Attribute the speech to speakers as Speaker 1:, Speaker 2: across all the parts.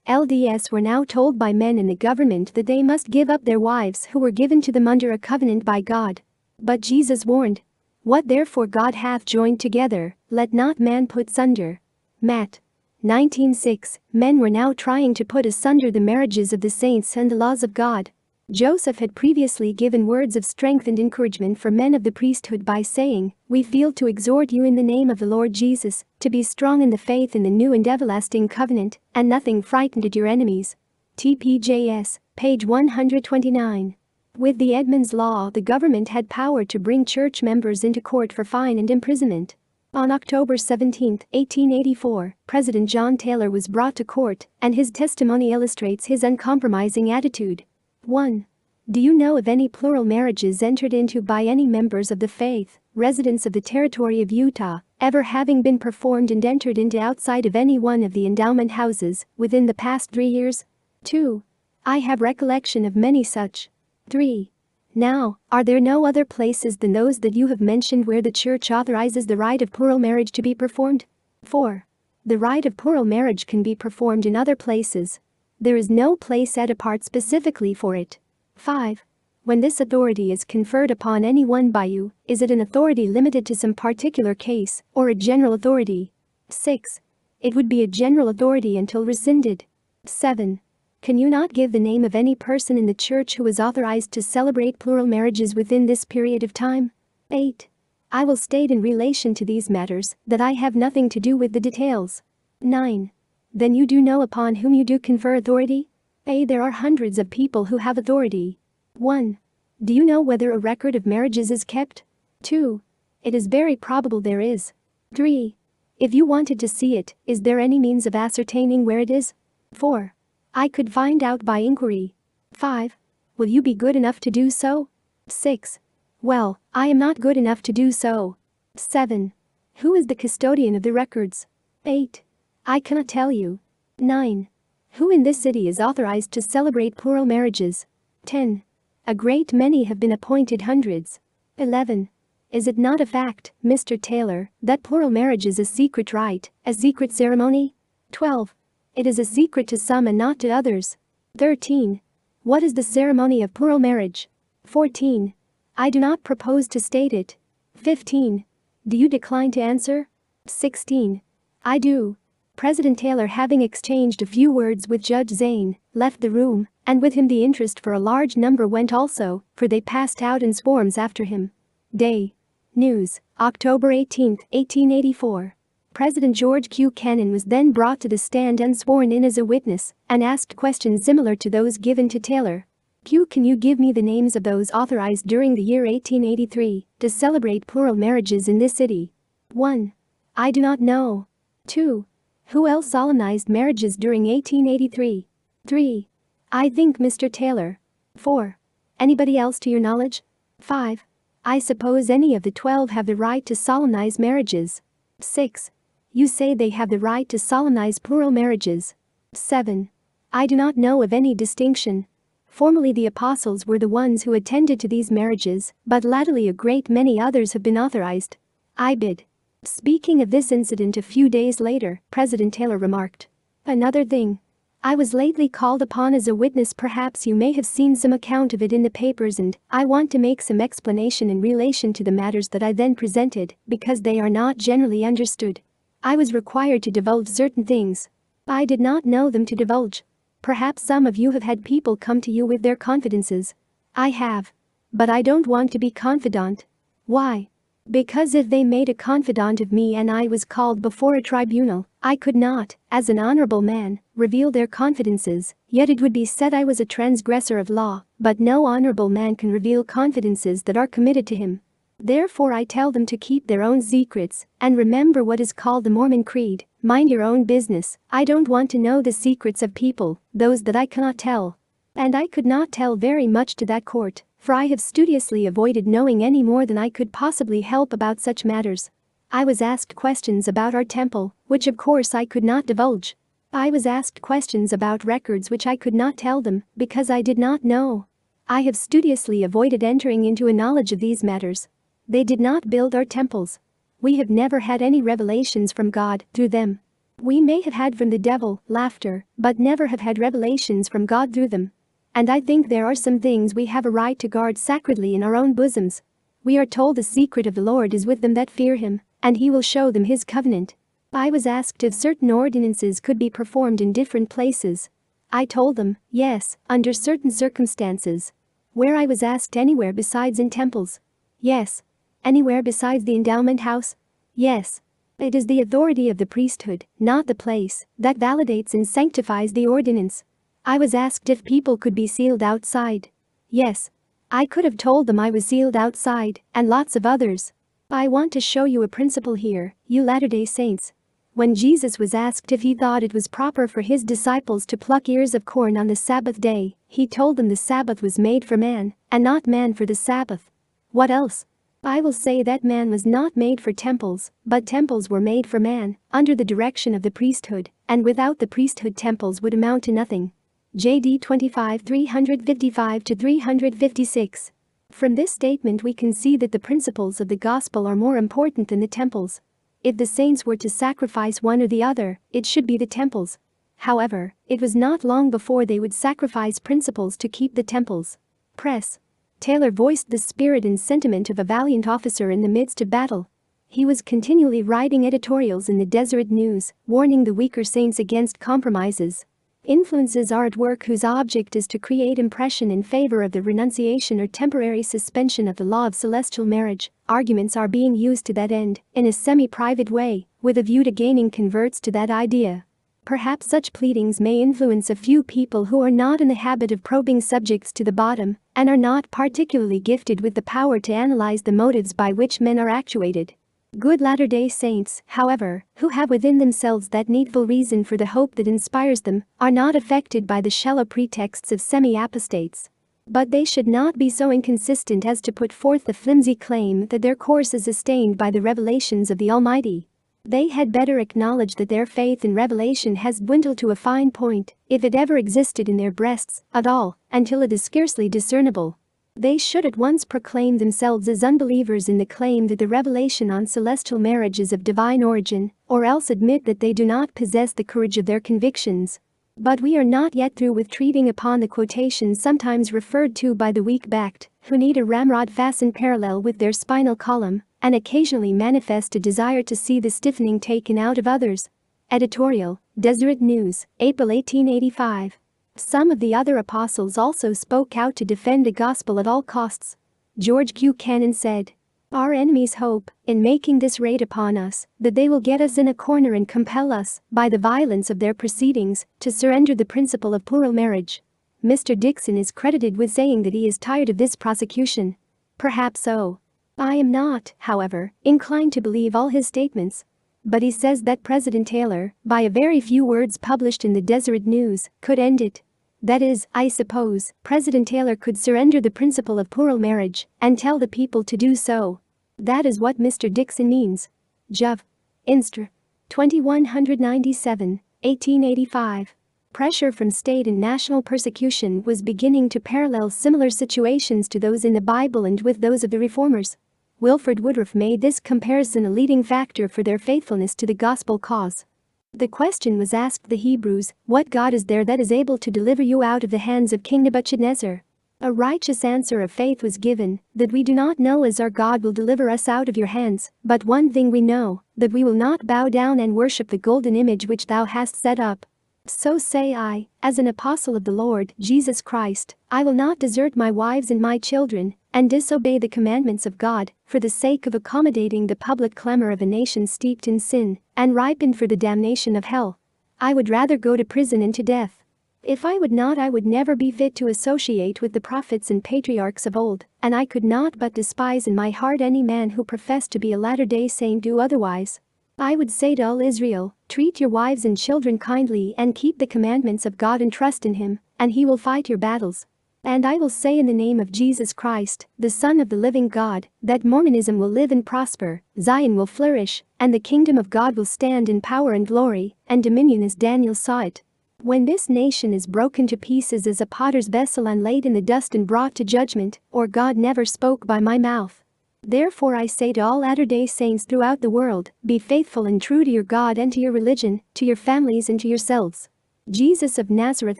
Speaker 1: LDS were now told by men in the government that they must give up their wives who were given to them under a covenant by God. But Jesus warned, "What therefore God hath joined together, let not man put sunder." Matt. 19:6. Men were now trying to put asunder the marriages of the saints and the laws of God. Joseph had previously given words of strength and encouragement for men of the priesthood by saying, "We feel to exhort you in the name of the Lord Jesus, to be strong in the faith in the new and everlasting covenant, and nothing frightened at your enemies." TPJS, page 129. With the Edmunds Law, the government had power to bring church members into court for fine and imprisonment. On October 17, 1884, President John Taylor was brought to court, and his testimony illustrates his uncompromising attitude. 1. Do you know of any plural marriages entered into by any members of the faith, residents of the territory of Utah, ever having been performed and entered into outside of any one of the endowment houses within the past 3 years? 2. I have recollection of many such. 3. Now, are there no other places than those that you have mentioned where the church authorizes the rite of plural marriage to be performed? 4. The rite of plural marriage can be performed in other places. There is no place set apart specifically for it. 5. When this authority is conferred upon anyone by you, is it an authority limited to some particular case, or a general authority? 6. It would be a general authority until rescinded. 7. Can you not give the name of any person in the church who is authorized to celebrate plural marriages within this period of time? 8. I will state in relation to these matters that I have nothing to do with the details. 9. Then you do know upon whom you do confer authority? There are hundreds of people who have authority. 1. Do you know whether a record of marriages is kept? 2. It is very probable there is. 3. If you wanted to see it, is there any means of ascertaining where it is? 4. I could find out by inquiry. 5. Will you be good enough to do so? 6. Well, I am not good enough to do so. 7. Who is the custodian of the records? 8. I cannot tell you. 9. Who in this city is authorized to celebrate plural marriages? 10. A great many have been appointed, hundreds. 11. Is it not a fact, Mr. Taylor, that plural marriage is a secret rite, a secret ceremony? 12. It is a secret to some and not to others. 13. What is the ceremony of plural marriage? 14. I do not propose to state it. 15. Do you decline to answer? 16. I do. President Taylor, having exchanged a few words with Judge Zane, left the room, and with him the interest for a large number went also, for they passed out in swarms after him. Day. News, October 18, 1884. President George Q. Cannon was then brought to the stand and sworn in as a witness, and asked questions similar to those given to Taylor. Q. Can you give me the names of those authorized during the year 1883 to celebrate plural marriages in this city? 1. I do not know. 2. Who else solemnized marriages during 1883? 3. I think Mr. Taylor. 4. Anybody else to your knowledge? 5. I suppose any of the 12 have the right to solemnize marriages. 6. You say they have the right to solemnize plural marriages. 7. I do not know of any distinction. Formerly the apostles were the ones who attended to these marriages, but latterly a great many others have been authorized. I bid. Speaking of this incident a few days later, President Taylor remarked, "Another thing. I was lately called upon as a witness. Perhaps you may have seen some account of it in the papers, and I want to make some explanation in relation to the matters that I then presented, because they are not generally understood. I was required to divulge certain things. I did not know them to divulge. Perhaps some of you have had people come to you with their confidences. I have. But I don't want to be confidant. Why? Because if they made a confidant of me and I was called before a tribunal, I could not, as an honorable man, reveal their confidences, yet it would be said I was a transgressor of law, but no honorable man can reveal confidences that are committed to him. Therefore I tell them to keep their own secrets, and remember what is called the Mormon Creed, mind your own business. I don't want to know the secrets of people, those that I cannot tell. And I could not tell very much to that court, for I have studiously avoided knowing any more than I could possibly help about such matters. I was asked questions about our temple, which of course I could not divulge. I was asked questions about records which I could not tell them, because I did not know. I have studiously avoided entering into a knowledge of these matters. They did not build our temples. We have never had any revelations from God through them. We may have had from the devil laughter, but never have had revelations from God through them. And I think there are some things we have a right to guard sacredly in our own bosoms. We are told the secret of the Lord is with them that fear him, and he will show them his covenant. I was asked if certain ordinances could be performed in different places. I told them, yes, under certain circumstances. Where I was asked anywhere besides in temples. Yes. Anywhere besides the endowment house? Yes. It is the authority of the priesthood, not the place, that validates and sanctifies the ordinance. I was asked if people could be sealed outside. Yes. I could have told them I was sealed outside, and lots of others. I want to show you a principle here, you Latter-day Saints. When Jesus was asked if he thought it was proper for his disciples to pluck ears of corn on the Sabbath day, he told them the Sabbath was made for man, and not man for the Sabbath. What else? I will say that man was not made for temples, but temples were made for man, under the direction of the priesthood, and without the priesthood temples would amount to nothing. JD 25 355-356. From this statement we can see that the principles of the gospel are more important than the temples. If the saints were to sacrifice one or the other, it should be the temples. However, it was not long before they would sacrifice principles to keep the temples. Press. Taylor voiced the spirit and sentiment of a valiant officer in the midst of battle. He was continually writing editorials in the Deseret News, warning the weaker saints against compromises. Influences are at work whose object is to create impression in favor of the renunciation or temporary suspension of the law of celestial marriage. Arguments are being used to that end, in a semi-private way, with a view to gaining converts to that idea. Perhaps such pleadings may influence a few people who are not in the habit of probing subjects to the bottom, and are not particularly gifted with the power to analyze the motives by which men are actuated. Good Latter-day Saints, however, who have within themselves that needful reason for the hope that inspires them, are not affected by the shallow pretexts of semi-apostates. But they should not be so inconsistent as to put forth the flimsy claim that their course is sustained by the revelations of the Almighty. They had better acknowledge that their faith in revelation has dwindled to a fine point, if it ever existed in their breasts at all, until it is scarcely discernible. They should at once proclaim themselves as unbelievers in the claim that the revelation on celestial marriage is of divine origin, or else admit that they do not possess the courage of their convictions. But we are not yet through with treating upon the quotations sometimes referred to by the weak-backed, who need a ramrod fastened parallel with their spinal column, and occasionally manifest a desire to see the stiffening taken out of others. Editorial, Deseret News, April 1885. Some of the other apostles also spoke out to defend the gospel at all costs. George Q. Cannon said, "Our enemies hope, in making this raid upon us, that they will get us in a corner and compel us, by the violence of their proceedings, to surrender the principle of plural marriage." Mr. Dixon is credited with saying that he is tired of this prosecution. Perhaps so. I am not, however, inclined to believe all his statements. But he says that President Taylor, by a very few words published in the Deseret News, could end it. That is, I suppose, President Taylor could surrender the principle of plural marriage, and tell the people to do so. That is what Mr. Dixon means. Juv. Instr. 2197, 1885. Pressure from state and national persecution was beginning to parallel similar situations to those in the Bible and with those of the Reformers. Wilford Woodruff made this comparison a leading factor for their faithfulness to the gospel cause. The question was asked the Hebrews, "What God is there that is able to deliver you out of the hands of King Nebuchadnezzar?" A righteous answer of faith was given, that we do not know as our God will deliver us out of your hands, but one thing we know, that we will not bow down and worship the golden image which thou hast set up. So say I, as an apostle of the Lord Jesus Christ, I will not desert my wives and my children, and disobey the commandments of God, for the sake of accommodating the public clamor of a nation steeped in sin, and ripened for the damnation of hell. I would rather go to prison and to death. If I would not, I would never be fit to associate with the prophets and patriarchs of old, and I could not but despise in my heart any man who professed to be a Latter-day Saint do otherwise. I would say to all Israel, treat your wives and children kindly and keep the commandments of God and trust in him, and he will fight your battles. And I will say in the name of Jesus Christ, the Son of the living God, that Mormonism will live and prosper, Zion will flourish, and the kingdom of God will stand in power and glory, and dominion as Daniel saw it. When this nation is broken to pieces as a potter's vessel and laid in the dust and brought to judgment, or God never spoke by my mouth. Therefore I say to all latter-day saints throughout the world, be faithful and true to your God and to your religion, to your families and to yourselves. Jesus of Nazareth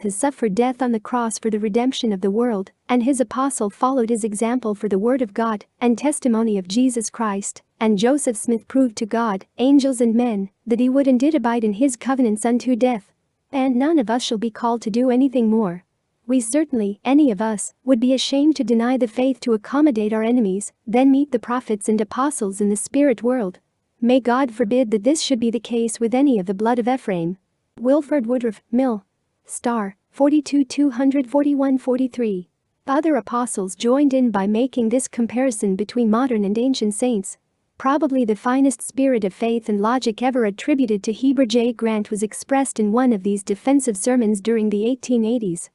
Speaker 1: has suffered death on the cross for the redemption of the world, and his apostle followed his example for the word of God and testimony of Jesus Christ, and Joseph Smith proved to God, angels and men, that he would and did abide in his covenants unto death. And none of us shall be called to do anything more. We certainly, any of us, would be ashamed to deny the faith to accommodate our enemies, then meet the prophets and apostles in the spirit world. May God forbid that this should be the case with any of the blood of Ephraim. Wilford Woodruff, Mill. Star, 42 241-43. Other apostles joined in by making this comparison between modern and ancient saints. Probably the finest spirit of faith and logic ever attributed to Heber J. Grant was expressed in one of these defensive sermons during the 1880s.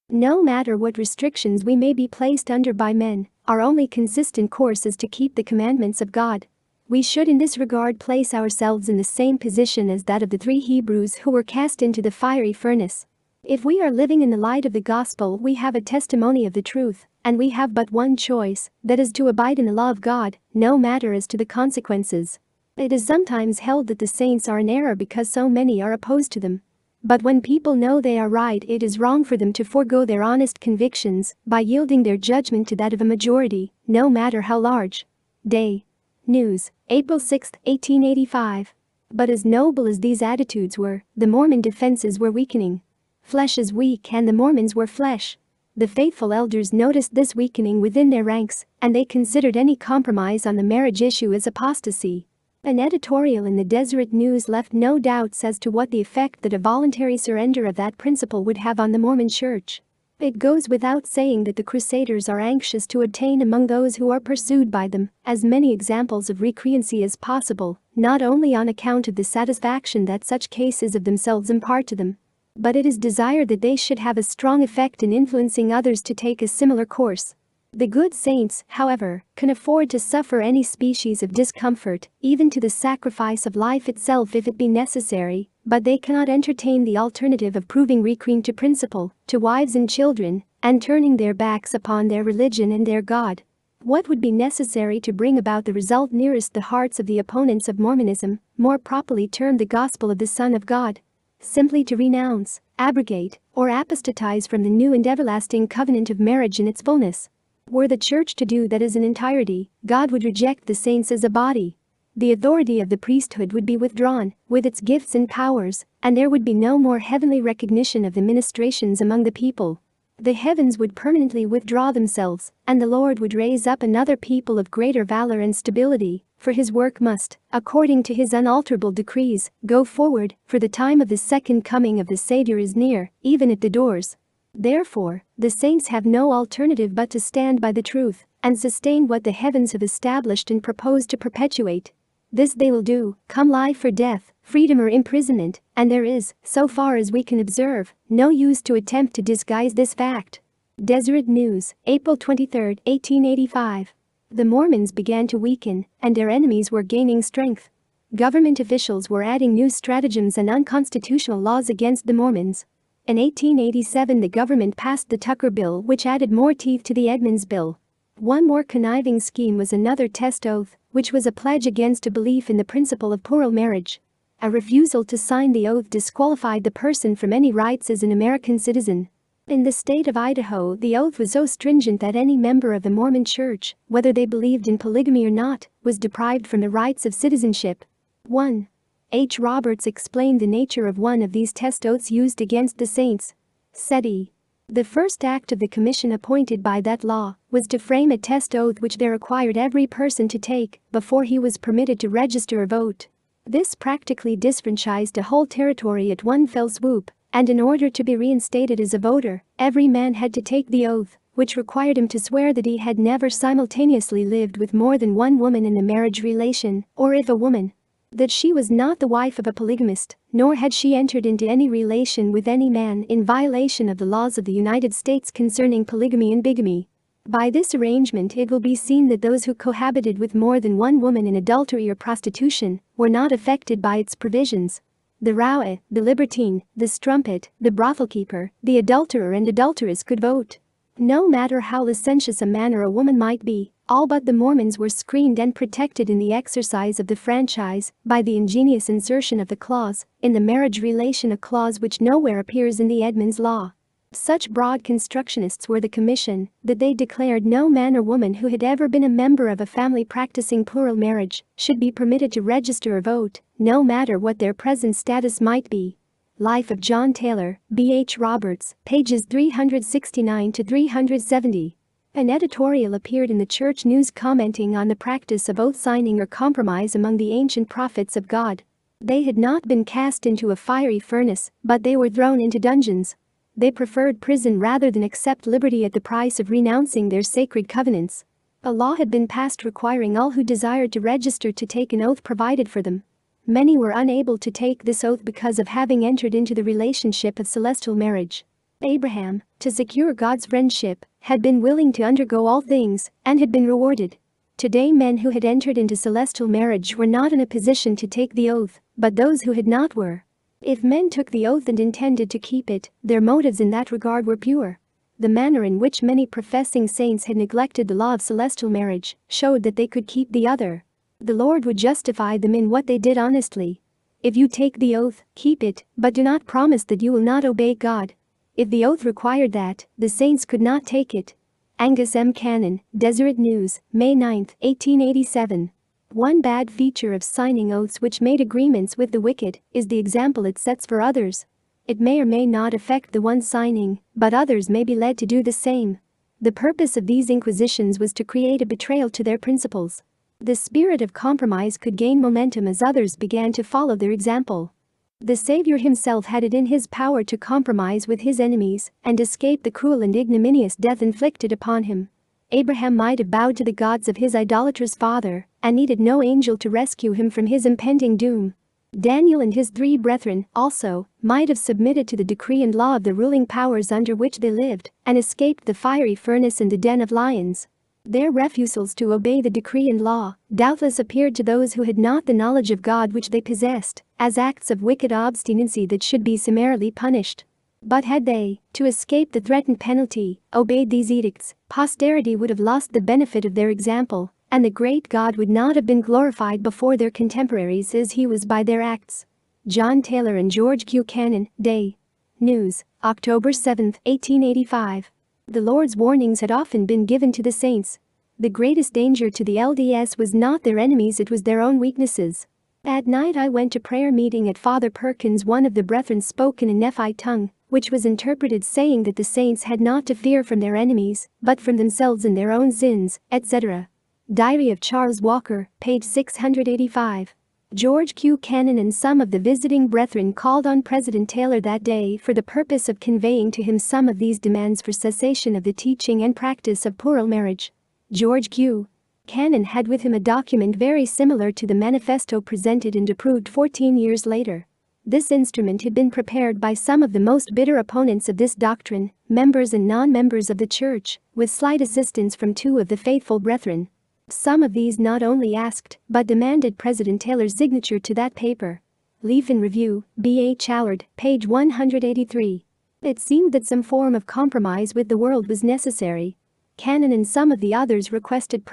Speaker 1: No matter what restrictions we may be placed under by men, our only consistent course is to keep the commandments of God. We should in this regard place ourselves in the same position as that of the 3 Hebrews who were cast into the fiery furnace. If we are living in the light of the gospel, we have a testimony of the truth, and we have but one choice, that is to abide in the law of God, no matter as to the consequences. It is sometimes held that the saints are in error because so many are opposed to them. But when people know they are right, it is wrong for them to forego their honest convictions by yielding their judgment to that of a majority, no matter how large. Day. News, April 6, 1885. But as noble as these attitudes were, the Mormon defenses were weakening. Flesh is weak and the Mormons were flesh. The faithful elders noticed this weakening within their ranks, and they considered any compromise on the marriage issue as apostasy. An editorial in the Deseret News left no doubts as to what the effect that a voluntary surrender of that principle would have on the Mormon Church. It goes without saying that the Crusaders are anxious to obtain among those who are pursued by them as many examples of recreancy as possible, not only on account of the satisfaction that such cases of themselves impart to them, but it is desired that they should have a strong effect in influencing others to take a similar course. The good saints, however, can afford to suffer any species of discomfort, even to the sacrifice of life itself if it be necessary, but they cannot entertain the alternative of proving recreant to principle, to wives and children, and turning their backs upon their religion and their God. What would be necessary to bring about the result nearest the hearts of the opponents of Mormonism, more properly termed the gospel of the Son of God? Simply to renounce, abrogate, or apostatize from the new and everlasting covenant of marriage in its fullness. Were the church to do that as an entirety, God would reject the saints as a body. The authority of the priesthood would be withdrawn, with its gifts and powers, and there would be no more heavenly recognition of the ministrations among the people. The heavens would permanently withdraw themselves, and the Lord would raise up another people of greater valor and stability, for his work must, according to his unalterable decrees, go forward, for the time of the second coming of the Savior is near, even at the doors. Therefore, the saints have no alternative but to stand by the truth, and sustain what the heavens have established and propose to perpetuate. This they will do, come life or death, freedom or imprisonment, and there is, so far as we can observe, no use to attempt to disguise this fact. Deseret News, April 23, 1885. The Mormons began to weaken, and their enemies were gaining strength. Government officials were adding new stratagems and unconstitutional laws against the Mormons. In 1887 the government passed the Tucker Bill, which added more teeth to the Edmunds Bill. One more conniving scheme was another test oath, which was a pledge against a belief in the principle of plural marriage. A refusal to sign the oath disqualified the person from any rights as an American citizen. In the state of Idaho, the oath was so stringent that any member of the Mormon Church, whether they believed in polygamy or not, was deprived from the rights of citizenship. 1. H. Roberts explained the nature of one of these test oaths used against the saints. Said he, the first act of the commission appointed by that law was to frame a test oath which there required every person to take before he was permitted to register or vote. This practically disfranchised a whole territory at one fell swoop, and in order to be reinstated as a voter, every man had to take the oath, which required him to swear that he had never simultaneously lived with more than one woman in a marriage relation, or if a woman, that she was not the wife of a polygamist, nor had she entered into any relation with any man in violation of the laws of the United States concerning polygamy and bigamy. By this arrangement it will be seen that those who cohabited with more than one woman in adultery or prostitution were not affected by its provisions. The roue, the libertine, the strumpet, the brothel keeper, the adulterer and adulteress could vote. No matter how licentious a man or a woman might be, all but the Mormons were screened and protected in the exercise of the franchise by the ingenious insertion of the clause in the marriage relation, a clause which nowhere appears in the Edmunds Law. Such broad constructionists were the Commission that they declared no man or woman who had ever been a member of a family practicing plural marriage should be permitted to register or vote, no matter what their present status might be. Life of John Taylor, B. H. Roberts, pages 369 to 370. An editorial appeared in the Church News commenting on the practice of oath signing or compromise among the ancient prophets of God. They had not been cast into a fiery furnace, but they were thrown into dungeons. They preferred prison rather than accept liberty at the price of renouncing their sacred covenants. A law had been passed requiring all who desired to register to take an oath provided for them. Many were unable to take this oath because of having entered into the relationship of celestial marriage. Abraham, to secure God's friendship, had been willing to undergo all things and had been rewarded. Today, men who had entered into celestial marriage were not in a position to take the oath, but those who had not were. If men took the oath and intended to keep it, their motives in that regard were pure. The manner in which many professing saints had neglected the law of celestial marriage showed that they could keep the other. The Lord would justify them in what they did honestly. If you take the oath, keep it, but do not promise that you will not obey God. If the oath required that, the saints could not take it. Angus M. Cannon, Deseret News, May 9, 1887. One bad feature of signing oaths which made agreements with the wicked is the example it sets for others. It may or may not affect the one signing, but others may be led to do the same. The purpose of these inquisitions was to create a betrayal to their principles. The spirit of compromise could gain momentum as others began to follow their example. The Savior himself had it in his power to compromise with his enemies and escape the cruel and ignominious death inflicted upon him. Abraham might have bowed to the gods of his idolatrous father and needed no angel to rescue him from his impending doom. Daniel and his 3 brethren, also, might have submitted to the decree and law of the ruling powers under which they lived and escaped the fiery furnace and the den of lions. Their refusals to obey the decree and law doubtless appeared to those who had not the knowledge of God which they possessed as acts of wicked obstinacy that should be summarily punished. But had they, to escape the threatened penalty, obeyed these edicts, posterity would have lost the benefit of their example, and the great God would not have been glorified before their contemporaries as he was by their acts. John Taylor and George Q. Cannon, Day. News, October 7, 1885. The Lord's warnings had often been given to the saints. The greatest danger to the LDS was not their enemies, it was their own weaknesses. At night I went to prayer meeting at Father Perkins. One of the brethren spoke in a Nephi tongue, which was interpreted saying that the saints had not to fear from their enemies, but from themselves and their own sins, etc. Diary of Charles Walker, page 685. George Q. Cannon and some of the visiting brethren called on President Taylor that day for the purpose of conveying to him some of these demands for cessation of the teaching and practice of plural marriage. George Q. Cannon had with him a document very similar to the Manifesto presented and approved 14 years later. This instrument had been prepared by some of the most bitter opponents of this doctrine, members and non-members of the church, with slight assistance from 2 of the faithful brethren. Some of these not only asked, but demanded President Taylor's signature to that paper. Leaf in Review, B. H. Howard, page 183. It seemed that some form of compromise with the world was necessary. Cannon and some of the others requested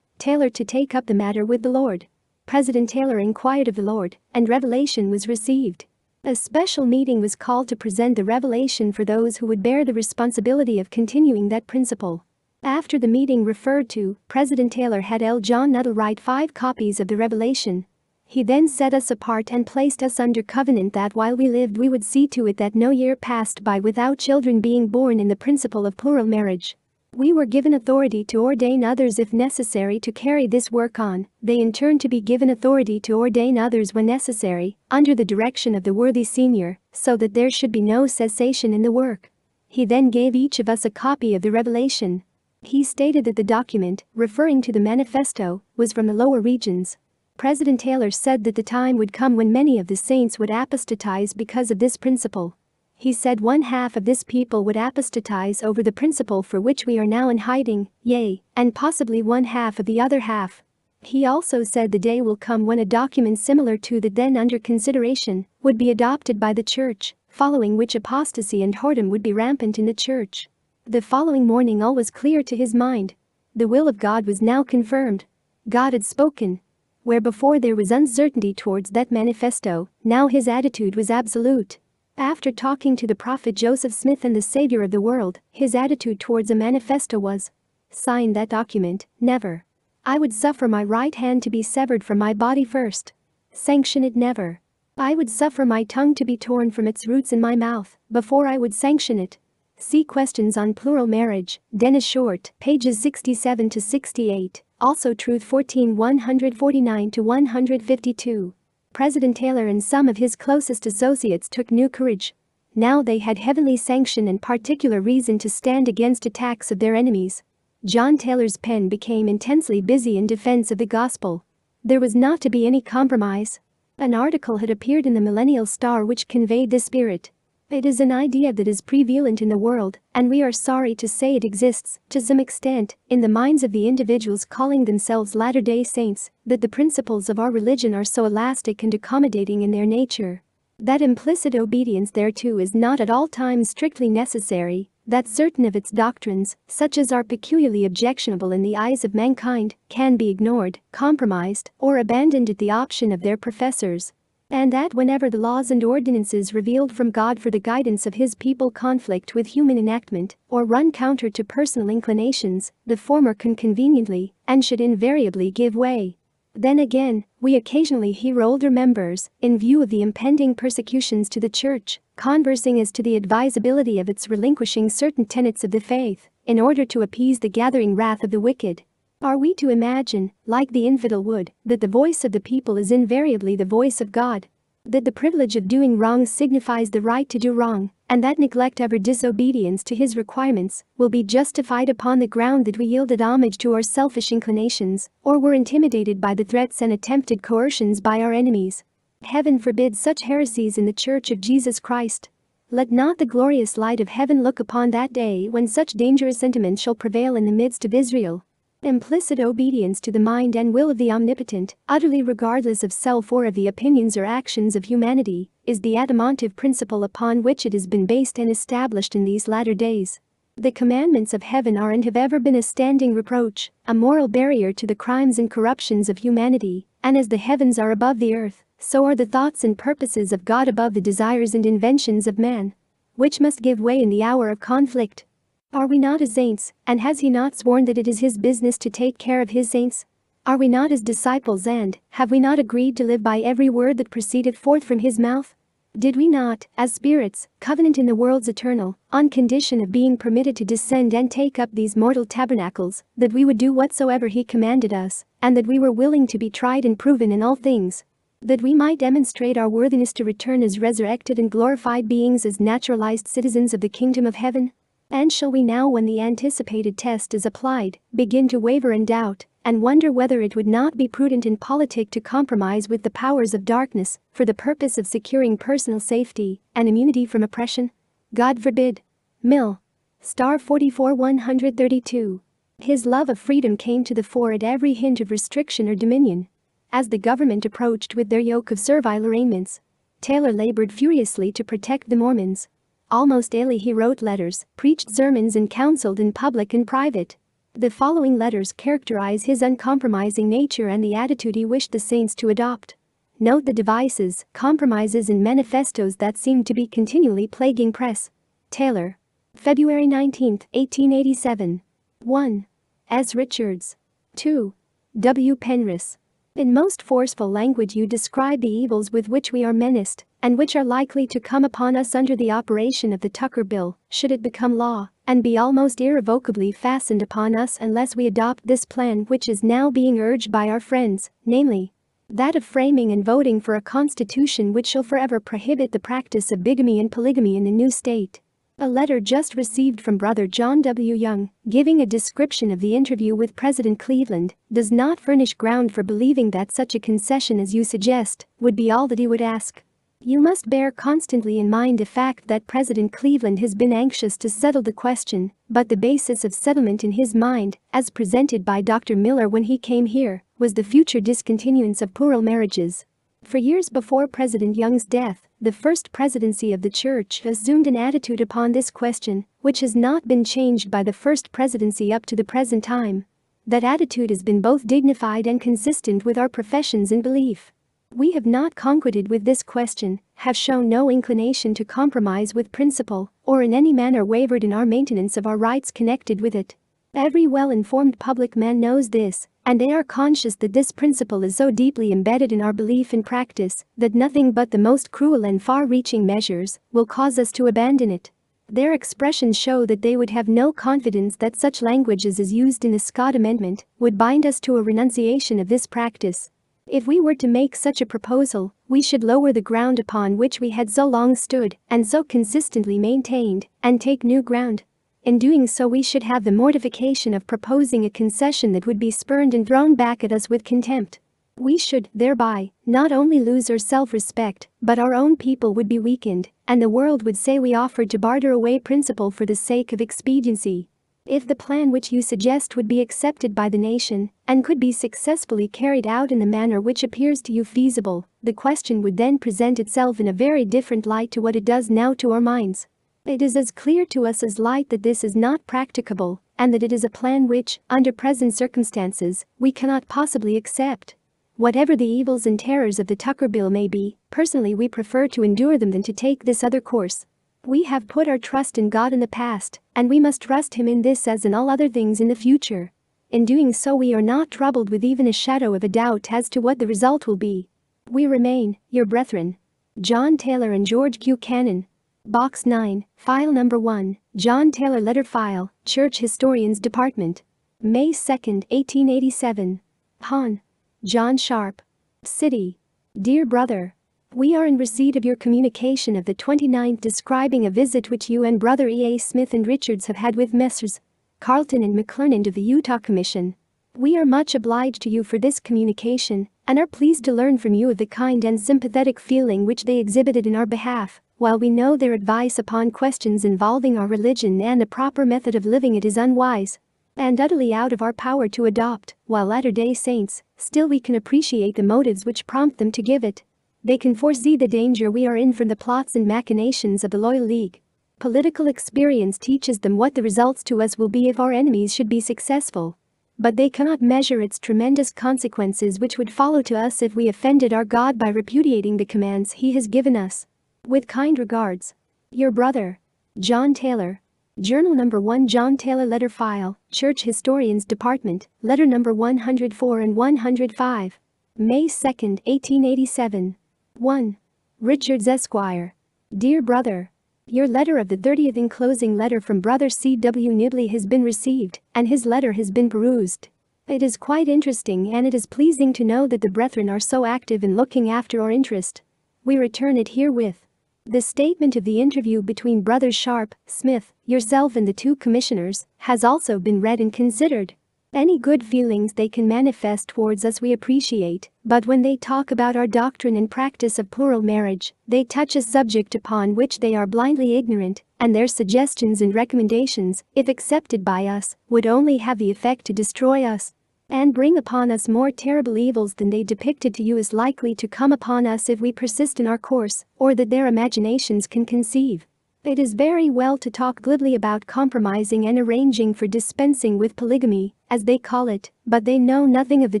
Speaker 1: Taylor to take up the matter with the Lord. President Taylor inquired of the Lord, and revelation was received. A special meeting was called to present the revelation for those who would bear the responsibility of continuing that principle. After the meeting referred to, President Taylor had L. John Nuttall write 5 copies of the revelation. He then set us apart and placed us under covenant that while we lived we would see to it that no year passed by without children being born in the principle of plural marriage. We were given authority to ordain others if necessary to carry this work on, they in turn to be given authority to ordain others when necessary, under the direction of the worthy senior, so that there should be no cessation in the work. He then gave each of us a copy of the revelation. He stated that the document, referring to the Manifesto, was from the lower regions. President Taylor said that the time would come when many of the saints would apostatize because of this principle. He said 1/2 of this people would apostatize over the principle for which we are now in hiding, yea, and possibly 1/2 of the other half. He also said the day will come when a document similar to the then under consideration would be adopted by the church, following which apostasy and whoredom would be rampant in the church. The following morning all was clear to his mind. The will of God was now confirmed. God had spoken. Where before there was uncertainty towards that manifesto, now his attitude was absolute. After talking to the prophet Joseph Smith and the Savior of the world, his attitude towards a manifesto was, "Sign that document, never. I would suffer my right hand to be severed from my body first. Sanction it, never. I would suffer my tongue to be torn from its roots in my mouth before I would sanction it." See Questions on Plural Marriage, Dennis Short, pages 67 to 68. Also Truth 14 149 to 152. President Taylor and some of his closest associates took new courage. Now they had heavenly sanction and particular reason to stand against attacks of their enemies. John Taylor's pen became intensely busy in defense of the gospel. There was not to be any compromise. An article had appeared in the Millennial Star which conveyed this spirit. It is an idea that is prevalent in the world, and we are sorry to say it exists, to some extent, in the minds of the individuals calling themselves Latter-day Saints, that the principles of our religion are so elastic and accommodating in their nature that implicit obedience thereto is not at all times strictly necessary, that certain of its doctrines, such as are peculiarly objectionable in the eyes of mankind, can be ignored, compromised, or abandoned at the option of their professors. And that whenever the laws and ordinances revealed from God for the guidance of his people conflict with human enactment, or run counter to personal inclinations, the former can conveniently, and should invariably give way. Then again, we occasionally hear older members, in view of the impending persecutions to the church, conversing as to the advisability of its relinquishing certain tenets of the faith, in order to appease the gathering wrath of the wicked. Are we to imagine, like the infidel would, that the voice of the people is invariably the voice of God? That the privilege of doing wrong signifies the right to do wrong, and that neglect of or disobedience to his requirements will be justified upon the ground that we yielded homage to our selfish inclinations, or were intimidated by the threats and attempted coercions by our enemies? Heaven forbid such heresies in the Church of Jesus Christ. Let not the glorious light of heaven look upon that day when such dangerous sentiments shall prevail in the midst of Israel. Implicit obedience to the mind and will of the Omnipotent, utterly regardless of self or of the opinions or actions of humanity, is the adamantine principle upon which it has been based and established in these latter days. The commandments of heaven are and have ever been a standing reproach, a moral barrier to the crimes and corruptions of humanity, and as the heavens are above the earth, so are the thoughts and purposes of God above the desires and inventions of man, which must give way in the hour of conflict. Are we not his saints, and has he not sworn that it is his business to take care of his saints? Are we not his disciples, and have we not agreed to live by every word that proceedeth forth from his mouth? Did we not, as spirits, covenant in the worlds eternal, on condition of being permitted to descend and take up these mortal tabernacles, that we would do whatsoever he commanded us, and that we were willing to be tried and proven in all things? That we might demonstrate our worthiness to return as resurrected and glorified beings, as naturalized citizens of the kingdom of heaven? And shall we now, when the anticipated test is applied, begin to waver and doubt, and wonder whether it would not be prudent and politic to compromise with the powers of darkness, for the purpose of securing personal safety and immunity from oppression? God forbid. Mill. Star 44 132. His love of freedom came to the fore at every hint of restriction or dominion. As the government approached with their yoke of servile arraignments, Taylor labored furiously to protect the Mormons. Almost daily he wrote letters, preached sermons and counseled in public and private. The following letters characterize his uncompromising nature and the attitude he wished the saints to adopt. Note the devices, compromises and manifestos that seem to be continually plaguing press. Taylor. February 19, 1887. 1. S. Richards. 2. W. Penrose. In most forceful language you describe the evils with which we are menaced, and which are likely to come upon us under the operation of the Tucker Bill, should it become law, and be almost irrevocably fastened upon us unless we adopt this plan which is now being urged by our friends, namely, that of framing and voting for a constitution which shall forever prohibit the practice of bigamy and polygamy in the new state. A letter just received from Brother John W. Young, giving a description of the interview with President Cleveland, does not furnish ground for believing that such a concession as you suggest would be all that he would ask. You must bear constantly in mind the fact that President Cleveland has been anxious to settle the question, but the basis of settlement in his mind, as presented by Dr. Miller when he came here, was the future discontinuance of plural marriages. For years before President Young's death, the First Presidency of the Church assumed an attitude upon this question, which has not been changed by the First Presidency up to the present time. That attitude has been both dignified and consistent with our professions and belief. We have not concorded with this question, have shown no inclination to compromise with principle, or in any manner wavered in our maintenance of our rights connected with it. Every well-informed public man knows this, and they are conscious that this principle is so deeply embedded in our belief and practice that nothing but the most cruel and far-reaching measures will cause us to abandon it. Their expressions show that they would have no confidence that such language as is used in the Scott Amendment would bind us to a renunciation of this practice. If we were to make such a proposal, we should lower the ground upon which we had so long stood and so consistently maintained, and take new ground. In doing so, we should have the mortification of proposing a concession that would be spurned and thrown back at us with contempt. We should, thereby, not only lose our self-respect, but our own people would be weakened, and the world would say we offered to barter away principle for the sake of expediency. If the plan which you suggest would be accepted by the nation, and could be successfully carried out in the manner which appears to you feasible, the question would then present itself in a very different light to what it does now to our minds. It is as clear to us as light that this is not practicable, and that it is a plan which, under present circumstances, we cannot possibly accept. Whatever the evils and terrors of the Tucker Bill may be, personally we prefer to endure them than to take this other course. We have put our trust in God in the past, and we must trust Him in this as in all other things in the future. In doing so, we are not troubled with even a shadow of a doubt as to what the result will be. We remain, your brethren, John Taylor and George Q. Cannon. Box 9, File Number 1, John Taylor Letter File, Church Historians Department. May 2, 1887. Hon. John Sharp. City. Dear Brother, we are in receipt of your communication of the 29th describing a visit which you and Brother E. A. Smith and Richards have had with Messrs. Carleton and McClernand of the Utah Commission. We are much obliged to you for this communication, and are pleased to learn from you of the kind and sympathetic feeling which they exhibited in our behalf. While we know their advice upon questions involving our religion and the proper method of living it is unwise and utterly out of our power to adopt, while Latter-day Saints, still we can appreciate the motives which prompt them to give it. They can foresee the danger we are in from the plots and machinations of the Loyal League. Political experience teaches them what the results to us will be if our enemies should be successful. But they cannot measure its tremendous consequences which would follow to us if we offended our God by repudiating the commands He has given us. With kind regards, your brother, John Taylor. Journal No. 1 John Taylor Letter File, Church Historians Department, Letter No. 104 and 105. May 2, 1887. 1. Richards Esquire. Dear Brother, your letter of the 30th enclosing letter from Brother C. W. Nibley has been received, and his letter has been perused. It is quite interesting, and it is pleasing to know that the brethren are so active in looking after our interest. We return it herewith. The statement of the interview between Brothers Sharp, Smith, yourself and the two commissioners has also been read and considered. Any good feelings they can manifest towards us we appreciate, but when they talk about our doctrine and practice of plural marriage, they touch a subject upon which they are blindly ignorant, and their suggestions and recommendations, if accepted by us, would only have the effect to destroy us and bring upon us more terrible evils than they depicted to you is likely to come upon us if we persist in our course, or that their imaginations can conceive. It is very well to talk glibly about compromising and arranging for dispensing with polygamy, as they call it, but they know nothing of the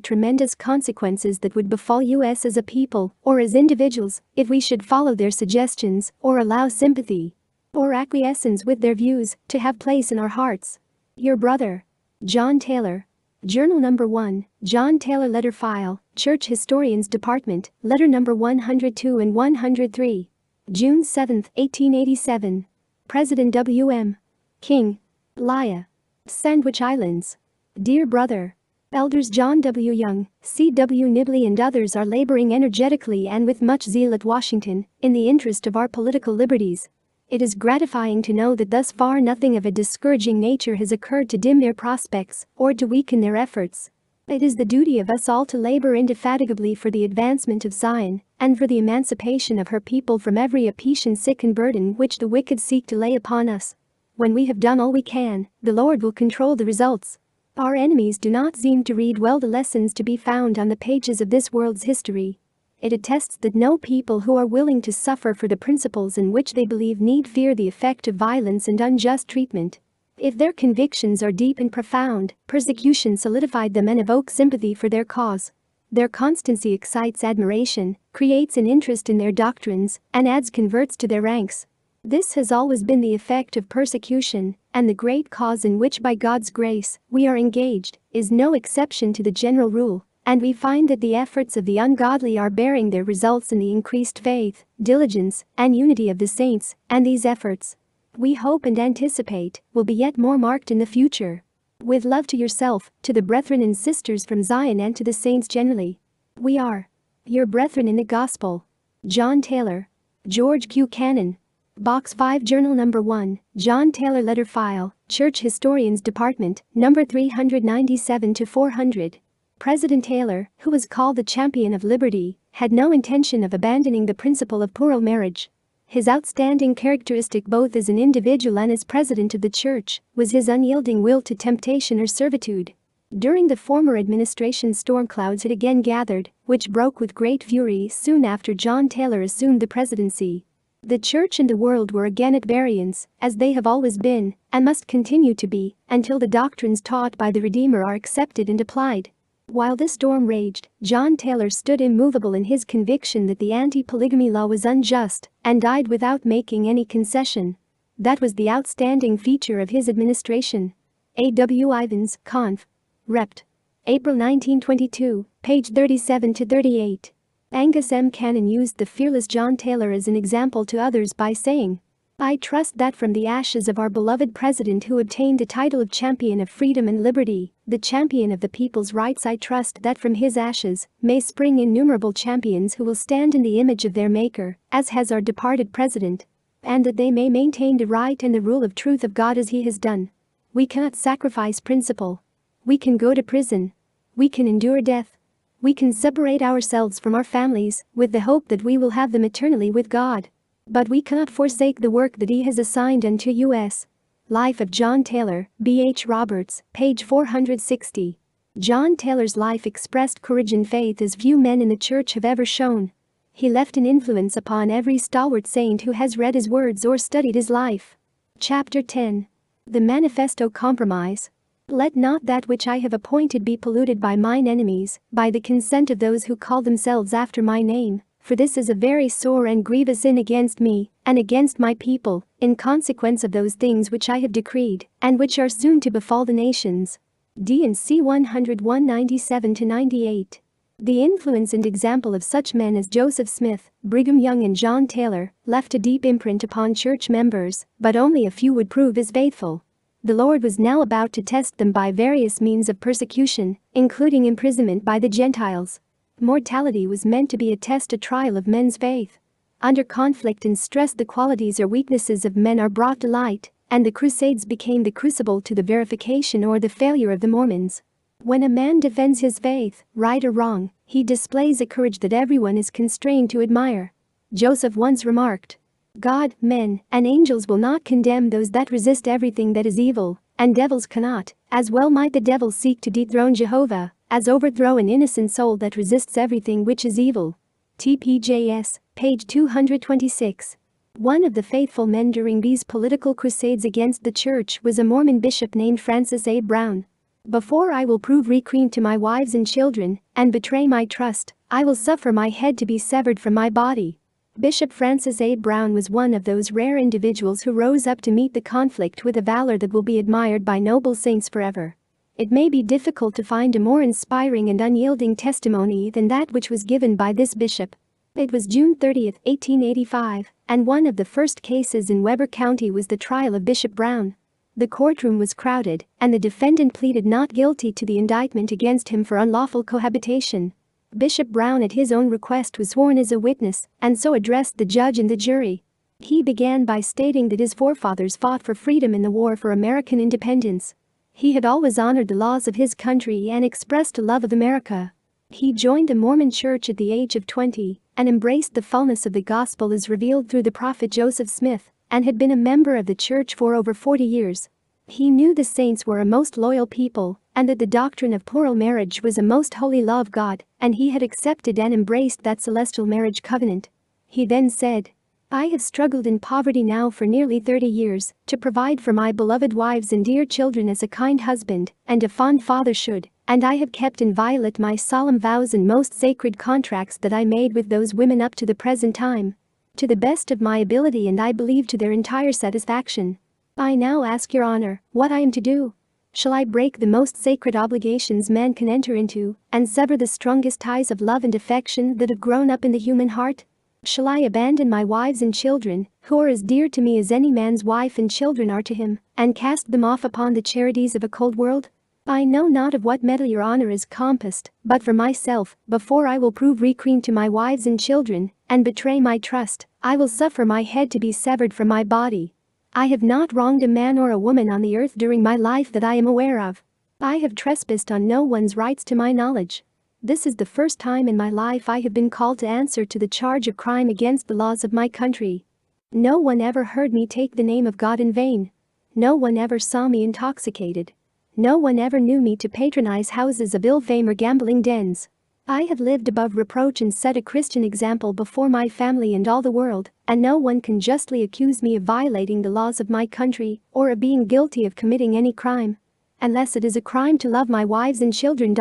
Speaker 1: tremendous consequences that would befall us as a people, or as individuals, if we should follow their suggestions, or allow sympathy or acquiescence with their views to have place in our hearts. Your brother, John Taylor. Journal No. 1, John Taylor Letter File, Church Historians Department, Letter No. 102 and 103. June 7, 1887. President W.M. King. Laya. Sandwich Islands. Dear Brother, Elders John W. Young, C. W. Nibley and others are laboring energetically and with much zeal at Washington, in the interest of our political liberties. It is gratifying to know that thus far nothing of a discouraging nature has occurred to dim their prospects or to weaken their efforts. It is the duty of us all to labor indefatigably for the advancement of Zion and for the emancipation of her people from every oppression, sick and burden which the wicked seek to lay upon us. When we have done all we can, the Lord will control the results. Our enemies do not seem to read well the lessons to be found on the pages of this world's history. It attests that no people who are willing to suffer for the principles in which they believe need fear the effect of violence and unjust treatment. If their convictions are deep and profound, persecution solidified them and evokes sympathy for their cause. Their constancy excites admiration, creates an interest in their doctrines, and adds converts to their ranks. This has always been the effect of persecution, and the great cause in which by God's grace we are engaged is no exception to the general rule, and we find that the efforts of the ungodly are bearing their results in the increased faith, diligence, and unity of the saints, and these efforts, we hope and anticipate, will be yet more marked in the future. With love to yourself, to the brethren and sisters from Zion and to the saints generally. We are your brethren in the gospel. John Taylor. George Q. Cannon. Box 5 Journal No. 1, John Taylor Letter File, Church Historians Department, No. 397-400. President Taylor, who was called the champion of liberty, had no intention of abandoning the principle of plural marriage. His outstanding characteristic both as an individual and as president of the church was his unyielding will to temptation or servitude. During the former administration's storm clouds had again gathered, which broke with great fury soon after John Taylor assumed the presidency. The church and the world were again at variance, as they have always been, and must continue to be, until the doctrines taught by the Redeemer are accepted and applied. While this storm raged, John Taylor stood immovable in his conviction that the anti-polygamy law was unjust, and died without making any concession. That was the outstanding feature of his administration. A. W. Ivins, Conf. Rept. April 1922, page 37-38. Angus M. Cannon used the fearless John Taylor as an example to others by saying, "I trust that from the ashes of our beloved president who obtained the title of champion of freedom and liberty, the champion of the people's rights, I trust that from his ashes may spring innumerable champions who will stand in the image of their maker, as has our departed president, and that they may maintain the right and the rule of truth of God as he has done. We cannot sacrifice principle. We can go to prison. We can endure death. We can separate ourselves from our families with the hope that we will have them eternally with God. But we cannot forsake the work that he has assigned unto us." Life of John Taylor, B. H. Roberts, page 460. John Taylor's life expressed courage and faith as few men in the church have ever shown. He left an influence upon every stalwart saint who has read his words or studied his life. Chapter 10. The Manifesto Compromise. Let not that which I have appointed be polluted by mine enemies, by the consent of those who call themselves after my name. For this is a very sore and grievous sin against me, and against my people, in consequence of those things which I have decreed, and which are soon to befall the nations. D&C 101-97-98. The influence and example of such men as Joseph Smith, Brigham Young and John Taylor left a deep imprint upon church members, but only a few would prove as faithful. The Lord was now about to test them by various means of persecution, including imprisonment by the Gentiles. Mortality was meant to be a trial of men's faith. Under conflict and stress the qualities or weaknesses of men are brought to light, and the Crusades became the crucible to the verification or the failure of the Mormons. When a man defends his faith, right or wrong, he displays a courage that everyone is constrained to admire. Joseph once remarked, "God, men, and angels will not condemn those that resist everything that is evil, and devils cannot, as well might the devil seek to dethrone Jehovah, as overthrow an innocent soul that resists everything which is evil." TPJS, page 226. One of the faithful men during these political crusades against the church was a Mormon bishop named Francis A. Brown. "Before I will prove recreant to my wives and children, and betray my trust, I will suffer my head to be severed from my body." Bishop Francis A. Brown was one of those rare individuals who rose up to meet the conflict with a valor that will be admired by noble saints forever. It may be difficult to find a more inspiring and unyielding testimony than that which was given by this bishop. It was June 30, 1885, and one of the first cases in Weber County was the trial of Bishop Brown. The courtroom was crowded, and the defendant pleaded not guilty to the indictment against him for unlawful cohabitation. Bishop Brown at his own request was sworn as a witness, and so addressed the judge and the jury. He began by stating that his forefathers fought for freedom in the war for American independence. He had always honored the laws of his country and expressed a love of America. He joined the Mormon Church at the age of 20 and embraced the fullness of the gospel as revealed through the prophet Joseph Smith, and had been a member of the church for over 40 years. He knew the saints were a most loyal people, and that the doctrine of plural marriage was a most holy law of God, and he had accepted and embraced that celestial marriage covenant. He then said, I have struggled in poverty now for nearly 30 years to provide for my beloved wives and dear children as a kind husband and a fond father should, and I have kept inviolate my solemn vows and most sacred contracts that I made with those women up to the present time, to the best of my ability and I believe to their entire satisfaction. I now ask your honor what I am to do. Shall I break the most sacred obligations man can enter into and sever the strongest ties of love and affection that have grown up in the human heart? Shall I abandon my wives and children, who are as dear to me as any man's wife and children are to him, and cast them off upon the charities of a cold world? I know not of what metal your honor is compassed, but for myself, before I will prove recreant to my wives and children, and betray my trust, I will suffer my head to be severed from my body. I have not wronged a man or a woman on the earth during my life that I am aware of. I have trespassed on no one's rights to my knowledge. This is the first time in my life I have been called to answer to the charge of crime against the laws of my country. No one ever heard me take the name of God in vain. No one ever saw me intoxicated. No one ever knew me to patronize houses of ill fame or gambling dens. I have lived above reproach and set a Christian example before my family and all the world, and no one can justly accuse me of violating the laws of my country or of being guilty of committing any crime. Unless it is a crime to love my wives and children.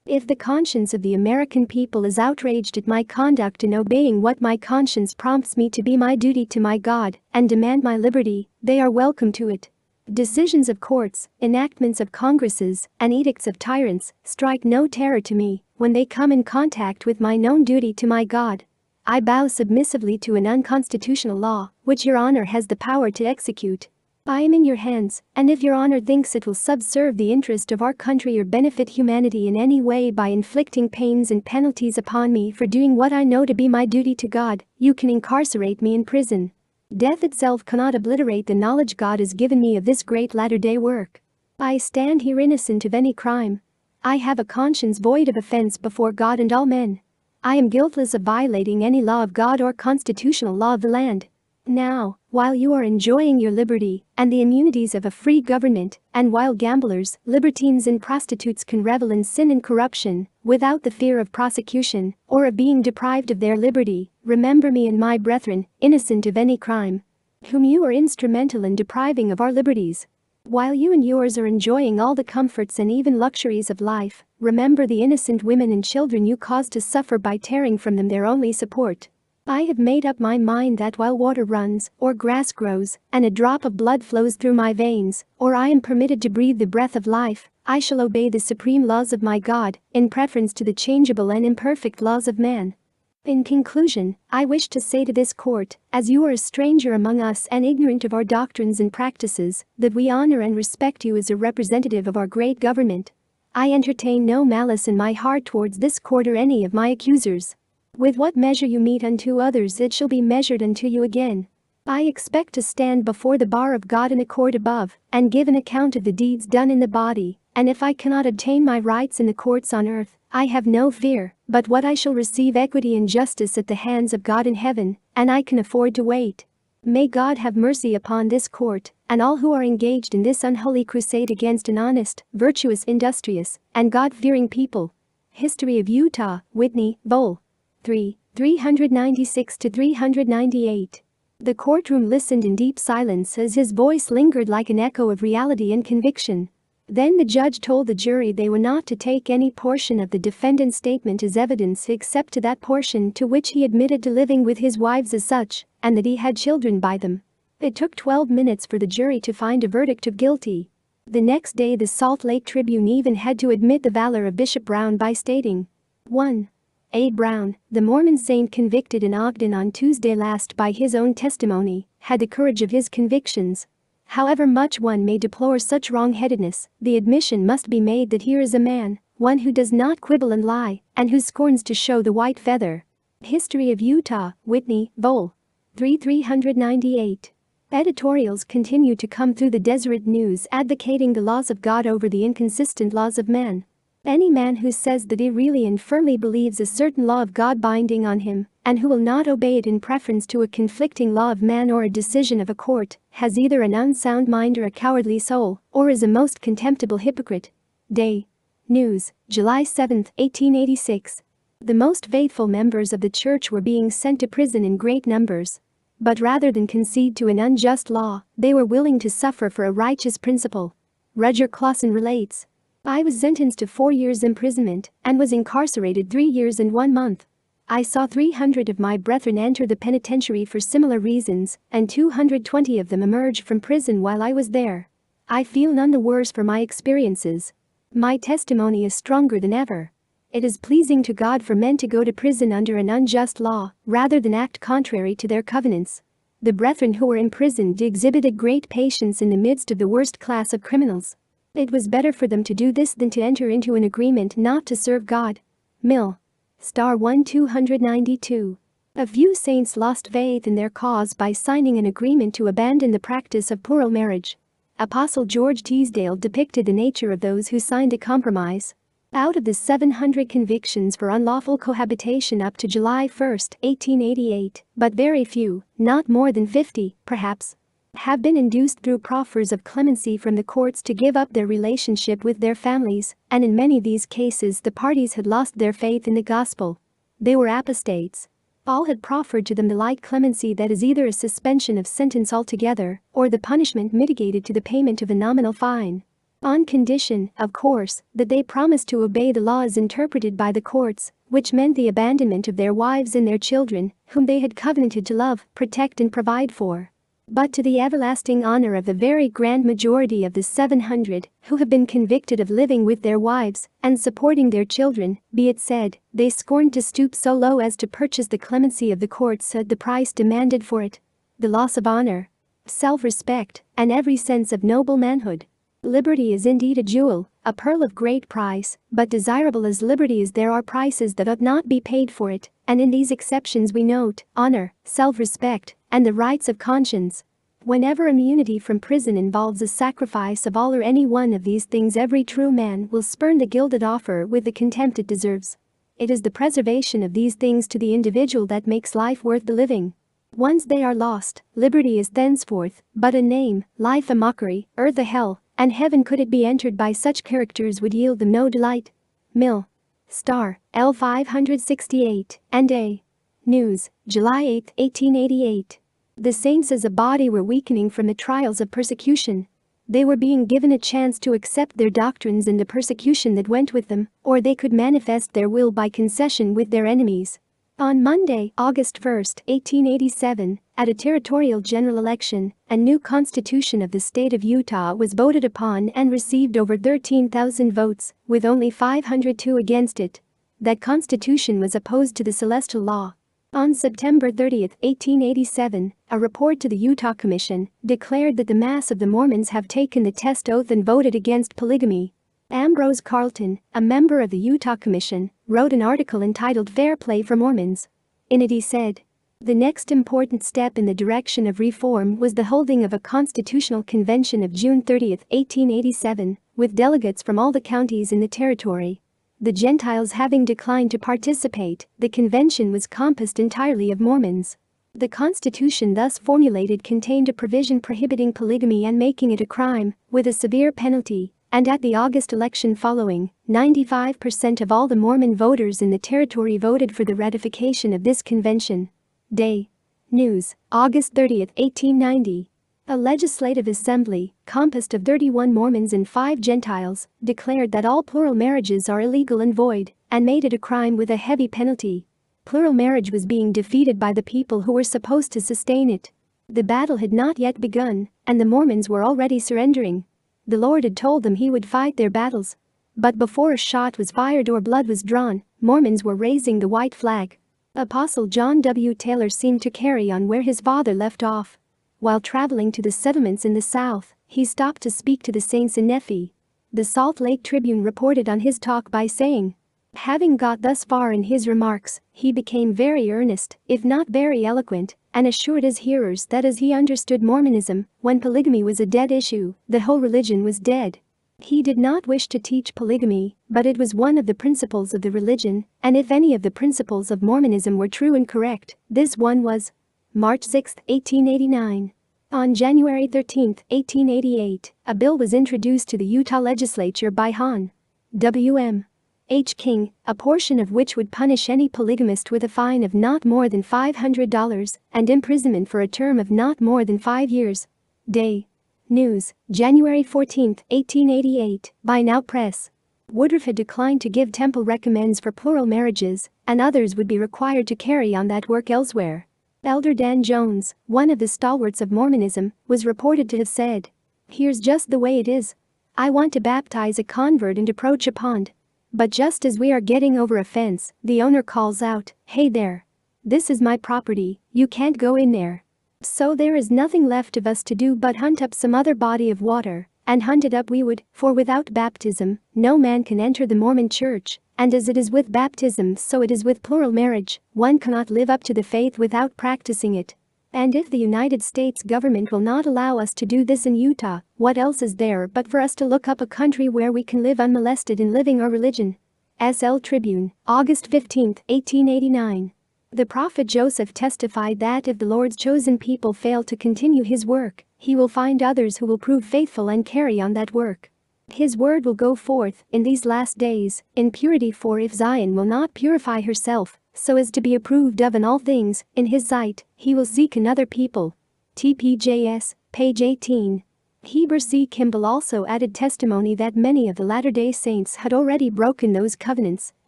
Speaker 1: If the conscience of the American people is outraged at my conduct in obeying what my conscience prompts me to be my duty to my God and demand my liberty, they are welcome to it. Decisions of courts, enactments of congresses, and edicts of tyrants strike no terror to me when they come in contact with my known duty to my God. I bow submissively to an unconstitutional law, which your honor has the power to execute. I am in your hands, and if your honor thinks it will subserve the interest of our country or benefit humanity in any way by inflicting pains and penalties upon me for doing what I know to be my duty to God, you can incarcerate me in prison. Death itself cannot obliterate the knowledge God has given me of this great latter-day work. I stand here innocent of any crime. I have a conscience void of offense before God and all men. I am guiltless of violating any law of God or constitutional law of the land. Now, while you are enjoying your liberty and the immunities of a free government, and while gamblers, libertines and prostitutes can revel in sin and corruption, without the fear of prosecution or of being deprived of their liberty, remember me and my brethren, innocent of any crime, whom you are instrumental in depriving of our liberties. While you and yours are enjoying all the comforts and even luxuries of life, remember the innocent women and children you caused to suffer by tearing from them their only support. I have made up my mind that while water runs, or grass grows, and a drop of blood flows through my veins, or I am permitted to breathe the breath of life, I shall obey the supreme laws of my God, in preference to the changeable and imperfect laws of man. In conclusion, I wish to say to this court, as you are a stranger among us and ignorant of our doctrines and practices, that we honor and respect you as a representative of our great government. I entertain no malice in my heart towards this court or any of my accusers. With what measure you mete unto others, it shall be measured unto you again. I expect to stand before the bar of God in the court above, and give an account of the deeds done in the body, and if I cannot obtain my rights in the courts on earth, I have no fear, but what I shall receive equity and justice at the hands of God in heaven, and I can afford to wait. May God have mercy upon this court, and all who are engaged in this unholy crusade against an honest, virtuous, industrious, and God-fearing people. History of Utah, Whitney, Vol. 3, 396-398. The courtroom listened in deep silence as his voice lingered like an echo of reality and conviction. Then the judge told the jury they were not to take any portion of the defendant's statement as evidence except to that portion to which he admitted to living with his wives as such, and that he had children by them. It took 12 minutes for the jury to find a verdict of guilty. The next day the Salt Lake Tribune even had to admit the valor of Bishop Brown by stating, 1. A. Brown, the Mormon saint convicted in Ogden on Tuesday last by his own testimony, had the courage of his convictions. However much one may deplore such wrong-headedness, the admission must be made that here is a man, one who does not quibble and lie, and who scorns to show the white feather. History of Utah, Whitney, Vol. 3 398. Editorials continue to come through the Deseret News advocating the laws of God over the inconsistent laws of man. Any man who says that he really and firmly believes a certain law of God binding on him, and who will not obey it in preference to a conflicting law of man or a decision of a court, has either an unsound mind or a cowardly soul, or is a most contemptible hypocrite. Day. News, July 7, 1886. The most faithful members of the church were being sent to prison in great numbers. But rather than concede to an unjust law, they were willing to suffer for a righteous principle. Roger Clausen relates, I was sentenced to 4 years imprisonment and was incarcerated 3 years and 1 month. I saw 300 of my brethren enter the penitentiary for similar reasons, and 220 of them emerge from prison while I was there. I feel none the worse for my experiences. My testimony is stronger than ever. It is pleasing to God for men to go to prison under an unjust law, rather than act contrary to their covenants. The brethren who were imprisoned exhibited great patience in the midst of the worst class of criminals. It was better for them to do this than to enter into an agreement not to serve God. Mill. Star 1-292. A few saints lost faith in their cause by signing an agreement to abandon the practice of plural marriage. Apostle George Teasdale depicted the nature of those who signed a compromise. Out of the 700 convictions for unlawful cohabitation up to July 1, 1888, but very few, not more than 50, perhaps, have been induced through proffers of clemency from the courts to give up their relationship with their families, and in many of these cases the parties had lost their faith in the gospel. They were apostates. All had proffered to them the like clemency that is either a suspension of sentence altogether, or the punishment mitigated to the payment of a nominal fine. On condition, of course, that they promised to obey the law as interpreted by the courts, which meant the abandonment of their wives and their children, whom they had covenanted to love, protect and provide for. But to the everlasting honor of the very grand majority of the 700 who have been convicted of living with their wives and supporting their children, be it said, they scorned to stoop so low as to purchase the clemency of the courts at the price demanded for it. The loss of honor, self-respect, and every sense of noble manhood. Liberty is indeed a jewel, a pearl of great price, but desirable as liberty is there are prices that ought not be paid for it, and in these exceptions we note honor, self-respect, and the rights of conscience. Whenever immunity from prison involves a sacrifice of all or any one of these things, every true man will spurn the gilded offer with the contempt it deserves. It is the preservation of these things to the individual that makes life worth the living. Once they are lost, liberty is thenceforth but a name, life a mockery, earth a hell, and heaven, could it be entered by such characters, would yield them no delight. Mill. Star, L 568, and A. News, July 8, 1888. The saints as a body were weakening from the trials of persecution. They were being given a chance to accept their doctrines and the persecution that went with them, or they could manifest their will by concession with their enemies. On Monday, August 1, 1887, at a territorial general election, a new constitution of the state of Utah was voted upon and received over 13,000 votes, with only 502 against it. That constitution was opposed to the Celestial Law. On September 30, 1887, a report to the Utah Commission declared that the mass of the Mormons have taken the test oath and voted against polygamy. Ambrose Carlton, a member of the Utah Commission, wrote an article entitled Fair Play for Mormons. In it he said, the next important step in the direction of reform was the holding of a constitutional convention of June 30, 1887, with delegates from all the counties in the territory. The Gentiles having declined to participate, the convention was composed entirely of Mormons. The constitution thus formulated contained a provision prohibiting polygamy and making it a crime, with a severe penalty. And at the August election following, 95% of all the Mormon voters in the territory voted for the ratification of this convention. Day. News, August 30, 1890. A legislative assembly, composed of 31 Mormons and 5 Gentiles, declared that all plural marriages are illegal and void, and made it a crime with a heavy penalty. Plural marriage was being defeated by the people who were supposed to sustain it. The battle had not yet begun, and the Mormons were already surrendering. The Lord had told them he would fight their battles. But before a shot was fired or blood was drawn, Mormons were raising the white flag. Apostle John W. Taylor seemed to carry on where his father left off. While traveling to the settlements in the south, he stopped to speak to the saints in Nephi. The Salt Lake Tribune reported on his talk by saying, having got thus far in his remarks, he became very earnest, if not very eloquent, and assured his hearers that as he understood Mormonism, when polygamy was a dead issue, the whole religion was dead. He did not wish to teach polygamy, but it was one of the principles of the religion, and if any of the principles of Mormonism were true and correct, this one was. March 6, 1889. On January 13, 1888, a bill was introduced to the Utah legislature by Hon. W.M. H. King, a portion of which would punish any polygamist with a fine of not more than $500 and imprisonment for a term of not more than 5 years. Day. News, January 14, 1888, by Now Press. Woodruff had declined to give temple recommends for plural marriages, and others would be required to carry on that work elsewhere. Elder Dan Jones, one of the stalwarts of Mormonism, was reported to have said, "Here's just the way it is. I want to baptize a convert and approach a pond. But just as we are getting over a fence, the owner calls out, 'Hey there. This is my property, you can't go in there.' So there is nothing left of us to do but hunt up some other body of water, and hunt it up we would, for without baptism, no man can enter the Mormon church, and as it is with baptism so it is with plural marriage, one cannot live up to the faith without practicing it. And if the United States government will not allow us to do this in Utah, what else is there but for us to look up a country where we can live unmolested in living our religion?" S.L. Tribune, August 15, 1889. The prophet Joseph testified that if the Lord's chosen people fail to continue his work, he will find others who will prove faithful and carry on that work. His word will go forth in these last days in purity, for if Zion will not purify herself so as to be approved of in all things in his sight, he will seek another people. TPJS, page 18. Heber C. Kimball also added testimony that many of the Latter-day Saints had already broken those covenants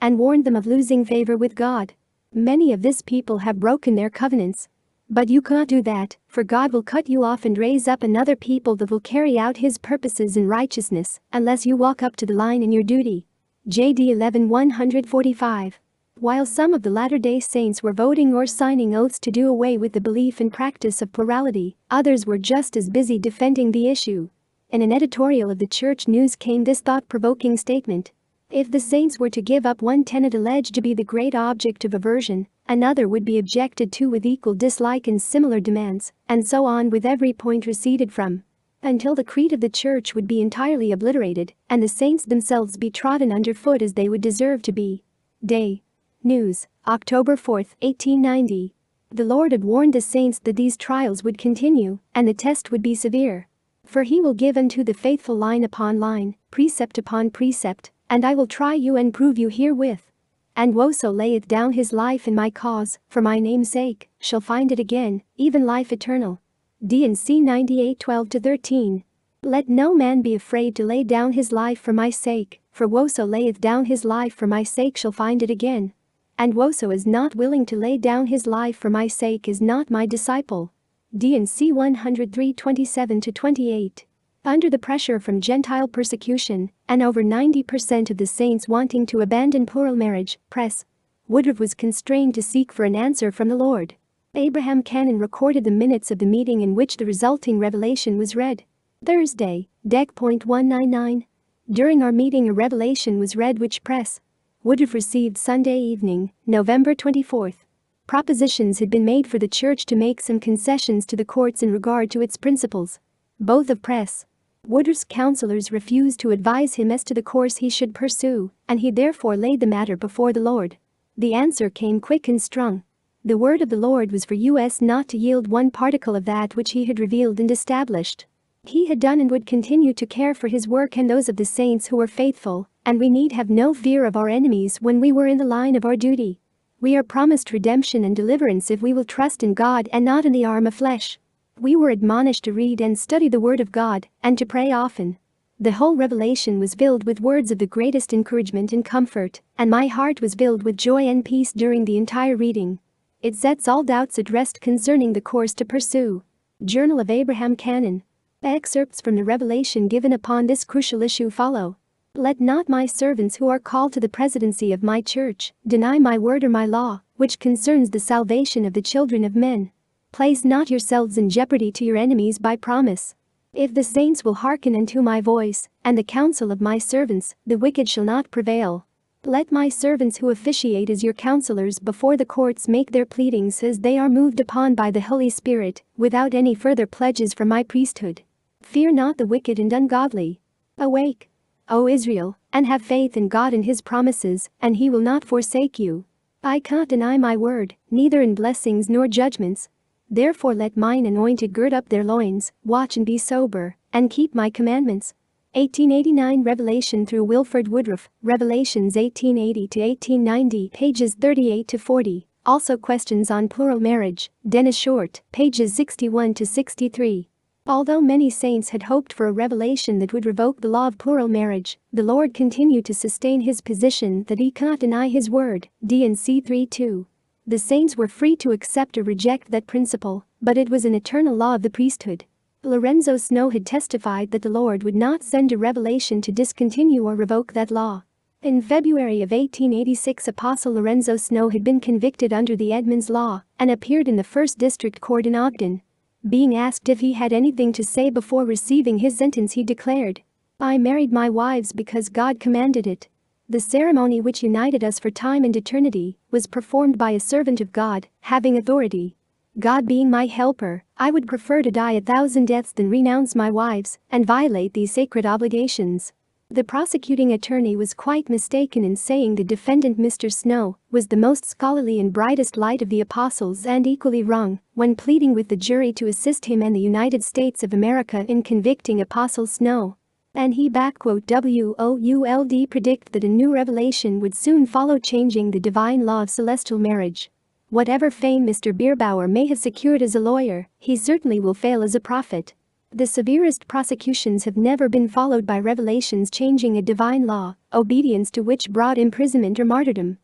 Speaker 1: and warned them of losing favor with God. Many of this people have broken their covenants. But you cannot do that, for God will cut you off and raise up another people that will carry out his purposes in righteousness, unless you walk up to the line in your duty. JD 11-145. While some of the Latter-day Saints were voting or signing oaths to do away with the belief and practice of plurality, others were just as busy defending the issue. In an editorial of the Church News came this thought-provoking statement: "If the Saints were to give up one tenet alleged to be the great object of aversion, another would be objected to with equal dislike and similar demands, and so on with every point receded from, until the creed of the Church would be entirely obliterated, and the Saints themselves be trodden underfoot as they would deserve to be." Day. News, October 4, 1890. The Lord had warned the Saints that these trials would continue, and the test would be severe. "For he will give unto the faithful line upon line, precept upon precept, and I will try you and prove you herewith. And whoso layeth down his life in my cause, for my name's sake, shall find it again, even life eternal." D&C 98:12-13. "Let no man be afraid to lay down his life for my sake, for whoso layeth down his life for my sake shall find it again. And whoso is not willing to lay down his life for my sake is not my disciple." D&C 103:27-28. Under the pressure from Gentile persecution, and over 90% of the Saints wanting to abandon plural marriage, Press. Woodruff was constrained to seek for an answer from the Lord. Abraham Cannon recorded the minutes of the meeting in which the resulting revelation was read. Thursday, Dec.199. "During our meeting a revelation was read which Press. Woodruff received Sunday evening, November 24. Propositions had been made for the church to make some concessions to the courts in regard to its principles. Both of Press. Woodruff's counselors refused to advise him as to the course he should pursue, and he therefore laid the matter before the Lord. The answer came quick and strong. The word of the Lord was for us not to yield one particle of that which he had revealed and established. He had done and would continue to care for his work and those of the saints who were faithful, and we need have no fear of our enemies when we were in the line of our duty. We are promised redemption and deliverance if we will trust in God and not in the arm of flesh. We were admonished to read and study the Word of God, and to pray often. The whole revelation was filled with words of the greatest encouragement and comfort, and my heart was filled with joy and peace during the entire reading. It sets all doubts at rest concerning the course to pursue." Journal of Abraham Cannon. Excerpts from the revelation given upon this crucial issue follow. "Let not my servants who are called to the presidency of my church deny my word or my law, which concerns the salvation of the children of men. Place not yourselves in jeopardy to your enemies by promise. If the saints will hearken unto my voice, and the counsel of my servants, the wicked shall not prevail. Let my servants who officiate as your counselors before the courts make their pleadings as they are moved upon by the Holy Spirit, without any further pledges from my priesthood. Fear not the wicked and ungodly. Awake, O Israel, and have faith in God and his promises, and he will not forsake you. I cannot deny my word, neither in blessings nor judgments. Therefore let mine anointed gird up their loins, watch and be sober, and keep my commandments. 1889 Revelation through Wilford Woodruff, Revelations 1880-1890, pages 38-40. Also questions on plural marriage, Dennis Short, pages 61-63. Although many saints had hoped for a revelation that would revoke the law of plural marriage, the Lord continued to sustain his position that he cannot deny his word, D&C 3:2. The saints were free to accept or reject that principle, but it was an eternal law of the priesthood. Lorenzo Snow had testified that the Lord would not send a revelation to discontinue or revoke that law. In February of 1886, Apostle Lorenzo Snow had been convicted under the Edmunds Law and appeared in the First District Court in Ogden. Being asked if he had anything to say before receiving his sentence, he declared, "I married my wives because God commanded it. The ceremony which united us for time and eternity was performed by a servant of God, having authority. God being my helper, I would prefer to die 1,000 deaths than renounce my wives and violate these sacred obligations." The prosecuting attorney was quite mistaken in saying the defendant, Mr. Snow, was the most scholarly and brightest light of the apostles, and equally wrong when pleading with the jury to assist him and the United States of America in convicting Apostle Snow. And he WOULD predict that a new revelation would soon follow, changing the divine law of celestial marriage. Whatever fame Mr. Bierbauer may have secured as a lawyer, he certainly will fail as a prophet. The severest prosecutions have never been followed by revelations changing a divine law, obedience to which brought imprisonment or martyrdom.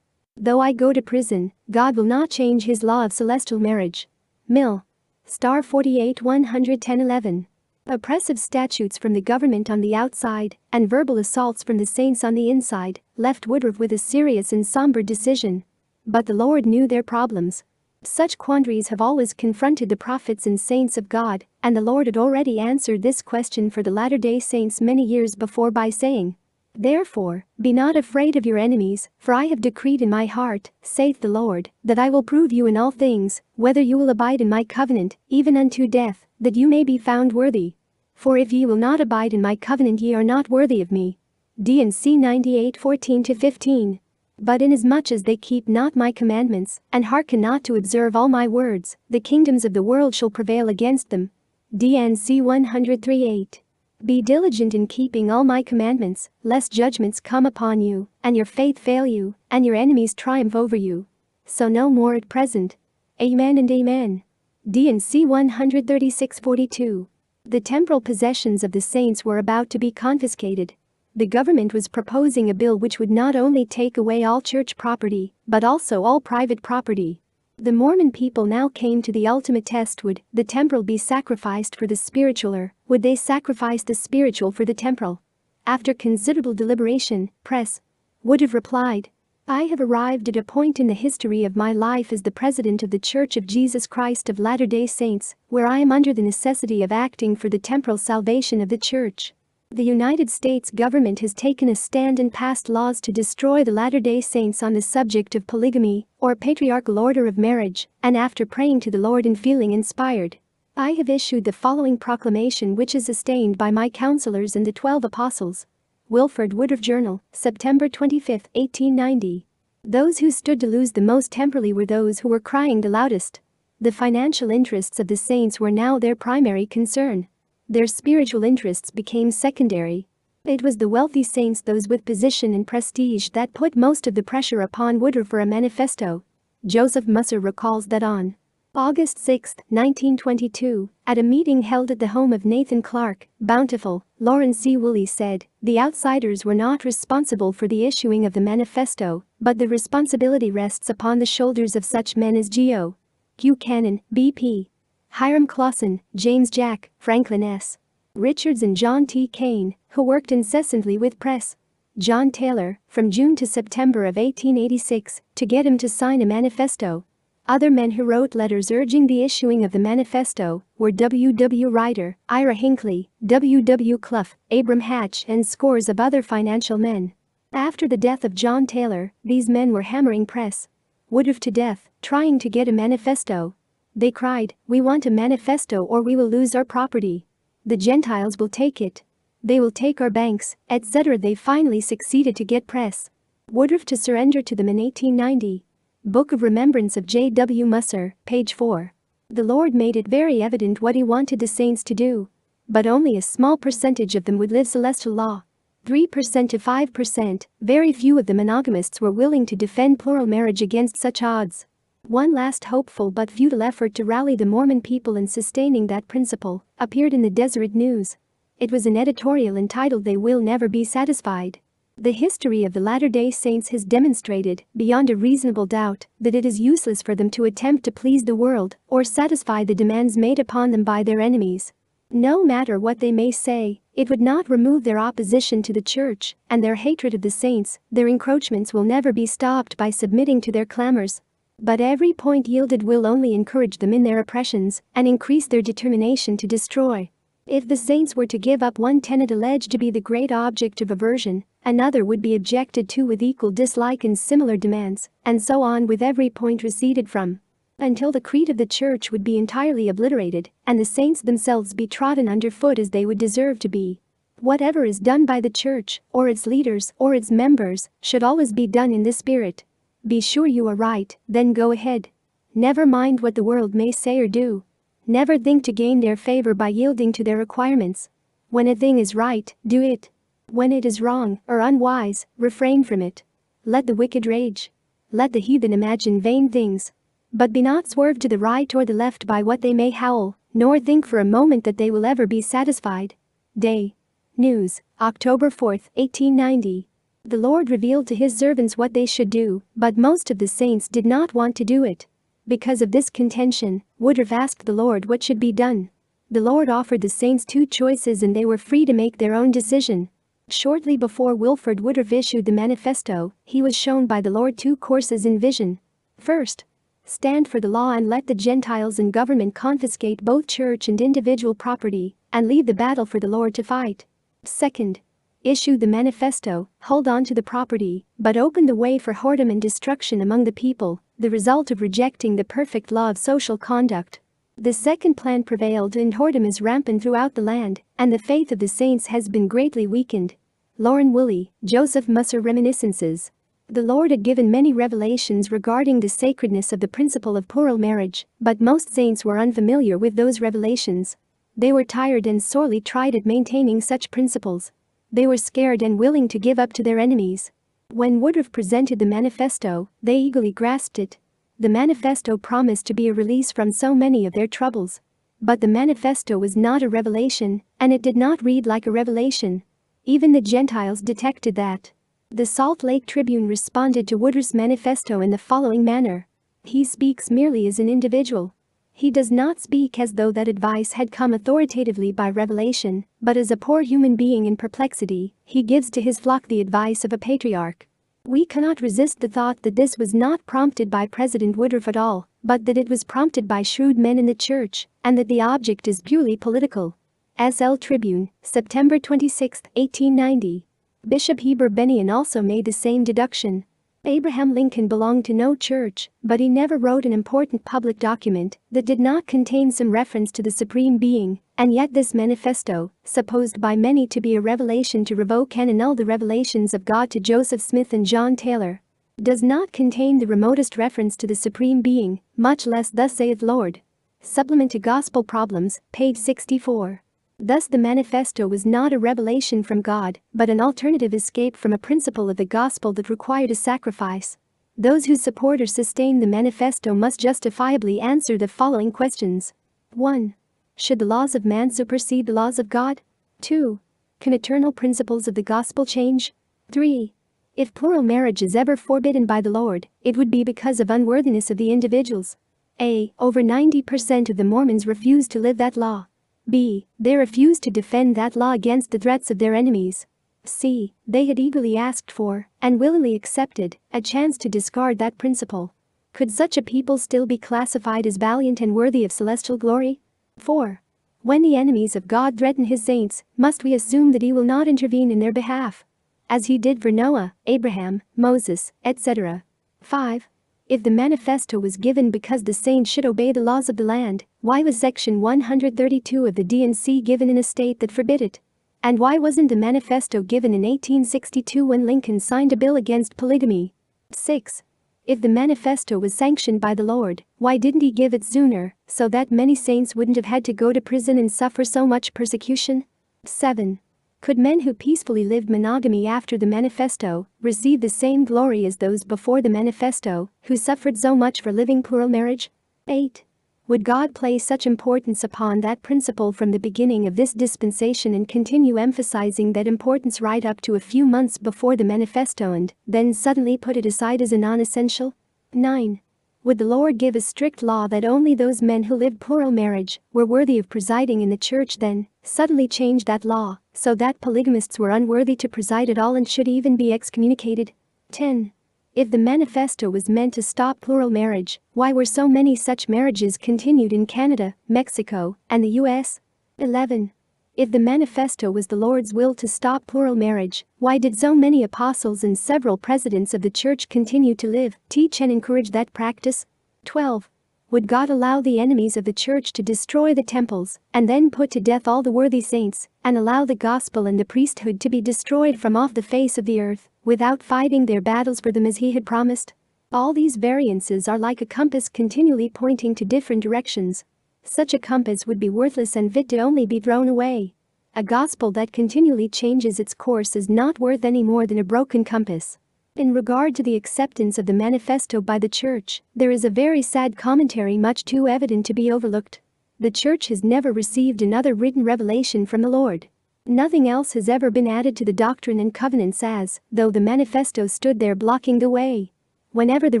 Speaker 1: Though I go to prison, God will not change his law of celestial marriage. Mill. Star 48 11011. Oppressive statutes from the government on the outside and verbal assaults from the saints on the inside left Woodruff with a serious and somber decision. But the Lord knew their problems. Such quandaries have always confronted the prophets and saints of God, and the Lord had already answered this question for the Latter-day Saints many years before by saying, "Therefore, be not afraid of your enemies, for I have decreed in my heart, saith the Lord, that I will prove you in all things, whether you will abide in my covenant, even unto death, that you may be found worthy. For if ye will not abide in my covenant, ye are not worthy of me." D&C 98:14-15. "But inasmuch as they keep not my commandments, and hearken not to observe all my words, the kingdoms of the world shall prevail against them." D&C 103:8. "Be diligent in keeping all my commandments, lest judgments come upon you, and your faith fail you, and your enemies triumph over you. So no more at present. Amen and amen." D&C 136:42. The temporal possessions of the saints were about to be confiscated. The government was proposing a bill which would not only take away all church property, but also all private property. The Mormon people now came to the ultimate test: would the temporal be sacrificed for the spiritual, or would they sacrifice the spiritual for the temporal? After considerable deliberation, Press would have replied, "I have arrived at a point in the history of my life as the president of the Church of Jesus Christ of Latter-day Saints, where I am under the necessity of acting for the temporal salvation of the Church. The United States government has taken a stand and passed laws to destroy the Latter-day Saints on the subject of polygamy, or patriarchal order of marriage, and after praying to the Lord and feeling inspired, I have issued the following proclamation, which is sustained by my counselors and the 12 apostles." Wilford Woodruff Journal, September 25, 1890. Those who stood to lose the most temporally were those who were crying the loudest. The financial interests of the saints were now their primary concern. Their spiritual interests became secondary. It was the wealthy saints, those with position and prestige, that put most of the pressure upon Woodruff for a manifesto. Joseph Musser recalls that on August 6, 1922, at a meeting held at the home of Nathan Clark, Bountiful, Lauren C. Woolley said, "The outsiders were not responsible for the issuing of the manifesto, but the responsibility rests upon the shoulders of such men as Geo. Buchanan, B.P. Hiram Clausen, James Jack, Franklin S. Richards and John T. Kane, who worked incessantly with Press John Taylor, from June to September of 1886, to get him to sign a manifesto." Other men who wrote letters urging the issuing of the manifesto were W. W. Ryder, Ira Hinckley, W. W. Clough, Abram Hatch, and scores of other financial men. After the death of John Taylor, these men were hammering Press Woodruff to death, trying to get a manifesto. They cried, "We want a manifesto or we will lose our property. The Gentiles will take it." They will take our banks, etc. They finally succeeded to get press Woodruff to surrender to them in 1890. Book of Remembrance of J.W. Musser, page 4. The Lord made it very evident what he wanted the saints to do. But only a small percentage of them would live celestial law. 3% to 5%, very few of the monogamists were willing to defend plural marriage against such odds. One last hopeful but futile effort to rally the Mormon people in sustaining that principle appeared in the Deseret News. It was an editorial entitled "They Will Never Be Satisfied." The history of the Latter-day Saints has demonstrated, beyond a reasonable doubt, that it is useless for them to attempt to please the world or satisfy the demands made upon them by their enemies. No matter what they may say, it would not remove their opposition to the church and their hatred of the saints. Their encroachments will never be stopped by submitting to their clamors. But every point yielded will only encourage them in their oppressions and increase their determination to destroy. If the saints were to give up one tenet alleged to be the great object of aversion, another would be objected to with equal dislike and similar demands, and so on with every point receded from, until the creed of the church would be entirely obliterated and the saints themselves be trodden underfoot as they would deserve to be. Whatever is done by the church, or its leaders, or its members, should always be done in this spirit. Be sure you are right, then go ahead. Never mind what the world may say or do. Never think to gain their favor by yielding to their requirements. When a thing is right, do it. When it is wrong or unwise, refrain from it. Let the wicked rage. Let the heathen imagine vain things. But be not swerved to the right or the left by what they may howl, nor think for a moment that they will ever be satisfied. Day. News, October 4, 1890. The Lord revealed to his servants what they should do, but most of the saints did not want to do it. Because of this contention, Woodruff asked the Lord what should be done. The Lord offered the saints two choices and they were free to make their own decision. Shortly before Wilford Woodruff issued the Manifesto, he was shown by the Lord two courses in vision. First, stand for the law and let the Gentiles in government confiscate both church and individual property, and leave the battle for the Lord to fight. Second, issue the Manifesto, hold on to the property, but open the way for whoredom and destruction among the people, the result of rejecting the perfect law of social conduct. The second plan prevailed and whoredom is rampant throughout the land, and the faith of the saints has been greatly weakened. Lauren Woolley, Joseph Musser Reminiscences. The Lord had given many revelations regarding the sacredness of the principle of plural marriage, but most saints were unfamiliar with those revelations. They were tired and sorely tried at maintaining such principles. They were scared and willing to give up to their enemies. When Woodruff presented the Manifesto, they eagerly grasped it. The Manifesto promised to be a release from so many of their troubles. But the Manifesto was not a revelation, and it did not read like a revelation. Even the Gentiles detected that. The Salt Lake Tribune responded to Woodruff's Manifesto in the following manner. He speaks merely as an individual. He does not speak as though that advice had come authoritatively by revelation, but as a poor human being in perplexity, he gives to his flock the advice of a patriarch. We cannot resist the thought that this was not prompted by President Woodruff at all, but that it was prompted by shrewd men in the church, and that the object is purely political. S.L. Tribune, September 26, 1890. Bishop Heber Bennion also made the same deduction. Abraham Lincoln belonged to no church, but he never wrote an important public document that did not contain some reference to the Supreme Being, and yet this Manifesto, supposed by many to be a revelation to revoke and annul the revelations of God to Joseph Smith and John Taylor, does not contain the remotest reference to the Supreme Being, much less "Thus saith Lord." Supplement to Gospel Problems, page 64. Thus the Manifesto was not a revelation from God, but an alternative escape from a principle of the gospel that required a sacrifice. Those who support or sustain the Manifesto must justifiably answer the following questions. 1. Should the laws of man supersede the laws of God? 2. Can eternal principles of the gospel change? 3. If plural marriage is ever forbidden by the Lord, it would be because of unworthiness of the individuals. A. Over 90% of the Mormons refuse to live that law. B. They refuse to defend that law against the threats of their enemies. C. They had eagerly asked for, and willingly accepted, a chance to discard that principle. Could such a people still be classified as valiant and worthy of celestial glory? 4. When the enemies of God threaten his saints, must we assume that he will not intervene in their behalf, as he did for Noah, Abraham, Moses, etc.? 5. If the Manifesto was given because the saints should obey the laws of the land, why was Section 132 of the D&C given in a state that forbid it? And why wasn't the manifesto given in 1862 when Lincoln signed a bill against polygamy? 6. If the manifesto was sanctioned by the Lord, why didn't he give it sooner, so that many saints wouldn't have had to go to prison and suffer so much persecution? 7. Could men who peacefully lived monogamy after the manifesto receive the same glory as those before the manifesto, who suffered so much for living plural marriage? 8. Would God place such importance upon that principle from the beginning of this dispensation and continue emphasizing that importance right up to a few months before the manifesto and then suddenly put it aside as a non-essential? 9. Would the Lord give a strict law that only those men who lived plural marriage were worthy of presiding in the church, then suddenly change that law so that polygamists were unworthy to preside at all and should even be excommunicated? 10. If the manifesto was meant to stop plural marriage, why were so many such marriages continued in Canada, Mexico, and the US? 11. If the manifesto was the Lord's will to stop plural marriage, why did so many apostles and several presidents of the church continue to live, teach and encourage that practice? 12. Would God allow the enemies of the church to destroy the temples and then put to death all the worthy saints and allow the gospel and the priesthood to be destroyed from off the face of the earth without fighting their battles for them as he had promised? All these variances are like a compass continually pointing to different directions. Such a compass would be worthless and fit to only be thrown away. A gospel that continually changes its course is not worth any more than a broken compass. In regard to the acceptance of the manifesto by the church, there is a very sad commentary much too evident to be overlooked. The church has never received another written revelation from the Lord. Nothing else has ever been added to the Doctrine and Covenants as though the manifesto stood there blocking the way. Whenever the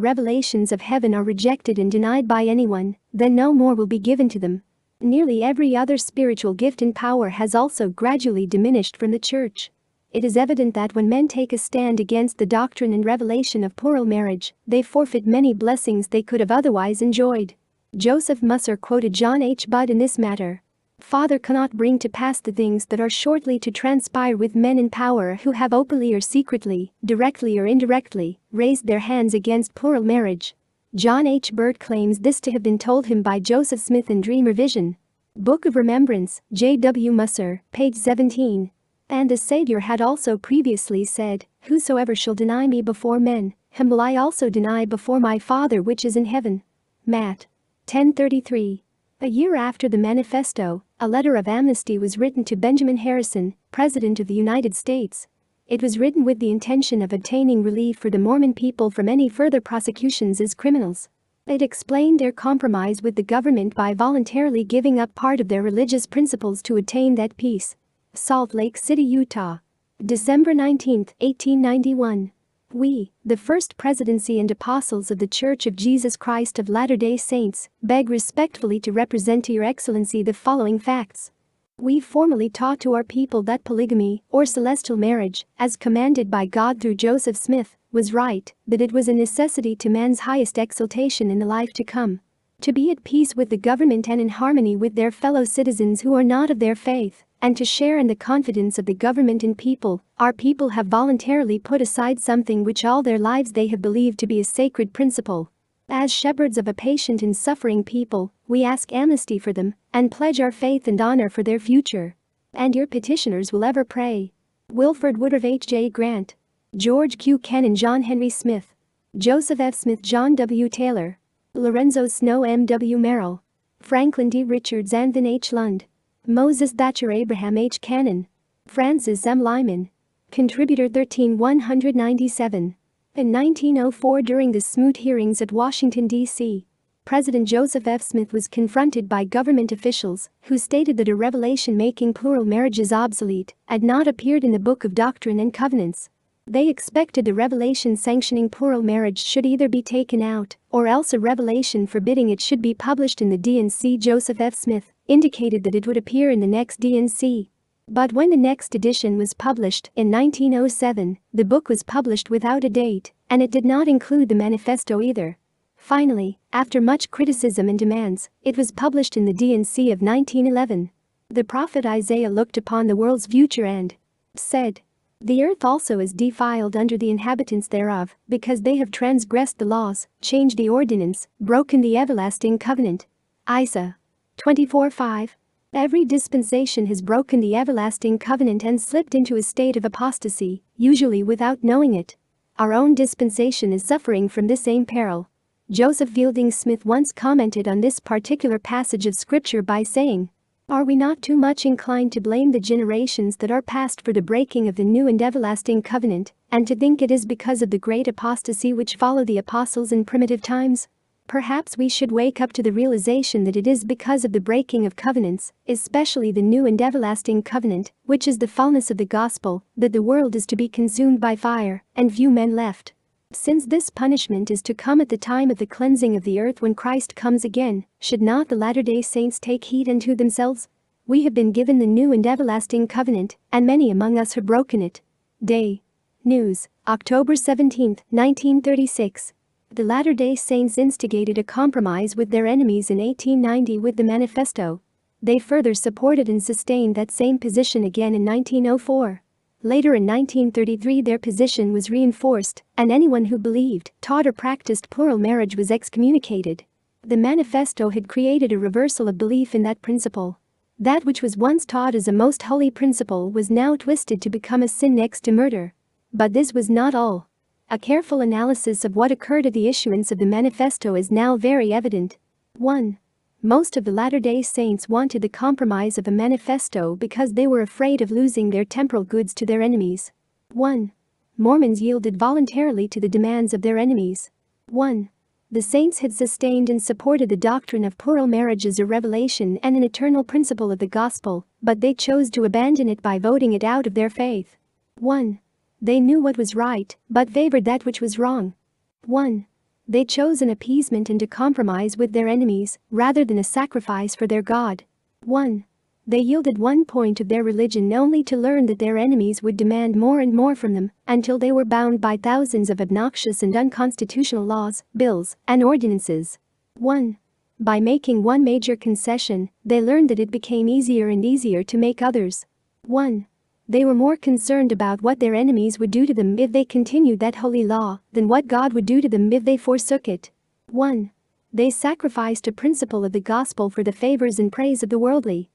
Speaker 1: revelations of heaven are rejected and denied by anyone, then no more will be given to them. Nearly every other spiritual gift and power has also gradually diminished from the church. It is evident that when men take a stand against the doctrine and revelation of plural marriage, they forfeit many blessings they could have otherwise enjoyed. Joseph Musser quoted John H. Budd in this matter. Father cannot bring to pass the things that are shortly to transpire with men in power who have openly or secretly, directly or indirectly, raised their hands against plural marriage. John H. Burt claims this to have been told him by Joseph Smith in Dream or Vision. Book of Remembrance, J. W. Musser, page 17. And the Savior had also previously said, Whosoever shall deny me before men, him will I also deny before my Father which is in heaven. Matt. 10:33. A year after the manifesto, a letter of amnesty was written to Benjamin Harrison, President of the United States. It was written with the intention of obtaining relief for the Mormon people from any further prosecutions as criminals. It explained their compromise with the government by voluntarily giving up part of their religious principles to attain that peace. Salt Lake City, Utah. December 19, 1891. We, the First Presidency and Apostles of the Church of Jesus Christ of Latter-day Saints, beg respectfully to represent to Your Excellency the following facts. We formally taught to our people that polygamy, or celestial marriage, as commanded by God through Joseph Smith, was right, that it was a necessity to man's highest exaltation in the life to come. To be at peace with the government and in harmony with their fellow citizens who are not of their faith, and to share in the confidence of the government and people, our people have voluntarily put aside something which all their lives they have believed to be a sacred principle. As shepherds of a patient and suffering people, we ask amnesty for them, and pledge our faith and honor for their future. And your petitioners will ever pray. Wilford Woodruff H. J. Grant. George Q. Kennan John Henry Smith. Joseph F. Smith John W. Taylor. Lorenzo Snow M. W. Merrill. Franklin D. Richards Anthony H. Lund. Moses Thatcher Abraham H. Cannon. Francis M. Lyman. Contributor 13197. In 1904 during the Smoot hearings at Washington, D.C., President Joseph F. Smith was confronted by government officials who stated that a revelation making plural marriages obsolete had not appeared in the Book of Doctrine and Covenants. They expected the revelation sanctioning plural marriage should either be taken out or else a revelation forbidding it should be published in the D&C. Joseph F. Smith indicated that it would appear in the next D&C. But when the next edition was published in 1907, the book was published without a date, and it did not include the manifesto either. Finally, after much criticism and demands, it was published in the D&C of 1911. The prophet Isaiah looked upon the world's future and said, The earth also is defiled under the inhabitants thereof, because they have transgressed the laws, changed the ordinance, broken the everlasting covenant. Isaiah 24:5. Every dispensation has broken the everlasting covenant and slipped into a state of apostasy, usually without knowing it. Our own dispensation is suffering from this same peril. Joseph Fielding Smith once commented on this particular passage of scripture by saying, "Are we not too much inclined to blame the generations that are past for the breaking of the new and everlasting covenant, and to think it is because of the great apostasy which followed the apostles in primitive times? Perhaps we should wake up to the realization that it is because of the breaking of covenants, especially the new and everlasting covenant, which is the fullness of the gospel, that the world is to be consumed by fire, and few men left. Since this punishment is to come at the time of the cleansing of the earth when Christ comes again, should not the Latter-day Saints take heed unto themselves? We have been given the new and everlasting covenant, and many among us have broken it." Day News, October 17, 1936. The Latter-day Saints instigated a compromise with their enemies in 1890 with the Manifesto. They further supported and sustained that same position again in 1904. Later in 1933 their position was reinforced, and anyone who believed, taught or practiced plural marriage was excommunicated. The Manifesto had created a reversal of belief in that principle. That which was once taught as a most holy principle was now twisted to become a sin next to murder. But this was not all. A careful analysis of what occurred at the issuance of the Manifesto is now very evident. 1. Most of the Latter-day Saints wanted the compromise of a manifesto because they were afraid of losing their temporal goods to their enemies. 1. Mormons yielded voluntarily to the demands of their enemies. 1. The Saints had sustained and supported the doctrine of plural marriage as a revelation and an eternal principle of the gospel, but they chose to abandon it by voting it out of their faith. 1. They knew what was right, but favored that which was wrong. 1. They chose an appeasement and a compromise with their enemies, rather than a sacrifice for their God. 1. They yielded one point of their religion only to learn that their enemies would demand more and more from them, until they were bound by thousands of obnoxious and unconstitutional laws, bills, and ordinances. 1. By making one major concession, they learned that it became easier and easier to make others. 1. They were more concerned about what their enemies would do to them if they continued that holy law than what God would do to them if they forsook it. 1. They sacrificed a principle of the gospel for the favors and praise of the worldly.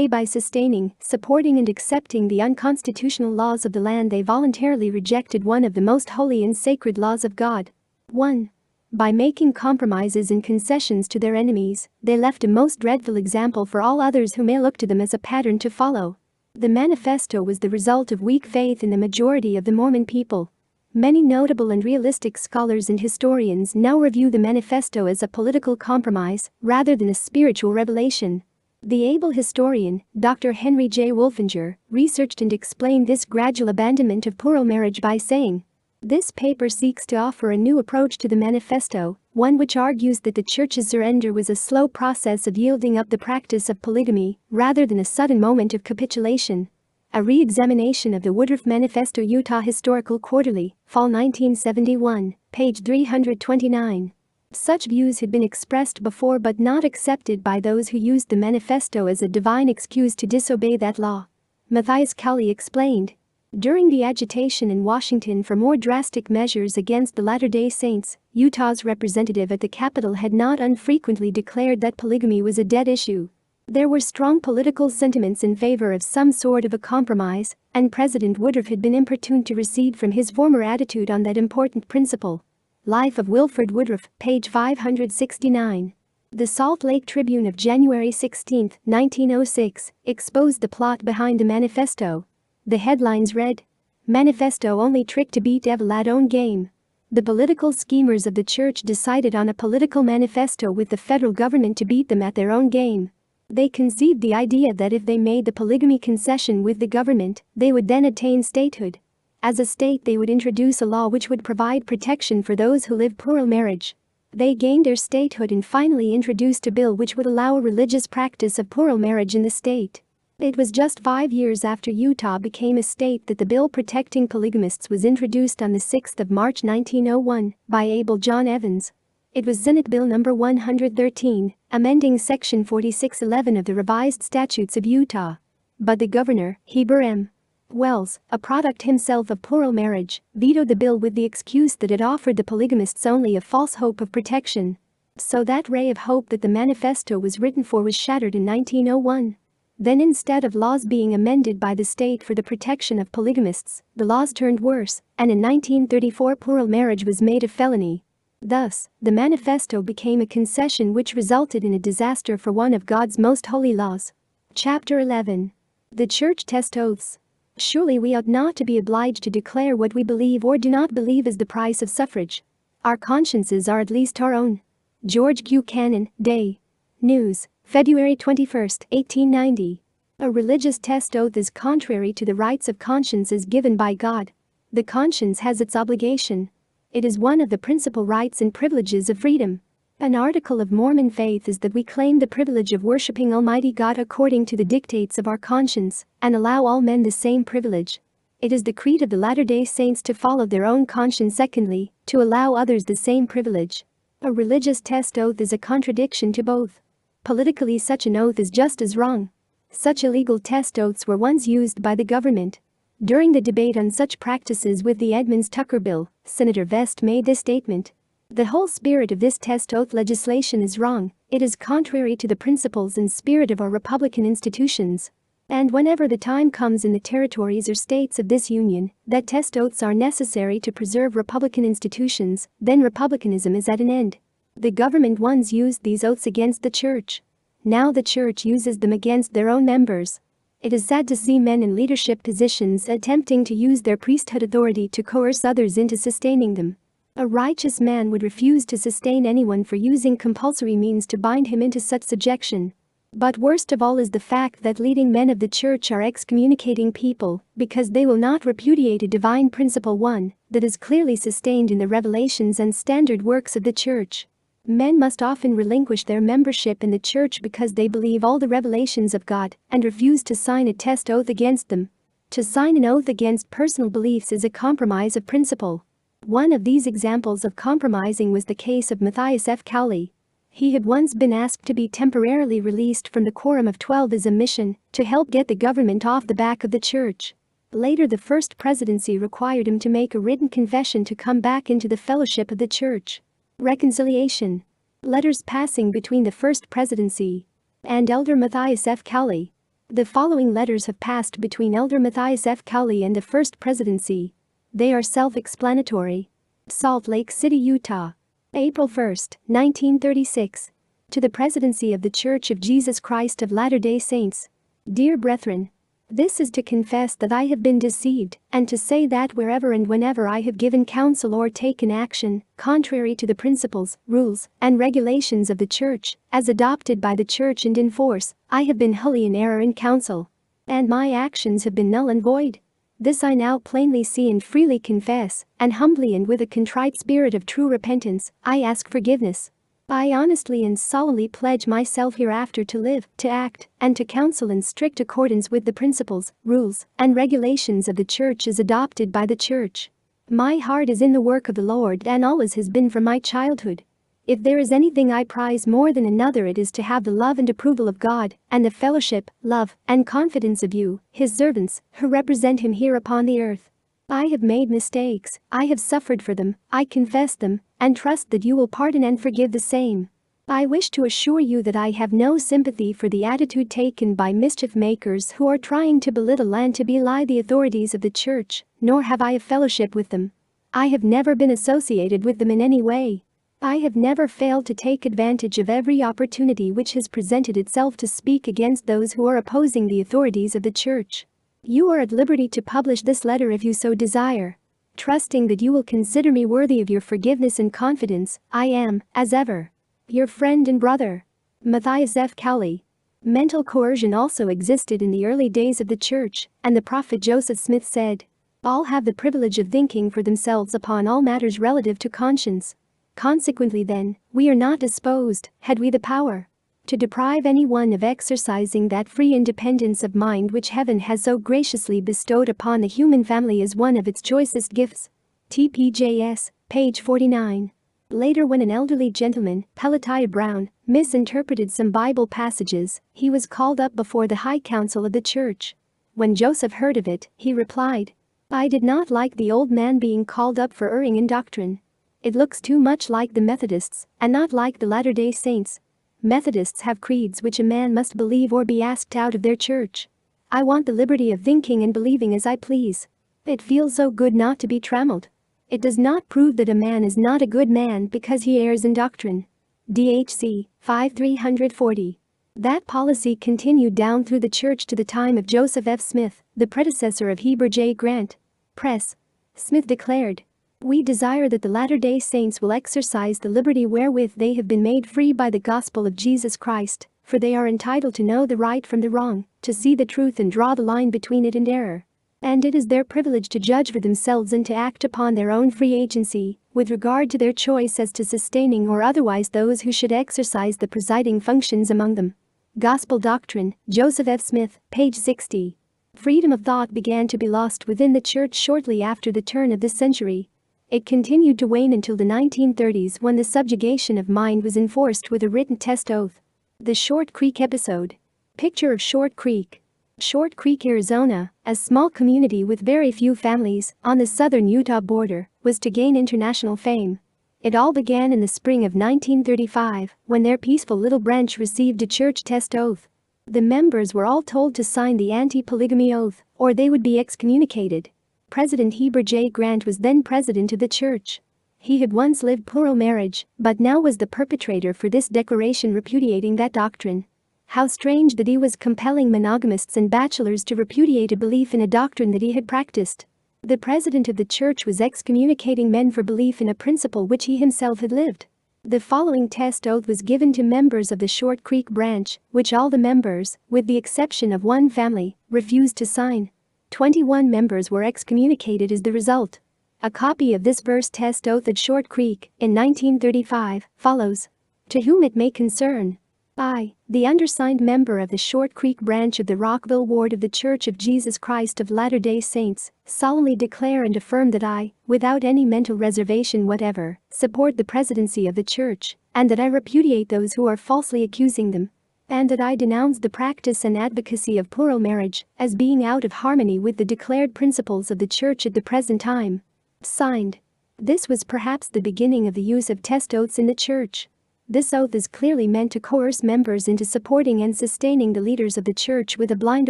Speaker 1: By sustaining, supporting and accepting the unconstitutional laws of the land, they voluntarily rejected one of the most holy and sacred laws of God. 1. By making compromises and concessions to their enemies, they left a most dreadful example for all others who may look to them as a pattern to follow. The Manifesto was the result of weak faith in the majority of the Mormon people. Many notable and realistic scholars and historians now review the Manifesto as a political compromise rather than a spiritual revelation. The able historian, Dr. Henry J. Wolfinger, researched and explained this gradual abandonment of plural marriage by saying, "This paper seeks to offer a new approach to the Manifesto, one which argues that the Church's surrender was a slow process of yielding up the practice of polygamy, rather than a sudden moment of capitulation." A re-examination of the Woodruff Manifesto, Utah Historical Quarterly, Fall 1971, page 329. Such views had been expressed before but not accepted by those who used the Manifesto as a divine excuse to disobey that law. Matthias Kelly explained. During the agitation in Washington for more drastic measures against the Latter-day Saints, Utah's representative at the Capitol had not unfrequently declared that polygamy was a dead issue. There were strong political sentiments in favor of some sort of a compromise, and President Woodruff had been importuned to recede from his former attitude on that important principle. Life of Wilford Woodruff, page 569. The Salt Lake Tribune of January 16, 1906, exposed the plot behind the Manifesto. The headlines read, "Manifesto only trick to beat Devil at own game." The political schemers of the church decided on a political manifesto with the federal government to beat them at their own game. They conceived the idea that if they made the polygamy concession with the government, they would then attain statehood. As a state, they would introduce a law which would provide protection for those who live plural marriage. They gained their statehood and finally introduced a bill which would allow a religious practice of plural marriage in the state. It was just 5 years after Utah became a state that the bill protecting polygamists was introduced on the 6th of March 1901 by Abel John Evans. It was Senate Bill No. 113, amending Section 4611 of the Revised Statutes of Utah. But the governor, Heber M. Wells, a product himself of plural marriage, vetoed the bill with the excuse that it offered the polygamists only a false hope of protection. So that ray of hope that the Manifesto was written for was shattered in 1901. Then instead of laws being amended by the state for the protection of polygamists, the laws turned worse, and in 1934 plural marriage was made a felony. Thus, the Manifesto became a concession which resulted in a disaster for one of God's most holy laws. Chapter 11. The Church Test Oaths. Surely we ought not to be obliged to declare what we believe or do not believe as the price of suffrage. Our consciences are at least our own. George Buchanan, Day. News, February 21, 1890. A religious test oath is contrary to the rights of conscience as given by God. The conscience has its obligation. It is one of the principal rights and privileges of freedom. An article of Mormon faith is that we claim the privilege of worshiping Almighty God according to the dictates of our conscience, and allow all men the same privilege. It is the creed of the Latter-day Saints to follow their own conscience. Secondly, to allow others the same privilege. A religious test oath is a contradiction to both. Politically, such an oath is just as wrong. Such illegal test oaths were once used by the government. During the debate on such practices with the Edmunds-Tucker bill, Senator Vest made this statement. The whole spirit of this test oath legislation is wrong. It is contrary to the principles and spirit of our Republican institutions. And whenever the time comes in the territories or states of this union that test oaths are necessary to preserve Republican institutions, then Republicanism is at an end. The government once used these oaths against the church. Now the church uses them against their own members. It is sad to see men in leadership positions attempting to use their priesthood authority to coerce others into sustaining them. A righteous man would refuse to sustain anyone for using compulsory means to bind him into such subjection. But worst of all is the fact that leading men of the church are excommunicating people because they will not repudiate a divine principle, one that is clearly sustained in the revelations and standard works of the church. Men must often relinquish their membership in the church because they believe all the revelations of God and refuse to sign a test oath against them. To sign an oath against personal beliefs is a compromise of principle. One of these examples of compromising was the case of Matthias F. Cowley. He had once been asked to be temporarily released from the Quorum of 12 as a mission to help get the government off the back of the church. Later, the First Presidency required him to make a written confession to come back into the fellowship of the church. Reconciliation. Letters passing between the First Presidency and Elder Matthias F. Cowley. The following letters have passed between Elder Matthias F. Cowley and the First Presidency. They are self-explanatory. Salt Lake City, Utah. April 1, 1936. To the Presidency of the Church of Jesus Christ of Latter-day Saints. Dear brethren, this is to confess that I have been deceived, and to say that wherever and whenever I have given counsel or taken action, contrary to the principles, rules, and regulations of the Church, as adopted by the Church and in force, I have been wholly in error in counsel. And my actions have been null and void. This I now plainly see and freely confess, and humbly and with a contrite spirit of true repentance, I ask forgiveness. I honestly and solemnly pledge myself hereafter to live, to act, and to counsel in strict accordance with the principles, rules, and regulations of the Church as adopted by the Church. My heart is in the work of the Lord and always has been from my childhood. If there is anything I prize more than another, it is to have the love and approval of God, and the fellowship, love, and confidence of you, His servants, who represent Him here upon the earth. I have made mistakes, I have suffered for them, I confess them, and trust that you will pardon and forgive the same. I wish to assure you that I have no sympathy for the attitude taken by mischief makers who are trying to belittle and to belie the authorities of the Church, nor have I a fellowship with them. I have never been associated with them in any way. I have never failed to take advantage of every opportunity which has presented itself to speak against those who are opposing the authorities of the Church. You are at liberty to publish this letter if you so desire. Trusting that you will consider me worthy of your forgiveness and confidence, I am, as ever, your friend and brother, Matthias F. Cowley. Mental coercion also existed in the early days of the Church, and the prophet Joseph Smith said, "All have the privilege of thinking for themselves upon all matters relative to conscience." Consequently then, we are not disposed, had we the power, to deprive anyone of exercising that free independence of mind which heaven has so graciously bestowed upon the human family as one of its choicest gifts. TPJS, page 49. Later, when an elderly gentleman, Pelatiah Brown, misinterpreted some Bible passages, he was called up before the High Council of the Church. When Joseph heard of it, he replied, "I did not like the old man being called up for erring in doctrine. It looks too much like the Methodists, and not like the Latter-day Saints. Methodists have creeds which a man must believe or be asked out of their church. I want the liberty of thinking and believing as I please. It feels so good not to be trammeled. It does not prove that a man is not a good man because he errs in doctrine. DHC 5340. That policy continued down through the church to the time of Joseph F. Smith, the predecessor of Heber J. Grant. Press. Smith declared, "We desire that the Latter-day Saints will exercise the liberty wherewith they have been made free by the gospel of Jesus Christ, for they are entitled to know the right from the wrong, to see the truth and draw the line between it and error. And it is their privilege to judge for themselves and to act upon their own free agency, with regard to their choice as to sustaining or otherwise those who should exercise the presiding functions among them." Gospel Doctrine, Joseph F. Smith, page 60. Freedom of thought began to be lost within the church shortly after the turn of this century. It continued to wane until the 1930s when the subjugation of mind was enforced with a written test oath. The Short Creek episode. Picture of Short Creek. Short Creek, Arizona, a small community with very few families on the southern Utah border, was to gain international fame. It all began in the spring of 1935 when their peaceful little branch received a church test oath. The members were all told to sign the anti-polygamy oath or they would be excommunicated. President Heber J. Grant was then president of the church. He had once lived plural marriage, but now was the perpetrator for this declaration repudiating that doctrine. How strange that he was compelling monogamists and bachelors to repudiate a belief in a doctrine that he had practiced. The president of the church was excommunicating men for belief in a principle which he himself had lived. The following test oath was given to members of the Short Creek branch, which all the members, with the exception of one family, refused to sign. 21 members were excommunicated as the result. A copy of this verse test oath at Short Creek, in 1935, follows. To whom it may concern. I, the undersigned member of the Short Creek branch of the Rockville Ward of the Church of Jesus Christ of Latter-day Saints, solemnly declare and affirm that I, without any mental reservation whatever, support the presidency of the church, and that I repudiate those who are falsely accusing them, and that I denounce the practice and advocacy of plural marriage as being out of harmony with the declared principles of the church at the present time. Signed. This was perhaps the beginning of the use of test oaths in the church. This oath is clearly meant to coerce members into supporting and sustaining the leaders of the church with a blind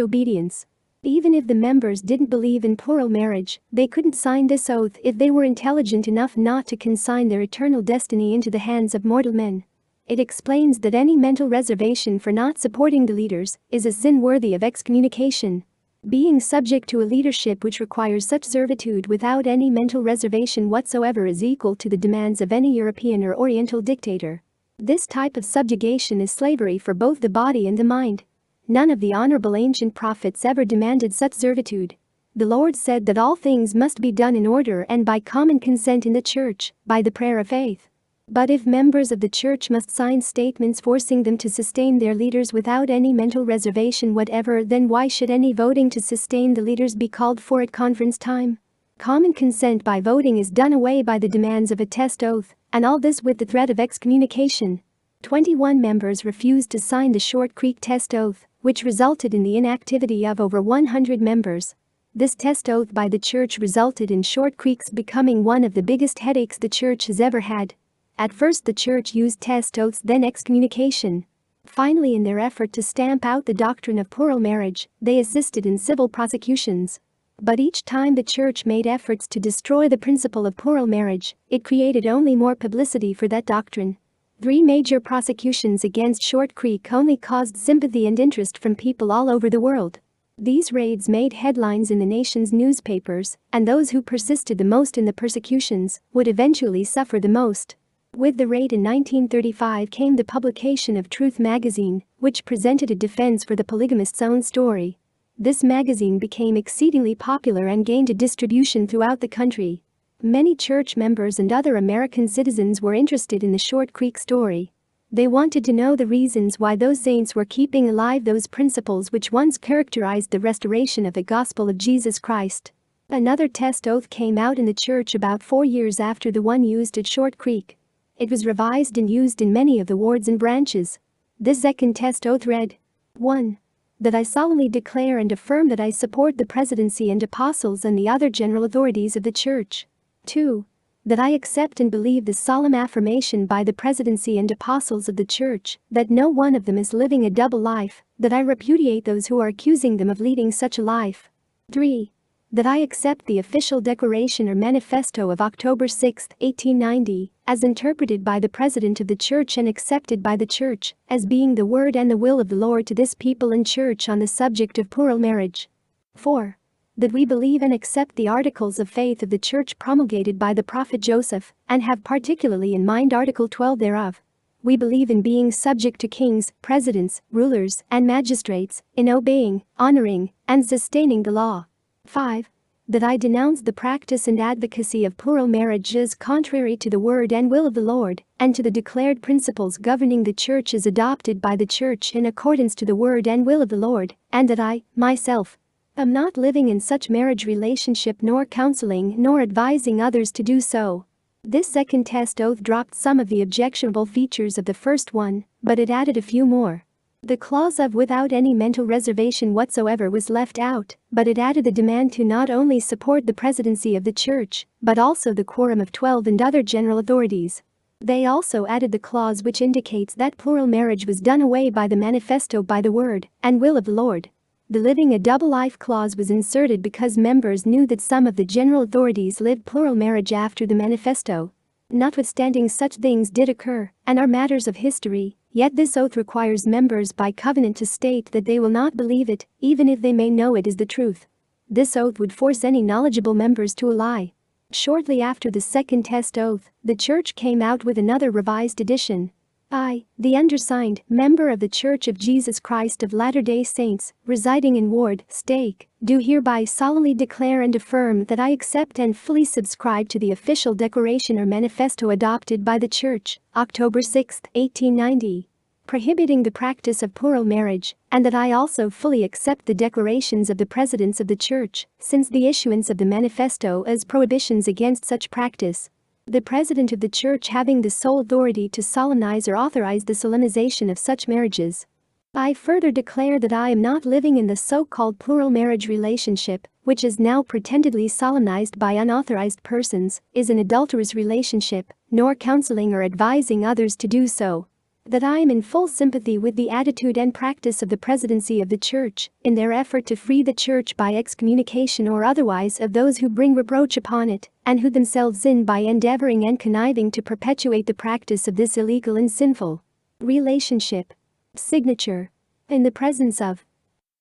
Speaker 1: obedience. Even if the members didn't believe in plural marriage, they couldn't sign this oath if they were intelligent enough not to consign their eternal destiny into the hands of mortal men. It explains that any mental reservation for not supporting the leaders is a sin worthy of excommunication. Being subject to a leadership which requires such servitude without any mental reservation whatsoever is equal to the demands of any European or Oriental dictator. This type of subjugation is slavery for both the body and the mind. None of the honorable ancient prophets ever demanded such servitude. The Lord said that all things must be done in order and by common consent in the church, by the prayer of faith. But if members of the church must sign statements forcing them to sustain their leaders without any mental reservation whatever, then why should any voting to sustain the leaders be called for at conference time? Common consent by voting is done away by the demands of a test oath, and all this with the threat of excommunication. 21 members refused to sign the Short Creek test oath, which resulted in the inactivity of over 100 members. This test oath by the church resulted in Short Creek's becoming one of the biggest headaches the church has ever had. At first the church used test oaths, then excommunication. Finally, in their effort to stamp out the doctrine of plural marriage, they assisted in civil prosecutions. But each time the church made efforts to destroy the principle of plural marriage, it created only more publicity for that doctrine. 3 major prosecutions against Short Creek only caused sympathy and interest from people all over the world. These raids made headlines in the nation's newspapers, and those who persisted the most in the persecutions would eventually suffer the most. With the raid in 1935 came the publication of Truth magazine, which presented a defense for the polygamist's own story. This magazine became exceedingly popular and gained a distribution throughout the country. Many church members and other American citizens were interested in the Short Creek story. They wanted to know the reasons why those saints were keeping alive those principles which once characterized the restoration of the gospel of Jesus Christ. Another test oath came out in the church about 4 years after the one used at Short Creek. It was revised and used in many of the wards and branches. This second test oath read, 1. That I solemnly declare and affirm that I support the presidency and apostles and the other general authorities of the church. 2. that I accept and believe the solemn affirmation by the presidency and apostles of the Church that no one of them is living a double life, that I repudiate those who are accusing them of leading such a life. 3. That I accept the official declaration or manifesto of October 6, 1890, as interpreted by the President of the Church and accepted by the Church, as being the word and the will of the Lord to this people and Church on the subject of plural marriage. 4. That we believe and accept the articles of faith of the Church promulgated by the prophet Joseph, and have particularly in mind Article 12 thereof. We believe in being subject to kings, presidents, rulers, and magistrates, in obeying, honoring, and sustaining the law. 5. That I denounce the practice and advocacy of plural marriage as contrary to the word and will of the Lord, and to the declared principles governing the Church as adopted by the Church in accordance to the word and will of the Lord, and that I, myself, am not living in such marriage relationship nor counseling nor advising others to do so. This second test oath dropped some of the objectionable features of the first one, but it added a few more. The clause of without any mental reservation whatsoever was left out, but it added the demand to not only support the presidency of the Church, but also the quorum of 12 and other general authorities. They also added the clause which indicates that plural marriage was done away by the manifesto by the word and will of the Lord. The living a double life clause was inserted because members knew that some of the general authorities lived plural marriage after the manifesto. Notwithstanding such things did occur, and are matters of history, yet this oath requires members by covenant to state that they will not believe it, even if they may know it is the truth. This oath would force any knowledgeable members to a lie. Shortly after the second test oath, the Church came out with another revised edition. I, the undersigned, member of the Church of Jesus Christ of Latter-day Saints, residing in Ward, Stake, do hereby solemnly declare and affirm that I accept and fully subscribe to the official declaration or manifesto adopted by the Church, October 6, 1890, prohibiting the practice of plural marriage, and that I also fully accept the declarations of the presidents of the Church, since the issuance of the manifesto as prohibitions against such practice. The President of the Church having the sole authority to solemnize or authorize the solemnization of such marriages. I further declare that I am not living in the so-called plural marriage relationship, which is now pretendedly solemnized by unauthorized persons, is an adulterous relationship, nor counseling or advising others to do so. That I am in full sympathy with the attitude and practice of the presidency of the Church, in their effort to free the Church by excommunication or otherwise of those who bring reproach upon it, and who themselves sin by endeavoring and conniving to perpetuate the practice of this illegal and sinful relationship. Signature. In the presence of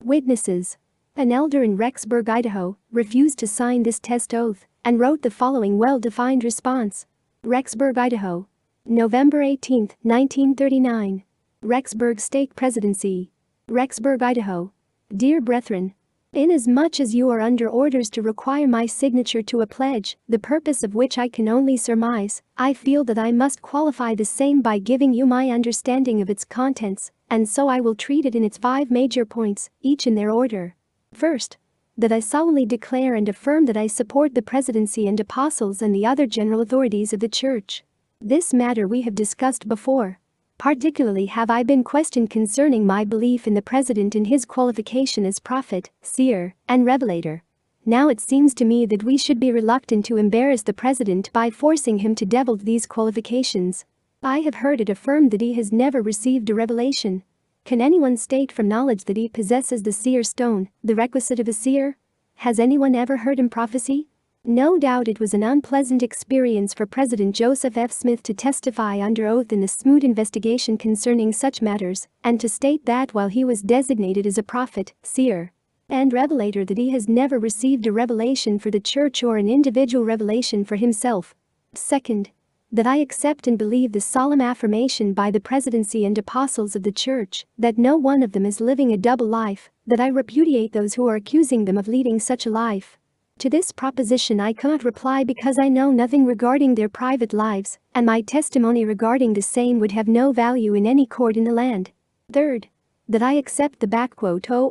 Speaker 1: witnesses. An elder in Rexburg, Idaho, refused to sign this test oath, and wrote the following well-defined response. Rexburg, Idaho. November 18, 1939. Rexburg Stake Presidency. Rexburg, Idaho. Dear brethren, inasmuch as you are under orders to require my signature to a pledge, the purpose of which I can only surmise, I feel that I must qualify the same by giving you my understanding of its contents, and so I will treat it in its 5 major points, each in their order. First, that I solemnly declare and affirm that I support the presidency and apostles and the other general authorities of the Church. This matter we have discussed before. Particularly have I been questioned concerning my belief in the President in his qualification as prophet, seer, and revelator. Now it seems to me that we should be reluctant to embarrass the President by forcing him to divulge these qualifications. I have heard it affirmed that he has never received a revelation. Can anyone state from knowledge that he possesses the seer stone, the requisite of a seer? Has anyone ever heard him prophesy? No doubt it was an unpleasant experience for President Joseph F. Smith to testify under oath in the Smoot investigation concerning such matters, and to state that while he was designated as a prophet, seer, and revelator that he has never received a revelation for the Church or an individual revelation for himself. Second, that I accept and believe the solemn affirmation by the presidency and apostles of the Church that no one of them is living a double life, that I repudiate those who are accusing them of leading such a life. To this proposition I cannot reply because I know nothing regarding their private lives, and my testimony regarding the same would have no value in any court in the land. Third, that I accept the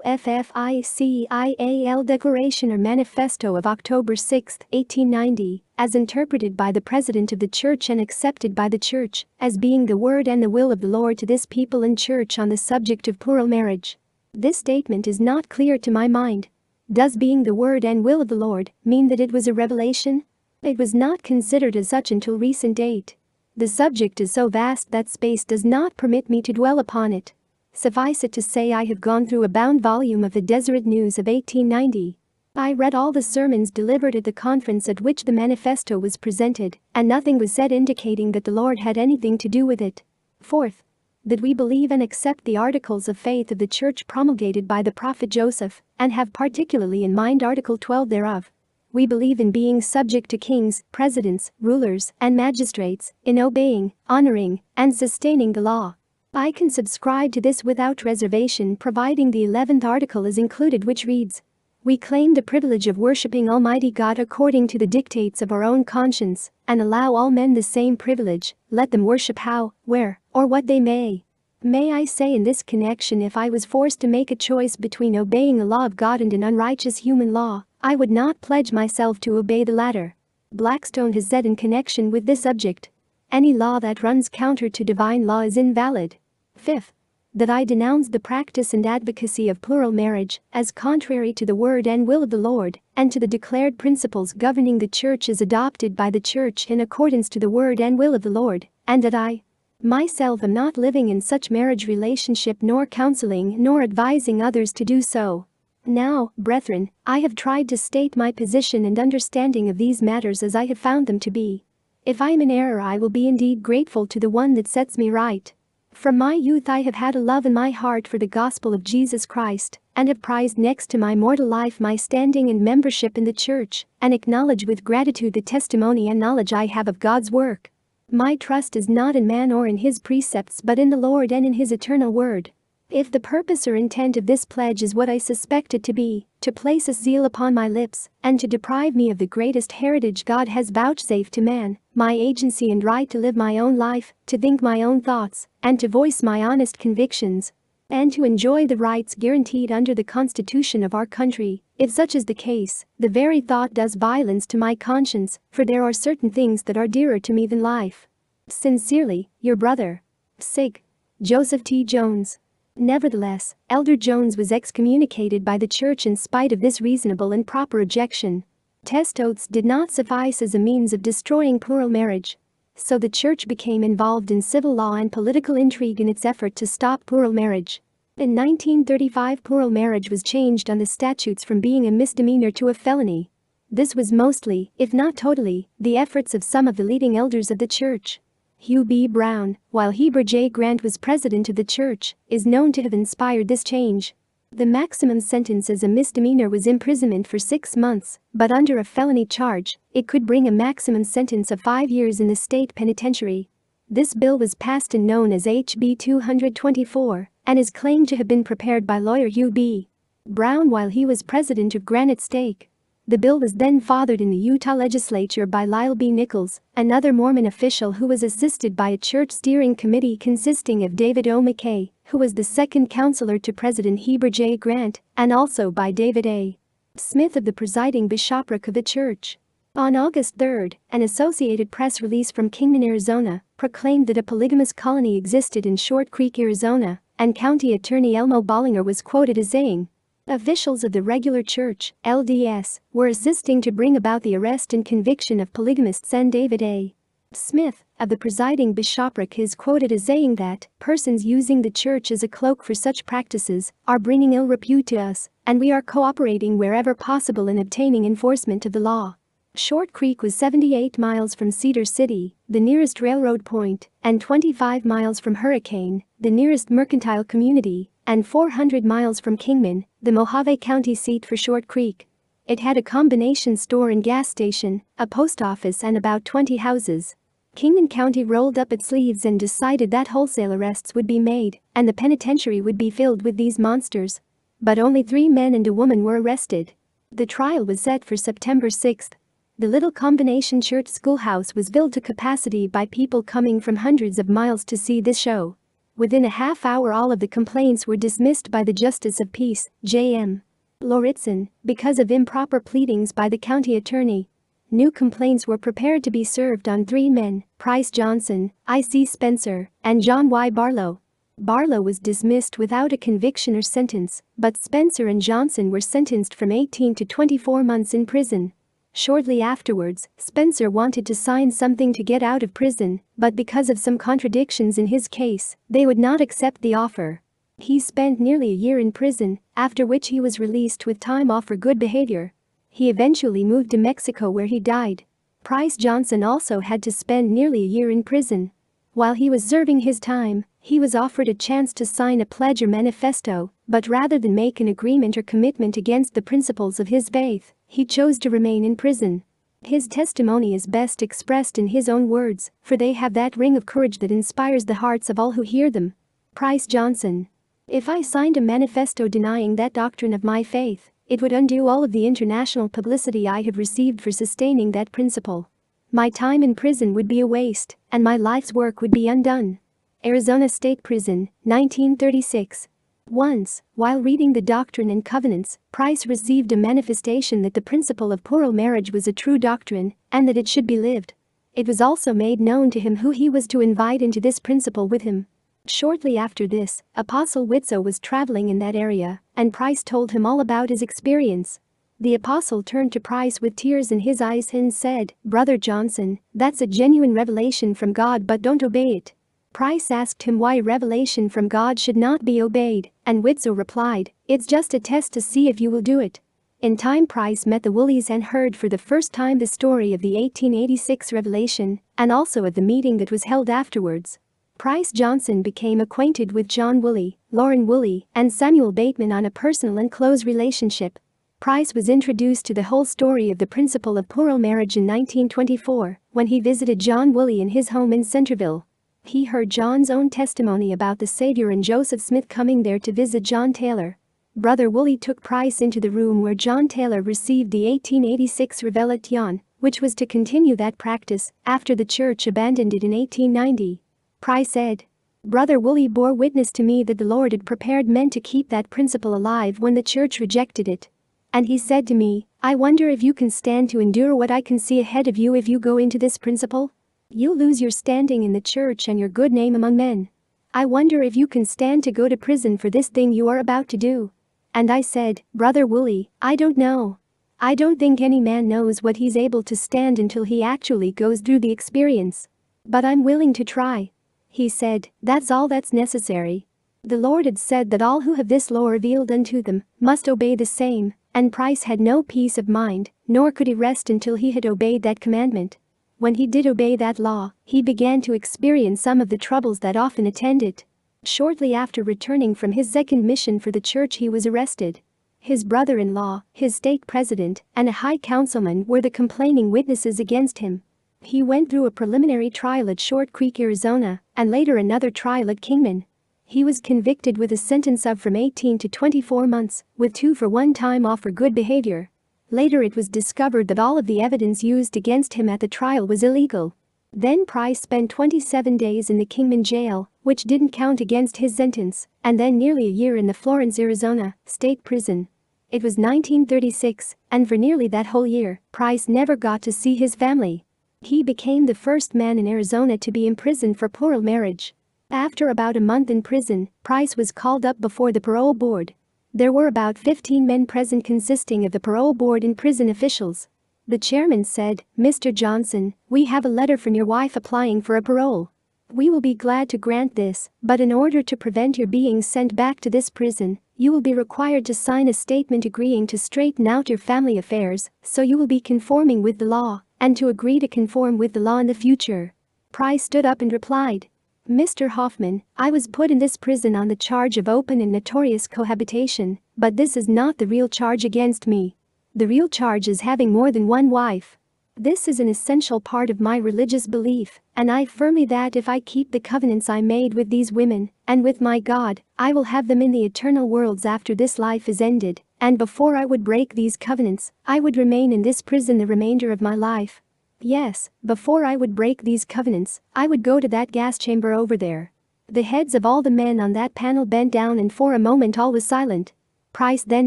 Speaker 1: OFFICIAL Declaration or Manifesto of October 6, 1890, as interpreted by the President of the Church and accepted by the Church, as being the word and the will of the Lord to this people and Church on the subject of plural marriage. This statement is not clear to my mind. Does being the word and will of the Lord mean that it was a revelation? It was not considered as such until recent date. The subject is so vast that space does not permit me to dwell upon it. Suffice it to say, I have gone through a bound volume of the Deseret News of 1890. I read all the sermons delivered at the conference at which the Manifesto was presented, and nothing was said indicating that the Lord had anything to do with it. Fourth, that we believe and accept the articles of faith of the Church promulgated by the prophet Joseph, and have particularly in mind Article 12 thereof. We believe in being subject to kings, presidents, rulers, and magistrates, in obeying, honoring, and sustaining the law. I can subscribe to this without reservation, providing the 11th article is included, which reads, "We claim the privilege of worshiping Almighty God according to the dictates of our own conscience, and allow all men the same privilege, let them worship how, where, or what they may." May I say in this connection, if I was forced to make a choice between obeying a law of God and an unrighteous human law, I would not pledge myself to obey the latter. Blackstone has said in connection with this subject, "Any law that runs counter to divine law is invalid." Fifth, that I denounce the practice and advocacy of plural marriage as contrary to the word and will of the Lord, and to the declared principles governing the Church as adopted by the Church in accordance to the word and will of the Lord, and that I myself am not living in such marriage relationship, nor counseling nor advising others to do so. Now, brethren, I have tried to state my position and understanding of these matters as I have found them to be. If I am in error, I will be indeed grateful to the one that sets me right. From my youth I have had a love in my heart for the gospel of Jesus Christ, and have prized next to my mortal life my standing and membership in the Church, and acknowledge with gratitude the testimony and knowledge I have of God's work. My trust is not in man or in his precepts, but in the Lord and in his eternal word. If the purpose or intent of this pledge is what I suspect it to be, to place a seal upon my lips, and to deprive me of the greatest heritage God has vouchsafed to man, my agency and right to live my own life, to think my own thoughts, and to voice my honest convictions, and to enjoy the rights guaranteed under the Constitution of our country, if such is the case, the very thought does violence to my conscience, for there are certain things that are dearer to me than life. Sincerely, your brother, Sig. Joseph T. Jones. Nevertheless, Elder Jones was excommunicated by the Church in spite of this reasonable and proper objection. Test oaths did not suffice as a means of destroying plural marriage. So the Church became involved in civil law and political intrigue in its effort to stop plural marriage. In 1935, plural marriage was changed on the statutes from being a misdemeanor to a felony. This was mostly, if not totally, the efforts of some of the leading elders of the Church. Hugh B. Brown, while Heber J. Grant was president of the Church, is known to have inspired this change. The maximum sentence as a misdemeanor was imprisonment for 6 months, but under a felony charge, it could bring a maximum sentence of 5 years in the state penitentiary. This bill was passed and known as HB 224, and is claimed to have been prepared by lawyer Hugh B. Brown while he was president of Granite State. The bill was then fathered in the Utah legislature by Lyle B. Nichols, another Mormon official who was assisted by a church steering committee consisting of David O. McKay, who was the second counselor to President Heber J. Grant, and also by David A. Smith of the presiding bishopric of the church. On August 3, an Associated Press release from Kingman, Arizona, proclaimed that a polygamous colony existed in Short Creek, Arizona, and County Attorney Elmo Bollinger was quoted as saying, "Officials of the regular church, LDS, were assisting to bring about the arrest and conviction of polygamists," and David A. Smith, of the presiding bishopric, is quoted as saying that persons using the church as a cloak for such practices are bringing ill repute to us, and we are cooperating wherever possible in obtaining enforcement of the law. Short Creek was 78 miles from Cedar City, the nearest railroad point, and 25 miles from Hurricane, the nearest mercantile community, and 400 miles from Kingman, the Mojave County seat for Short Creek. It had a combination store and gas station, a post office, and about 20 houses. Kingman County rolled up its sleeves and decided that wholesale arrests would be made, and the penitentiary would be filled with these monsters. But only 3 men and a woman were arrested. The trial was set for September 6. The little combination church schoolhouse was filled to capacity by people coming from hundreds of miles to see this show. Within a half hour all of the complaints were dismissed by the Justice of Peace, J.M. Lauritsen, because of improper pleadings by the county attorney. New complaints were prepared to be served on 3 men, Price Johnson, I.C. Spencer, and John Y. Barlow. Barlow was dismissed without a conviction or sentence, but Spencer and Johnson were sentenced from 18 to 24 months in prison. Shortly afterwards, Spencer wanted to sign something to get out of prison, but because of some contradictions in his case, they would not accept the offer. He spent nearly a year in prison, after which he was released with time off for good behavior. He eventually moved to Mexico where he died. Price Johnson also had to spend nearly a year in prison. While he was serving his time, he was offered a chance to sign a pledge or manifesto, but rather than make an agreement or commitment against the principles of his faith, he chose to remain in prison. His testimony is best expressed in his own words, for they have that ring of courage that inspires the hearts of all who hear them. Price Johnson: "If I signed a manifesto denying that doctrine of my faith, it would undo all of the international publicity I have received for sustaining that principle. My time in prison would be a waste, and my life's work would be undone." Arizona State Prison, 1936. Once, while reading the Doctrine and Covenants, Price received a manifestation that the principle of plural marriage was a true doctrine and that it should be lived. It was also made known to him who he was to invite into this principle with him. Shortly after this, Apostle Witzo was traveling in that area, and Price told him all about his experience. The apostle turned to Price with tears in his eyes and said, "Brother Johnson, that's a genuine revelation from God, but don't obey it." Price asked him why revelation from God should not be obeyed, and Witzo replied, "It's just a test to see if you will do it." In time, Price met the Woolies and heard for the first time the story of the 1886 revelation, and also of the meeting that was held afterwards. Price Johnson became acquainted with John Woolley, Lauren Woolley, and Samuel Bateman on a personal and close relationship. Price was introduced to the whole story of the principle of plural marriage in 1924 when he visited John Woolley in his home in Centerville. He heard John's own testimony about the Savior and Joseph Smith coming there to visit John Taylor. Brother Woolley took Price into the room where John Taylor received the 1886 revelation, which was to continue that practice after the church abandoned it in 1890. Price said, "Brother Woolley bore witness to me that the Lord had prepared men to keep that principle alive when the church rejected it. And he said to me, I wonder if you can stand to endure what I can see ahead of you if you go into this principle? You'll lose your standing in the church and your good name among men. I wonder if you can stand to go to prison for this thing you are about to do." And I said, "Brother Woolley, I don't know. I don't think any man knows what he's able to stand until he actually goes through the experience. But I'm willing to try." He said, "That's all that's necessary." The Lord had said that all who have this law revealed unto them must obey the same, and Price had no peace of mind, nor could he rest until he had obeyed that commandment. When he did obey that law, he began to experience some of the troubles that often attend it. Shortly after returning from his second mission for the church, he was arrested. His brother-in-law, his stake president, and a high councilman were the complaining witnesses against him. He went through a preliminary trial at Short Creek, Arizona, and later another trial at Kingman. He was convicted with a sentence of from 18 to 24 months, with 2 for 1 time off for good behavior. Later it was discovered that all of the evidence used against him at the trial was illegal. Then Price spent 27 days in the Kingman jail, which didn't count against his sentence, and then nearly a year in the Florence, Arizona, state prison. It was 1936, and for nearly that whole year, Price never got to see his family. He became the first man in Arizona to be imprisoned for plural marriage. After about a month in prison, Price was called up before the parole board. There were about 15 men present consisting of the parole board and prison officials. The chairman said, "Mr. Johnson, we have a letter from your wife applying for a parole. We will be glad to grant this, but in order to prevent your being sent back to this prison, you will be required to sign a statement agreeing to straighten out your family affairs, so you will be conforming with the law, and to agree to conform with the law in the future." Price stood up and replied, "Mr. Hoffman, I was put in this prison on the charge of open and notorious cohabitation, but this is not the real charge against me. The real charge is having more than one wife. This is an essential part of my religious belief, and I firmly that if I keep the covenants I made with these women, and with my God, I will have them in the eternal worlds after this life is ended, and before I would break these covenants, I would remain in this prison the remainder of my life. Yes, before I would break these covenants, I would go to that gas chamber over there." The heads of all the men on that panel bent down, and for a moment all was silent. Price then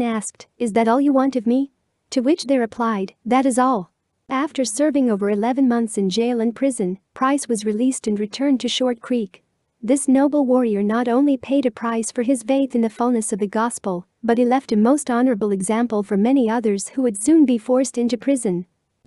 Speaker 1: asked, "Is that all you want of me?" To which they replied, "That is all." After serving over 11 months in jail and prison, Price was released and returned to Short Creek. This noble warrior not only paid a price for his faith in the fullness of the gospel, but he left a most honorable example for many others who would soon be forced into prison.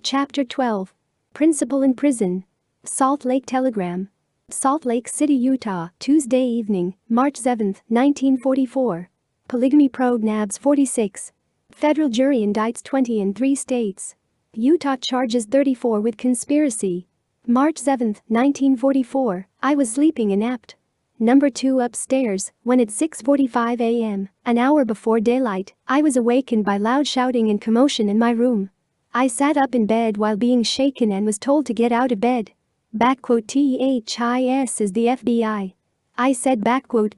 Speaker 1: Chapter 12. Principal in Prison. Salt Lake Telegram. Salt Lake City, Utah, Tuesday evening, March 7, 1944. Polygamy probe nabs 46. Federal jury indicts 20 in 3 states. Utah charges 34 with conspiracy. March 7, 1944, I was sleeping in Apt. Number 2 upstairs, when at 6:45 a.m., an hour before daylight, I was awakened by loud shouting and commotion in my room. I sat up in bed while being shaken and was told to get out of bed. "THIS is the FBI. I said "WHAT,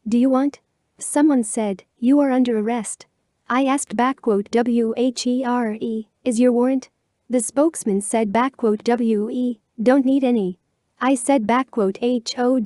Speaker 1: do you want?" Someone said, "You are under arrest." I asked "WHERE, is your warrant?" The spokesman said "WE, don't need any." I said "HOW,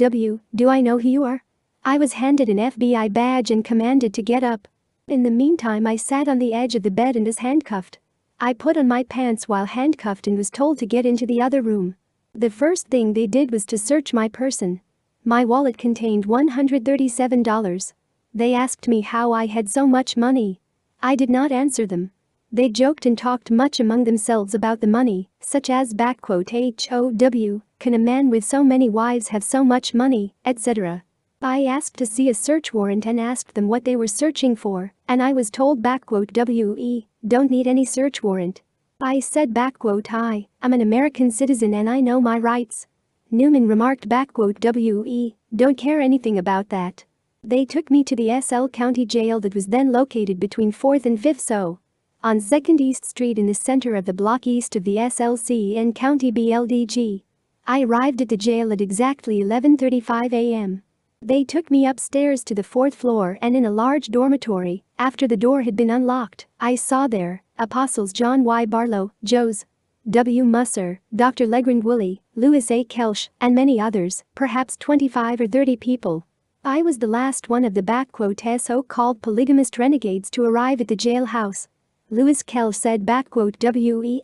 Speaker 1: do I know who you are?" I was handed an FBI badge and commanded to get up. In the meantime, I sat on the edge of the bed and was handcuffed. I put on my pants while handcuffed and was told to get into the other room. The first thing they did was to search my person. My wallet contained $137. They asked me how I had so much money. I did not answer them. They joked and talked much among themselves about the money, such as "HOW, can a man with so many wives have so much money, etc." I asked to see a search warrant and asked them what they were searching for, and I was told "WE, don't need any search warrant." I said "I am an American citizen and I know my rights." Newman remarked "WE, don't care anything about that." They took me to the SL County Jail that was then located between 4th and 5th So. On 2nd East Street in the center of the block east of the SLC and County BLDG. I arrived at the jail at exactly 11:35 a.m. They took me upstairs to the 4th floor and in a large dormitory. After the door had been unlocked, I saw there Apostles John Y. Barlow, Jos. W. Musser, Dr. Legrand Woolley, Louis A. Kelsch, and many others, perhaps 25 or 30 people. I was the last one of the so-called polygamist renegades to arrive at the jailhouse. Louis Kelsch said "WELCOME,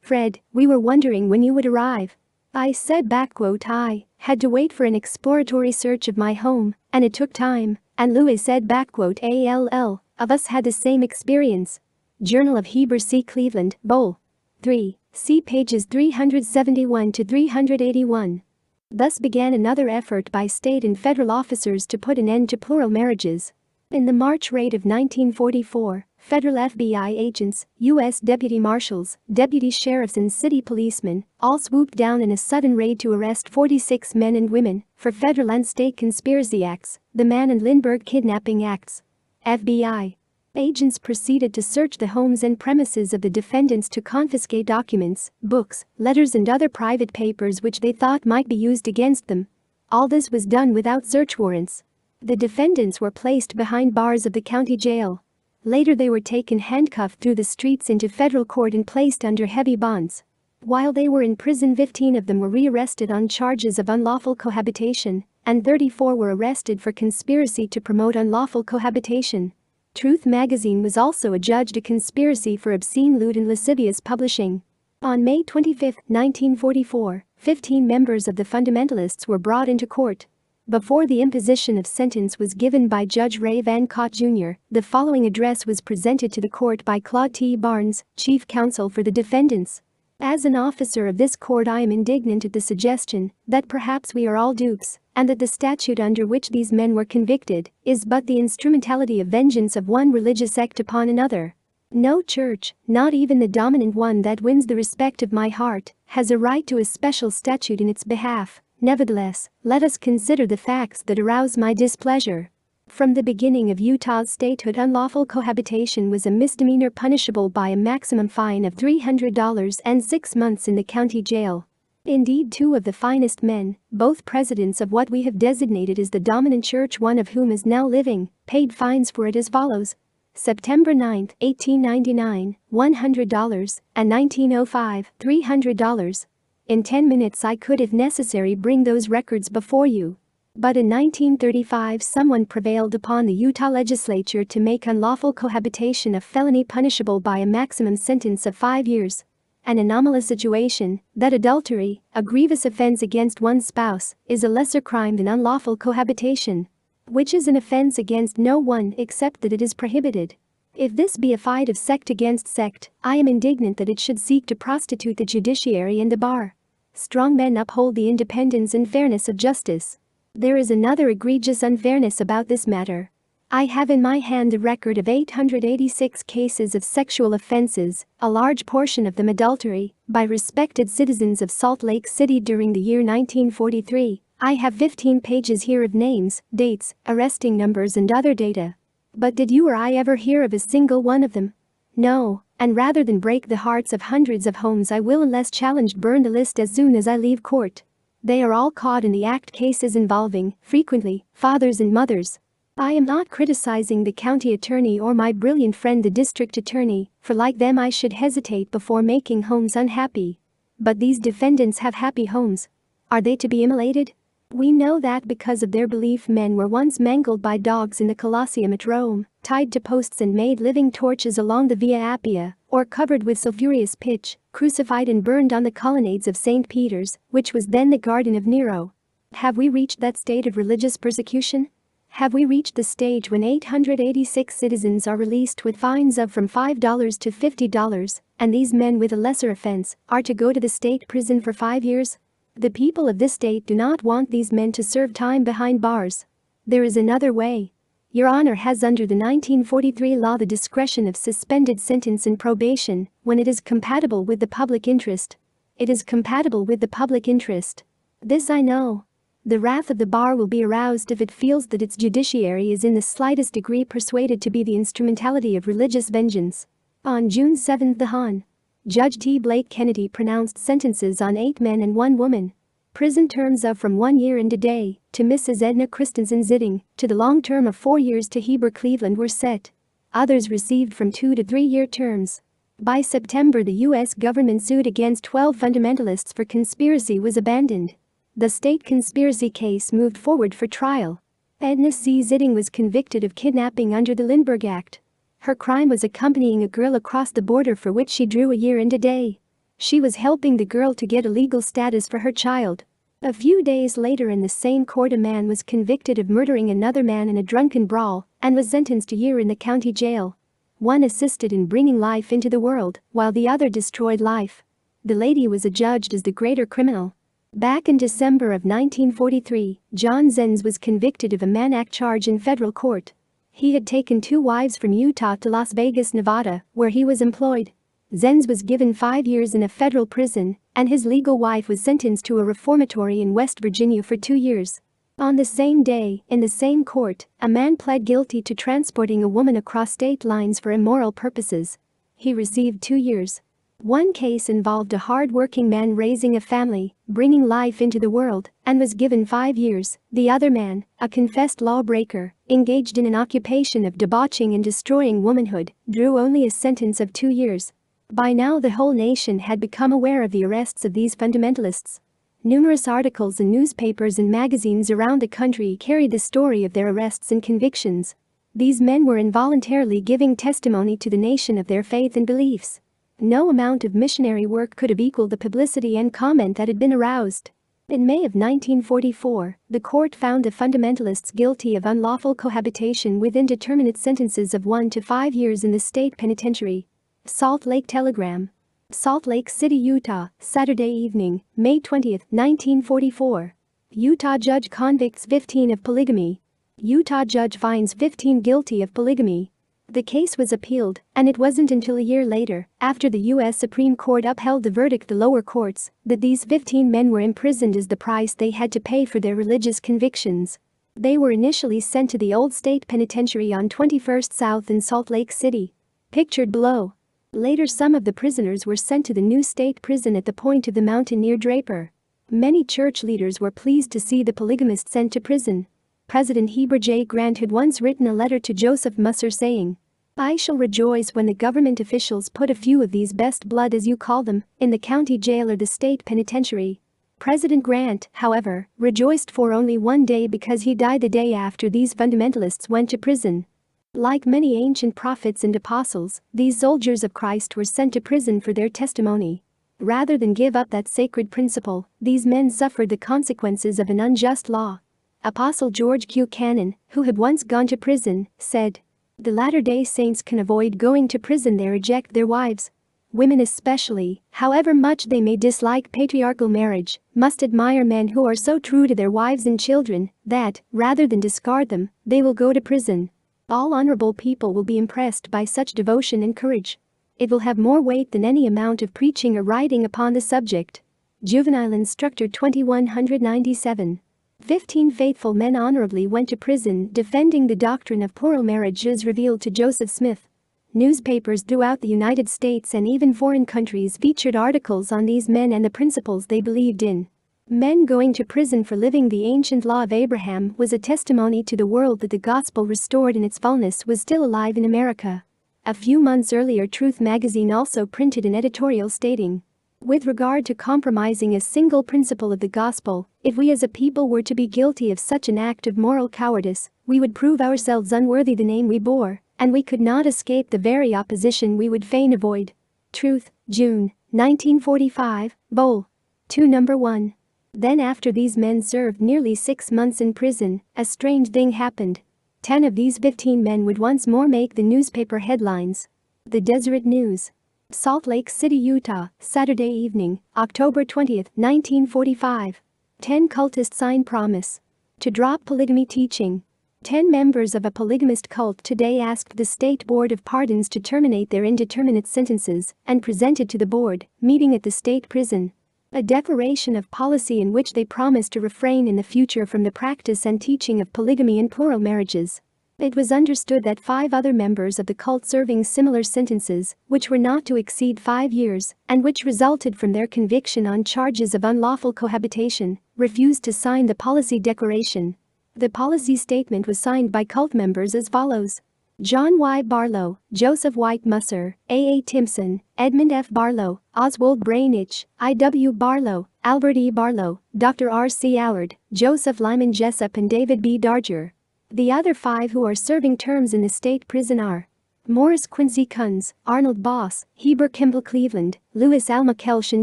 Speaker 1: Fred, we were wondering when you would arrive." I said "I had to wait for an exploratory search of my home, and it took time," and Louis said "ALL, of us had the same experience." Journal of Heber C. Cleveland, Bol. 3. See pages 371 to 381. Thus began another effort by state and federal officers to put an end to plural marriages. In the March raid of 1944, federal FBI agents, U.S. deputy marshals, deputy sheriffs and city policemen all swooped down in a sudden raid to arrest 46 men and women for federal and state conspiracy acts, the Mann and Lindbergh kidnapping acts. FBI agents proceeded to search the homes and premises of the defendants to confiscate documents, books, letters and other private papers which they thought might be used against them. All this was done without search warrants. The defendants were placed behind bars of the county jail. Later they were taken handcuffed through the streets into federal court and placed under heavy bonds. While they were in prison, 15 of them were rearrested on charges of unlawful cohabitation, and 34 were arrested for conspiracy to promote unlawful cohabitation. Truth magazine was also adjudged a conspiracy for obscene, lewd and lascivious publishing. On May 25, 1944, 15 members of the fundamentalists were brought into court. Before the imposition of sentence was given by Judge Ray Van Cott Jr., the following address was presented to the court by Claude T. Barnes, chief counsel for the defendants. As an officer of this court, I am indignant at the suggestion that perhaps we are all dupes, and that the statute under which these men were convicted is but the instrumentality of vengeance of one religious sect upon another. No church, not even the dominant one that wins the respect of my heart, has a right to a special statute in its behalf. Nevertheless, let us consider the facts that arouse my displeasure. From the beginning of Utah's statehood, unlawful cohabitation was a misdemeanor punishable by a maximum fine of $300 and 6 months in the county jail. Indeed, 2 of the finest men, both presidents of what we have designated as the dominant church, one of whom is now living, paid fines for it as follows. September 9, 1899, $100, and 1905, $300. In 10 minutes I could, if necessary, bring those records before you. But in 1935 someone prevailed upon the Utah legislature to make unlawful cohabitation a felony punishable by a maximum sentence of 5 years. An anomalous situation, that adultery, a grievous offense against one's spouse, is a lesser crime than unlawful cohabitation, which is an offense against no one except that it is prohibited. If this be a fight of sect against sect, I am indignant that it should seek to prostitute the judiciary and the bar. Strong men uphold the independence and fairness of justice. There is another egregious unfairness about this matter. I have in my hand a record of 886 cases of sexual offenses, a large portion of them adultery, by respected citizens of Salt Lake City during the year 1943. I have 15 pages here of names, dates, arresting numbers and other data. But did you or I ever hear of a single one of them? No, and rather than break the hearts of hundreds of homes, I will, unless challenged, burn the list as soon as I leave court. They are all caught in the act, cases involving, frequently, fathers and mothers. I am not criticizing the county attorney or my brilliant friend the district attorney, for like them I should hesitate before making homes unhappy. But these defendants have happy homes. Are they to be immolated? We know that because of their belief men were once mangled by dogs in the Colosseum at Rome, tied to posts and made living torches along the Via Appia, or covered with sulphurous pitch, crucified and burned on the colonnades of St. Peter's, which was then the garden of Nero. Have we reached that state of religious persecution? Have we reached the stage when 886 citizens are released with fines of from $5 to $50, and these men with a lesser offense are to go to the state prison for 5 years? The people of this state do not want these men to serve time behind bars. There is another way. Your Honor has under the 1943 law the discretion of suspended sentence and probation when it is compatible with the public interest. It is compatible with the public interest. This I know. The wrath of the bar will be aroused if it feels that its judiciary is in the slightest degree persuaded to be the instrumentality of religious vengeance. On June 7, the Hon. Judge T. Blake Kennedy pronounced sentences on 8 men and 1 woman. Prison terms of from 1 year and a day to Mrs. Edna Christensen Zitting, to the long term of 4 years to Heber Cleveland were set. Others received from 2 to 3 year terms. By September, the U.S. government suit against 12 fundamentalists for conspiracy was abandoned. The state conspiracy case moved forward for trial. Edna C. Zitting was convicted of kidnapping under the Lindbergh Act. Her crime was accompanying a girl across the border for which she drew a year and a day. She was helping the girl to get a legal status for her child. A few days later in the same court, a man was convicted of murdering another man in a drunken brawl and was sentenced to a year in the county jail. One assisted in bringing life into the world, while the other destroyed life. The lady was adjudged as the greater criminal. Back in December of 1943, John Zenz was convicted of a Mann Act charge in federal court. He had taken 2 wives from Utah to Las Vegas, Nevada, where he was employed. Zenz was given 5 years in a federal prison, and his legal wife was sentenced to a reformatory in West Virginia for 2 years. On the same day, in the same court, a man pled guilty to transporting a woman across state lines for immoral purposes. He received 2 years. One case involved a hard-working man raising a family, bringing life into the world, and was given 5 years. The other man, a confessed lawbreaker, engaged in an occupation of debauching and destroying womanhood, drew only a sentence of 2 years. By now the whole nation had become aware of the arrests of these fundamentalists. Numerous articles in newspapers and magazines around the country carried the story of their arrests and convictions. These men were involuntarily giving testimony to the nation of their faith and beliefs. No amount of missionary work could have equaled the publicity and comment that had been aroused. In May of 1944, the court found the fundamentalists guilty of unlawful cohabitation with indeterminate sentences of 1 to 5 years in the state penitentiary. Salt Lake Telegram. Salt Lake City, Utah, Saturday evening, May 20, 1944. Utah judge convicts 15 of polygamy. Utah judge finds 15 guilty of polygamy. The case was appealed, and it wasn't until a year later, after the U.S. Supreme Court upheld the verdict the lower courts, that these 15 men were imprisoned as the price they had to pay for their religious convictions. They were initially sent to the old state penitentiary on 21st South in Salt Lake City. Pictured below. Later some of the prisoners were sent to the new state prison at the point of the mountain near Draper. Many church leaders were pleased to see the polygamists sent to prison. President Heber J. Grant had once written a letter to Joseph Musser saying, "I shall rejoice when the government officials put a few of these best blood, as you call them, in the county jail or the state penitentiary." President Grant, however, rejoiced for only 1 day because he died the day after these fundamentalists went to prison. Like many ancient prophets and apostles, these soldiers of Christ were sent to prison for their testimony. Rather than give up that sacred principle, these men suffered the consequences of an unjust law. Apostle George Q. Cannon, who had once gone to prison, said, The Latter-day Saints can avoid going to prison. They reject their wives. Women especially, however much they may dislike patriarchal marriage, must admire men who are so true to their wives and children that, rather than discard them, they will go to prison. All honorable people will be impressed by such devotion and courage. It will have more weight than any amount of preaching or writing upon the subject. Juvenile Instructor 2197. 15 faithful men honorably went to prison defending the doctrine of plural marriage as revealed to Joseph Smith. Newspapers throughout the United States and even foreign countries featured articles on these men and the principles they believed in. Men going to prison for living the ancient law of Abraham was a testimony to the world that the gospel restored in its fullness was still alive in America. A few months earlier, Truth magazine also printed an editorial stating, "With regard to compromising a single principle of the gospel, if we as a people were to be guilty of such an act of moral cowardice, we would prove ourselves unworthy the name we bore, and we could not escape the very opposition we would fain avoid." Truth, June, 1945, Bol. 2 No. 1. Then after these men served nearly 6 months in prison, a strange thing happened. 10 of these 15 men would once more make the newspaper headlines. The Deseret News. Salt Lake City, Utah, Saturday evening, October 20, 1945. 10 cultists sign promise to drop polygamy teaching. 10 members of a polygamist cult today asked the State Board of Pardons to terminate their indeterminate sentences and presented to the board, meeting at the state prison, a declaration of policy in which they promised to refrain in the future from the practice and teaching of polygamy and plural marriages. It was understood that 5 other members of the cult serving similar sentences, which were not to exceed 5 years, and which resulted from their conviction on charges of unlawful cohabitation, refused to sign the policy declaration. The policy statement was signed by cult members as follows: John Y. Barlow, Joseph White Musser, A. Timpson, Edmund F. Barlow, Oswald Brainich, I. W. Barlow, Albert E. Barlow, Dr. R. C. Allard, Joseph Lyman Jessup and David B. Darger. The other 5 who are serving terms in the state prison are Morris Quincy Kunz, Arnold Boss, Heber Kimball Cleveland, Louis Alma Kelsch and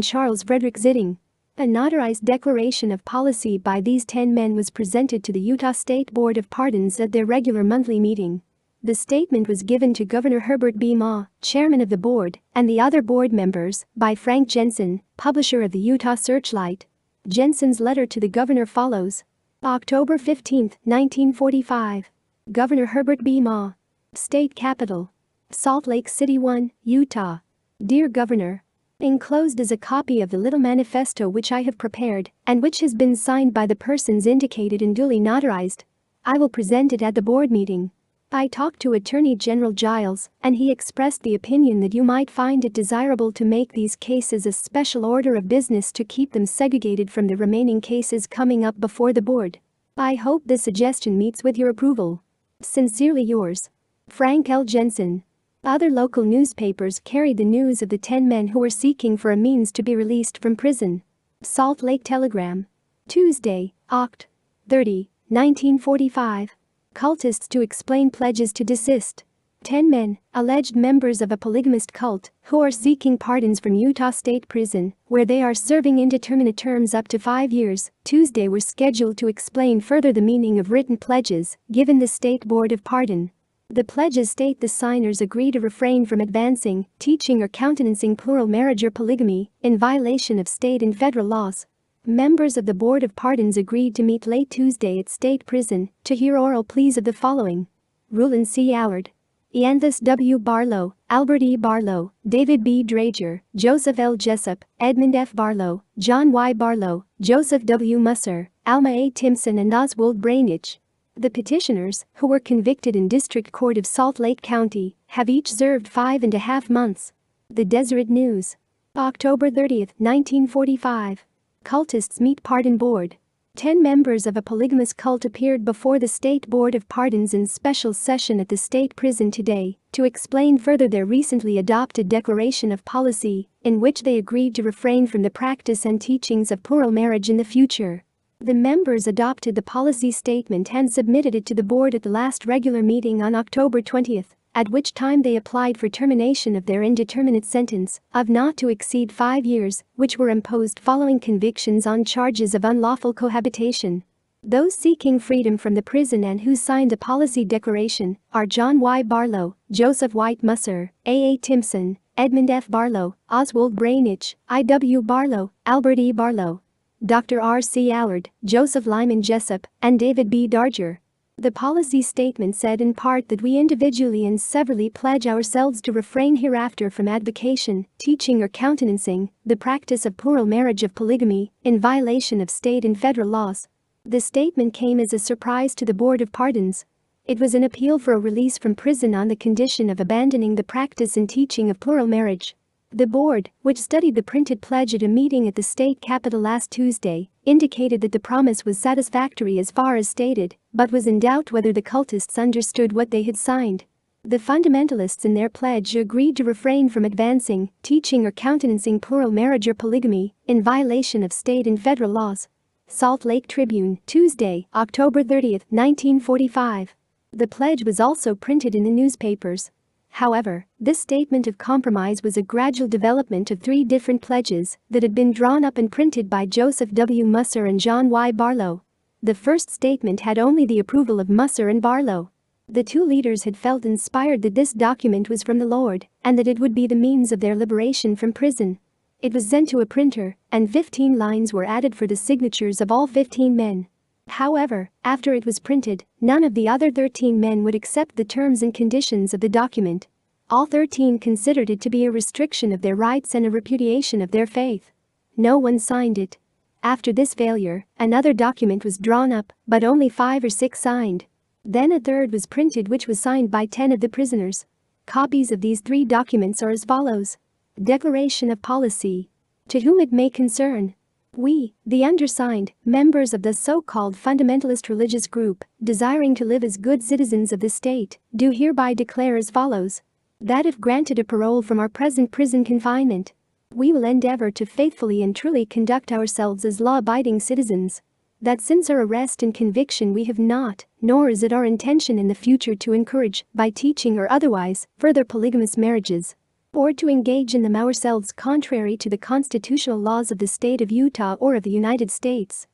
Speaker 1: Charles Frederick Zitting. A notarized declaration of policy by these 10 men was presented to the Utah State Board of Pardons at their regular monthly meeting. The statement was given to Governor Herbert B. Ma, chairman of the board, and the other board members, by Frank Jensen, publisher of the Utah Searchlight. Jensen's letter to the governor follows. October 15, 1945. Governor Herbert B. Ma. State Capitol. Salt Lake City 1, Utah. Dear Governor, enclosed is a copy of the little manifesto which I have prepared, and which has been signed by the persons indicated and duly notarized. I will present it at the board meeting. I talked to Attorney General Giles, and he expressed the opinion that you might find it desirable to make these cases a special order of business to keep them segregated from the remaining cases coming up before the board. I hope this suggestion meets with your approval. Sincerely yours, Frank L. Jensen. Other local newspapers carried the news of the 10 men who were seeking for a means to be released from prison. Salt Lake Telegram. Tuesday, Oct. 30, 1945. Cultists to explain pledges to desist. 10 men, alleged members of a polygamist cult, who are seeking pardons from Utah State Prison, where they are serving indeterminate terms up to 5 years, Tuesday were scheduled to explain further the meaning of written pledges given the State Board of Pardon. The pledges state the signers agree to refrain from advancing, teaching or countenancing plural marriage or polygamy, in violation of state and federal laws. Members of the Board of Pardons agreed to meet late Tuesday at State Prison to hear oral pleas of the following: Rulon C. Allard, Ianthus W. Barlow, Albert E. Barlow, David B. Drager, Joseph L. Jessup, Edmund F. Barlow, John Y. Barlow, Joseph W. Musser, Alma A. Timpson and Oswald Brainich. The petitioners, who were convicted in District Court of Salt Lake County, have each served 5.5 months. The Deseret News. October 30, 1945. Cultists meet Pardon Board. 10 members of a polygamous cult appeared before the State Board of Pardons in special session at the state prison today to explain further their recently adopted declaration of policy, in which they agreed to refrain from the practice and teachings of plural marriage in the future. The members adopted the policy statement and submitted it to the board at the last regular meeting on October 20, at which time they applied for termination of their indeterminate sentence of not to exceed 5 years, which were imposed following convictions on charges of unlawful cohabitation. Those seeking freedom from the prison and who signed the policy declaration are John Y. Barlow, Joseph White Musser, A. Timpson, Edmund F. Barlow, Oswald Brainich, I. W. Barlow, Albert E. Barlow, Dr. R. C. Allard, Joseph Lyman Jessup, and David B. Darger. The policy statement said in part that we individually and severally pledge ourselves to refrain hereafter from advocation, teaching or countenancing the practice of plural marriage of polygamy in violation of state and federal laws. The statement came as a surprise to the Board of Pardons. It was an appeal for a release from prison on the condition of abandoning the practice and teaching of plural marriage. The board, which studied the printed pledge at a meeting at the state capitol last Tuesday, indicated that the promise was satisfactory as far as stated, but was in doubt whether the cultists understood what they had signed. The fundamentalists in their pledge agreed to refrain from advancing, teaching or countenancing plural marriage or polygamy in violation of state and federal laws. Salt Lake Tribune, Tuesday, October 30, 1945. The pledge was also printed in the newspapers. However, this statement of compromise was a gradual development of three different pledges that had been drawn up and printed by Joseph W. Musser and John Y. Barlow. The first statement had only the approval of Musser and Barlow. The two leaders had felt inspired that this document was from the Lord and that it would be the means of their liberation from prison. It was sent to a printer, and 15 lines were added for the signatures of all 15 men. However, after it was printed, none of the other 13 men would accept the terms and conditions of the document. All 13 considered it to be a restriction of their rights and a repudiation of their faith. No one signed it. After this failure, another document was drawn up, but only 5 or 6 signed. Then a third was printed, which was signed by 10 of the prisoners. Copies of these 3 documents are as follows. Declaration of Policy. To whom it may concern. We, the undersigned, members of the so-called fundamentalist religious group, desiring to live as good citizens of the state, do hereby declare as follows. That if granted a parole from our present prison confinement, we will endeavor to faithfully and truly conduct ourselves as law-abiding citizens. That since our arrest and conviction we have not, nor is it our intention in the future to encourage, by teaching or otherwise, further polygamous marriages, or to engage in them ourselves contrary to the constitutional laws of the state of Utah or of the United States.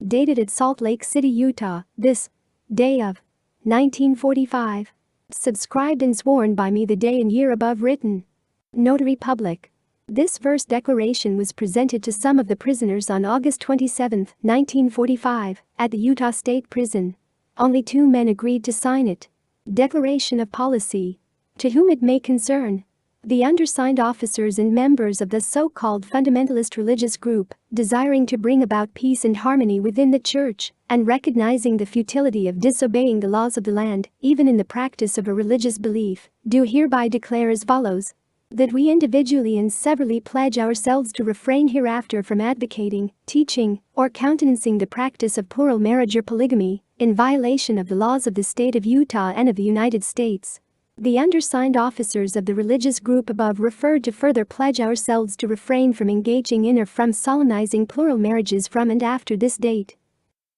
Speaker 1: Dated at Salt Lake City, Utah, this day of 1945. Subscribed and sworn by me the day and year above written. Notary Public. This first declaration was presented to some of the prisoners on August 27, 1945, at the Utah State Prison. Only 2 men agreed to sign it. Declaration of Policy. To whom it may concern. The undersigned officers and members of the so-called fundamentalist religious group, desiring to bring about peace and harmony within the church, and recognizing the futility of disobeying the laws of the land, even in the practice of a religious belief, do hereby declare as follows. That we individually and severally pledge ourselves to refrain hereafter from advocating, teaching, or countenancing the practice of plural marriage or polygamy, in violation of the laws of the state of Utah and of the United States. The undersigned officers of the religious group above referred to further pledge ourselves to refrain from engaging in or from solemnizing plural marriages from and after this date.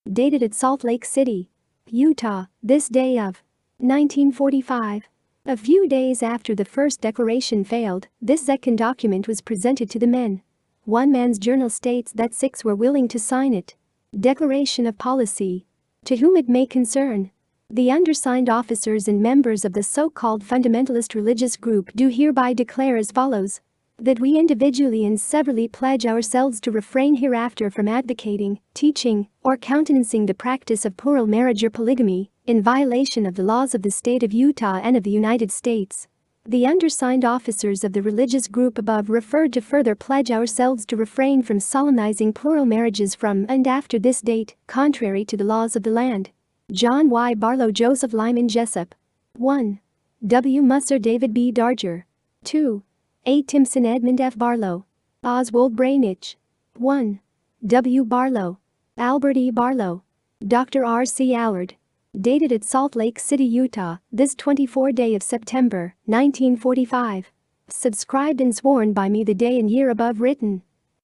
Speaker 1: Dated at Salt Lake City, Utah, this day of 1945. A few days after the first declaration failed, this second document was presented to the men. One man's journal states that 6 were willing to sign it. Declaration of Policy. To whom it may concern. The undersigned officers and members of the so-called fundamentalist religious group do hereby declare as follows. That we individually and severally pledge ourselves to refrain hereafter from advocating, teaching, or countenancing the practice of plural marriage or polygamy, in violation of the laws of the state of Utah and of the United States. The undersigned officers of the religious group above referred to further pledge ourselves to refrain from solemnizing plural marriages from and after this date, contrary to the laws of the land. John Y. Barlow, Joseph Lyman Jessup. 1. W. Musser, David B. Darger. 2. A. Timpson, Edmund F. Barlow. Oswald Brainich. 1. W. Barlow. Albert E. Barlow. Dr. R. C. Allard. Dated at Salt Lake City, Utah, this 24th day of September, 1945. Subscribed and sworn by me the day and year above written.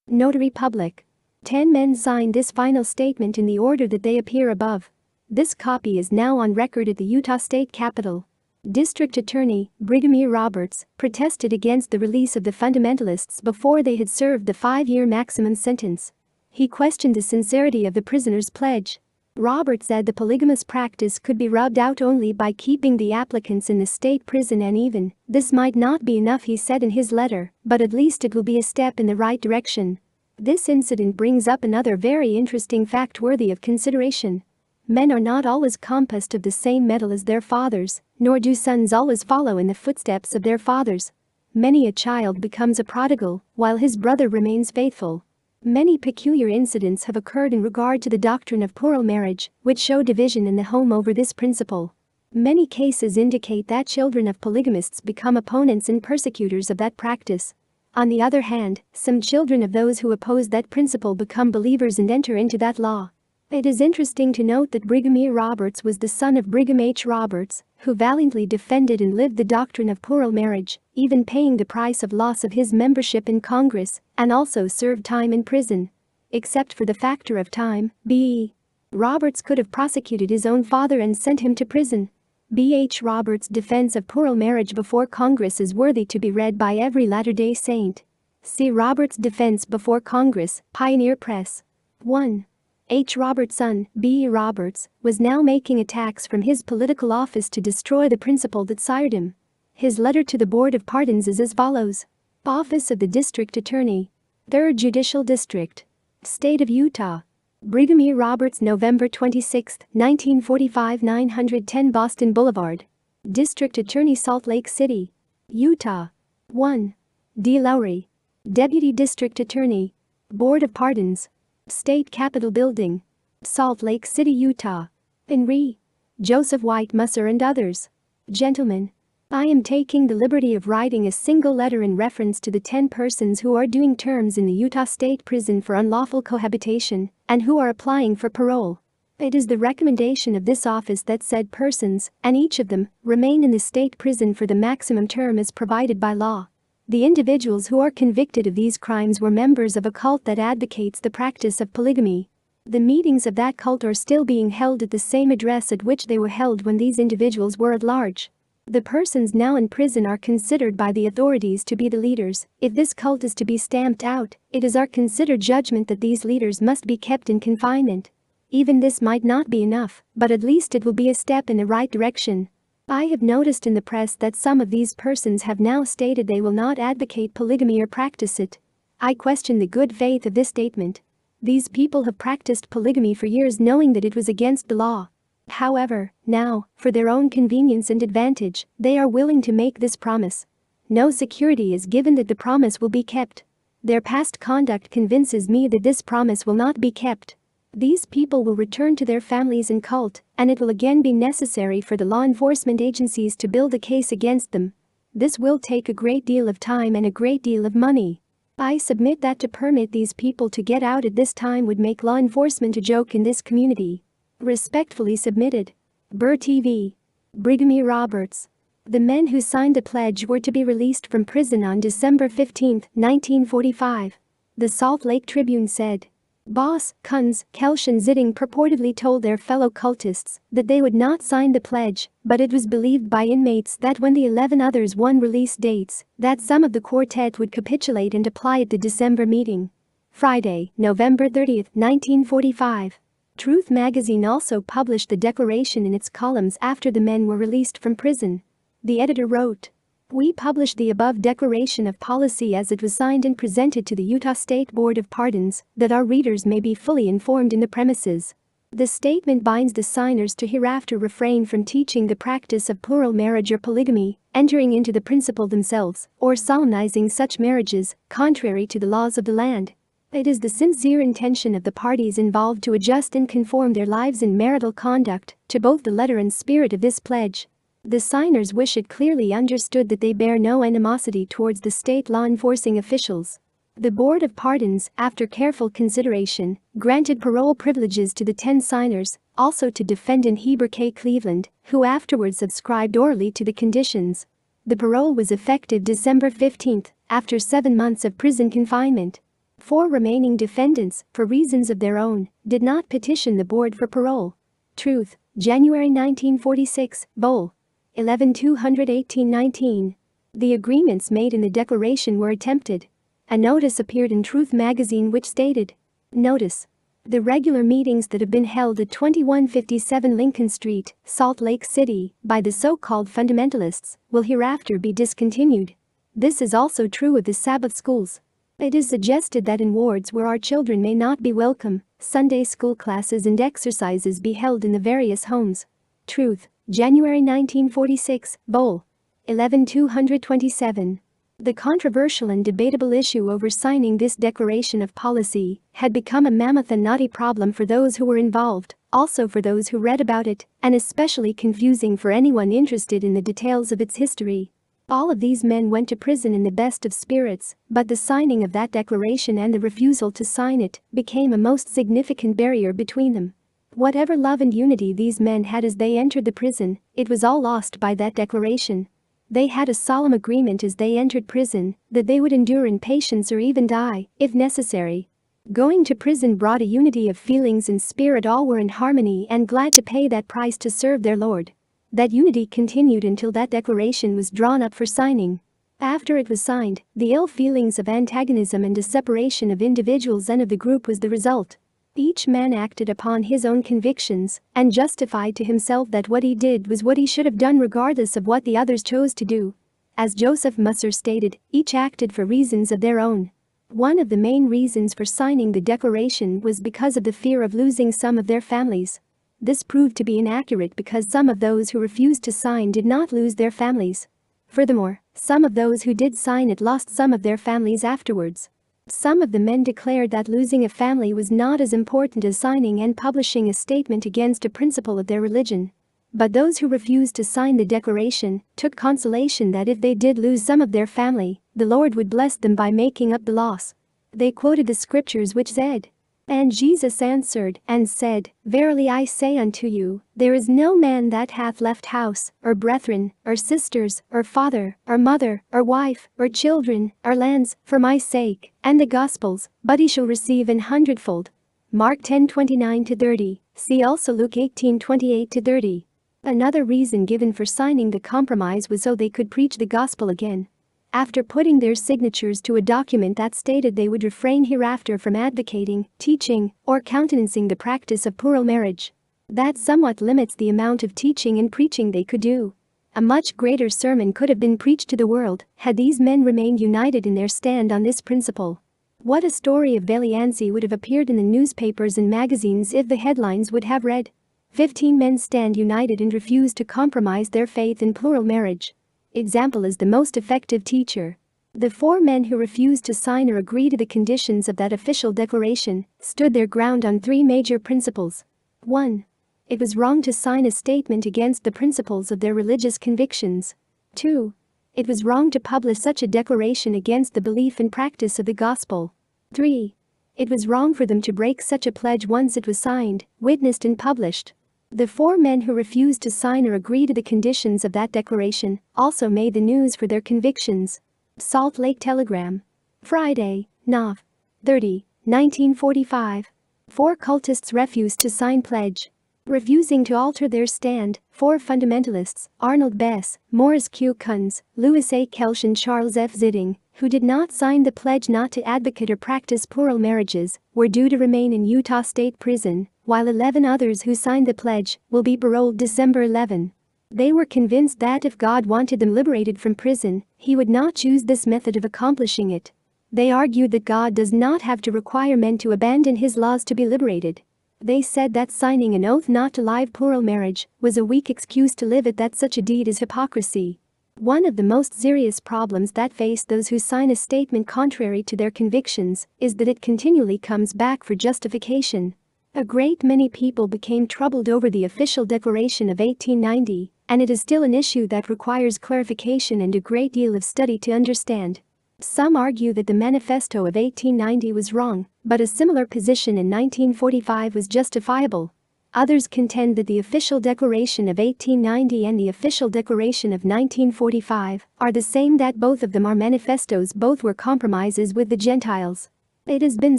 Speaker 1: Notary Public. 10 men signed this final statement in the order that they appear above. This copy is now on record at the Utah State Capitol. District Attorney Brigham E. Roberts protested against the release of the fundamentalists before they had served the 5-year maximum sentence. He questioned the sincerity of the prisoners' pledge. Robert said the polygamous practice could be rubbed out only by keeping the applicants in the state prison, and even this might not be enough, he said in his letter, but at least it will be a step in the right direction. This incident brings up another very interesting fact worthy of consideration. Men are not always composed of the same metal as their fathers, nor do sons always follow in the footsteps of their fathers. Many a child becomes a prodigal, while his brother remains faithful. Many peculiar incidents have occurred in regard to the doctrine of plural marriage, which show division in the home over this principle. Many cases indicate that children of polygamists become opponents and persecutors of that practice. On the other hand, some children of those who oppose that principle become believers and enter into that law. It is interesting to note that Brigham E. Roberts was the son of Brigham H. Roberts, who valiantly defended and lived the doctrine of plural marriage, even paying the price of loss of his membership in Congress, and also served time in prison. Except for the factor of time, B.E. Roberts could have prosecuted his own father and sent him to prison. B. H. Roberts' defense of plural marriage before Congress is worthy to be read by every Latter-day Saint. See Roberts' defense before Congress, Pioneer Press. 1. H. Roberts' son, B. E. Roberts, was now making attacks from his political office to destroy the principle that sired him. His letter to the Board of Pardons is as follows. Office of the District Attorney, 3rd Judicial District, State of Utah. Brigham E. Roberts, November 26, 1945, 910 Boston Boulevard. District Attorney, Salt Lake City, Utah. 1. D. Lowry, Deputy District Attorney, Board of Pardons, State Capitol Building, Salt Lake City, Utah. In re. Joseph White Musser and others. Gentlemen, I am taking the liberty of writing a single letter in reference to the 10 persons who are doing terms in the Utah State Prison for unlawful cohabitation and who are applying for parole. It is the recommendation of this office that said persons, and each of them, remain in the state prison for the maximum term as provided by law. The individuals who are convicted of these crimes were members of a cult that advocates the practice of polygamy. The meetings of that cult are still being held at the same address at which they were held when these individuals were at large. The persons now in prison are considered by the authorities to be the leaders. If this cult is to be stamped out, it is our considered judgment that these leaders must be kept in confinement. Even this might not be enough, but at least it will be a step in the right direction. I have noticed in the press that some of these persons have now stated they will not advocate polygamy or practice it. I question the good faith of this statement. These people have practiced polygamy for years knowing that it was against the law. However, now, for their own convenience and advantage, they are willing to make this promise. No security is given that the promise will be kept. Their past conduct convinces me that this promise will not be kept. These people will return to their families and cult, and it will again be necessary for the law enforcement agencies to build a case against them. This will take a great deal of time and a great deal of money. I submit that to permit these people to get out at this time would make law enforcement a joke in this community. Respectfully submitted. Burr TV. Brigham E. Roberts. The men who signed the pledge were to be released from prison on December 15, 1945. The Salt Lake Tribune said. Boss, Kunz, Kelsch and Zitting purportedly told their fellow cultists that they would not sign the pledge, but it was believed by inmates that when the 11 others won release dates, that some of the quartet would capitulate and apply at the December meeting. Friday, November 30, 1945. Truth magazine also published the declaration in its columns after the men were released from prison. The editor wrote, "We published the above declaration of policy as it was signed and presented to the Utah State Board of Pardons, that our readers may be fully informed in the premises. The statement binds the signers to hereafter refrain from teaching the practice of plural marriage or polygamy, entering into the principle themselves, or solemnizing such marriages, contrary to the laws of the land. It is the sincere intention of the parties involved to adjust and conform their lives in marital conduct to both the letter and spirit of this pledge. The signers wish it clearly understood that they bear no animosity towards the state law enforcing officials." The Board of Pardons, after careful consideration, granted parole privileges to the 10 signers, also to defendant Heber K. Cleveland, who afterwards subscribed orally to the conditions. The parole was effective December 15, after 7 months of prison confinement. 4 remaining defendants, for reasons of their own, did not petition the board for parole. Truth, January 1946, Bull. 11-218-19. The agreements made in the declaration were attempted. A notice appeared in Truth magazine which stated, "Notice. The regular meetings that have been held at 2157 Lincoln Street, Salt Lake City, by the so-called fundamentalists, will hereafter be discontinued. This is also true of the Sabbath schools. It is suggested that in wards where our children may not be welcome, Sunday school classes and exercises be held in the various homes. Truth, January 1946, Bol. 11-227. The controversial and debatable issue over signing this declaration of policy had become a mammoth and knotty problem for those who were involved, also for those who read about it, and especially confusing for anyone interested in the details of its history. All of these men went to prison in the best of spirits, but the signing of that declaration and the refusal to sign it became a most significant barrier between them. Whatever love and unity these men had as they entered the prison, it was all lost by that declaration. They had a solemn agreement as they entered prison that they would endure in patience or even die, if necessary. Going to prison brought a unity of feelings and spirit. All were in harmony and glad to pay that price to serve their Lord. That unity continued until that declaration was drawn up for signing. After it was signed, the ill feelings of antagonism and a separation of individuals and of the group was the result. Each man acted upon his own convictions and justified to himself that what he did was what he should have done regardless of what the others chose to do. As Joseph Musser stated, each acted for reasons of their own. One of the main reasons for signing the declaration was because of the fear of losing some of their families. This proved to be inaccurate because some of those who refused to sign did not lose their families. Furthermore, some of those who did sign it lost some of their families afterwards. Some of the men declared that losing a family was not as important as signing and publishing a statement against a principle of their religion. But those who refused to sign the declaration took consolation that if they did lose some of their family, the Lord would bless them by making up the loss. They quoted the scriptures which said, "And Jesus answered and said, Verily I say unto you, there is no man that hath left house, or brethren, or sisters, or father, or mother, or wife, or children, or lands, for my sake, and the gospel's, but he shall receive an hundredfold." Mark 10:29-30, see also Luke 18:28-30. Another reason given for signing the compromise was so they could preach the gospel again. After putting their signatures to a document that stated they would refrain hereafter from advocating, teaching, or countenancing the practice of plural marriage. That somewhat limits the amount of teaching and preaching they could do. A much greater sermon could have been preached to the world had these men remained united in their stand on this principle. What a story of valiancy would have appeared in the newspapers and magazines if the headlines would have read, 15 men stand united and refuse to compromise their faith in plural marriage. Example is the most effective teacher. The 4 men who refused to sign or agree to the conditions of that official declaration stood their ground on 3 major principles. 1. It was wrong to sign a statement against the principles of their religious convictions. 2. It was wrong to publish such a declaration against the belief and practice of the gospel. 3. It was wrong for them to break such a pledge once it was signed, witnessed and published. The 4 men who refused to sign or agree to the conditions of that declaration also made the news for their convictions. Salt Lake Telegram. Friday, Nov. 30, 1945. 4 cultists refused to sign pledge. Refusing to alter their stand, 4 fundamentalists, Arnold Bess, Morris Q. Kunz, Louis A. Kelch and Charles F. Zitting, who did not sign the pledge not to advocate or practice plural marriages, were due to remain in Utah State Prison, while 11 others who signed the pledge will be paroled December 11. They were convinced that if God wanted them liberated from prison, He would not choose this method of accomplishing it. They argued that God does not have to require men to abandon His laws to be liberated. They said that signing an oath not to live plural marriage was a weak excuse to live it, that such a deed is hypocrisy. One of the most serious problems that face those who sign a statement contrary to their convictions is that it continually comes back for justification. A great many people became troubled over the official declaration of 1890, and it is still an issue that requires clarification and a great deal of study to understand. Some argue that the Manifesto of 1890 was wrong, but a similar position in 1945 was justifiable. Others contend that the official declaration of 1890 and the official declaration of 1945 are the same, that both of them are manifestos, both were compromises with the Gentiles. It has been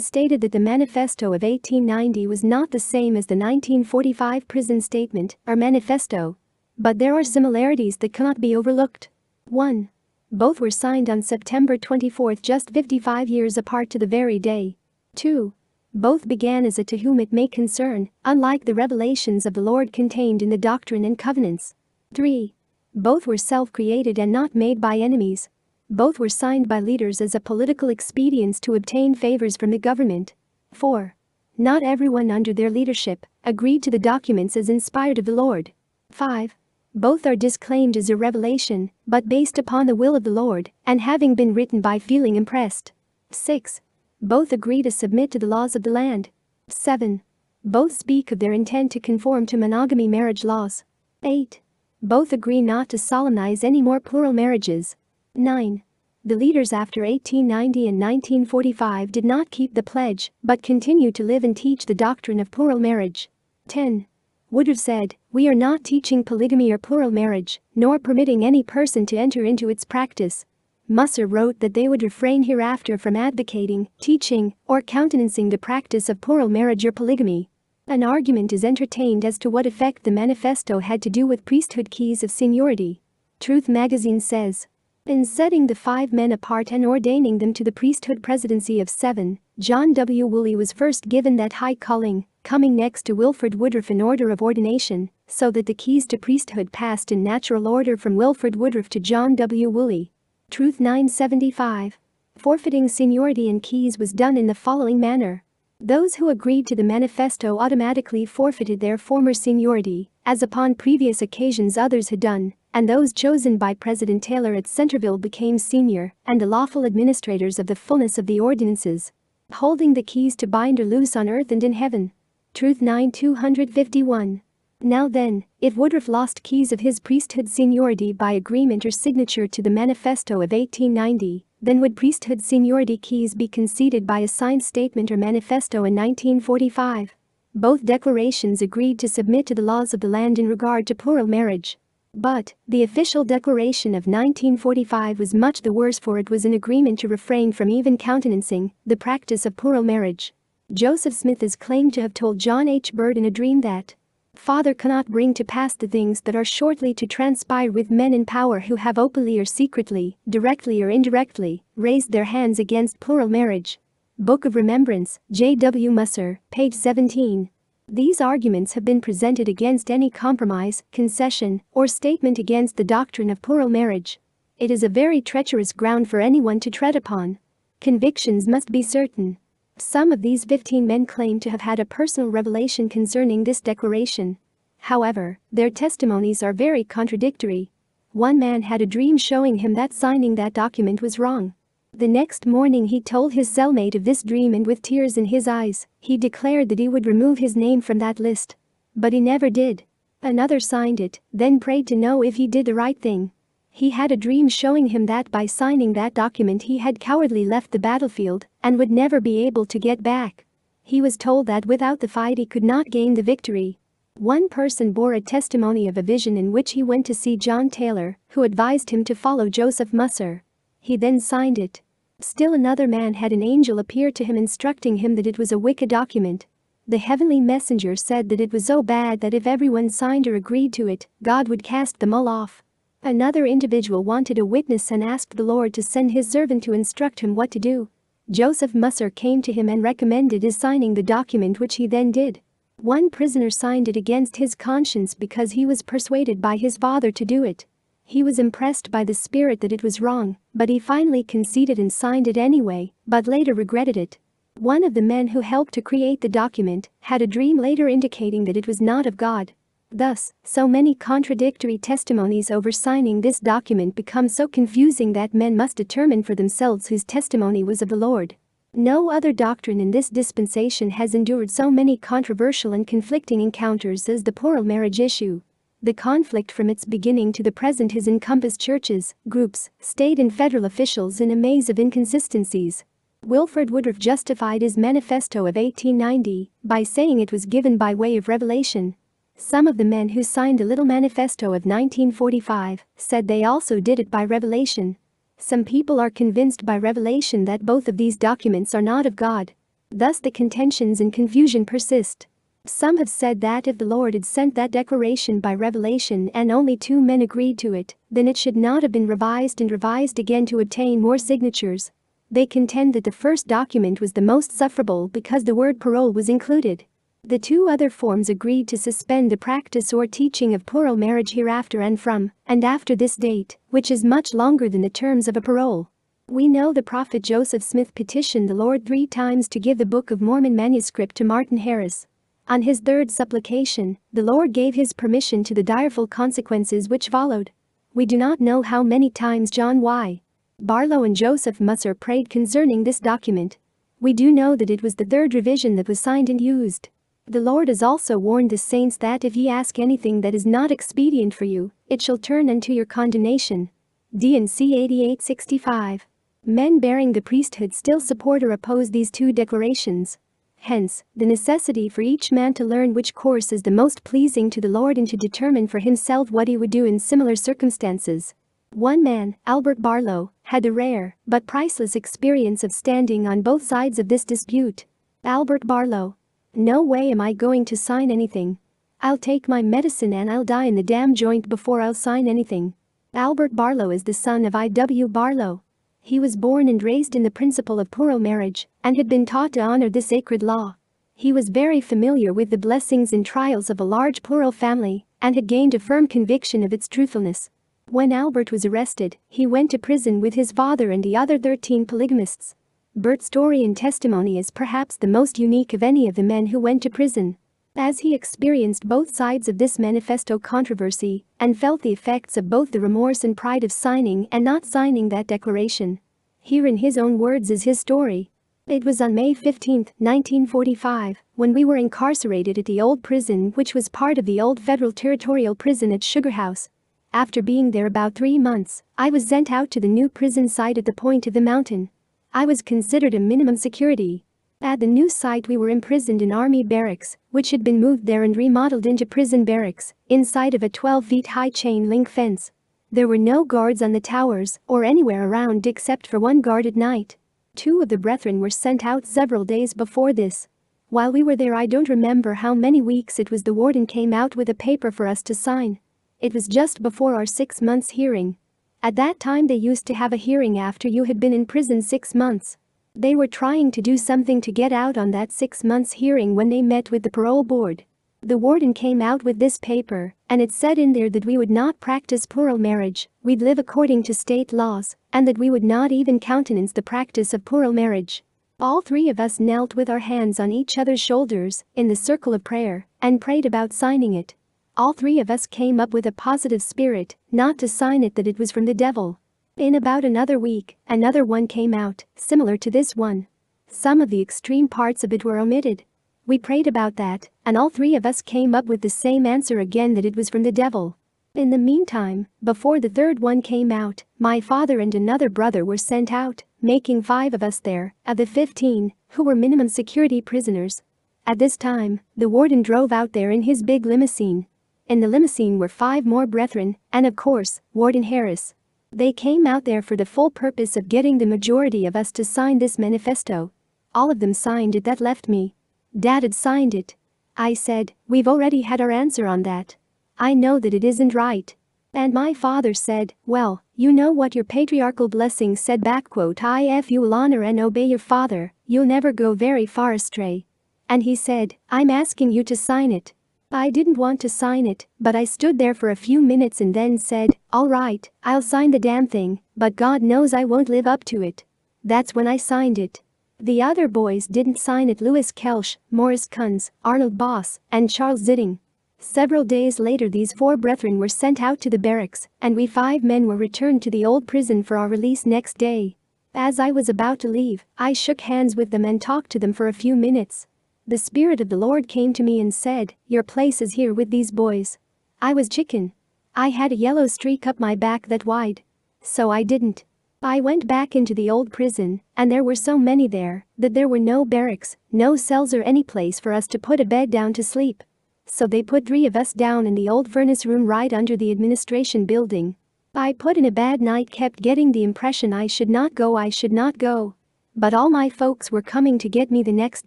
Speaker 1: stated that the Manifesto of 1890 was not the same as the 1945 prison statement, or manifesto. But there are similarities that cannot be overlooked. 1. Both were signed on September 24, just 55 years apart to the very day. 2. Both began as a to whom it may concern, unlike the revelations of the Lord contained in the Doctrine and Covenants. 3. Both were self-created and not made by enemies. Both were signed by leaders as a political expedience to obtain favors from the government. 4. Not everyone under their leadership agreed to the documents as inspired of the Lord. 5. Both are disclaimed as a revelation, but based upon the will of the Lord, and having been written by feeling impressed. 6. Both agree to submit to the laws of the land. 7. Both speak of their intent to conform to monogamy marriage laws. 8. Both agree not to solemnize any more plural marriages. 9. The leaders after 1890 and 1945 did not keep the pledge, but continued to live and teach the doctrine of plural marriage. 10. Woodruff said, "We are not teaching polygamy or plural marriage, nor permitting any person to enter into its practice." Musser wrote that they would refrain hereafter from advocating, teaching, or countenancing the practice of plural marriage or polygamy. An argument is entertained as to what effect the Manifesto had to do with priesthood keys of seniority. Truth magazine says, in setting the 5 men apart and ordaining them to the priesthood presidency of 7, John W. Woolley was first given that high calling, coming next to Wilford Woodruff in order of ordination, so that the keys to priesthood passed in natural order from Wilford Woodruff to John W. Woolley. Truth 975. Forfeiting seniority and keys was done in the following manner. Those who agreed to the Manifesto automatically forfeited their former seniority, as upon previous occasions others had done, and those chosen by President Taylor at Centerville became senior and the lawful administrators of the fullness of the ordinances, holding the keys to bind or loose on earth and in heaven. Truth 9-251. Now then, if Woodruff lost keys of his priesthood seniority by agreement or signature to the Manifesto of 1890, then would priesthood seniority keys be conceded by a signed statement or manifesto in 1945? Both declarations agreed to submit to the laws of the land in regard to plural marriage. But the official declaration of 1945 was much the worse, for it was an agreement to refrain from even countenancing the practice of plural marriage. Joseph Smith is claimed to have told John H. Bird in a dream that Father cannot bring to pass the things that are shortly to transpire with men in power who have openly or secretly, directly or indirectly, raised their hands against plural marriage. Book of Remembrance, J. W. Musser, page 17. These arguments have been presented against any compromise, concession, or statement against the doctrine of plural marriage. It is a very treacherous ground for anyone to tread upon. Convictions must be certain. Some of these 15 men claim to have had a personal revelation concerning this declaration. However, their testimonies are very contradictory. One man had a dream showing him that signing that document was wrong. The next morning he told his cellmate of this dream, and with tears in his eyes, he declared that he would remove his name from that list. But he never did. Another signed it, then prayed to know if he did the right thing. He had a dream showing him that by signing that document he had cowardly left the battlefield and would never be able to get back. He was told that without the fight he could not gain the victory. One person bore a testimony of a vision in which he went to see John Taylor, who advised him to follow Joseph Musser. He then signed it. Still another man had an angel appear to him instructing him that it was a wicked document. The heavenly messenger said that it was so bad that if everyone signed or agreed to it, God would cast them all off. Another individual wanted a witness and asked the Lord to send his servant to instruct him what to do. Joseph Musser came to him and recommended his signing the document, which he then did. One prisoner signed it against his conscience because he was persuaded by his father to do it. He was impressed by the spirit that it was wrong, but he finally conceded and signed it anyway, but later regretted it. One of the men who helped to create the document had a dream later indicating that it was not of God. Thus, so many contradictory testimonies over signing this document become so confusing that men must determine for themselves whose testimony was of the Lord. No other doctrine in this dispensation has endured so many controversial and conflicting encounters as the plural marriage issue. The conflict from its beginning to the present has encompassed churches, groups, state and federal officials in a maze of inconsistencies. Wilford Woodruff justified his Manifesto of 1890 by saying it was given by way of revelation. Some of the men who signed the Little Manifesto of 1945 said they also did it by revelation. Some people are convinced by revelation that both of these documents are not of God. Thus the contentions and confusion persist. Some have said that if the Lord had sent that declaration by revelation and only 2 men agreed to it, then it should not have been revised and revised again to obtain more signatures. They contend that the first document was the most sufferable because the word parole was included. The two other forms agreed to suspend the practice or teaching of plural marriage hereafter and from and after this date, which is much longer than the terms of a parole. We know the prophet Joseph Smith petitioned the Lord 3 times to give the Book of Mormon manuscript to Martin Harris. On his third supplication, the Lord gave his permission to the direful consequences which followed. We do not know how many times John Y. Barlow and Joseph Musser prayed concerning this document. We do know that it was the third revision that was signed and used. The Lord has also warned the saints that if ye ask anything that is not expedient for you, it shall turn unto your condemnation. D&C 8865. Men bearing the priesthood still support or oppose these two declarations. Hence, the necessity for each man to learn which course is the most pleasing to the Lord and to determine for himself what he would do in similar circumstances. One man, Albert Barlow, had the rare but priceless experience of standing on both sides of this dispute. Albert Barlow: "No way am I going to sign anything. I'll take my medicine and I'll die in the damn joint before I'll sign anything." Albert Barlow is the son of I.W. Barlow. He was born and raised in the principle of plural marriage and had been taught to honor this sacred law. He was very familiar with the blessings and trials of a large plural family and had gained a firm conviction of its truthfulness. When Albert was arrested, he went to prison with his father and the other 13 polygamists. Bert's story and testimony is perhaps the most unique of any of the men who went to prison. As he experienced both sides of this manifesto controversy and felt the effects of both the remorse and pride of signing and not signing that declaration. Here in his own words is his story. "It was on May 15, 1945, when we were incarcerated at the old prison, which was part of the old federal territorial prison at Sugar House. After being there about 3 months, I was sent out to the new prison site at the point of the mountain. I was considered a minimum security. At the new site we were imprisoned in army barracks, which had been moved there and remodeled into prison barracks, inside of a 12-feet-high chain-link fence. There were no guards on the towers or anywhere around except for one guard at night. 2 of the brethren were sent out several days before this. While we were there, I don't remember how many weeks it was, the warden came out with a paper for us to sign. It was just before our 6 months hearing. At that time they used to have a hearing after you had been in prison 6 months. They were trying to do something to get out on that 6 months hearing when they met with the parole board. The warden came out with this paper, and it said in there that we would not practice plural marriage, we'd live according to state laws, and that we would not even countenance the practice of plural marriage. All 3 of us knelt with our hands on each other's shoulders in the circle of prayer and prayed about signing it. All 3 of us came up with a positive spirit not to sign it, that it was from the devil. In about another week, another one came out, similar to this one. Some of the extreme parts of it were omitted. We prayed about that, and all 3 of us came up with the same answer again, that it was from the devil. In the meantime, before the third one came out, my father and another brother were sent out, making 5 of us there, of the 15, who were minimum security prisoners. At this time, the warden drove out there in his big limousine. In the limousine were 5 more brethren, and of course, Warden Harris. They came out there for the full purpose of getting the majority of us to sign this manifesto. All of them signed it. That left me. Dad had signed it. I said, "We've already had our answer on that. I know that it isn't right." And my father said, "Well, you know what your patriarchal blessing said back, quote, if you'll honor and obey your father, you'll never go very far astray." And he said, "I'm asking you to sign it." I didn't want to sign it, but I stood there for a few minutes and then said, "All right, I'll sign the damn thing, but God knows I won't live up to it." That's when I signed it. The other boys didn't sign it: Louis Kelsch, Morris Kunz, Arnold Boss, and Charles Zitting. Several days later these 4 brethren were sent out to the barracks, and we 5 men were returned to the old prison for our release next day. As I was about to leave, I shook hands with them and talked to them for a few minutes. The Spirit of the Lord came to me and said, "Your place is here with these boys." I was chicken. I had a yellow streak up my back that wide. So I didn't. I went back into the old prison, and there were so many there that there were no barracks, no cells or any place for us to put a bed down to sleep. So they put 3 of us down in the old furnace room right under the administration building. I put in a bad night, kept getting the impression I should not go. But all my folks were coming to get me the next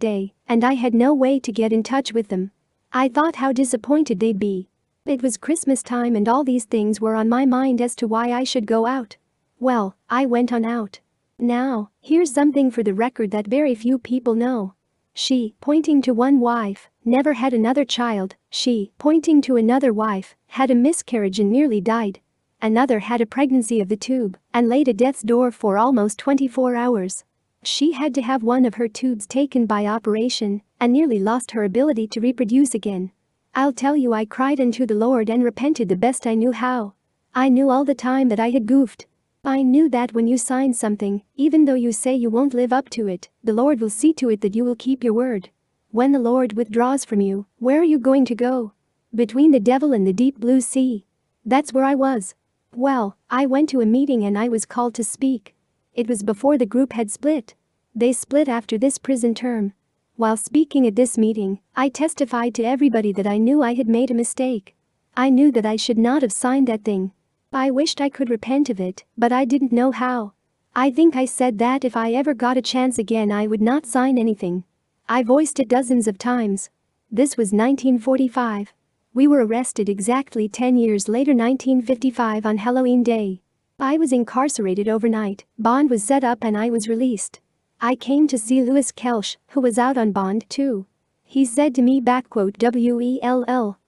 Speaker 1: day, and I had no way to get in touch with them. I thought how disappointed they'd be. It was Christmas time and all these things were on my mind as to why I should go out. Well, I went on out. Now, here's something for the record that very few people know. She, pointing to one wife, never had another child. She, pointing to another wife, had a miscarriage and nearly died. Another had a pregnancy of the tube and laid at death's door for almost 24 hours. She had to have one of her tubes taken by operation and nearly lost her ability to reproduce again. I'll tell you, I cried unto the Lord and repented the best I knew how. I knew all the time that I had goofed. I knew that when you sign something, even though you say you won't live up to it, the Lord will see to it that you will keep your word. When the Lord withdraws from you, where are you going to go? Between the devil and the deep blue sea. That's where I was. Well, I went to a meeting and I was called to speak. It was before the group had split. They split after this prison term. While speaking at this meeting, I testified to everybody that I knew I had made a mistake. I knew that I should not have signed that thing. I wished I could repent of it, but I didn't know how. I think I said that if I ever got a chance again I would not sign anything. I voiced it dozens of times. This was 1945. We were arrested exactly 10 years later, 1955, on Halloween Day. I was incarcerated overnight, bond was set up and I was released. I came to see Louis Kelsch, who was out on bond too. He said to me, "Well,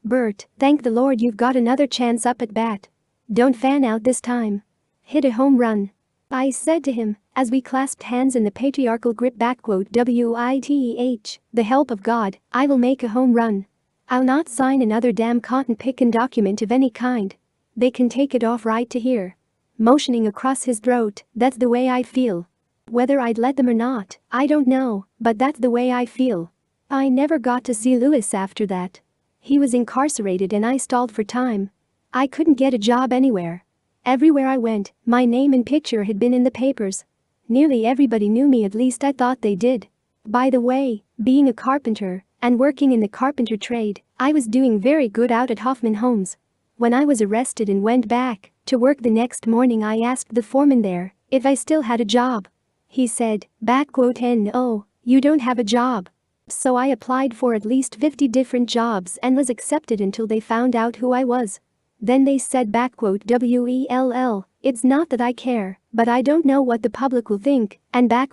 Speaker 1: Bert, thank the Lord you've got another chance up at bat. Don't fan out this time. Hit a home run." I said to him, as we clasped hands in the patriarchal grip, "With the help of God, I will make a home run. I'll not sign another damn cotton-pickin' document of any kind. They can take it off right to here." Motioning across his throat, "That's the way I feel. Whether I'd let them or not, I don't know, but that's the way I feel." I never got to see Louis after that. He was incarcerated and I stalled for time. I couldn't get a job anywhere. Everywhere I went, my name and picture had been in the papers. Nearly everybody knew me, at least I thought they did. By the way, being a carpenter and working in the carpenter trade, I was doing very good out at Hoffman Homes. When I was arrested and went back to work the next morning, I asked the foreman there if I still had a job. He said, "No, you don't have a job." So I applied for at least 50 different jobs and was accepted until they found out who I was. Then they said, "It's not that I care, but I don't know what the public will think, and I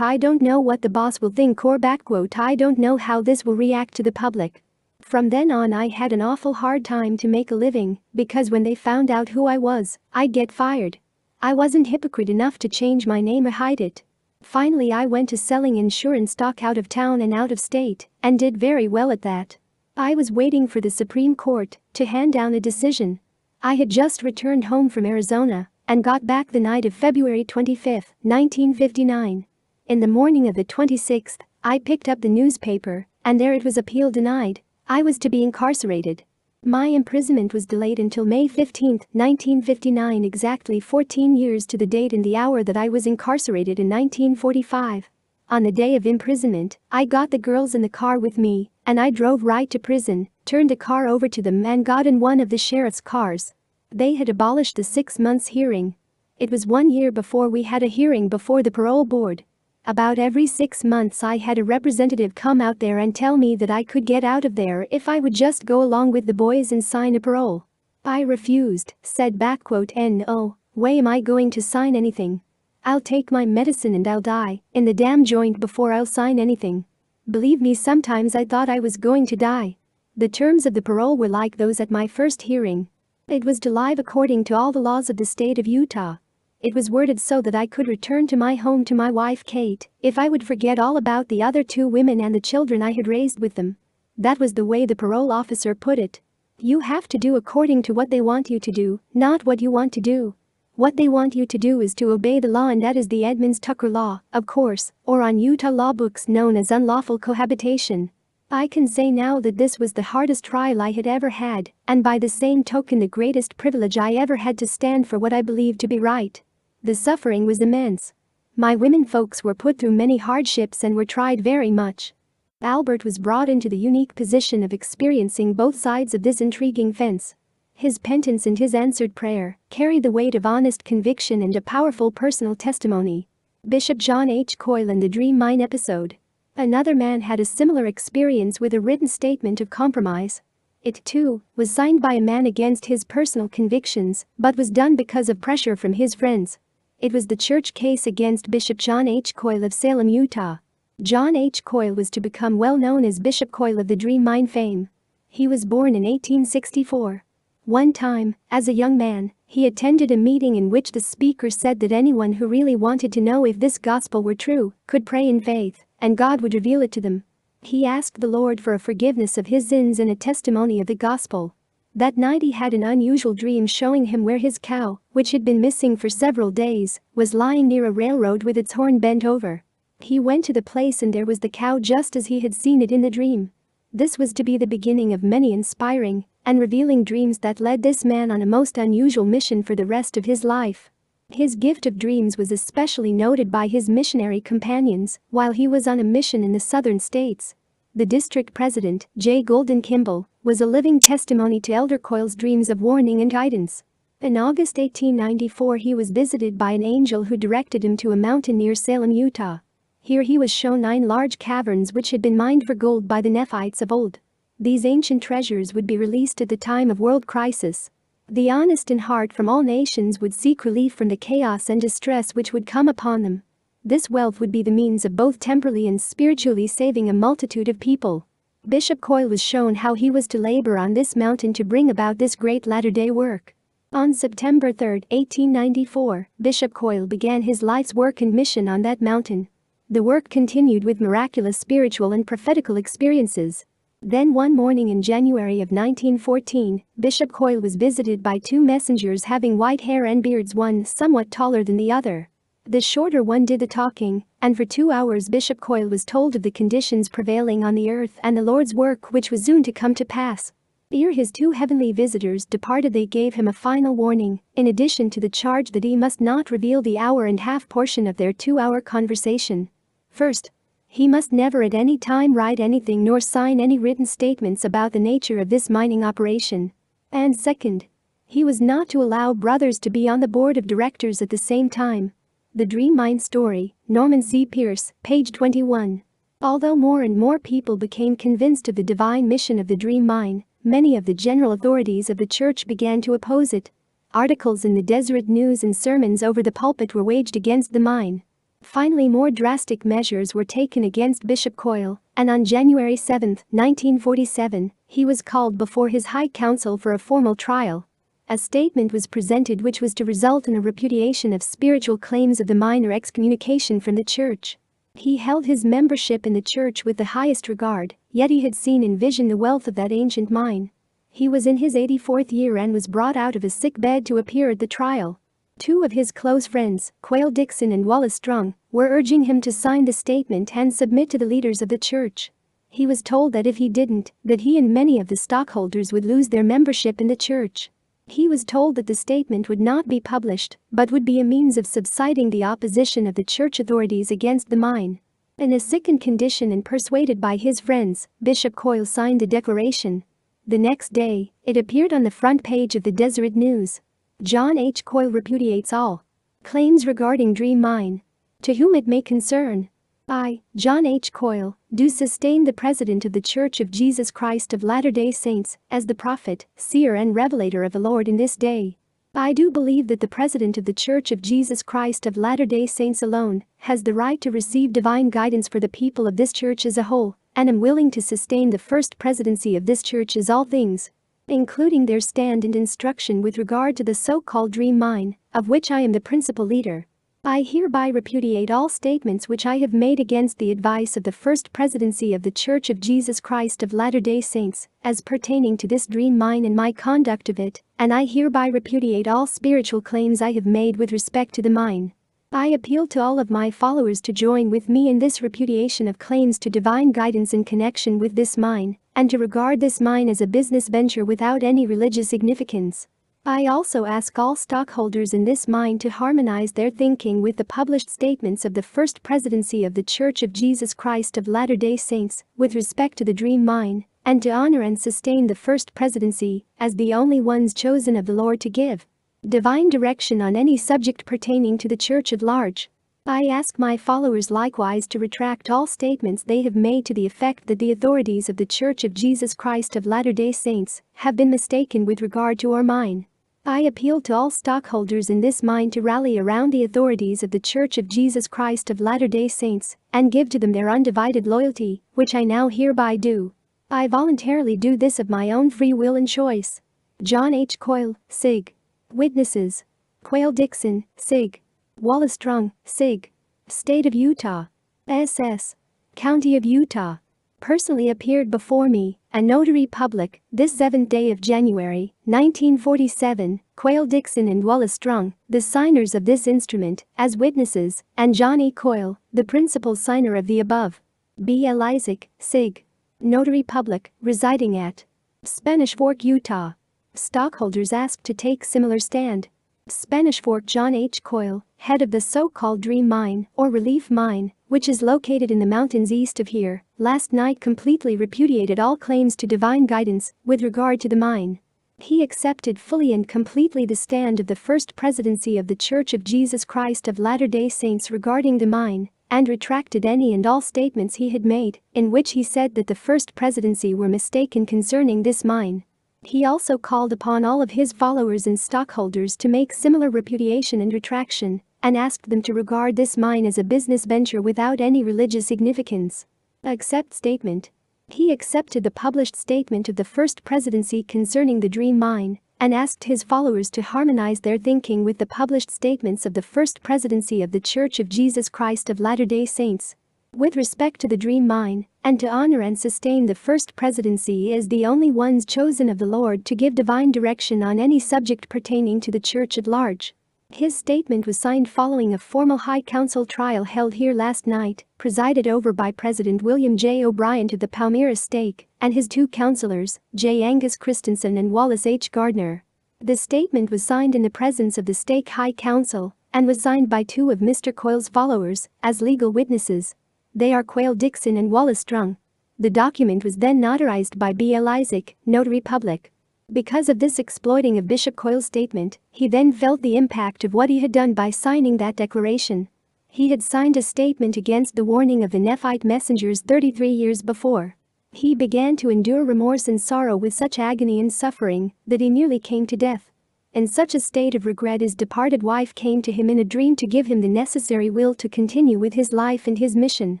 Speaker 1: don't know what the boss will think, or I don't know how this will react to the public." From then on I had an awful hard time to make a living, because when they found out who I was, I'd get fired. I wasn't hypocrite enough to change my name or hide it. Finally I went to selling insurance stock out of town and out of state, and did very well at that. I was waiting for the Supreme Court to hand down a decision. I had just returned home from Arizona and got back the night of February 25, 1959. In the morning of the 26th, I picked up the newspaper, and there it was: appeal denied. I was to be incarcerated. My imprisonment was delayed until May 15, 1959, exactly 14 years to the date and the hour that I was incarcerated in 1945. On the day of imprisonment, I got the girls in the car with me, and I drove right to prison, turned the car over to them and got in one of the sheriff's cars. They had abolished the 6 months hearing. It was 1 year before we had a hearing before the parole board. About every 6 months I had a representative come out there and tell me that I could get out of there if I would just go along with the boys and sign a parole. I refused, said "No way am I going to sign anything. I'll take my medicine and I'll die in the damn joint before I'll sign anything." Believe me, sometimes I thought I was going to die. The terms of the parole were like those at my first hearing. It was to live according to all the laws of the state of Utah. It was worded so that I could return to my home to my wife Kate if I would forget all about the other 2 women and the children I had raised with them. That was the way the parole officer put it. You have to do according to what they want you to do, not what you want to do. What they want you to do is to obey the law, and that is the Edmonds-Tucker law, of course, or on Utah law books known as unlawful cohabitation. I can say now that this was the hardest trial I had ever had, and by the same token the greatest privilege I ever had to stand for what I believed to be right. The suffering was immense. My women folks were put through many hardships and were tried very much. Albert was brought into the unique position of experiencing both sides of this intriguing fence. His penance and his answered prayer carried the weight of honest conviction and a powerful personal testimony. Bishop John H. Coyle in the Dream Mine episode. Another man had a similar experience with a written statement of compromise. It, too, was signed by a man against his personal convictions, but was done because of pressure from his friends. It was the church case against Bishop John H. Coyle of Salem, Utah. John H. Coyle was to become well known as Bishop Coyle of the Dream Mine fame. He was born in 1864. One time, as a young man, he attended a meeting in which the speaker said that anyone who really wanted to know if this gospel were true could pray in faith, and God would reveal it to them. He asked the Lord for a forgiveness of his sins and a testimony of the gospel. That night he had an unusual dream showing him where his cow, which had been missing for several days, was lying near a railroad with its horn bent over. He went to the place and there was the cow just as he had seen it in the dream. This was to be the beginning of many inspiring and revealing dreams that led this man on a most unusual mission for the rest of his life. His gift of dreams was especially noted by his missionary companions while he was on a mission in the southern states. The district president, J. Golden Kimball, was a living testimony to Elder Coyle's dreams of warning and guidance. In August 1894 he was visited by an angel who directed him to a mountain near Salem, Utah. Here he was shown 9 large caverns which had been mined for gold by the Nephites of old. These ancient treasures would be released at the time of world crisis. The honest in heart from all nations would seek relief from the chaos and distress which would come upon them. This wealth would be the means of both temporally and spiritually saving a multitude of people. Bishop Coyle was shown how he was to labor on this mountain to bring about this great latter-day work. On September 3, 1894, Bishop Coyle began his life's work and mission on that mountain. The work continued with miraculous spiritual and prophetical experiences. Then one morning in January of 1914, Bishop Coyle was visited by 2 messengers having white hair and beards, one somewhat taller than the other. The shorter one did the talking, and for 2 hours Bishop Coyle was told of the conditions prevailing on the earth and the Lord's work which was soon to come to pass. Ere his 2 heavenly visitors departed they gave him a final warning, in addition to the charge that he must not reveal the hour and half portion of their 2-hour conversation. First, he must never at any time write anything nor sign any written statements about the nature of this mining operation. And second, he was not to allow brothers to be on the board of directors at the same time. The Dream Mine Story, Norman C. Pierce, page 21. Although more and more people became convinced of the divine mission of the Dream Mine, many of the general authorities of the church began to oppose it. Articles in the Deseret News and sermons over the pulpit were waged against the mine. Finally, more drastic measures were taken against Bishop Coyle, and on January 7, 1947, he was called before his High Council for a formal trial. A statement was presented which was to result in a repudiation of spiritual claims of the mine or excommunication from the church. He held his membership in the church with the highest regard, yet he had seen in vision the wealth of that ancient mine. He was in his 84th year and was brought out of his sick bed to appear at the trial. 2 of his close friends, Quayle Dixon and Wallace Strong, were urging him to sign the statement and submit to the leaders of the church. He was told that if he didn't, that he and many of the stockholders would lose their membership in the church. He was told that the statement would not be published, but would be a means of subsiding the opposition of the church authorities against the mine. In a sickened condition and persuaded by his friends, Bishop Coyle signed the declaration. The next day, it appeared on the front page of the Deseret News. John H. Coyle repudiates all claims regarding Dream Mine. To whom it may concern, I, John H. Coyle, do sustain the President of the Church of Jesus Christ of Latter-day Saints as the prophet, seer and revelator of the Lord in this day. I do believe that the President of the Church of Jesus Christ of Latter-day Saints alone has the right to receive divine guidance for the people of this church as a whole, and am willing to sustain the first presidency of this church as all things, including their stand and instruction with regard to the so-called Dream Mine, of which I am the principal leader. I hereby repudiate all statements which I have made against the advice of the First Presidency of the Church of Jesus Christ of Latter-day Saints, as pertaining to this Dream Mine and my conduct of it, and I hereby repudiate all spiritual claims I have made with respect to the mine. I appeal to all of my followers to join with me in this repudiation of claims to divine guidance in connection with this mine, and to regard this mine as a business venture without any religious significance. I also ask all stockholders in this mine to harmonize their thinking with the published statements of the First Presidency of the Church of Jesus Christ of Latter-day Saints with respect to the Dream Mine, and to honor and sustain the First Presidency as the only ones chosen of the Lord to give divine direction on any subject pertaining to the church at large. I ask my followers likewise to retract all statements they have made to the effect that the authorities of the Church of Jesus Christ of Latter-day Saints have been mistaken with regard to our mine. I appeal to all stockholders in this mine to rally around the authorities of the Church of Jesus Christ of Latter-day Saints and give to them their undivided loyalty, which I now hereby do. I voluntarily do this of my own free will and choice. John H. Coyle, Sig. Witnesses: Quayle Dixon, Sig. Wallace Strung, Sig. State of Utah. SS. County of Utah. Personally appeared before me, a notary public, this 7th day of January, 1947, Quayle Dixon and Wallace Strung, the signers of this instrument, as witnesses, and John E. Coyle, the principal signer of the above. B. L. Isaac, Sig. Notary public, residing at Spanish Fork, Utah. Stockholders asked to take similar stand. Spanish Fork. John H. Coyle, head of the so-called Dream Mine, or Relief Mine, which is located in the mountains east of here, last night completely repudiated all claims to divine guidance with regard to the mine. He accepted fully and completely the stand of the First Presidency of the Church of Jesus Christ of Latter-day Saints regarding the mine, and retracted any and all statements he had made, in which he said that the First Presidency were mistaken concerning this mine. He also called upon all of his followers and stockholders to make similar repudiation and retraction, and asked them to regard this mine as a business venture without any religious significance. Accept statement. He accepted the published statement of the First Presidency concerning the Dream Mine, and asked his followers to harmonize their thinking with the published statements of the First Presidency of the Church of Jesus Christ of Latter-day Saints. With respect to the Dream Mine, and to honor and sustain the First Presidency as the only ones chosen of the Lord to give divine direction on any subject pertaining to the Church at large. His statement was signed following a formal High Council trial held here last night, presided over by President William J. O'Brien of the Palmyra Stake, and his two counselors, J. Angus Christensen and Wallace H. Gardner. The statement was signed in the presence of the Stake High Council, and was signed by two of Mr. Coyle's followers, as legal witnesses. They are Quayle Dixon and Wallace Strung. The document was then notarized by B. L. Isaac, notary public. Because of this exploiting of Bishop Coyle's statement, he then felt the impact of what he had done by signing that declaration. He had signed a statement against the warning of the Nephite messengers 33 years before. He began to endure remorse and sorrow with such agony and suffering that he nearly came to death. In such a state of regret, his departed wife came to him in a dream to give him the necessary will to continue with his life and his mission.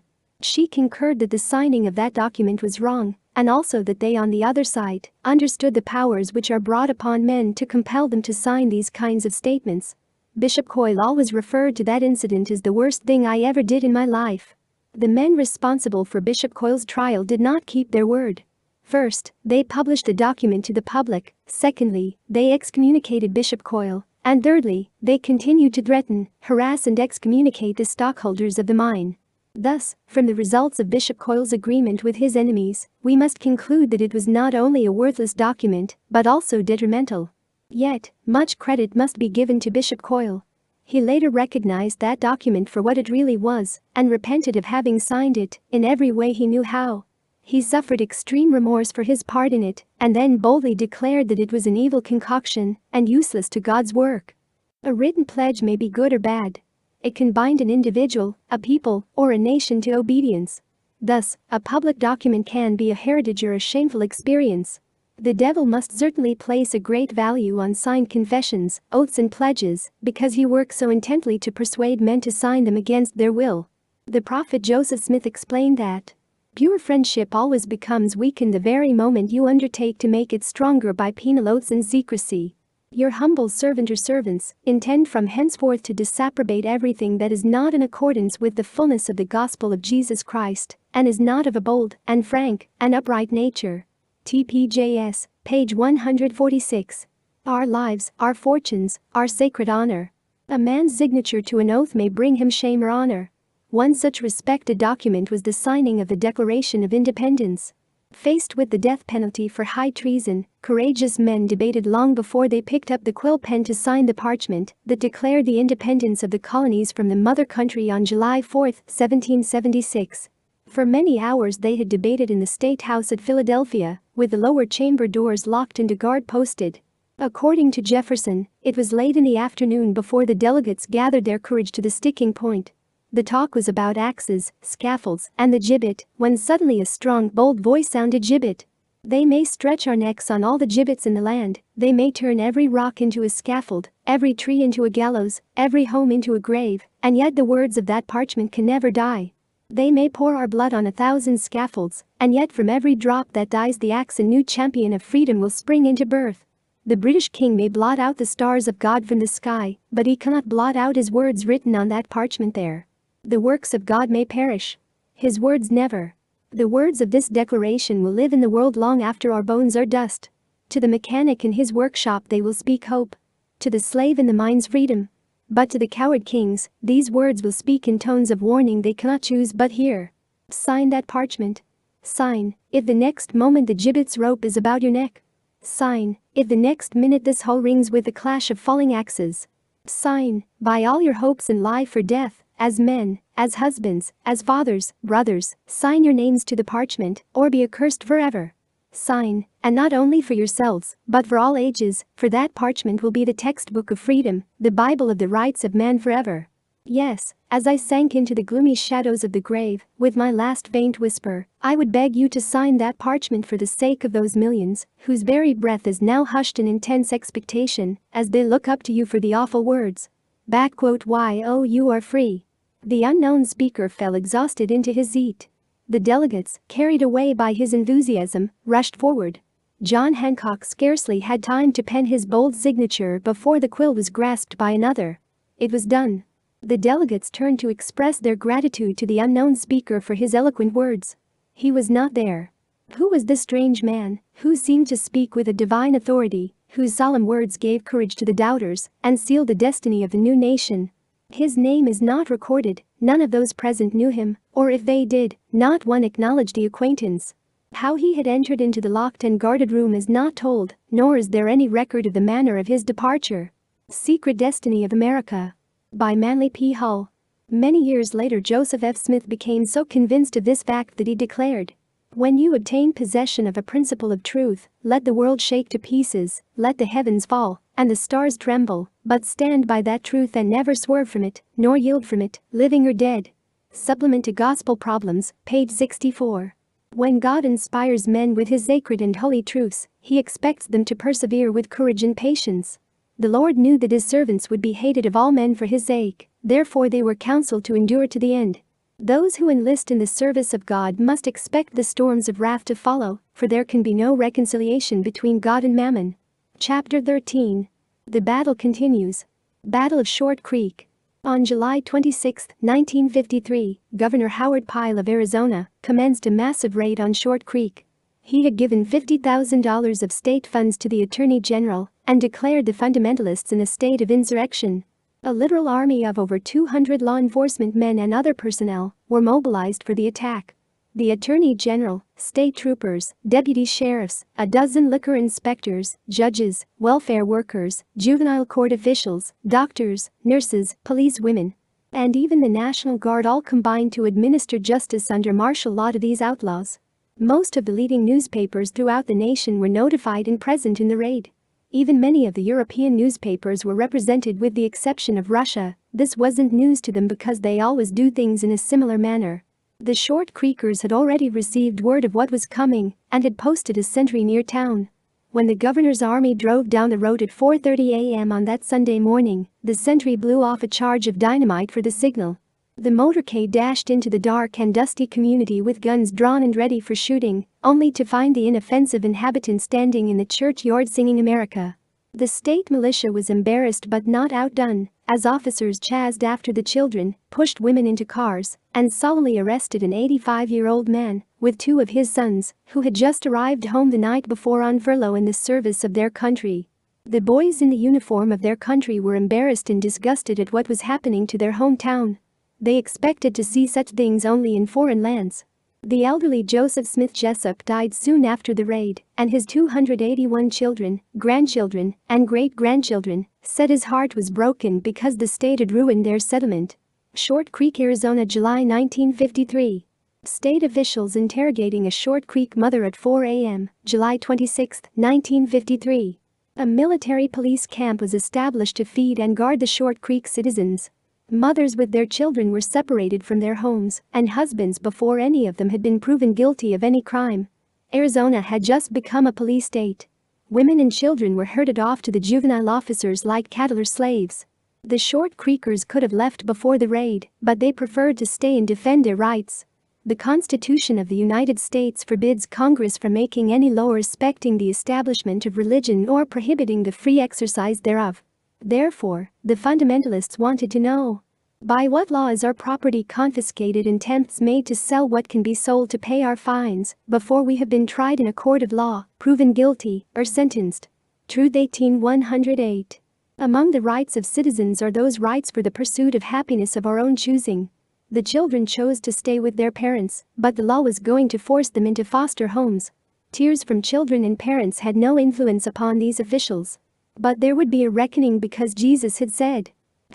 Speaker 1: She concurred that the signing of that document was wrong, and also that they on the other side understood the powers which are brought upon men to compel them to sign these kinds of statements. Bishop Coyle always referred to that incident as the worst thing I ever did in my life. The men responsible for Bishop Coyle's trial did not keep their word. First, they published the document to the public. Secondly, they excommunicated Bishop Coyle. And thirdly, they continued to threaten, harass and excommunicate the stockholders of the mine. Thus, from the results of Bishop Coyle's agreement with his enemies, we must conclude that it was not only a worthless document, but also detrimental. Yet, much credit must be given to Bishop Coyle. He later recognized that document for what it really was, and repented of having signed it in every way he knew how. He suffered extreme remorse for his part in it, and then boldly declared that it was an evil concoction and useless to God's work. A written pledge may be good or bad. It can bind an individual, a people, or a nation to obedience. Thus, a public document can be a heritage or a shameful experience. The devil must certainly place a great value on signed confessions, oaths and pledges, because he works so intently to persuade men to sign them against their will. The prophet Joseph Smith explained that pure friendship always becomes weakened the very moment you undertake to make it stronger by penal oaths and secrecy. Your humble servant or servants intend from henceforth to disapprobate everything that is not in accordance with the fullness of the gospel of Jesus Christ, and is not of a bold, and frank, and upright nature. TPJS, page 146. Our lives, our fortunes, our sacred honor. A man's signature to an oath may bring him shame or honor. One such respected document was the signing of the Declaration of Independence. Faced with the death penalty for high treason, courageous men debated long before they picked up the quill pen to sign the parchment that declared the independence of the colonies from the mother country on July 4, 1776. For many hours they had debated in the State House at Philadelphia, with the lower chamber doors locked and a guard posted. According to Jefferson, it was late in the afternoon before the delegates gathered their courage to the sticking point. The talk was about axes, scaffolds, and the gibbet, when suddenly a strong, bold voice sounded, "Gibbet!" They may stretch our necks on all the gibbets in the land, they may turn every rock into a scaffold, every tree into a gallows, every home into a grave, and yet the words of that parchment can never die. They may pour our blood on 1,000 scaffolds, and yet from every drop that dies the axe a new champion of freedom will spring into birth. The British king may blot out the stars of God from the sky, but he cannot blot out his words written on that parchment there. The works of God may perish. His words never. The words of this declaration will live in the world long after our bones are dust. To the mechanic in his workshop they will speak hope. To the slave in the mines freedom. But to the coward kings, these words will speak in tones of warning they cannot choose but hear. Sign that parchment. Sign, if the next moment the gibbet's rope is about your neck. Sign, if the next minute this hall rings with the clash of falling axes. Sign, by all your hopes in life or death, as men, as husbands, as fathers, brothers, sign your names to the parchment, or be accursed forever. Sign, and not only for yourselves, but for all ages, for that parchment will be the textbook of freedom, the Bible of the rights of man forever. Yes, as I sank into the gloomy shadows of the grave, with my last faint whisper, I would beg you to sign that parchment for the sake of those millions, whose very breath is now hushed in intense expectation, as they look up to you for the awful words. Why, oh, you are free. The unknown speaker fell exhausted into his seat. The delegates, carried away by his enthusiasm, rushed forward. John Hancock scarcely had time to pen his bold signature before the quill was grasped by another. It was done. The delegates turned to express their gratitude to the unknown speaker for his eloquent words. He was not there. Who was this strange man, who seemed to speak with a divine authority, whose solemn words gave courage to the doubters and sealed the destiny of the new nation? His name is not recorded, none of those present knew him, or if they did, not one acknowledged the acquaintance. How he had entered into the locked and guarded room is not told, nor is there any record of the manner of his departure. Secret Destiny of America. By Manly P. Hull. Many years later Joseph F. Smith became so convinced of this fact that he declared, "When you obtain possession of a principle of truth, let the world shake to pieces, let the heavens fall, and the stars tremble, but stand by that truth and never swerve from it, nor yield from it, living or dead." Supplement to Gospel Problems, page 64. When God inspires men with his sacred and holy truths, he expects them to persevere with courage and patience. The Lord knew that his servants would be hated of all men for his sake, therefore they were counseled to endure to the end. Those who enlist in the service of God must expect the storms of wrath to follow, for there can be no reconciliation between God and mammon. Chapter 13. The battle continues. Battle of Short Creek. On July 26, 1953, Governor Howard Pyle of Arizona commenced a massive raid on Short Creek. He had given $50,000 of state funds to the Attorney General and declared the fundamentalists in a state of insurrection. A literal army of over 200 law enforcement men and other personnel were mobilized for the attack. The Attorney General, state troopers, deputy sheriffs, a dozen liquor inspectors, judges, welfare workers, juvenile court officials, doctors, nurses, policewomen, and even the National Guard all combined to administer justice under martial law to these outlaws. Most of the leading newspapers throughout the nation were notified and present in the raid. Even many of the European newspapers were represented with the exception of Russia. This wasn't news to them because they always do things in a similar manner. The Short Creekers had already received word of what was coming and had posted a sentry near town. When the governor's army drove down the road at 4:30 a.m. on that Sunday morning, the sentry blew off a charge of dynamite for the signal. The motorcade dashed into the dark and dusty community with guns drawn and ready for shooting, only to find the inoffensive inhabitants standing in the churchyard singing America. The state militia was embarrassed but not outdone, as officers chased after the children, pushed women into cars, and solemnly arrested an 85-year-old man with two of his sons, who had just arrived home the night before on furlough in the service of their country. The boys in the uniform of their country were embarrassed and disgusted at what was happening to their hometown. They expected to see such things only in foreign lands. The elderly Joseph Smith Jessup died soon after the raid, and his 281 children, grandchildren, and great-grandchildren said his heart was broken because the state had ruined their settlement. Short Creek, Arizona, July 1953. State officials interrogating a Short Creek mother at 4 a.m., July 26, 1953. A military police camp was established to feed and guard the Short Creek citizens. Mothers with their children were separated from their homes and husbands before any of them had been proven guilty of any crime. Arizona had just become a police state. Women and children were herded off to the juvenile officers like cattle or slaves. The Short Creekers could have left before the raid, but they preferred to stay and defend their rights. The Constitution of the United States forbids Congress from making any law respecting the establishment of religion or prohibiting the free exercise thereof. Therefore, the fundamentalists wanted to know, by what law is our property confiscated and attempts made to sell what can be sold to pay our fines before we have been tried in a court of law, proven guilty, or sentenced? Truth 18:108. Among the rights of citizens are those rights for the pursuit of happiness of our own choosing. The children chose to stay with their parents, but the law was going to force them into foster homes. Tears from children and parents had no influence upon these officials. But there would be a reckoning because Jesus had said,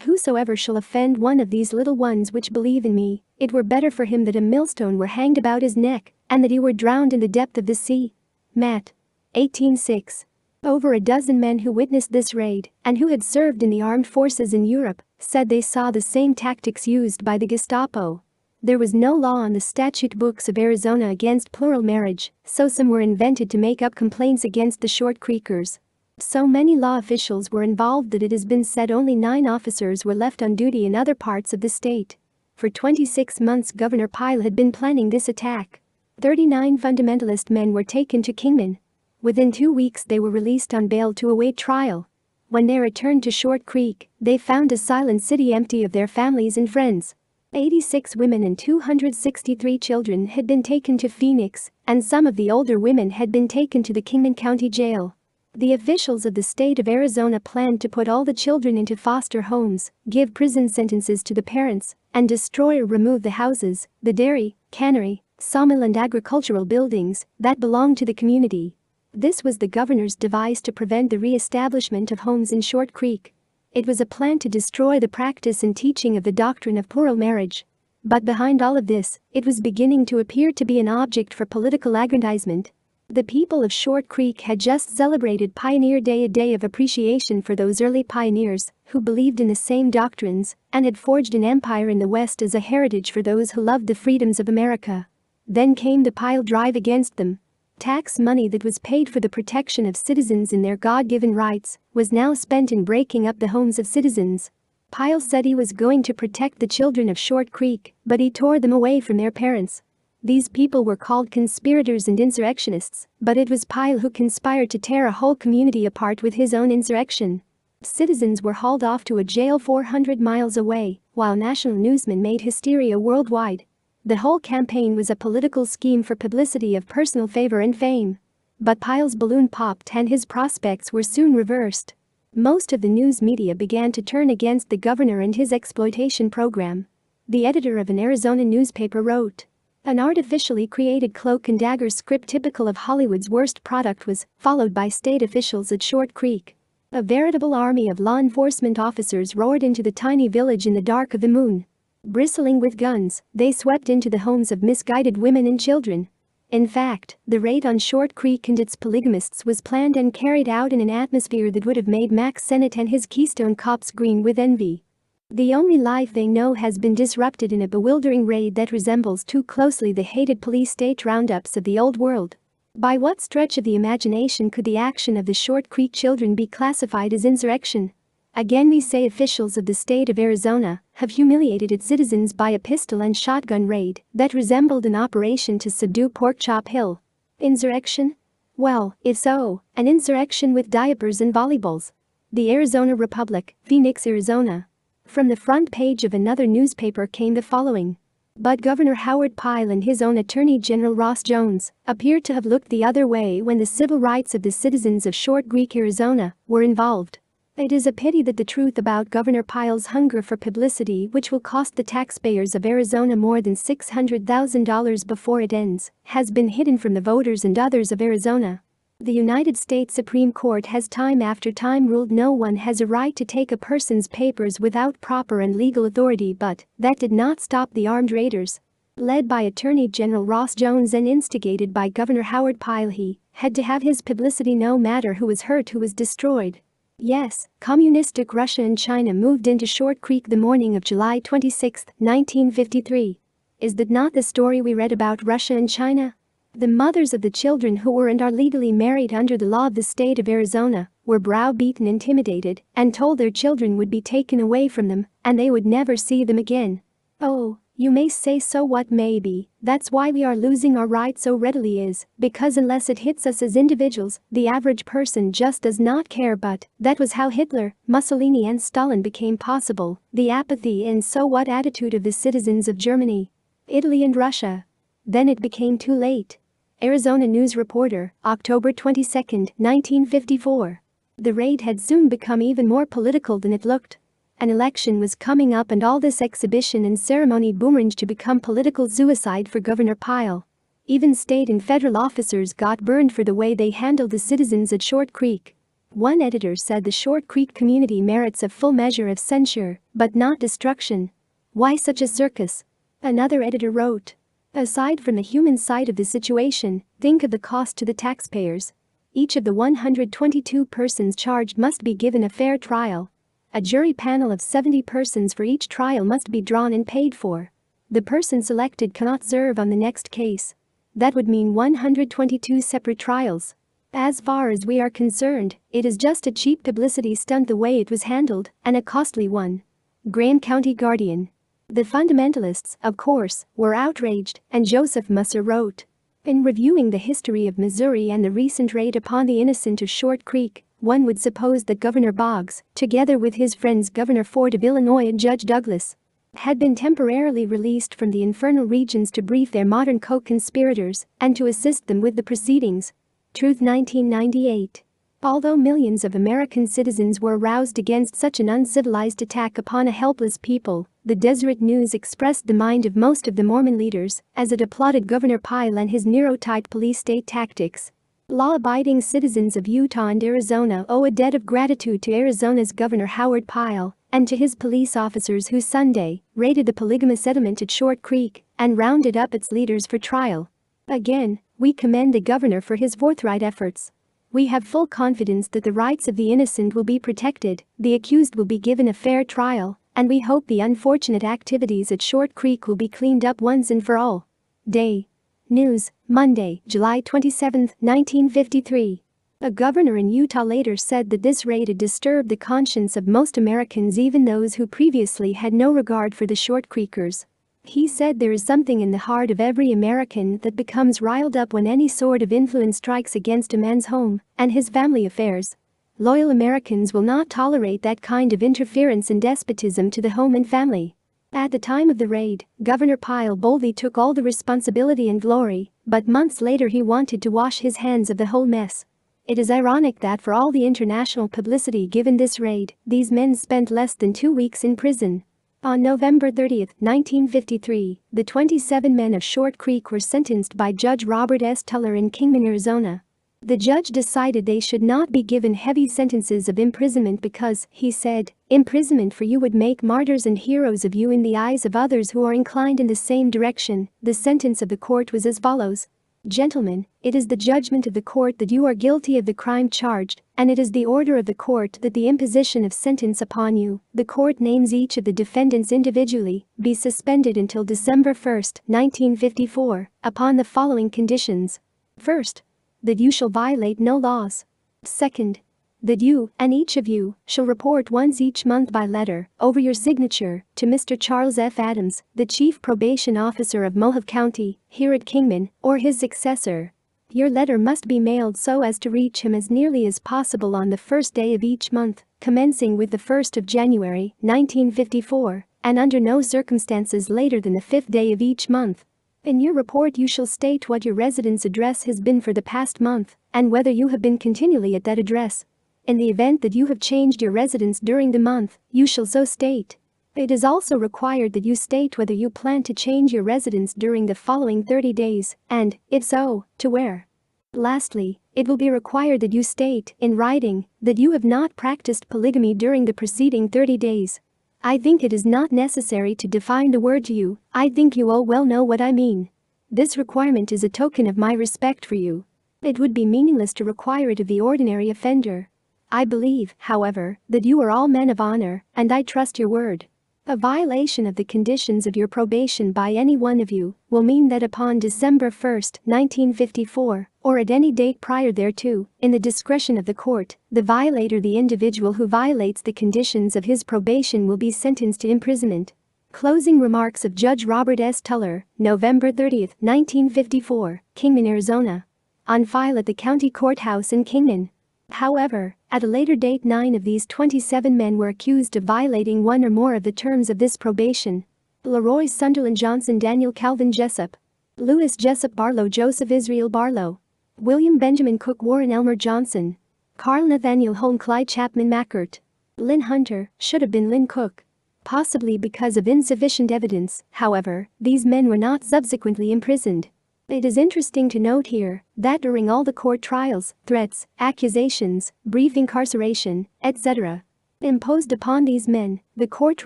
Speaker 1: "Whosoever shall offend one of these little ones which believe in me, it were better for him that a millstone were hanged about his neck, and that he were drowned in the depth of the sea." Matt. 18:6. Over a dozen men who witnessed this raid, and who had served in the armed forces in Europe, said they saw the same tactics used by the Gestapo. There was no law on the statute books of Arizona against plural marriage, so some were invented to make up complaints against the Short Creekers. So many law officials were involved that it has been said only 9 officers were left on duty in other parts of the state. For 26 months Governor Pyle had been planning this attack. 39 fundamentalist men were taken to Kingman. Within 2 weeks they were released on bail to await trial. When they returned to Short Creek, they found a silent city empty of their families and friends. 86 women and 263 children had been taken to Phoenix, and some of the older women had been taken to the Kingman County Jail. The officials of the state of Arizona planned to put all the children into foster homes, give prison sentences to the parents, and destroy or remove the houses, the dairy, cannery, sawmill and agricultural buildings that belonged to the community. This was the governor's device to prevent the re-establishment of homes in Short Creek. It was a plan to destroy the practice and teaching of the doctrine of plural marriage. But behind all of this, it was beginning to appear to be an object for political aggrandizement. The people of Short Creek had just celebrated Pioneer Day, a day of appreciation for those early pioneers who believed in the same doctrines and had forged an empire in the West as a heritage for those who loved the freedoms of America. Then came the Pyle drive against them. Tax money that was paid for the protection of citizens in their God-given rights was now spent in breaking up the homes of citizens. Pyle said he was going to protect the children of Short Creek, but he tore them away from their parents. These people were called conspirators and insurrectionists, but it was Pyle who conspired to tear a whole community apart with his own insurrection. Citizens were hauled off to a jail 400 miles away, while national newsmen made hysteria worldwide. The whole campaign was a political scheme for publicity of personal favor and fame. But Pyle's balloon popped and his prospects were soon reversed. Most of the news media began to turn against the governor and his exploitation program. The editor of an Arizona newspaper wrote, "An artificially created cloak and dagger script typical of Hollywood's worst product was followed by state officials at Short Creek. A veritable army of law enforcement officers roared into the tiny village in the dark of the moon. Bristling with guns, they swept into the homes of misguided women and children. In fact, the raid on Short Creek and its polygamists was planned and carried out in an atmosphere that would have made Max Sennett and his Keystone Cops green with envy. The only life they know has been disrupted in a bewildering raid that resembles too closely the hated police state roundups of the old world. By what stretch of the imagination could the action of the Short Creek children be classified as insurrection? Again we say officials of the state of Arizona have humiliated its citizens by a pistol and shotgun raid that resembled an operation to subdue Porkchop Hill. Insurrection? Well, if so, an insurrection with diapers and volleyballs. The Arizona Republic, Phoenix, Arizona. From the front page of another newspaper came the following. But Governor Howard Pyle and his own Attorney General Ross Jones appeared to have looked the other way when the civil rights of the citizens of Short Creek, Arizona, were involved. It is a pity that the truth about Governor Pyle's hunger for publicity, which will cost the taxpayers of Arizona more than $600,000 before it ends, has been hidden from the voters and others of Arizona. The United States Supreme Court has time after time ruled no one has a right to take a person's papers without proper and legal authority, but that did not stop the armed raiders. Led by Attorney General Ross Jones and instigated by Governor Howard Pyle, he had to have his publicity no matter who was hurt, who was destroyed. Yes, communistic Russia and China moved into Short Creek the morning of July 26, 1953. Is that not the story we read about Russia and China? The mothers of the children who were and are legally married under the law of the state of Arizona were browbeaten, intimidated, and told their children would be taken away from them and they would never see them again. Oh, you may say, so what? Maybe that's why we are losing our rights so readily, is because unless it hits us as individuals, the average person just does not care. But that was how Hitler, Mussolini and Stalin became possible, the apathy and so what attitude of the citizens of Germany, Italy and Russia. Then it became too late. Arizona News Reporter, October 22, 1954. The raid had soon become even more political than it looked. An election was coming up and all this exhibition and ceremony boomeranged to become political suicide for Governor Pyle. Even state and federal officers got burned for the way they handled the citizens at Short Creek. One editor said the Short Creek community merits a full measure of censure, but not destruction. Why such a circus? Another editor wrote. Aside from the human side of the situation, think of the cost to the taxpayers. Each of the 122 persons charged must be given a fair trial. A jury panel of 70 persons for each trial must be drawn and paid for. The person selected cannot serve on the next case. That would mean 122 separate trials. As far as we are concerned, it is just a cheap publicity stunt the way it was handled, and a costly one. Graham County Guardian. The fundamentalists, of course, were outraged, and Joseph Musser wrote. In reviewing the history of Missouri and the recent raid upon the innocent of Short Creek, one would suppose that Governor Boggs, together with his friends Governor Ford of Illinois and Judge Douglas, had been temporarily released from the infernal regions to brief their modern co-conspirators and to assist them with the proceedings. Truth 1998. Although millions of American citizens were aroused against such an uncivilized attack upon a helpless people, the Deseret News expressed the mind of most of the Mormon leaders as it applauded Governor Pyle and his Nero-type police state tactics. Law-abiding citizens of Utah and Arizona owe a debt of gratitude to Arizona's Governor Howard Pyle and to his police officers who Sunday raided the polygamous settlement at Short Creek and rounded up its leaders for trial. Again, we commend the governor for his forthright efforts. We have full confidence that the rights of the innocent will be protected, the accused will be given a fair trial, and we hope the unfortunate activities at Short Creek will be cleaned up once and for all. Day. News, Monday, July 27, 1953. A governor in Utah later said that this raid had disturbed the conscience of most Americans, even those who previously had no regard for the Short Creekers. He said there is something in the heart of every American that becomes riled up when any sort of influence strikes against a man's home and his family affairs. Loyal Americans will not tolerate that kind of interference and despotism to the home and family. At the time of the raid, Governor Pyle boldly took all the responsibility and glory, but months later he wanted to wash his hands of the whole mess. It is ironic that for all the international publicity given this raid, these men spent less than 2 weeks in prison. On November 30, 1953, the 27 men of Short Creek were sentenced by Judge Robert S. Tuller in Kingman, Arizona. The judge decided they should not be given heavy sentences of imprisonment because, he said, imprisonment for you would make martyrs and heroes of you in the eyes of others who are inclined in the same direction. The sentence of the court was as follows. Gentlemen, it is the judgment of the court that you are guilty of the crime charged, and it is the order of the court that the imposition of sentence upon you, the court names each of the defendants individually, be suspended until December 1, 1954, upon the following conditions. First, that you shall violate no laws. Second, that you, and each of you, shall report once each month by letter, over your signature, to Mr. Charles F. Adams, the Chief Probation Officer of Mohave County, here at Kingman, or his successor. Your letter must be mailed so as to reach him as nearly as possible on the first day of each month, commencing with the 1st of January, 1954, and under no circumstances later than the 5th day of each month. In your report you shall state what your residence address has been for the past month, and whether you have been continually at that address. In the event that you have changed your residence during the month, you shall so state. It is also required that you state whether you plan to change your residence during the following 30 days, and, if so, to where. Lastly, it will be required that you state, in writing, that you have not practiced polygamy during the preceding 30 days. I think it is not necessary to define the word you, I think you all well know what I mean. This requirement is a token of my respect for you. It would be meaningless to require it of the ordinary offender. I believe, however, that you are all men of honor, and I trust your word. A violation of the conditions of your probation by any one of you will mean that upon December 1, 1954, or at any date prior thereto, in the discretion of the court, the violator, the individual who violates the conditions of his probation, will be sentenced to imprisonment. Closing remarks of Judge Robert S. Tuller, November 30, 1954, Kingman, Arizona. On file at the county courthouse in Kingman. However, at a later date, 9 of these 27 men were accused of violating one or more of the terms of this probation. Leroy Sunderland Johnson, Daniel Calvin Jessup, Louis Jessup Barlow, Joseph Israel Barlow, William Benjamin Cook, Warren Elmer Johnson, Carl Nathaniel Holm, Clyde Chapman Mackert, Lynn Hunter, should have been Lynn Cook. Possibly because of insufficient evidence, however, these men were not subsequently imprisoned. It is interesting to note here that during all the court trials, threats, accusations, brief incarceration, etc. imposed upon these men, the court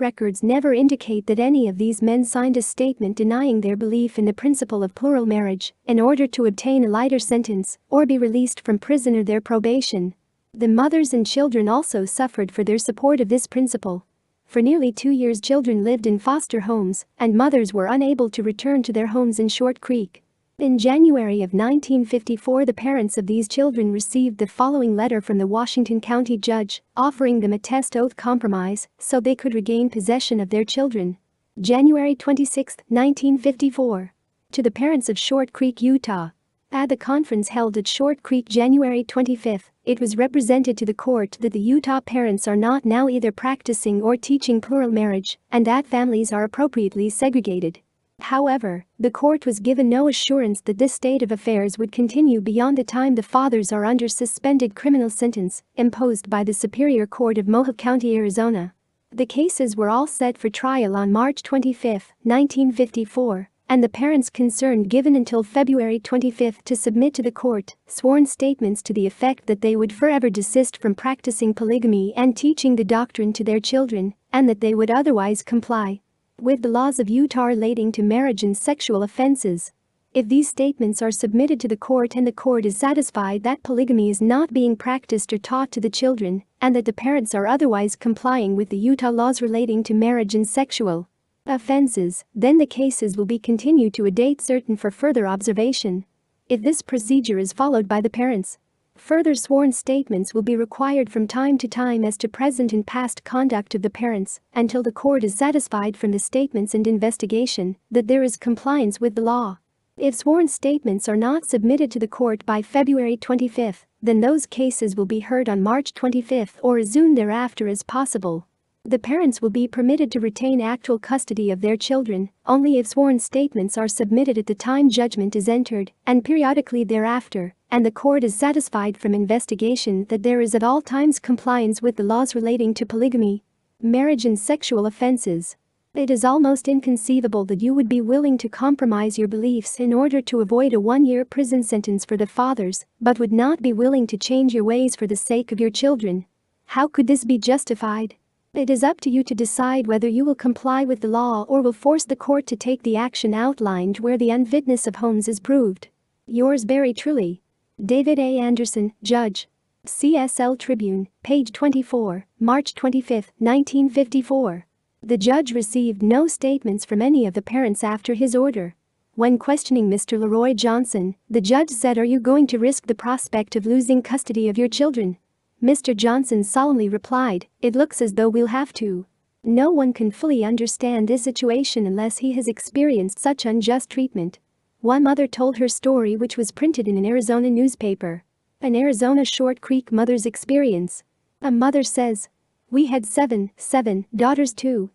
Speaker 1: records never indicate that any of these men signed a statement denying their belief in the principle of plural marriage in order to obtain a lighter sentence or be released from prison or their probation. The mothers and children also suffered for their support of this principle. For nearly 2 years, children lived in foster homes, and mothers were unable to return to their homes in Short Creek. In January of 1954, the parents of these children received the following letter from the Washington County judge, offering them a test oath compromise so they could regain possession of their children. January 26, 1954. To the parents of Short Creek, Utah. At the conference held at Short Creek January 25, it was represented to the court that the Utah parents are not now either practicing or teaching plural marriage, and that families are appropriately segregated. However, the court was given no assurance that this state of affairs would continue beyond the time the fathers are under suspended criminal sentence imposed by the Superior Court of Mohawk County, Arizona. The cases were all set for trial on March 25, 1954, and the parents concerned given until February 25 to submit to the court sworn statements to the effect that they would forever desist from practicing polygamy and teaching the doctrine to their children, and that they would otherwise comply with the laws of Utah relating to marriage and sexual offenses. If these statements are submitted to the court and the court is satisfied that polygamy is not being practiced or taught to the children, and that the parents are otherwise complying with the Utah laws relating to marriage and sexual offenses, then the cases will be continued to a date certain for further observation. If this procedure is followed by the parents, further sworn statements will be required from time to time as to present and past conduct of the parents until the court is satisfied from the statements and investigation that there is compliance with the law. If sworn statements are not submitted to the court by February 25, then those cases will be heard on March 25 or as soon thereafter as possible. The parents will be permitted to retain actual custody of their children only if sworn statements are submitted at the time judgment is entered and periodically thereafter, and the court is satisfied from investigation that there is at all times compliance with the laws relating to polygamy, marriage and sexual offenses. It is almost inconceivable that you would be willing to compromise your beliefs in order to avoid a 1-year prison sentence for the fathers, but would not be willing to change your ways for the sake of your children. How could this be justified? It is up to you to decide whether you will comply with the law or will force the court to take the action outlined where the unfitness of homes is proved. Yours very truly, David A. Anderson, Judge. CSL Tribune, page 24, March 25, 1954. The judge received no statements from any of the parents after his order. When questioning Mr. Leroy Johnson, the judge said, "Are you going to risk the prospect of losing custody of your children?" Mr. Johnson solemnly replied, "It looks as though we'll have to." No one can fully understand this situation unless he has experienced such unjust treatment. One mother told her story, which was printed in an Arizona newspaper. An Arizona Short Creek mother's experience. A mother says, "We had seven daughters, two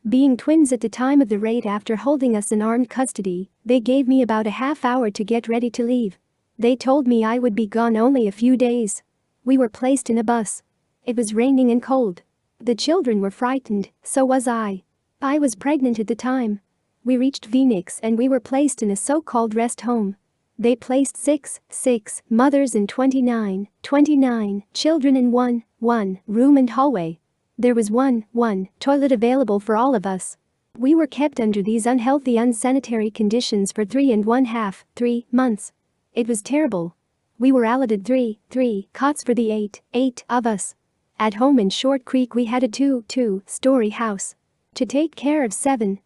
Speaker 1: being twins at the time of the raid. After holding us in armed custody, they gave me about a half hour to get ready to leave. They told me I would be gone only a few days. We were placed in a bus. It was raining and cold. The children were frightened, so was I. I was pregnant at the time. We reached Phoenix and we were placed in a so-called rest home. They placed six mothers and 29 children in one room and hallway. There was one toilet available for all of us. We were kept under these unhealthy, unsanitary conditions for 3 months. It was terrible. We were allotted three cots for the eight of us. At home in Short Creek we had a two-story house. To take care of seven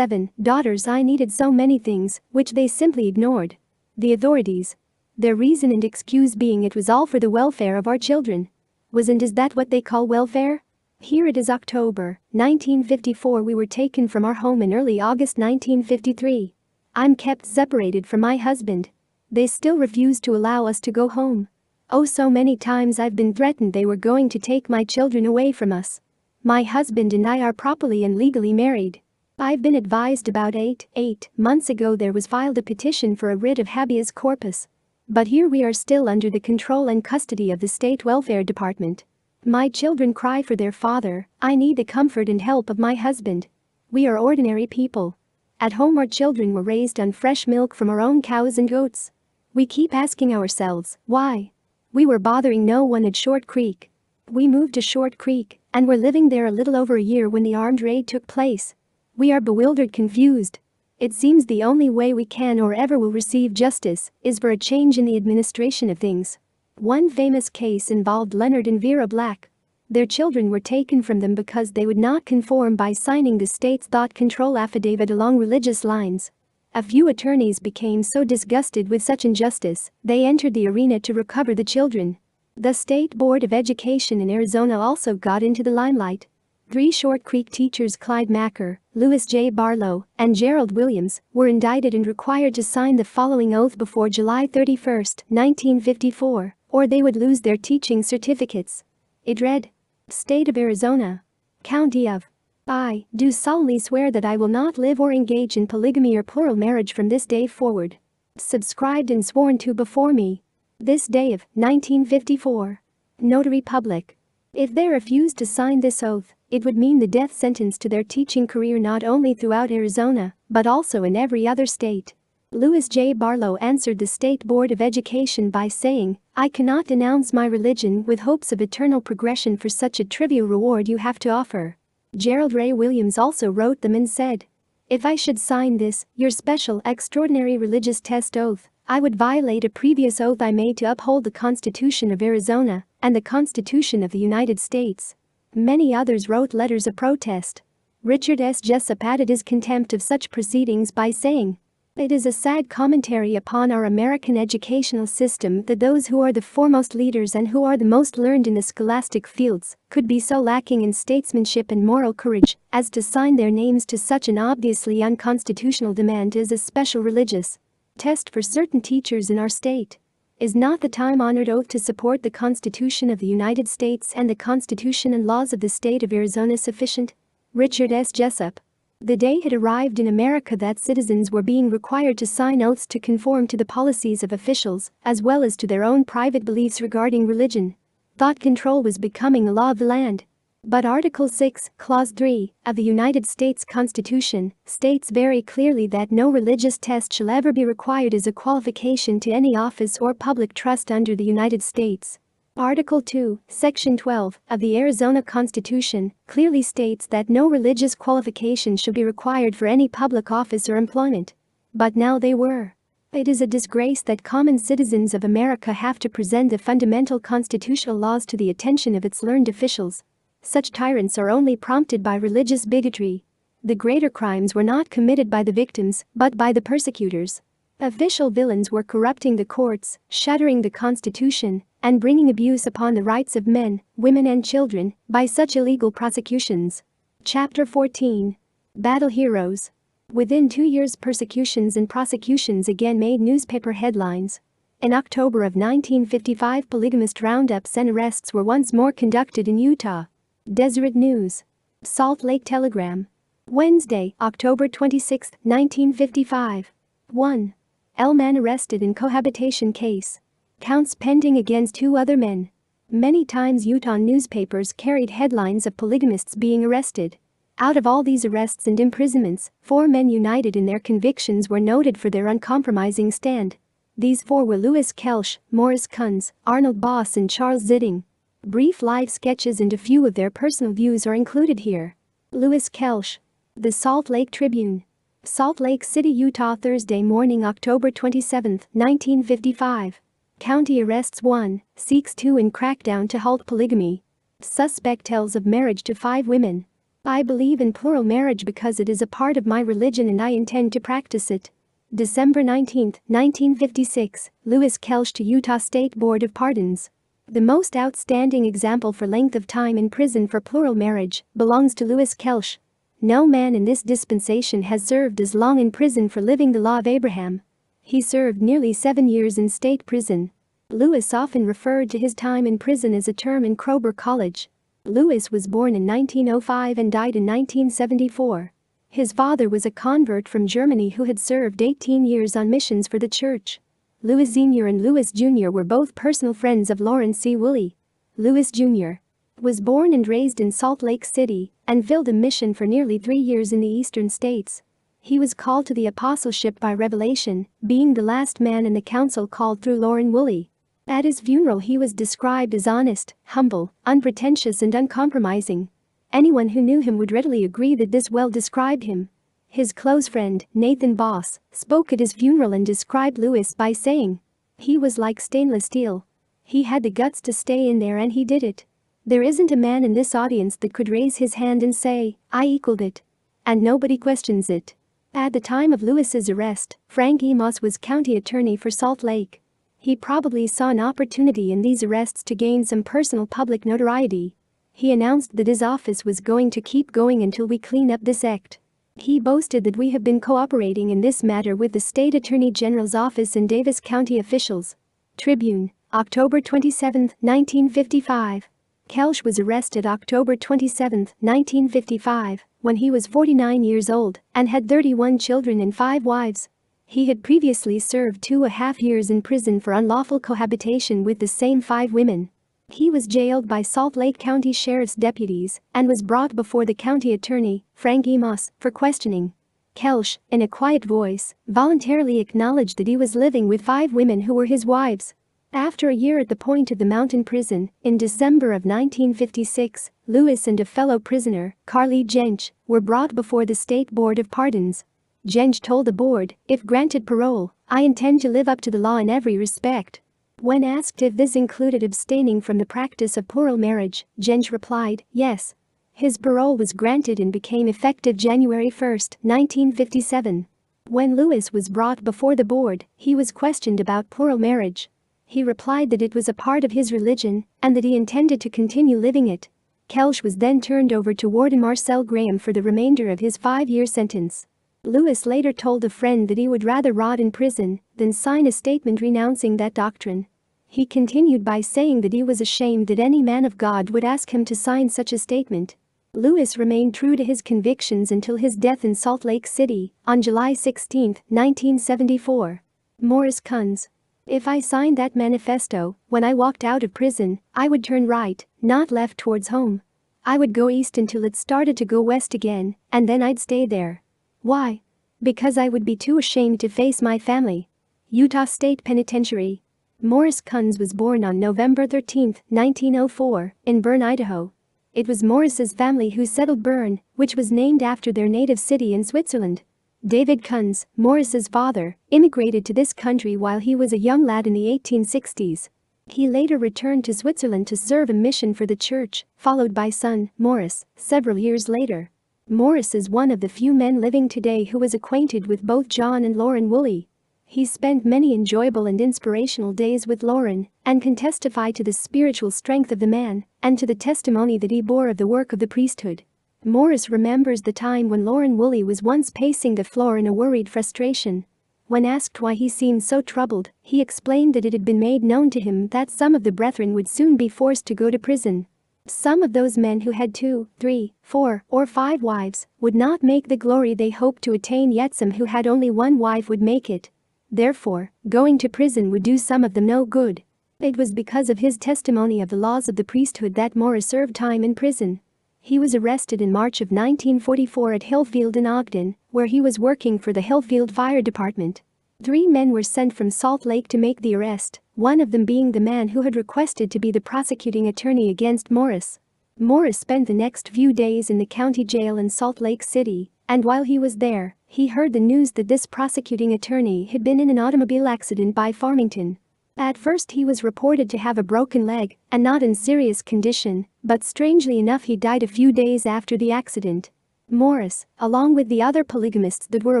Speaker 1: daughters, I needed so many things, which they simply ignored. The authorities. Their reason and excuse being it was all for the welfare of our children. Is that what they call welfare? Here it is October 1954. We were taken from our home in early August 1953. I'm kept separated from my husband. They still refuse to allow us to go home. Oh, so many times I've been threatened they were going to take my children away from us. My husband and I are properly and legally married. I've been advised about eight months ago there was filed a petition for a writ of habeas corpus. But here we are still under the control and custody of the State Welfare Department. My children cry for their father. I need the comfort and help of my husband. We are ordinary people. At home our children were raised on fresh milk from our own cows and goats. We keep asking ourselves, why? We were bothering no one at Short Creek. We moved to Short Creek and were living there a little over a year when the armed raid took place. We are bewildered, confused. It seems the only way we can or ever will receive justice is for a change in the administration of things. One famous case involved Leonard and Vera Black. Their children were taken from them because they would not conform by signing the state's thought control affidavit along religious lines. A few attorneys became so disgusted with such injustice, they entered the arena to recover the children. The State Board of Education in Arizona also got into the limelight. 3 Short Creek teachers, Clyde Macker, Louis J. Barlow, and Gerald Williams, were indicted and required to sign the following oath before July 31, 1954, or they would lose their teaching certificates. It read, State of Arizona. County of. I do solemnly swear that I will not live or engage in polygamy or plural marriage from this day forward. Subscribed and sworn to before me. This day of 1954. Notary Public. If they refused to sign this oath, it would mean the death sentence to their teaching career not only throughout Arizona, but also in every other state. Louis J. Barlow answered the State Board of Education by saying, I cannot denounce my religion with hopes of eternal progression for such a trivial reward you have to offer. Gerald Ray Williams also wrote them and said, if I should sign this, your special extraordinary religious test oath, I would violate a previous oath I made to uphold the Constitution of Arizona and the Constitution of the United States. Many others wrote letters of protest. Richard S. Jessup added his contempt of such proceedings by saying, it is a sad commentary upon our American educational system that those who are the foremost leaders and who are the most learned in the scholastic fields could be so lacking in statesmanship and moral courage as to sign their names to such an obviously unconstitutional demand as a special religious test for certain teachers in our state. Is not the time-honored oath to support the Constitution of the United States and the Constitution and laws of the state of Arizona sufficient? Richard S. Jessup. The day had arrived in America that citizens were being required to sign oaths to conform to the policies of officials, as well as to their own private beliefs regarding religion. Thought control was becoming a law of the land. But Article 6, Clause 3, of the United States Constitution, states very clearly that no religious test shall ever be required as a qualification to any office or public trust under the United States. Article 2, Section 12, of the Arizona Constitution, clearly states that no religious qualification should be required for any public office or employment. But now they were. It is a disgrace that common citizens of America have to present the fundamental constitutional laws to the attention of its learned officials. Such tyrants are only prompted by religious bigotry. The greater crimes were not committed by the victims, but by the persecutors. Official villains were corrupting the courts, shattering the Constitution, and bringing abuse upon the rights of men, women and children by such illegal prosecutions. Chapter 14. Battle Heroes. Within 2 years, persecutions and prosecutions again made newspaper headlines. In October of 1955, polygamist roundups and arrests were once more conducted in Utah. Deseret News. Salt Lake Telegram. Wednesday, October 26, 1955. 1. L-man arrested in cohabitation case. Counts pending against 2 other men. Many times Utah newspapers carried headlines of polygamists being arrested. Out of all these arrests and imprisonments, 4 men united in their convictions were noted for their uncompromising stand. These 4 were Louis Kelsch, Morris Kunz, Arnold Boss and Charles Zitting. Brief live sketches and a few of their personal views are included here. Louis Kelsch. The Salt Lake Tribune. Salt Lake City, Utah, Thursday morning, October 27, 1955. County arrests 1, seeks 2 in crackdown to halt polygamy. Suspect tells of marriage to 5 women. I believe in plural marriage because it is a part of my religion and I intend to practice it. December 19, 1956, Lewis Kelch to Utah State Board of Pardons. The most outstanding example for length of time in prison for plural marriage belongs to Lewis Kelch. No man in this dispensation has served as long in prison for living the law of Abraham. He served nearly 7 years in state prison. Lewis often referred to his time in prison as a term in Krober College. Lewis was born in 1905 and died in 1974. His father was a convert from Germany who had served 18 years on missions for the church. Lewis Sr. and Lewis Jr. were both personal friends of Lawrence C. Woolley. Lewis Jr. was born and raised in Salt Lake City and filled a mission for nearly 3 years in the eastern states. He was called to the apostleship by revelation, being the last man in the council called through Lawrence Woolley. At his funeral he was described as honest, humble, unpretentious and uncompromising. Anyone who knew him would readily agree that this well described him. His close friend, Nathan Boss, spoke at his funeral and described Lewis by saying, "He was like stainless steel. He had the guts to stay in there and he did it. There isn't a man in this audience that could raise his hand and say, 'I equaled it.' And nobody questions it." At the time of Lewis's arrest, Frank Emos was county attorney for Salt Lake. He probably saw an opportunity in these arrests to gain some personal public notoriety. He announced that his office was going to keep going until we clean up this act. He boasted that we have been cooperating in this matter with the state attorney general's office and Davis County officials. Tribune, October 27, 1955. Kelch was arrested October 27, 1955, when he was 49 years old and had 31 children and 5 wives. He had previously served 2.5 years in prison for unlawful cohabitation with the same 5 women. He was jailed by Salt Lake County Sheriff's deputies and was brought before the county attorney, Frank Emos, for questioning. Kelch, in a quiet voice, voluntarily acknowledged that he was living with 5 women who were his wives. After a year at the Point of the Mountain prison, in December of 1956, Lewis and a fellow prisoner, Carly Jench, were brought before the State Board of Pardons. Jench told the board, "If granted parole, I intend to live up to the law in every respect." When asked if this included abstaining from the practice of plural marriage, Jench replied, "Yes." His parole was granted and became effective January 1, 1957. When Lewis was brought before the board, he was questioned about plural marriage. He replied that it was a part of his religion and that he intended to continue living it. Kelch was then turned over to Warden Marcel Graham for the remainder of his 5-year sentence. Lewis later told a friend that he would rather rot in prison than sign a statement renouncing that doctrine. He continued by saying that he was ashamed that any man of God would ask him to sign such a statement. Lewis remained true to his convictions until his death in Salt Lake City on July 16, 1974. Morris Kunz. "If I signed that manifesto, when I walked out of prison, I would turn right, not left towards home. I would go east until it started to go west again, and then I'd stay there. Why? Because I would be too ashamed to face my family." Utah State Penitentiary. Morris Kunz was born on November 13, 1904, in Bern, Idaho. It was Morris's family who settled Bern, which was named after their native city in Switzerland. David Kunz, Morris's father, immigrated to this country while he was a young lad in the 1860s. He later returned to Switzerland to serve a mission for the church, followed by son, Morris, several years later. Morris is one of the few men living today who was acquainted with both John and Lauren Woolley. He spent many enjoyable and inspirational days with Lauren and can testify to the spiritual strength of the man and to the testimony that he bore of the work of the priesthood. Morris remembers the time when Lauren Woolley was once pacing the floor in a worried frustration. When asked why he seemed so troubled, he explained that it had been made known to him that some of the brethren would soon be forced to go to prison. Some of those men who had 2, 3, 4, or 5 wives would not make the glory they hoped to attain, yet some who had only 1 wife would make it. Therefore, going to prison would do some of them no good. It was because of his testimony of the laws of the priesthood that Morris served time in prison. He was arrested in March of 1944 at Hillfield in Ogden, where he was working for the Hillfield Fire Department. 3 men were sent from Salt Lake to make the arrest, one of them being the man who had requested to be the prosecuting attorney against Morris. Morris spent the next few days in the county jail in Salt Lake City, and while he was there, he heard the news that this prosecuting attorney had been in an automobile accident by Farmington. At first he was reported to have a broken leg and not in serious condition, but strangely enough he died a few days after the accident. Morris, along with the other polygamists that were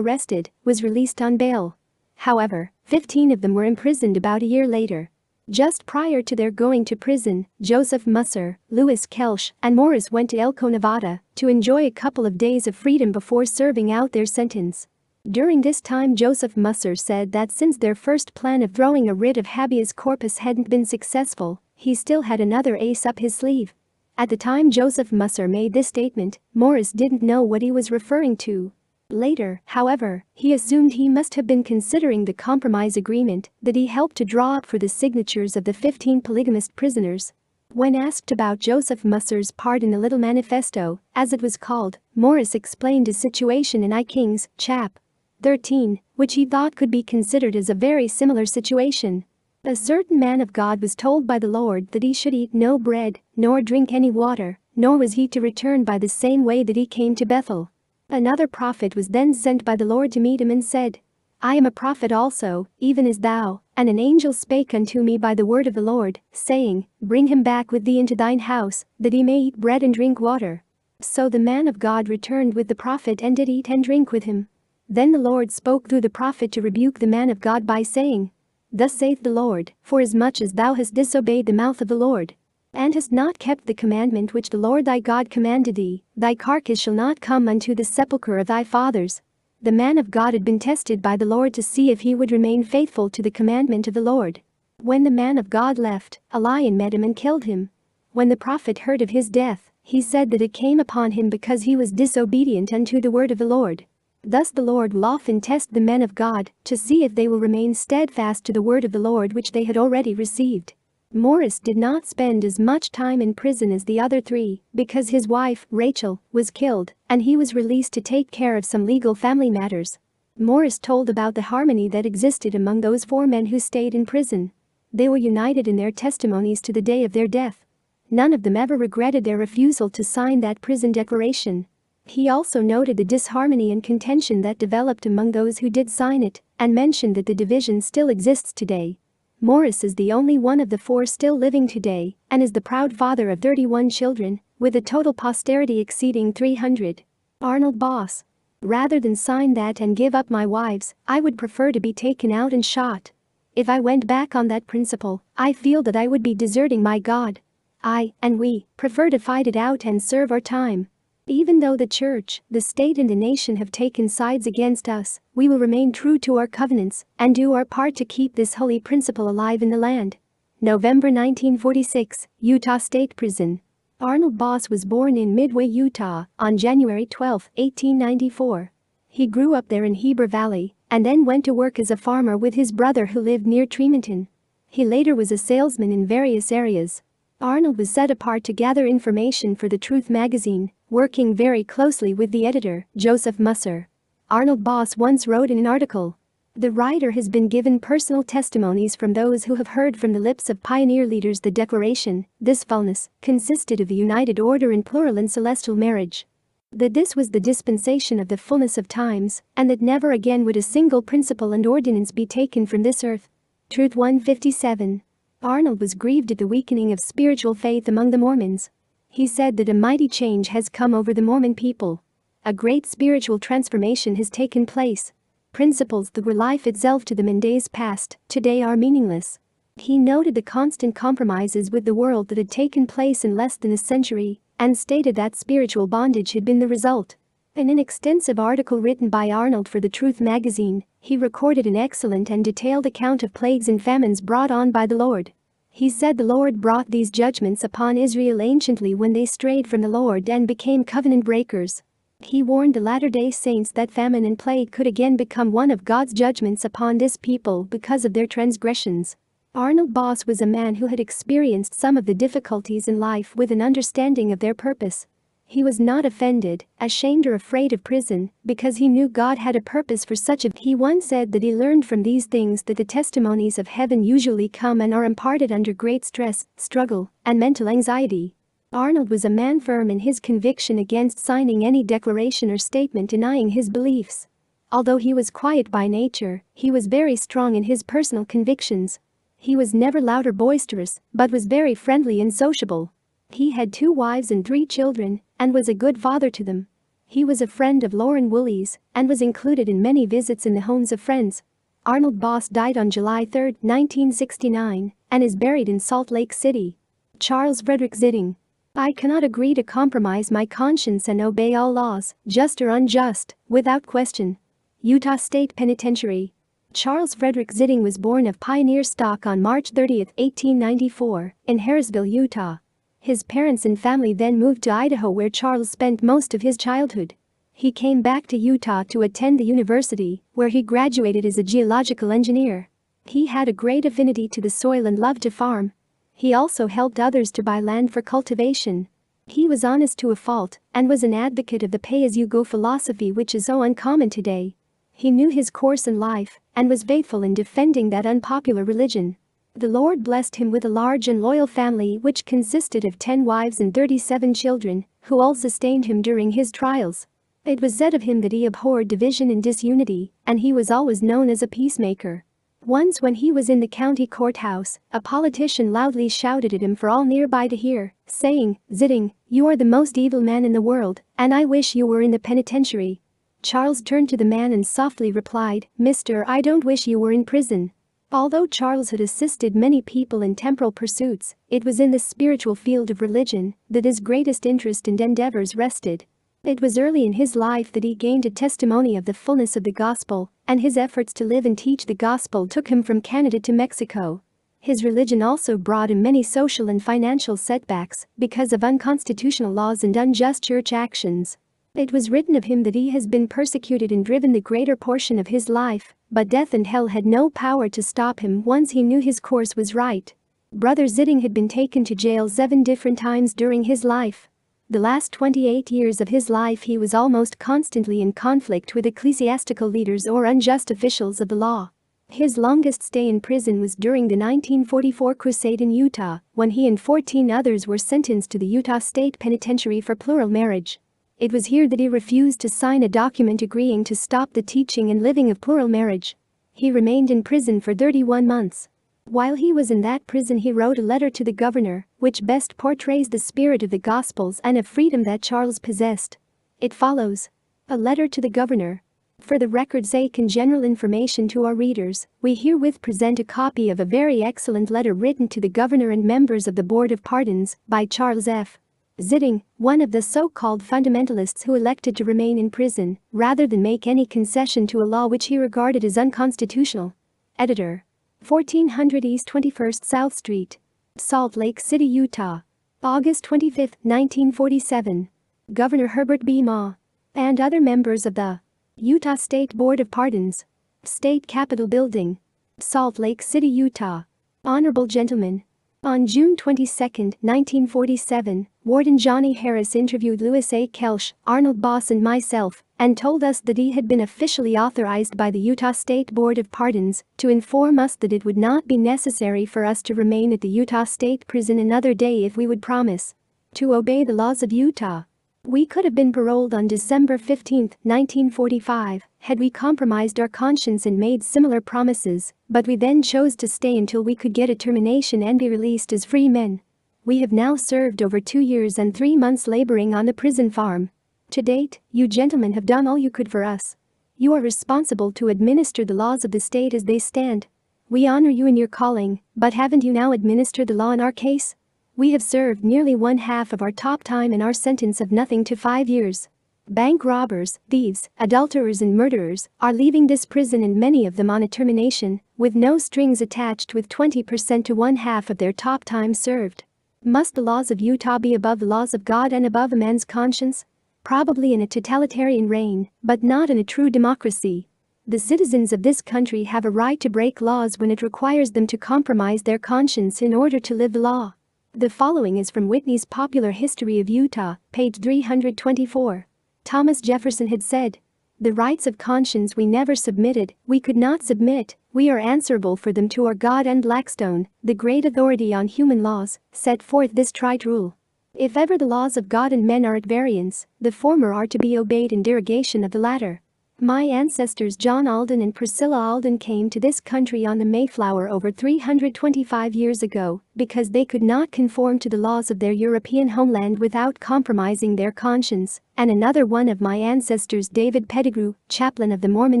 Speaker 1: arrested, was released on bail. However, 15 of them were imprisoned about a year later. Just prior to their going to prison, Joseph Musser, Louis Kelch, and Morris went to Elko, Nevada, to enjoy a couple of days of freedom before serving out their sentence. During this time Joseph Musser said that since their first plan of throwing a writ of habeas corpus hadn't been successful, he still had another ace up his sleeve. At the time Joseph Musser made this statement, Morris didn't know what he was referring to. Later, however, he assumed he must have been considering the compromise agreement that he helped to draw up for the signatures of the 15 polygamist prisoners. When asked about Joseph Musser's part in the Little Manifesto, as it was called, Morris explained his situation in I Kings, chap. 13, which he thought could be considered as a very similar situation. A certain man of God was told by the Lord that he should eat no bread, nor drink any water, nor was he to return by the same way that he came to Bethel. Another prophet was then sent by the Lord to meet him and said, I am a prophet also, even as thou, and an angel spake unto me by the word of the Lord, saying, Bring him back with thee into thine house, that he may eat bread and drink water. So the man of God returned with the prophet and did eat and drink with him. Then the Lord spoke through the prophet to rebuke the man of God by saying, Thus saith the Lord, forasmuch as thou hast disobeyed the mouth of the Lord, and hast not kept the commandment which the Lord thy God commanded thee, thy carcass shall not come unto the sepulchre of thy fathers. The man of God had been tested by the Lord to see if he would remain faithful to the commandment of the Lord. When the man of God left, a lion met him and killed him. When the prophet heard of his death, he said that it came upon him because he was disobedient unto the word of the Lord. Thus the Lord will often test the men of God to see if they will remain steadfast to the word of the Lord which they had already received. Morris did not spend as much time in prison as the other three because his wife, Rachel, was killed and he was released to take care of some legal family matters. Morris told about the harmony that existed among those 4 men who stayed in prison. They were united in their testimonies to the day of their death. None of them ever regretted their refusal to sign that prison declaration. He also noted the disharmony and contention that developed among those who did sign it, and mentioned that the division still exists today. Morris is the only one of the 4 still living today, and is the proud father of 31 children, with a total posterity exceeding 300. Arnold Boss. Rather than sign that and give up my wives, I would prefer to be taken out and shot. If I went back on that principle, I feel that I would be deserting my God. I, and we, prefer to fight it out and serve our time. Even though the church, the state and the nation have taken sides against us, we will remain true to our covenants and do our part to keep this holy principle alive in the land. November 1946, Utah State Prison. Arnold Boss was born in Midway, Utah, on January 12, 1894. He grew up there in Heber Valley and then went to work as a farmer with his brother who lived near Tremonton. He later was a salesman in various areas. Arnold was set apart to gather information for the Truth magazine, working very closely with the editor, Joseph Musser. Arnold Boss once wrote in an article, "The writer has been given personal testimonies from those who have heard from the lips of pioneer leaders the declaration, this fullness, consisted of the united order in plural and celestial marriage. That this was the dispensation of the fullness of times, and that never again would a single principle and ordinance be taken from this earth." Truth 157. Arnold was grieved at the weakening of spiritual faith among the Mormons. He said that a mighty change has come over the Mormon people. A great spiritual transformation has taken place. Principles that were life itself to them in days past, today are meaningless. He noted the constant compromises with the world that had taken place in less than a century, and stated that spiritual bondage had been the result. In an extensive article written by Arnold for the Truth magazine, he recorded an excellent and detailed account of plagues and famines brought on by the Lord. He said the Lord brought these judgments upon Israel anciently when they strayed from the Lord and became covenant breakers. He warned the Latter-day Saints that famine and plague could again become one of God's judgments upon this people because of their transgressions. Arnold Boss was a man who had experienced some of the difficulties in life with an understanding of their purpose. He was not offended, ashamed or afraid of prison because he knew God had a purpose for such a. He once said that he learned from these things that the testimonies of heaven usually come and are imparted under great stress, struggle, and mental anxiety. Arnold was a man firm in his conviction against signing any declaration or statement denying his beliefs. Although he was quiet by nature, he was very strong in his personal convictions. He was never loud or boisterous, but was very friendly and sociable. He had 2 wives and 3 children, and was a good father to them. He was a friend of Lauren Woolley's and was included in many visits in the homes of friends. Arnold Boss died on July 3, 1969, and is buried in Salt Lake City. Charles Frederick Zitting. I cannot agree to compromise my conscience and obey all laws, just or unjust, without question. Utah State Penitentiary. Charles Frederick Zitting was born of pioneer stock on March 30, 1894, in Harrisville, Utah. His parents and family then moved to Idaho, where Charles spent most of his childhood. He came back to Utah to attend the university, where he graduated as a geological engineer. He had a great affinity to the soil and loved to farm. He also helped others to buy land for cultivation. He was honest to a fault and was an advocate of the pay-as-you-go philosophy, which is so uncommon today. He knew his course in life and was faithful in defending that unpopular religion. The Lord blessed him with a large and loyal family, which consisted of 10 wives and 37 children, who all sustained him during his trials. It was said of him that he abhorred division and disunity, and he was always known as a peacemaker. Once when he was in the county courthouse, a politician loudly shouted at him for all nearby to hear, saying, "Zitting, you are the most evil man in the world, and I wish you were in the penitentiary." Charles turned to the man and softly replied, "Mister, I don't wish you were in prison." Although Charles had assisted many people in temporal pursuits, it was in the spiritual field of religion that his greatest interest and endeavors rested. It was early in his life that he gained a testimony of the fullness of the gospel, and his efforts to live and teach the gospel took him from Canada to Mexico. His religion also brought him many social and financial setbacks because of unconstitutional laws and unjust church actions. It was written of him that he has been persecuted and driven the greater portion of his life, but death and hell had no power to stop him once he knew his course was right. Brother Zitting had been taken to jail 7 different times during his life. The last 28 years of his life he was almost constantly in conflict with ecclesiastical leaders or unjust officials of the law. His longest stay in prison was during the 1944 crusade in Utah, when he and 14 others were sentenced to the Utah State Penitentiary for plural marriage. It was here that he refused to sign a document agreeing to stop the teaching and living of plural marriage. He remained in prison for 31 months. While he was in that prison, he wrote a letter to the governor, which best portrays the spirit of the Gospels and of freedom that Charles possessed. It follows. A letter to the governor. For the record's sake and general information to our readers, we herewith present a copy of a very excellent letter written to the governor and members of the Board of Pardons by Charles F. Zitting, one of the so-called fundamentalists who elected to remain in prison rather than make any concession to a law which he regarded as unconstitutional. Editor. 1400 East 21st South Street, Salt Lake City, Utah. August 25, 1947. Governor Herbert B. Ma. And other members of the Utah State Board of Pardons. State Capitol Building. Salt Lake City, Utah. Honorable Gentlemen. On June 22, 1947, Warden Johnny Harris interviewed Louis A. Kelsch, Arnold Boss and myself, and told us that he had been officially authorized by the Utah State Board of Pardons to inform us that it would not be necessary for us to remain at the Utah State Prison another day if we would promise to obey the laws of Utah. We could have been paroled on December 15, 1945, had we compromised our conscience and made similar promises, but we then chose to stay until we could get a termination and be released as free men. We have now served over 2 years and 3 months laboring on the prison farm. To date, you gentlemen have done all you could for us. You are responsible to administer the laws of the state as they stand. We honor you in your calling, but haven't you now administered the law in our case? We have served nearly 1/2 of our top time and our sentence of nothing to 5 years. Bank robbers, thieves, adulterers and murderers are leaving this prison, and many of them on a termination, with no strings attached, with 20% to 1/2 of their top time served. Must the laws of Utah be above the laws of God and above a man's conscience? Probably in a totalitarian reign, but not in a true democracy. The citizens of this country have a right to break laws when it requires them to compromise their conscience in order to live the law. The following is from Whitney's Popular History of Utah, page 324. Thomas Jefferson had said, "The rights of conscience we never submitted, we could not submit, we are answerable for them to our God." And Blackstone, the great authority on human laws, set forth this trite rule. If ever the laws of God and men are at variance, the former are to be obeyed in derogation of the latter. My ancestors John Alden and Priscilla Alden came to this country on the Mayflower over 325 years ago because they could not conform to the laws of their European homeland without compromising their conscience, and another one of my ancestors David Pettigrew, chaplain of the Mormon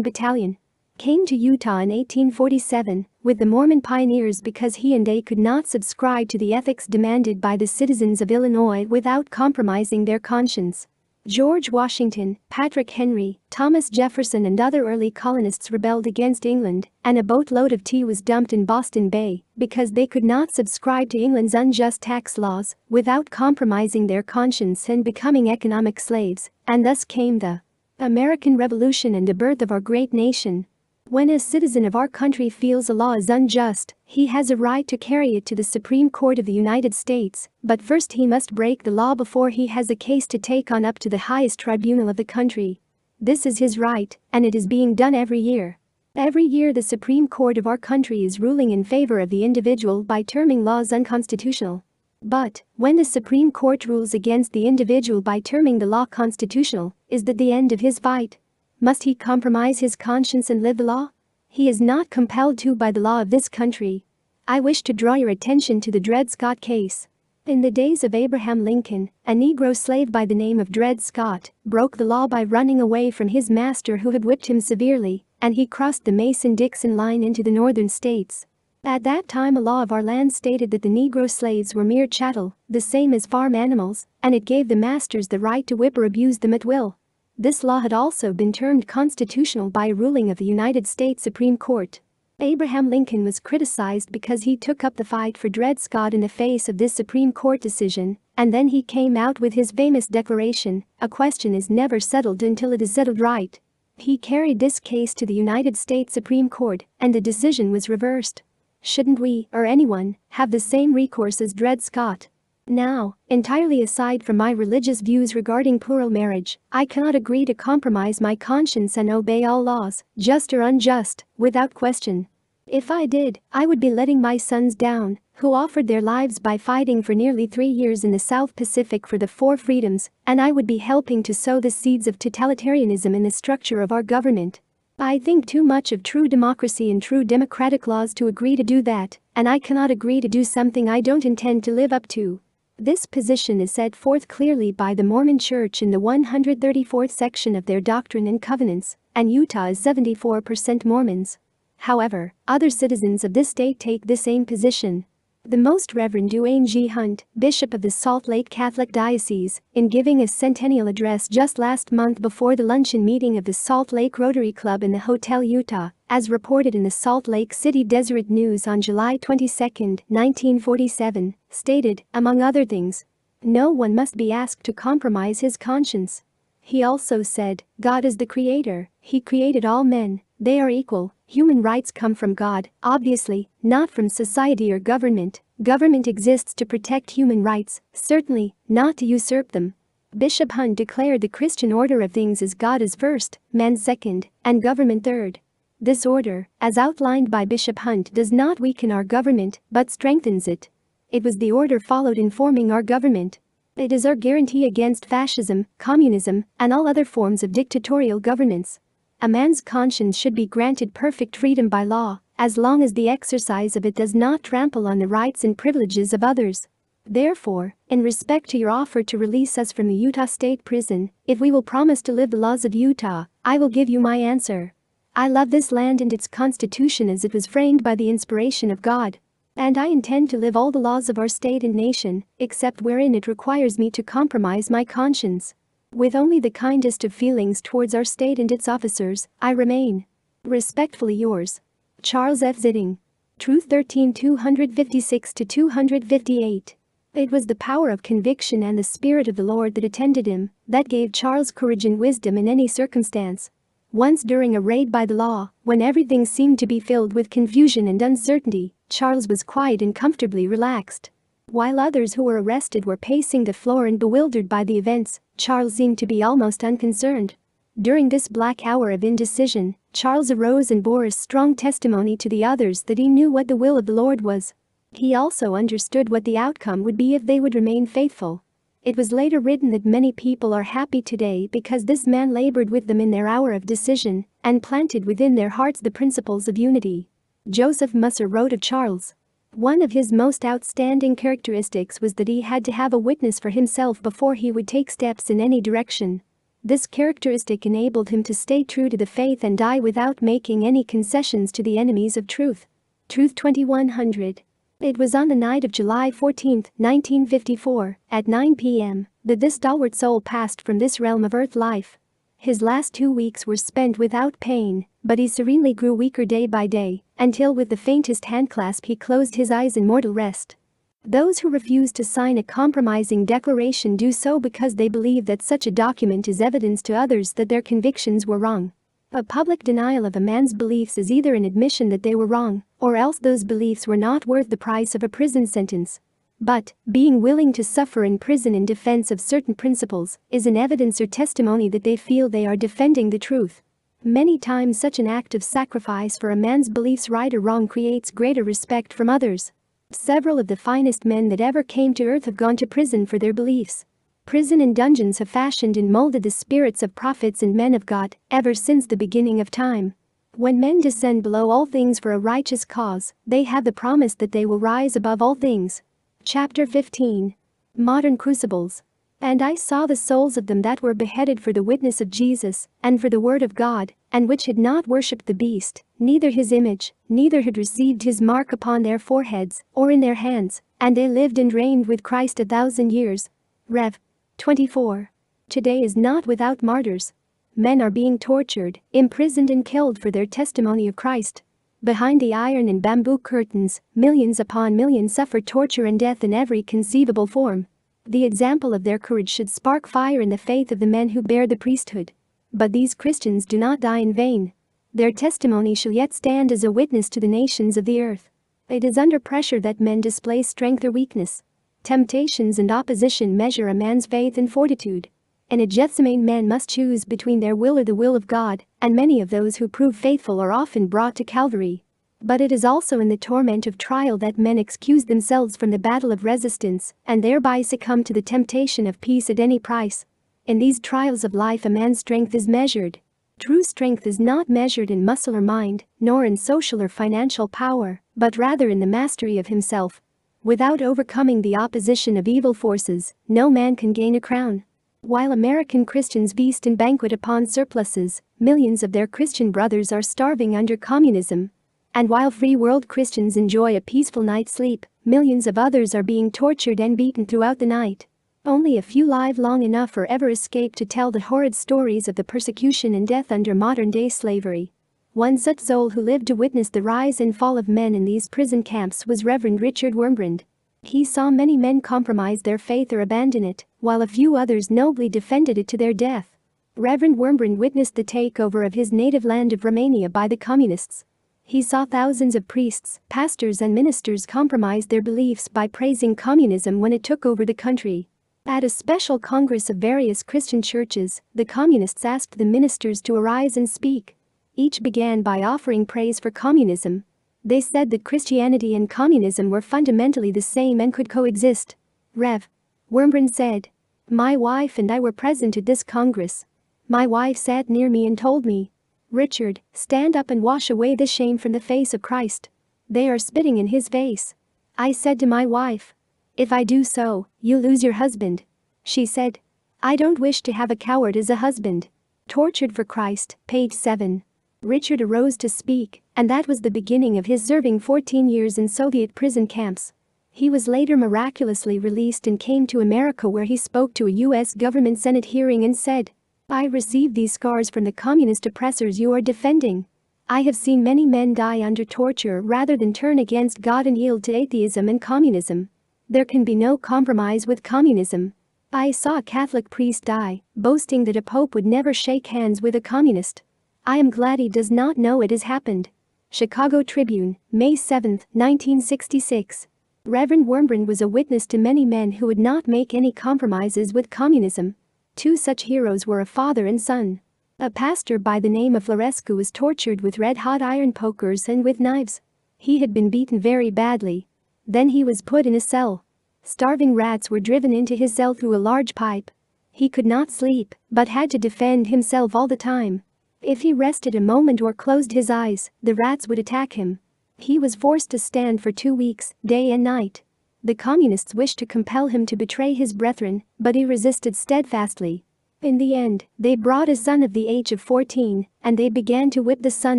Speaker 1: Battalion, came to Utah in 1847 with the Mormon pioneers because he and they could not subscribe to the ethics demanded by the citizens of Illinois without compromising their conscience. George Washington, Patrick Henry, Thomas Jefferson and other early colonists rebelled against England, and a boatload of tea was dumped in Boston Bay because they could not subscribe to England's unjust tax laws without compromising their conscience and becoming economic slaves, and thus came the American Revolution and the birth of our great nation. When a citizen of our country feels a law is unjust, he has a right to carry it to the Supreme Court of the United States, but first he must break the law before he has a case to take on up to the highest tribunal of the country. This is his right, and it is being done every year. Every year the Supreme Court of our country is ruling in favor of the individual by terming laws unconstitutional. But, when the Supreme Court rules against the individual by terming the law constitutional, is that the end of his fight? Must he compromise his conscience and live the law? He is not compelled to by the law of this country. I wish to draw your attention to the Dred Scott case. In the days of Abraham Lincoln, a Negro slave by the name of Dred Scott broke the law by running away from his master who had whipped him severely, and he crossed the Mason-Dixon line into the northern states. At that time a law of our land stated that the Negro slaves were mere chattel, the same as farm animals, and it gave the masters the right to whip or abuse them at will. This law had also been termed constitutional by a ruling of the United States Supreme Court. Abraham Lincoln was criticized because he took up the fight for Dred Scott in the face of this Supreme Court decision, and then he came out with his famous declaration, "A question is never settled until it is settled right." He carried this case to the United States Supreme Court, and the decision was reversed. Shouldn't we, or anyone, have the same recourse as Dred Scott? Now, entirely aside from my religious views regarding plural marriage, I cannot agree to compromise my conscience and obey all laws, just or unjust, without question. If I did, I would be letting my sons down, who offered their lives by fighting for nearly 3 years in the South Pacific for the 4 freedoms, and I would be helping to sow the seeds of totalitarianism in the structure of our government. I think too much of true democracy and true democratic laws to agree to do that, and I cannot agree to do something I don't intend to live up to. This position is set forth clearly by the Mormon Church in the 134th section of their Doctrine and Covenants, and Utah is 74% Mormons. However, other citizens of this state take the same position. The Most Reverend Duane G. Hunt, Bishop of the Salt Lake Catholic Diocese, in giving a centennial address just last month before the luncheon meeting of the Salt Lake Rotary Club in the Hotel Utah, as reported in the Salt Lake City Deseret News on July 22, 1947, stated, among other things, "No one must be asked to compromise his conscience." He also said, "God is the creator, he created all men, they are equal, human rights come from God, obviously, not from society or government. Government exists to protect human rights, certainly, not to usurp them." Bishop Hunt declared the Christian order of things is God is first, man second, and government third. This order, as outlined by Bishop Hunt, does not weaken our government, but strengthens it. It was the order followed in forming our government. It is our guarantee against fascism, communism, and all other forms of dictatorial governance. A man's conscience should be granted perfect freedom by law, as long as the exercise of it does not trample on the rights and privileges of others. Therefore, in respect to your offer to release us from the Utah State Prison, if we will promise to live the laws of Utah, I will give you my answer. I love this land and its constitution as it was framed by the inspiration of God. And I intend to live all the laws of our state and nation, except wherein it requires me to compromise my conscience. With only the kindest of feelings towards our state and its officers, I remain respectfully yours, Charles F. Zitting. Truth 13 256-258. It was the power of conviction and the Spirit of the Lord that attended him that gave Charles courage and wisdom in any circumstance. Once during a raid by the law, when everything seemed to be filled with confusion and uncertainty, Charles was quiet and comfortably relaxed. While others who were arrested were pacing the floor and bewildered by the events, Charles seemed to be almost unconcerned. During this black hour of indecision, Charles arose and bore a strong testimony to the others that he knew what the will of the Lord was. He also understood what the outcome would be if they would remain faithful. It was later written that many people are happy today because this man labored with them in their hour of decision and planted within their hearts the principles of unity. Joseph Musser wrote of Charles. One of his most outstanding characteristics was that he had to have a witness for himself before he would take steps in any direction. This characteristic enabled him to stay true to the faith and die without making any concessions to the enemies of truth. Truth 2100. It was on the night of July 14, 1954, at 9 p.m., that this stalwart soul passed from this realm of earth life. His last 2 weeks were spent without pain, but he serenely grew weaker day by day, until with the faintest handclasp he closed his eyes in mortal rest. Those who refuse to sign a compromising declaration do so because they believe that such a document is evidence to others that their convictions were wrong. A public denial of a man's beliefs is either an admission that they were wrong, or else those beliefs were not worth the price of a prison sentence. But, being willing to suffer in prison in defense of certain principles is an evidence or testimony that they feel they are defending the truth. Many times such an act of sacrifice for a man's beliefs, right or wrong, creates greater respect from others. Several of the finest men that ever came to earth have gone to prison for their beliefs. Prison and dungeons have fashioned and molded the spirits of prophets and men of God ever since the beginning of time. When men descend below all things for a righteous cause, they have the promise that they will rise above all things. Chapter 15. Modern Crucibles. And I saw the souls of them that were beheaded for the witness of Jesus, and for the word of God, and which had not worshipped the beast, neither his image, neither had received his mark upon their foreheads, or in their hands, and they lived and reigned with Christ 1,000 years. Rev. 24. Today is not without martyrs. Men are being tortured, imprisoned and killed for their testimony of Christ. Behind the iron and bamboo curtains, millions upon millions suffer torture and death in every conceivable form. The example of their courage should spark fire in the faith of the men who bear the priesthood. But these Christians do not die in vain. Their testimony shall yet stand as a witness to the nations of the earth. It is under pressure that men display strength or weakness. Temptations and opposition measure a man's faith and fortitude. In a Gethsemane, men must choose between their will or the will of God, and many of those who prove faithful are often brought to Calvary. But it is also in the torment of trial that men excuse themselves from the battle of resistance, and thereby succumb to the temptation of peace at any price. In these trials of life a man's strength is measured. True strength is not measured in muscle or mind, nor in social or financial power, but rather in the mastery of himself. Without overcoming the opposition of evil forces, no man can gain a crown. While American Christians feast and banquet upon surpluses, millions of their Christian brothers are starving under communism. And while free world Christians enjoy a peaceful night's sleep, millions of others are being tortured and beaten throughout the night. Only a few live long enough or ever escape to tell the horrid stories of the persecution and death under modern-day slavery. One such soul who lived to witness the rise and fall of men in these prison camps was Reverend Richard Wurmbrand. He saw many men compromise their faith or abandon it, while a few others nobly defended it to their death. Reverend Wurmbrand witnessed the takeover of his native land of Romania by the communists. He saw thousands of priests, pastors and ministers compromise their beliefs by praising communism when it took over the country. At a special congress of various Christian churches, the communists asked the ministers to arise and speak. Each began by offering praise for communism. They said that Christianity and communism were fundamentally the same and could coexist. Rev. Wurmbrand said, "My wife and I were present at this congress. My wife sat near me and told me, 'Richard, stand up and wash away the shame from the face of Christ. They are spitting in his face.' I said to my wife, 'If I do so, you'll lose your husband.' She said, 'I don't wish to have a coward as a husband.'" Tortured for Christ, page 7. Richard arose to speak, and that was the beginning of his serving 14 years in Soviet prison camps. He was later miraculously released and came to America, where he spoke to a U.S. government Senate hearing and said, "I received these scars from the communist oppressors you are defending. I have seen many men die under torture rather than turn against God and yield to atheism and communism. There can be no compromise with communism. I saw a Catholic priest die, boasting that a pope would never shake hands with a communist. I am glad he does not know it has happened." Chicago Tribune, May 7, 1966. Reverend Wurmbrand was a witness to many men who would not make any compromises with communism. Two such heroes were a father and son. A pastor by the name of Florescu was tortured with red-hot iron pokers and with knives. He had been beaten very badly. Then he was put in a cell. Starving rats were driven into his cell through a large pipe. He could not sleep, but had to defend himself all the time. If he rested a moment or closed his eyes, the rats would attack him. He was forced to stand for 2 weeks, day and night. The communists wished to compel him to betray his brethren, but he resisted steadfastly. In the end, they brought a son of the age of 14, and they began to whip the son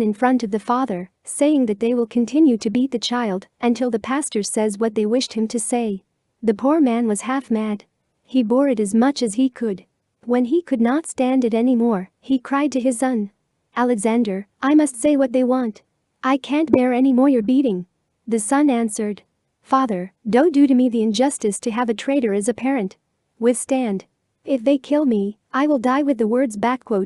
Speaker 1: in front of the father, saying that they will continue to beat the child until the pastor says what they wished him to say. The poor man was half mad. He bore it as much as he could. When he could not stand it anymore, he cried to his son, "Alexander, I must say what they want. I can't bear any more your beating." The son answered, "Father, don't do to me the injustice to have a traitor as a parent. Withstand. If they kill me, I will die with the words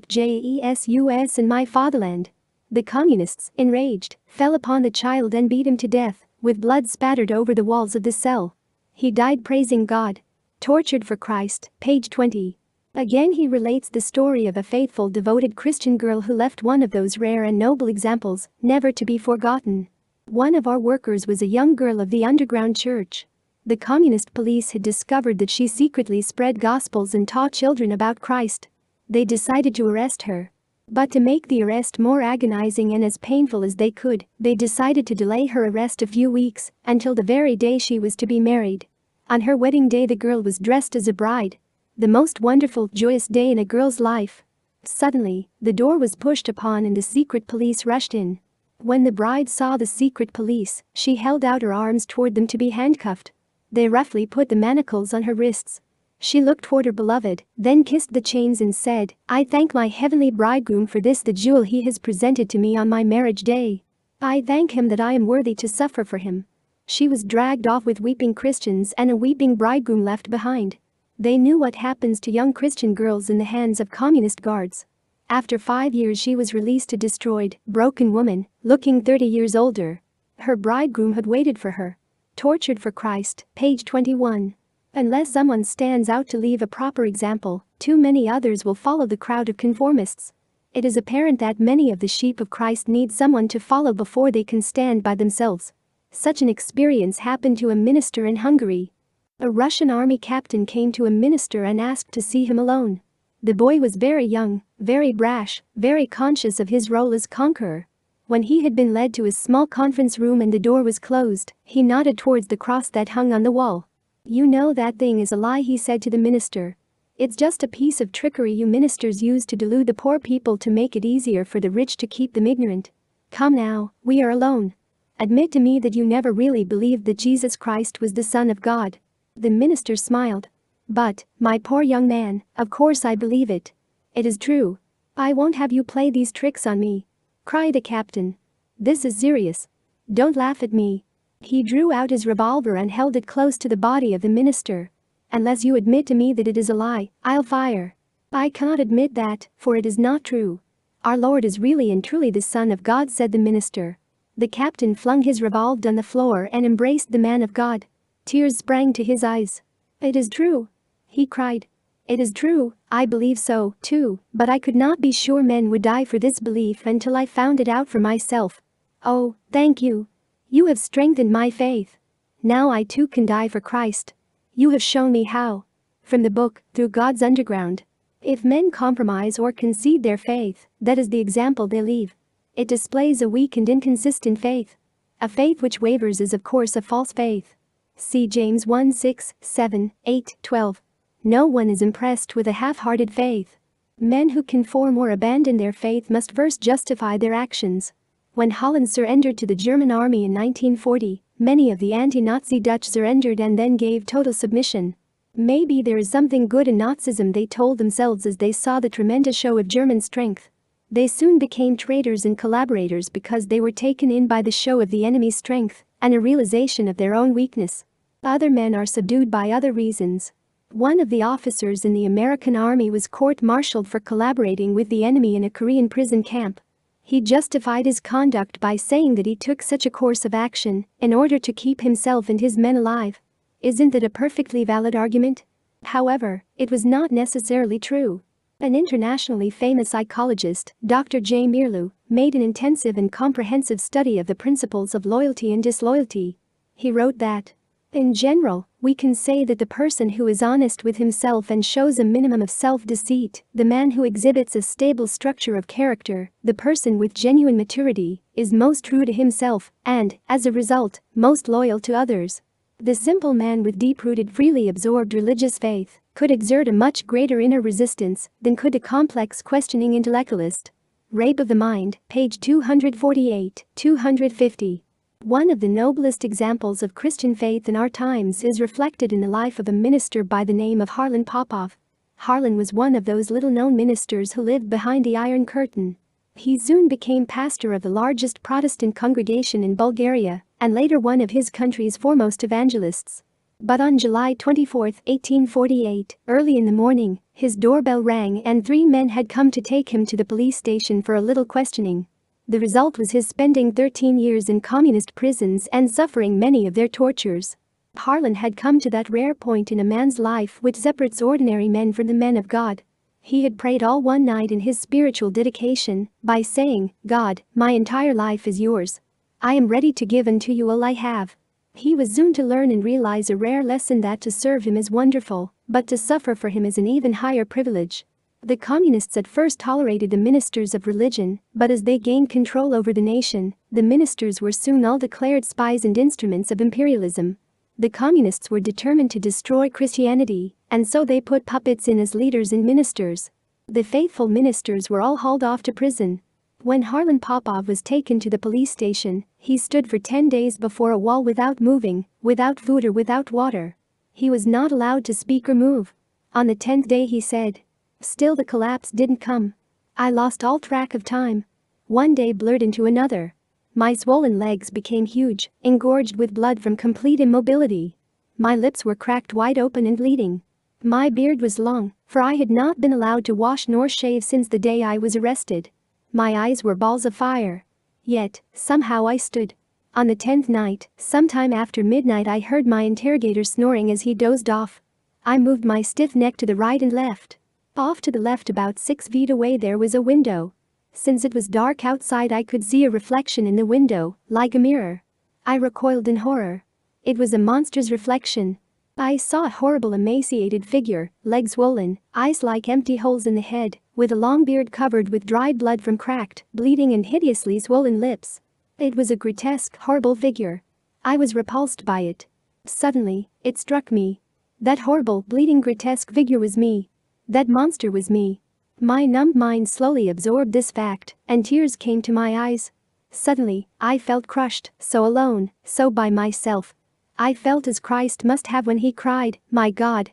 Speaker 1: Jesus in my fatherland." The communists, enraged, fell upon the child and beat him to death, with blood spattered over the walls of the cell. He died praising God. Tortured for Christ, page 20. Again he relates the story of a faithful, devoted Christian girl who left one of those rare and noble examples, never to be forgotten. One of our workers was a young girl of the underground church. The communist police had discovered that she secretly spread gospels and taught children about Christ. They decided to arrest her. But to make the arrest more agonizing and as painful as they could, they decided to delay her arrest a few weeks, until the very day she was to be married. On her wedding day the girl was dressed as a bride. The most wonderful, joyous day in a girl's life. Suddenly, the door was pushed upon and the secret police rushed in. When the bride saw the secret police, she held out her arms toward them to be handcuffed. They roughly put the manacles on her wrists. She looked toward her beloved, then kissed the chains and said, "I thank my heavenly bridegroom for this, the jewel he has presented to me on my marriage day. I thank him that I am worthy to suffer for him." She was dragged off with weeping Christians and a weeping bridegroom left behind. They knew what happens to young Christian girls in the hands of communist guards. After 5 years she was released, a destroyed, broken woman, looking 30 years older. Her bridegroom had waited for her. Tortured for Christ, page 21. Unless someone stands out to leave a proper example, too many others will follow the crowd of conformists. It is apparent that many of the sheep of Christ need someone to follow before they can stand by themselves. Such an experience happened to a minister in Hungary. A Russian army captain came to a minister and asked to see him alone. The boy was very young, very brash, very conscious of his role as conqueror. When he had been led to his small conference room and the door was closed, he nodded towards the cross that hung on the wall. "You know that thing is a lie," he said to the minister. "It's just a piece of trickery you ministers use to delude the poor people to make it easier for the rich to keep them ignorant. Come now, we are alone. Admit to me that you never really believed that Jesus Christ was the Son of God." The minister smiled. "But, my poor young man, of course I believe it. It is true. I won't have you play these tricks on me," cried the captain. "This is serious. Don't laugh at me." He drew out his revolver and held it close to the body of the minister. "Unless you admit to me that it is a lie, I'll fire." "I cannot admit that, for it is not true. Our Lord is really and truly the Son of God," said the minister. The captain flung his revolver on the floor and embraced the man of God. Tears sprang to his eyes. "It is true," he cried. "It is true, I believe so, too, but I could not be sure men would die for this belief until I found it out for myself. Oh, thank you. You have strengthened my faith. Now I too can die for Christ. You have shown me how." From the book, Through God's Underground. If men compromise or concede their faith, that is the example they leave. It displays a weak and inconsistent faith. A faith which wavers is of course a false faith. See James 1:6, 7, 8, 12. No one is impressed with a half-hearted faith. Men who conform or abandon their faith must first justify their actions. When Holland surrendered to the German army in 1940, many of the anti-Nazi Dutch surrendered and then gave total submission. "Maybe there is something good in Nazism," they told themselves as they saw the tremendous show of German strength. They soon became traitors and collaborators because they were taken in by the show of the enemy's strength and a realization of their own weakness. Other men are subdued by other reasons. One of the officers in the American army was court-martialed for collaborating with the enemy in a Korean prison camp. He justified his conduct by saying that he took such a course of action in order to keep himself and his men alive. Isn't that a perfectly valid argument? However, it was not necessarily true. An internationally famous psychologist, Dr. J. Mirlu, made an intensive and comprehensive study of the principles of loyalty and disloyalty. He wrote that, in general, We can say that the person who is honest with himself and shows a minimum of self-deceit, the man who exhibits a stable structure of character, the person with genuine maturity, is most true to himself and, as a result, most loyal to others. The simple man with deep-rooted, freely absorbed religious faith could exert a much greater inner resistance than could a complex, questioning intellectualist. Rape of the Mind, page 248, 250. One of the noblest examples of Christian faith in our times is reflected in the life of a minister by the name of Harlan Popov. Harlan was one of those little-known ministers who lived behind the Iron Curtain. He soon became pastor of the largest Protestant congregation in Bulgaria, and later one of his country's foremost evangelists. But on July 24, 1848, early in the morning, his doorbell rang and 3 men had come to take him to the police station for a little questioning. The result was his spending 13 years in communist prisons and suffering many of their tortures. Harlan had come to that rare point in a man's life which separates ordinary men from the men of God. He had prayed all one night in his spiritual dedication by saying, "God, my entire life is yours. I am ready to give unto you all I have." He was soon to learn and realize a rare lesson that to serve him is wonderful, but to suffer for him is an even higher privilege. The communists at first tolerated the ministers of religion, but as they gained control over the nation, the ministers were soon all declared spies and instruments of imperialism. The communists were determined to destroy Christianity, and so they put puppets in as leaders and ministers. The faithful ministers were all hauled off to prison. When Harlan Popov was taken to the police station, he stood for 10 days before a wall without moving, without food or without water. He was not allowed to speak or move. On the 10th day he said, "Still the collapse didn't come. I lost all track of time. One day blurred into another. My swollen legs became huge, engorged with blood from complete immobility. My lips were cracked wide open and bleeding. My beard was long, for I had not been allowed to wash nor shave since the day I was arrested. My eyes were balls of fire. Yet, somehow I stood. On the 10th night, sometime after midnight, I heard my interrogator snoring as he dozed off. I moved my stiff neck to the right and left. Off to the left about 6 feet away there was a window. Since it was dark outside I could see a reflection in the window, like a mirror. I recoiled in horror. It was a monster's reflection. I saw a horrible emaciated figure, legs swollen, eyes like empty holes in the head, with a long beard covered with dried blood from cracked, bleeding and hideously swollen lips. It was a grotesque, horrible figure. I was repulsed by it. Suddenly, it struck me. That horrible, bleeding, grotesque figure was me. That monster was me. My numbed mind slowly absorbed this fact, and tears came to my eyes. Suddenly, I felt crushed, so alone, so by myself. I felt as Christ must have when he cried, my God,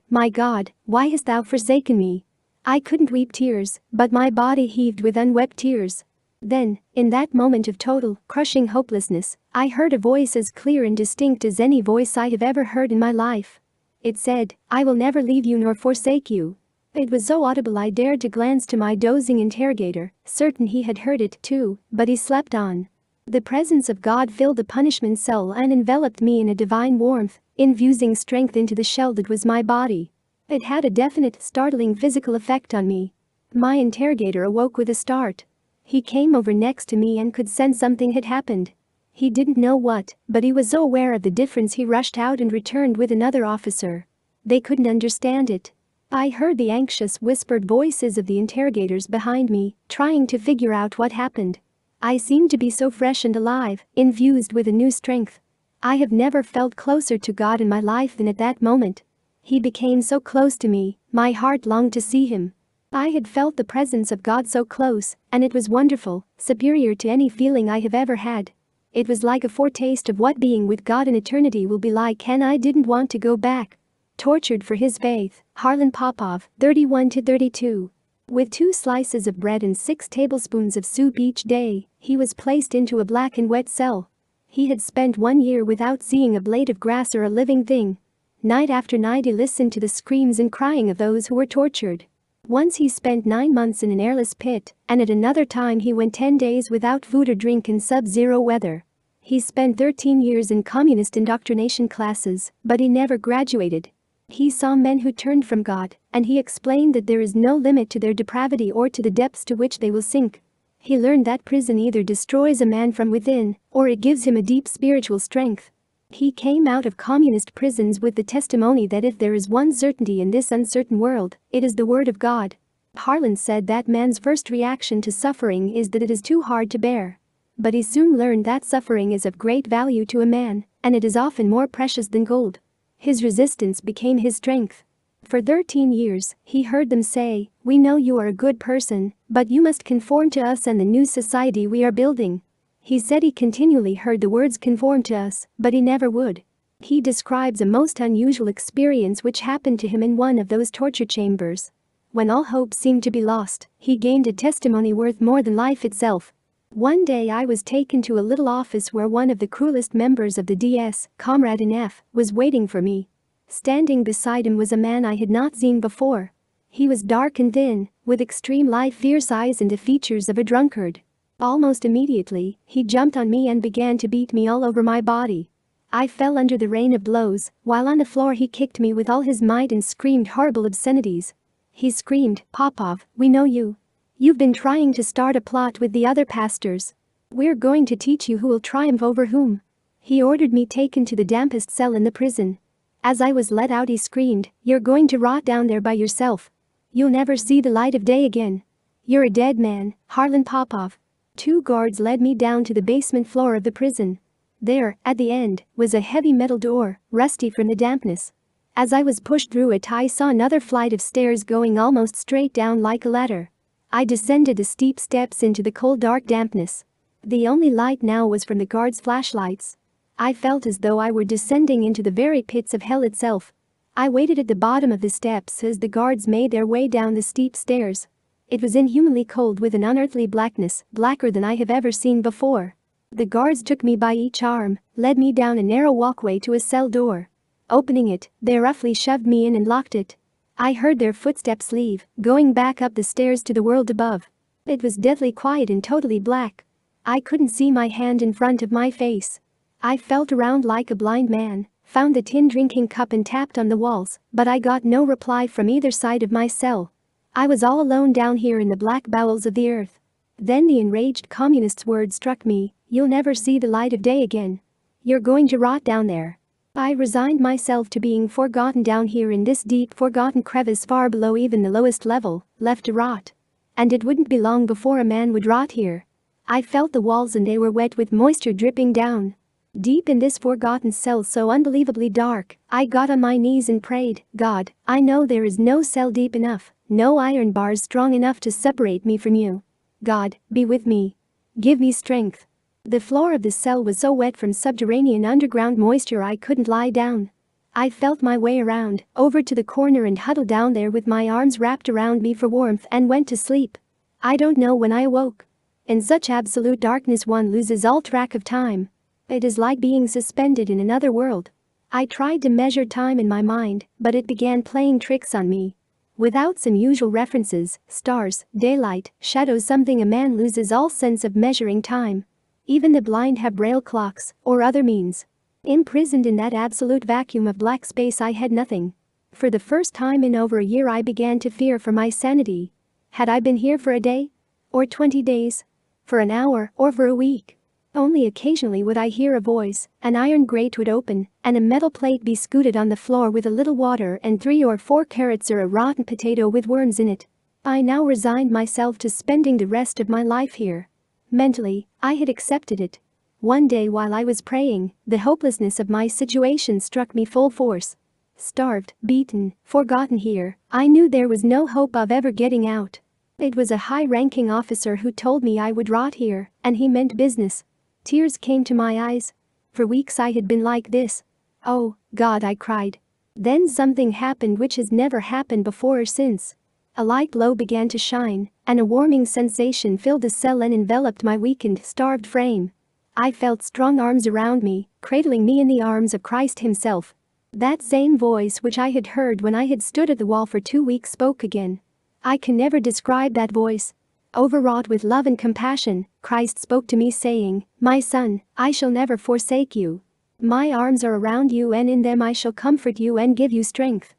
Speaker 1: why hast thou forsaken me?" I couldn't weep tears, but my body heaved with unwept tears. Then, in that moment of total, crushing hopelessness, I heard a voice as clear and distinct as any voice I have ever heard in my life. It said, "I will never leave you nor forsake you." It was so audible I dared to glance to my dozing interrogator, certain he had heard it too, but he slept on. The presence of God filled the punishment cell and enveloped me in a divine warmth, infusing strength into the shell that was my body. It had a definite, startling physical effect on me. My interrogator awoke with a start. He came over next to me and could sense something had happened. He didn't know what, but he was so aware of the difference he rushed out and returned with another officer. They couldn't understand it. I heard the anxious, whispered voices of the interrogators behind me, trying to figure out what happened. I seemed to be so fresh and alive, infused with a new strength. I have never felt closer to God in my life than at that moment. He became so close to me, my heart longed to see him. I had felt the presence of God so close, and it was wonderful, superior to any feeling I have ever had. It was like a foretaste of what being with God in eternity will be like, and I didn't want to go back. Tortured for his faith, Harlan Popov, 31-32. With 2 slices of bread and 6 tablespoons of soup each day, he was placed into a black and wet cell. He had spent 1 year without seeing a blade of grass or a living thing. Night after night he listened to the screams and crying of those who were tortured. Once he spent 9 months in an airless pit, and at another time he went 10 days without food or drink in sub-zero weather. He spent 13 years in communist indoctrination classes, but he never graduated. He saw men who turned from God, and he explained that there is no limit to their depravity or to the depths to which they will sink. He learned that prison either destroys a man from within, or it gives him a deep spiritual strength. He came out of communist prisons with the testimony that if there is one certainty in this uncertain world, it is the Word of God. Harlan said that man's first reaction to suffering is that it is too hard to bear. But he soon learned that suffering is of great value to a man, and it is often more precious than gold. His resistance became his strength. For 13 years, he heard them say, "We know you are a good person, but you must conform to us and the new society we are building." He said he continually heard the words "conform to us," but he never would. He describes a most unusual experience which happened to him in one of those torture chambers. When all hope seemed to be lost, he gained a testimony worth more than life itself. "One day I was taken to a little office where one of the cruelest members of the DS, Comrade in F, was waiting for me. Standing beside him was a man I had not seen before. He was dark and thin, with extreme life fierce eyes and the features of a drunkard. Almost immediately, he jumped on me and began to beat me all over my body. I fell under the rain of blows, while on the floor he kicked me with all his might and screamed horrible obscenities. He screamed, 'Popov, we know you. You've been trying to start a plot with the other pastors. We're going to teach you who will triumph over whom.' He ordered me taken to the dampest cell in the prison. As I was let out he screamed, 'You're going to rot down there by yourself. You'll never see the light of day again. You're a dead man, Harlan Popov.' 2 guards led me down to the basement floor of the prison. There, at the end, was a heavy metal door, rusty from the dampness. As I was pushed through it I saw another flight of stairs going almost straight down like a ladder. I descended the steep steps into the cold dark dampness. The only light now was from the guards' flashlights. I felt as though I were descending into the very pits of hell itself. I waited at the bottom of the steps as the guards made their way down the steep stairs. It was inhumanly cold with an unearthly blackness, blacker than I have ever seen before. The guards took me by each arm, led me down a narrow walkway to a cell door. Opening it, they roughly shoved me in and locked it. I heard their footsteps leave, going back up the stairs to the world above. It was deathly quiet and totally black. I couldn't see my hand in front of my face. I felt around like a blind man, found the tin drinking cup and tapped on the walls, but I got no reply from either side of my cell. I was all alone down here in the black bowels of the earth. Then the enraged communist's words struck me, "You'll never see the light of day again. You're going to rot down there." I resigned myself to being forgotten down here in this deep forgotten crevice far below even the lowest level, left to rot. And it wouldn't be long before a man would rot here. I felt the walls and they were wet with moisture dripping down. Deep in this forgotten cell so unbelievably dark, I got on my knees and prayed, "God, I know there is no cell deep enough, no iron bars strong enough to separate me from you. God, be with me. Give me strength." The floor of the cell was so wet from subterranean underground moisture I couldn't lie down. I felt my way around, over to the corner and huddled down there with my arms wrapped around me for warmth and went to sleep. I don't know when I awoke. In such absolute darkness one loses all track of time. It is like being suspended in another world. I tried to measure time in my mind, but it began playing tricks on me. Without some usual references, stars, daylight, shadows, something, a man loses all sense of measuring time. Even the blind have braille clocks, or other means. Imprisoned in that absolute vacuum of black space I had nothing. For the first time in over a year I began to fear for my sanity. Had I been here for a day? Or 20 days? For an hour, or for a week? Only occasionally would I hear a voice, an iron grate would open, and a metal plate be scooted on the floor with a little water and 3 or 4 carrots or a rotten potato with worms in it. I now resigned myself to spending the rest of my life here. Mentally, I had accepted it. One day while I was praying, the hopelessness of my situation struck me full force. Starved, beaten, forgotten here, I knew there was no hope of ever getting out. It was a high-ranking officer who told me I would rot here, and he meant business. Tears came to my eyes. For weeks I had been like this. "Oh, God," I cried. Then something happened which has never happened before or since. A light glow began to shine, and a warming sensation filled the cell and enveloped my weakened, starved frame. I felt strong arms around me, cradling me in the arms of Christ himself. That same voice which I had heard when I had stood at the wall for 2 weeks spoke again. I can never describe that voice. Overwrought with love and compassion, Christ spoke to me saying, "My son, I shall never forsake you. My arms are around you and in them I shall comfort you and give you strength."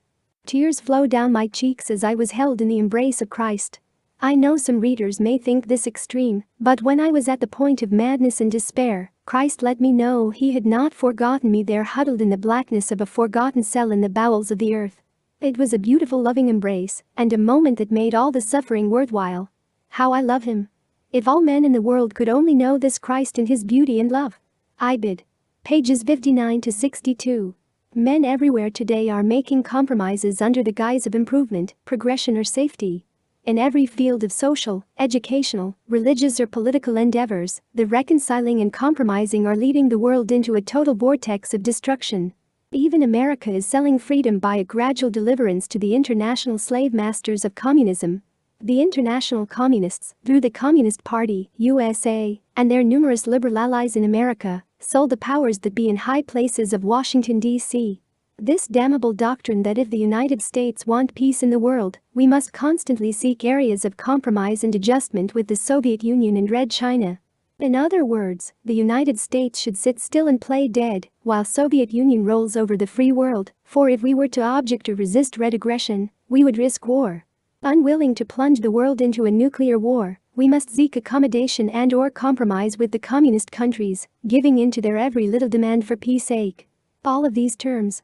Speaker 1: Tears flowed down my cheeks as I was held in the embrace of Christ. I know some readers may think this extreme, but when I was at the point of madness and despair, Christ let me know he had not forgotten me there huddled in the blackness of a forgotten cell in the bowels of the earth. It was a beautiful loving embrace, and a moment that made all the suffering worthwhile. How I love him. If all men in the world could only know this Christ in his beauty and love. Ibid. Pages 59 to 62. Men everywhere today are making compromises under the guise of improvement, progression or safety. In every field of social, educational, religious or political endeavors, the reconciling and compromising are leading the world into a total vortex of destruction. Even America is selling freedom by a gradual deliverance to the international slave masters of communism. The international communists, through the Communist Party, USA, and their numerous liberal allies in America, sold the powers that be in high places of Washington, D.C. This damnable doctrine that if the United States want peace in the world, we must constantly seek areas of compromise and adjustment with the Soviet Union and Red China. In other words, the United States should sit still and play dead, while Soviet Union rolls over the free world, for if we were to object or resist red aggression, we would risk war. Unwilling to plunge the world into a nuclear war, we must seek accommodation and or compromise with the communist countries, giving in to their every little demand for peace sake. All of these terms,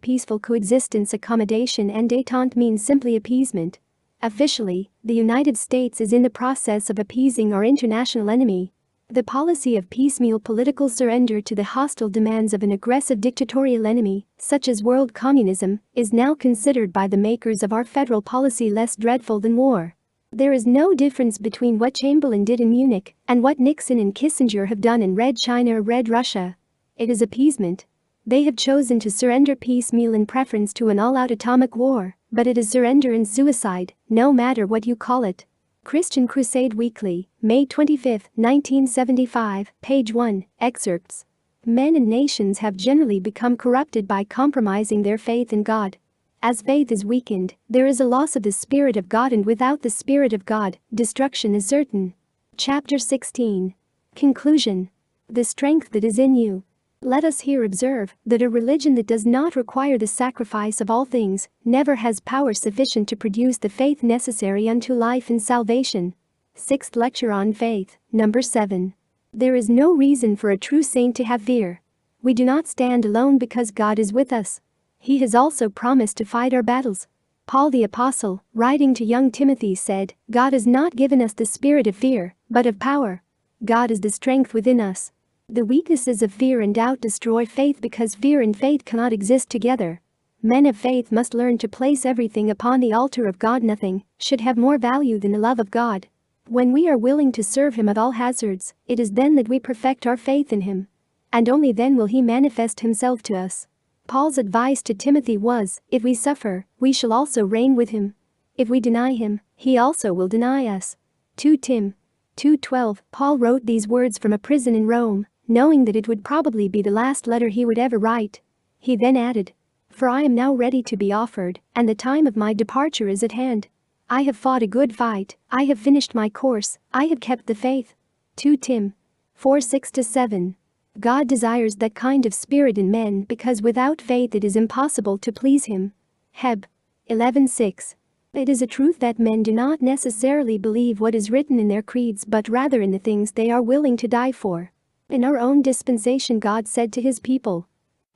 Speaker 1: peaceful coexistence, accommodation and détente means simply appeasement. Officially, the United States is in the process of appeasing our international enemy. The policy of piecemeal political surrender to the hostile demands of an aggressive dictatorial enemy, such as world communism, is now considered by the makers of our federal policy less dreadful than war. There is no difference between what Chamberlain did in Munich and what Nixon and Kissinger have done in Red China or Red Russia. It is appeasement. They have chosen to surrender piecemeal in preference to an all-out atomic war, but it is surrender and suicide, no matter what you call it. Christian Crusade Weekly, May 25, 1975, page 1, excerpts. Men and nations have generally become corrupted by compromising their faith in God. As faith is weakened, there is a loss of the Spirit of God, and without the Spirit of God, destruction is certain. Chapter 16. Conclusion. The strength that is in you. Let us here observe that a religion that does not require the sacrifice of all things never has power sufficient to produce the faith necessary unto life and salvation. 6th Lecture on Faith, number 7. There is no reason for a true saint to have fear. We do not stand alone because God is with us. He has also promised to fight our battles. Paul the Apostle, writing to young Timothy, said, God has not given us the spirit of fear, but of power. God is the strength within us. The weaknesses of fear and doubt destroy faith because fear and faith cannot exist together. Men of faith must learn to place everything upon the altar of God. Nothing should have more value than the love of God. When we are willing to serve Him at all hazards, it is then that we perfect our faith in Him. And only then will He manifest Himself to us. Paul's advice to Timothy was, if we suffer, we shall also reign with Him. If we deny Him, He also will deny us. 2 Tim. 2:12. Paul wrote these words from a prison in Rome, knowing that it would probably be the last letter he would ever write. He then added, For I am now ready to be offered, and the time of my departure is at hand. I have fought a good fight, I have finished my course, I have kept the faith. 2 Tim. 4:6-7. God desires that kind of spirit in men because without faith it is impossible to please Him. Heb. 11:6. It is a truth that men do not necessarily believe what is written in their creeds but rather in the things they are willing to die for. In our own dispensation God said to His people,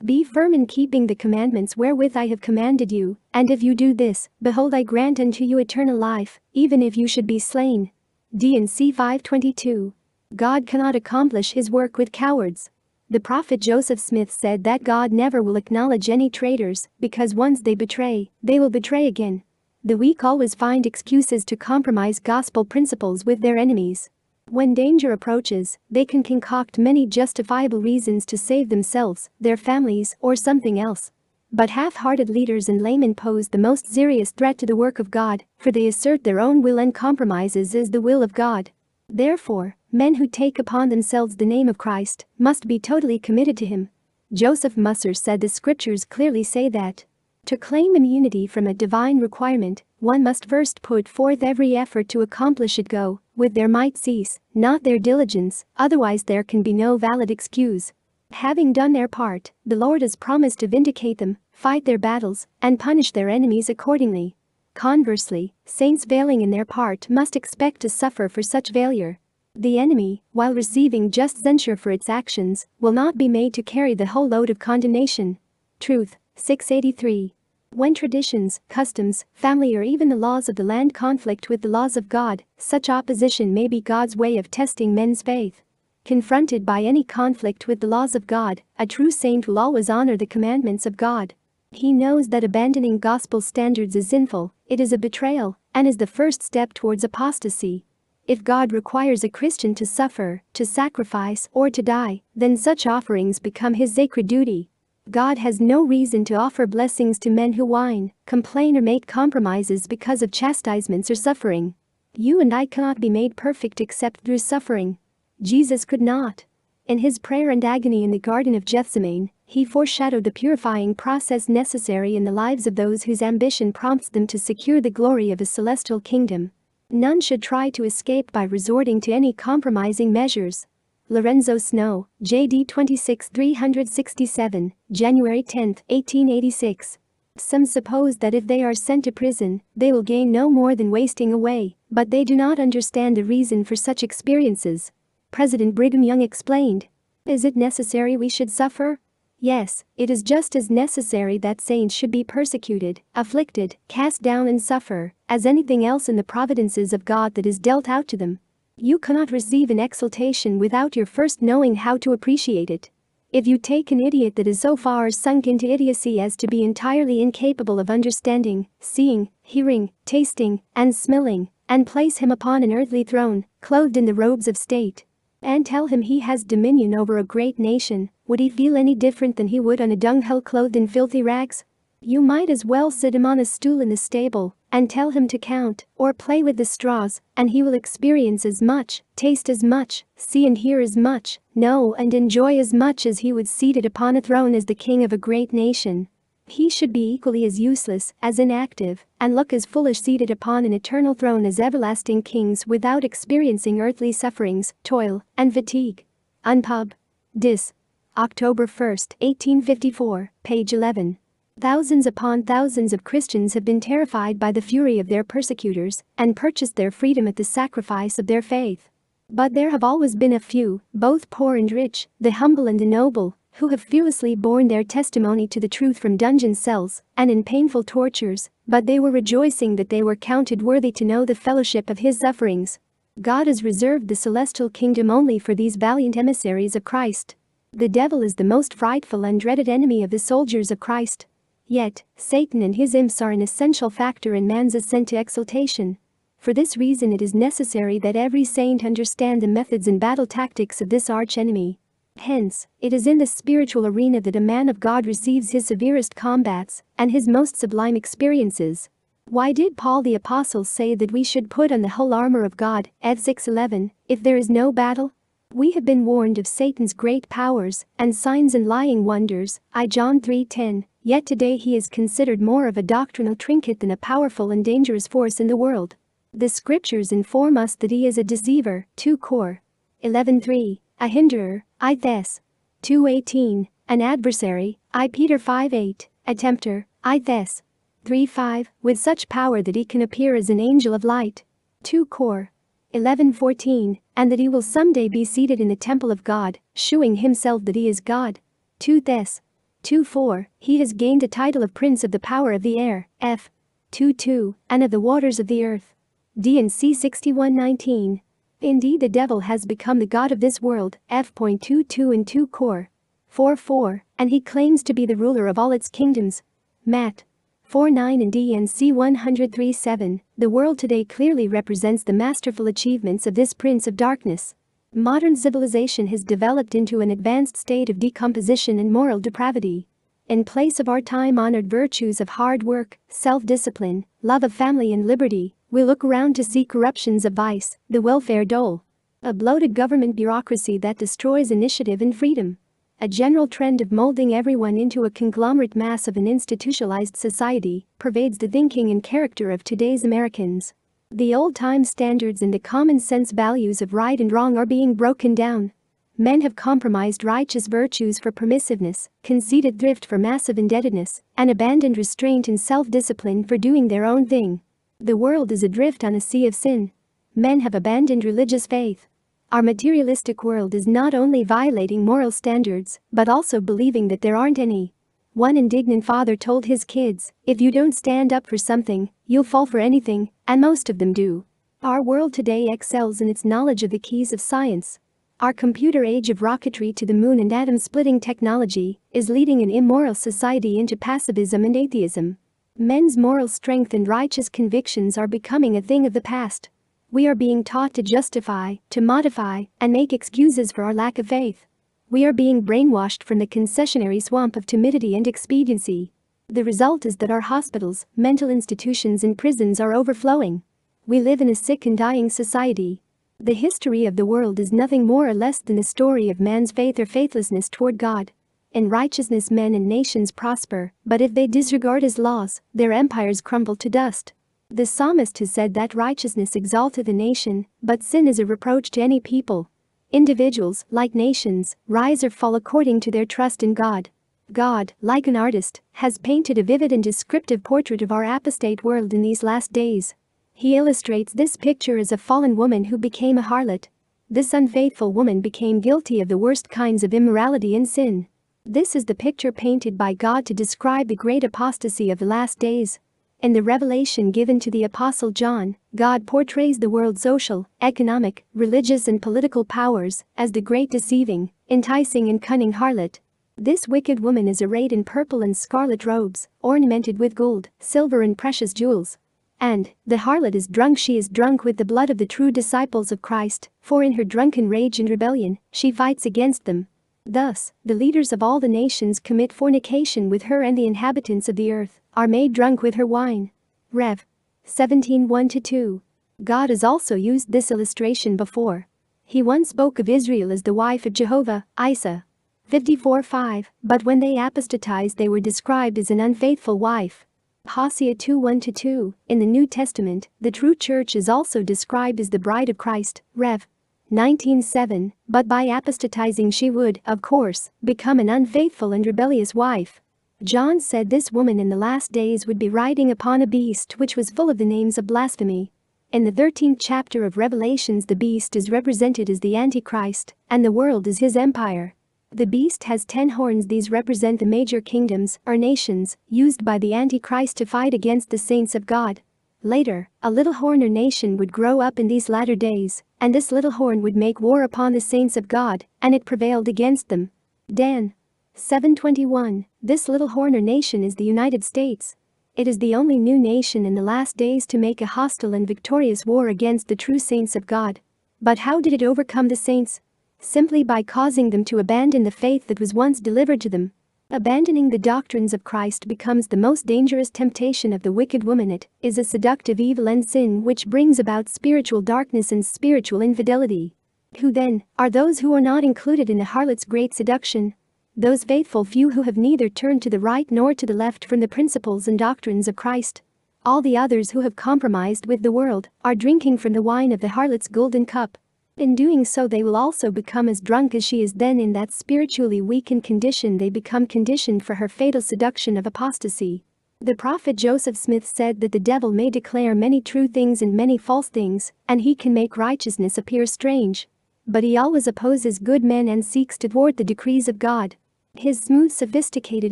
Speaker 1: Be firm in keeping the commandments wherewith I have commanded you, and if you do this, behold I grant unto you eternal life, even if you should be slain. D&C 5:22. God cannot accomplish His work with cowards. The prophet Joseph Smith said that God never will acknowledge any traitors, because once they betray, they will betray again. The weak always find excuses to compromise gospel principles with their enemies. When danger approaches, they can concoct many justifiable reasons to save themselves, their families, or something else. But half-hearted leaders and laymen pose the most serious threat to the work of God, for they assert their own will and compromises is the will of God. Therefore, men who take upon themselves the name of Christ must be totally committed to Him. Joseph Musser said the scriptures clearly say that to claim immunity from a divine requirement, one must first put forth every effort to accomplish it. Go, with their might cease, not their diligence, otherwise there can be no valid excuse. Having done their part, the Lord has promised to vindicate them, fight their battles, and punish their enemies accordingly. Conversely, saints failing in their part must expect to suffer for such failure. The enemy, while receiving just censure for its actions, will not be made to carry the whole load of condemnation. Truth, 683. When traditions, customs, family or even the laws of the land conflict with the laws of God, such opposition may be God's way of testing men's faith. Confronted by any conflict with the laws of God, a true saint will always honor the commandments of God. He knows that abandoning gospel standards is sinful, it is a betrayal, and is the first step towards apostasy. If God requires a Christian to suffer, to sacrifice, or to die, then such offerings become his sacred duty. God has no reason to offer blessings to men who whine, complain or make compromises because of chastisements or suffering. You and I cannot be made perfect except through suffering. Jesus could not. In his prayer and agony in the Garden of Gethsemane, he foreshadowed the purifying process necessary in the lives of those whose ambition prompts them to secure the glory of a celestial kingdom. None should try to escape by resorting to any compromising measures. Lorenzo Snow, J.D. 26 367, January 10, 1886. Some suppose that if they are sent to prison, they will gain no more than wasting away, but they do not understand the reason for such experiences. President Brigham Young explained, "Is it necessary we should suffer? Yes, it is just as necessary that saints should be persecuted, afflicted, cast down and suffer, as anything else in the providences of God that is dealt out to them. You cannot receive an exaltation without your first knowing how to appreciate it. If you take an idiot that is so far sunk into idiocy as to be entirely incapable of understanding, seeing, hearing, tasting, and smelling, and place him upon an earthly throne, clothed in the robes of state, and tell him he has dominion over a great nation, would he feel any different than he would on a dunghill clothed in filthy rags? You might as well sit him on a stool in the stable, and tell him to count, or play with the straws, and he will experience as much, taste as much, see and hear as much, know and enjoy as much as he would seated upon a throne as the king of a great nation. He should be equally as useless, as inactive, and look as foolish seated upon an eternal throne as everlasting kings without experiencing earthly sufferings, toil, and fatigue." Unpub. Dis. October 1, 1854, page 11. Thousands upon thousands of Christians have been terrified by the fury of their persecutors and purchased their freedom at the sacrifice of their faith. But there have always been a few, both poor and rich, the humble and the noble, who have fearlessly borne their testimony to the truth from dungeon cells and in painful tortures, but they were rejoicing that they were counted worthy to know the fellowship of his sufferings. God has reserved the celestial kingdom only for these valiant emissaries of Christ. The devil is the most frightful and dreaded enemy of the soldiers of Christ. Yet, Satan and his imps are an essential factor in man's ascent to exaltation. For this reason it is necessary that every saint understand the methods and battle tactics of this arch-enemy. Hence, it is in the spiritual arena that a man of God receives his severest combats and his most sublime experiences. Why did Paul the Apostle say that we should put on the whole armor of God, Eph 6:11, if there is no battle? We have been warned of Satan's great powers and signs and lying wonders, John 3:10, yet today he is considered more of a doctrinal trinket than a powerful and dangerous force in the world. The scriptures inform us that he is a deceiver, 2 Cor. 11:3, a hinderer, Thes. 2:18, an adversary, Peter 5:8, a tempter, Thes. 3:5, with such power that he can appear as an angel of light, 2 Cor. 11:14, and that he will someday be seated in the temple of God, shewing himself that he is God, 2 Thes. 2:4, he has gained a title of Prince of the power of the air, F. 2:2, and of the waters of the earth, D and C 61:19. Indeed the devil has become the god of this world, F.22 and 2 Cor. 4:4, and he claims to be the ruler of all its kingdoms, Matt. 4:9 and D and C 103:7. The world today clearly represents the masterful achievements of this prince of darkness. Modern civilization has developed into an advanced state of decomposition and moral depravity. In place of our time-honored virtues of hard work, self-discipline, love of family and liberty, we look around to see corruptions of vice, the welfare dole, a bloated government bureaucracy that destroys initiative and freedom, a general trend of molding everyone into a conglomerate mass of an institutionalized society pervades the thinking and character of today's Americans. The old-time standards and the common-sense values of right and wrong are being broken down. Men have compromised righteous virtues for permissiveness, conceded thrift for massive indebtedness, and abandoned restraint and self-discipline for doing their own thing. The world is adrift on a sea of sin. Men have abandoned religious faith. Our materialistic world is not only violating moral standards, but also believing that there aren't any. One indignant father told his kids, "If you don't stand up for something, you'll fall for anything," and most of them do. Our world today excels in its knowledge of the keys of science. Our computer age of rocketry to the moon and atom-splitting technology is leading an immoral society into pacifism and atheism. Men's moral strength and righteous convictions are becoming a thing of the past. We are being taught to justify, to modify, and make excuses for our lack of faith. We are being brainwashed from the concessionary swamp of timidity and expediency. The result is that our hospitals, mental institutions, and prisons are overflowing. We live in a sick and dying society. The history of the world is nothing more or less than the story of man's faith or faithlessness toward God. In righteousness men and nations prosper, but if they disregard his laws, their empires crumble to dust. The psalmist has said that righteousness exalteth a nation, but sin is a reproach to any people. Individuals, like nations, rise or fall according to their trust in God. God, like an artist, has painted a vivid and descriptive portrait of our apostate world in these last days. He illustrates this picture as a fallen woman who became a harlot. This unfaithful woman became guilty of the worst kinds of immorality and sin. This is the picture painted by God to describe the great apostasy of the last days. In the revelation given to the Apostle John, God portrays the world's social, economic, religious, and political powers as the great deceiving, enticing, and cunning harlot. This wicked woman is arrayed in purple and scarlet robes, ornamented with gold, silver, and precious jewels. And the harlot is drunk. She is drunk with the blood of the true disciples of Christ, for in her drunken rage and rebellion, she fights against them. Thus, the leaders of all the nations commit fornication with her, and the inhabitants of the earth are made drunk with her wine. Rev. 17:1-2. God has also used this illustration before. He once spoke of Israel as the wife of Jehovah, Isa. 54:5, but when they apostatized they were described as an unfaithful wife. Hosea 2:1-2. In the New Testament, the true church is also described as the bride of Christ, Rev. 19:7, but by apostatizing she would, of course, become an unfaithful and rebellious wife. John said this woman in the last days would be riding upon a beast which was full of the names of blasphemy. In the 13th chapter of Revelations, the beast is represented as the Antichrist, and the world is his empire. The beast has 10 horns. These represent the major kingdoms, or nations, used by the Antichrist to fight against the saints of God. Later, a little horn or nation would grow up in these latter days, and this little horn would make war upon the saints of God, and it prevailed against them. Dan. 7:21. This little horn or nation is the United States. It is the only new nation in the last days to make a hostile and victorious war against the true saints of God. But how did it overcome the saints? Simply by causing them to abandon the faith that was once delivered to them. Abandoning the doctrines of Christ becomes the most dangerous temptation of the wicked woman. It is a seductive evil and sin which brings about spiritual darkness and spiritual infidelity. Who then are those who are not included in the harlot's great seduction? Those faithful few who have neither turned to the right nor to the left from the principles and doctrines of Christ. All the others who have compromised with the world are drinking from the wine of the harlot's golden cup. In doing so they will also become as drunk as she is. Then in that spiritually weakened condition they become conditioned for her fatal seduction of apostasy. The prophet Joseph Smith said that the devil may declare many true things and many false things, and he can make righteousness appear strange. But he always opposes good men and seeks to thwart the decrees of God. His smooth, sophisticated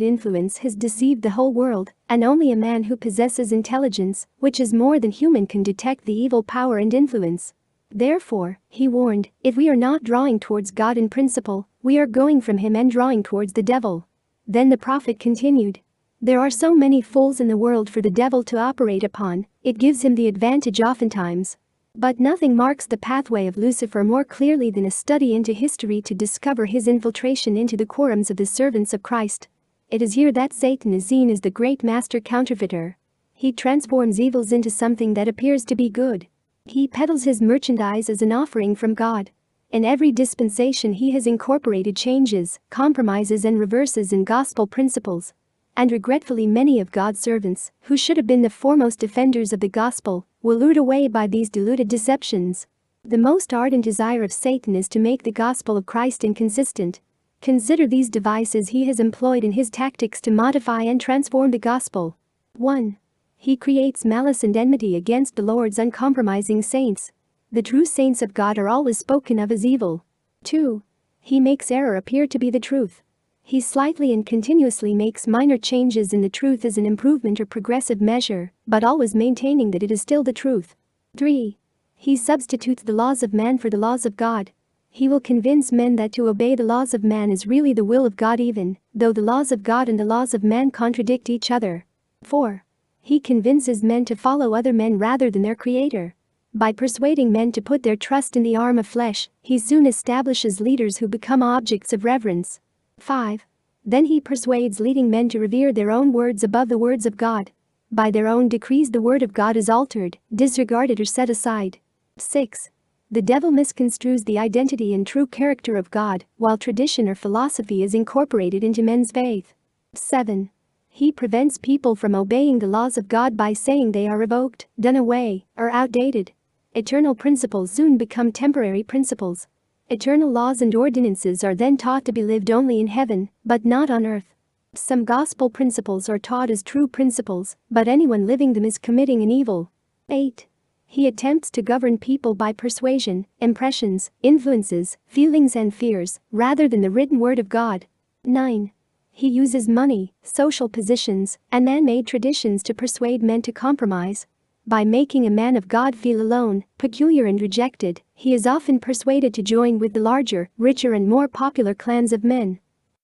Speaker 1: influence has deceived the whole world, and only a man who possesses intelligence, which is more than human, can detect the evil power and influence. Therefore, he warned, if we are not drawing towards God in principle, we are going from him and drawing towards the devil. Then the prophet continued, there are so many fools in the world for the devil to operate upon, it gives him the advantage oftentimes. But nothing marks the pathway of Lucifer more clearly than a study into history to discover his infiltration into the quorums of the servants of Christ. It is here that Satan is seen as the great master counterfeiter. He transforms evils into something that appears to be good. He peddles his merchandise as an offering from God. In every dispensation he has incorporated changes, compromises, and reverses in gospel principles. And regretfully many of God's servants, who should have been the foremost defenders of the gospel, were lured away by these deluded deceptions. The most ardent desire of Satan is to make the gospel of Christ inconsistent. Consider these devices he has employed in his tactics to modify and transform the gospel. 1. He creates malice and enmity against the Lord's uncompromising saints. The true saints of God are always spoken of as evil. 2. He makes error appear to be the truth. He slightly and continuously makes minor changes in the truth as an improvement or progressive measure, but always maintaining that it is still the truth. 3. He substitutes the laws of man for the laws of God. He will convince men that to obey the laws of man is really the will of God, even though the laws of God and the laws of man contradict each other. 4. He convinces men to follow other men rather than their Creator. By persuading men to put their trust in the arm of flesh, he soon establishes leaders who become objects of reverence. 5. Then he persuades leading men to revere their own words above the words of God. By their own decrees the word of God is altered, disregarded or set aside. 6. The devil misconstrues the identity and true character of God, while tradition or philosophy is incorporated into men's faith. 7. He prevents people from obeying the laws of God by saying they are revoked, done away, or outdated. Eternal principles soon become temporary principles. Eternal laws and ordinances are then taught to be lived only in heaven, but not on earth. Some gospel principles are taught as true principles, but anyone living them is committing an evil. 8. He attempts to govern people by persuasion, impressions, influences, feelings and fears, rather than the written word of God. 9. He uses money, social positions, and man-made traditions to persuade men to compromise. By making a man of God feel alone, peculiar and rejected, he is often persuaded to join with the larger, richer and more popular clans of men.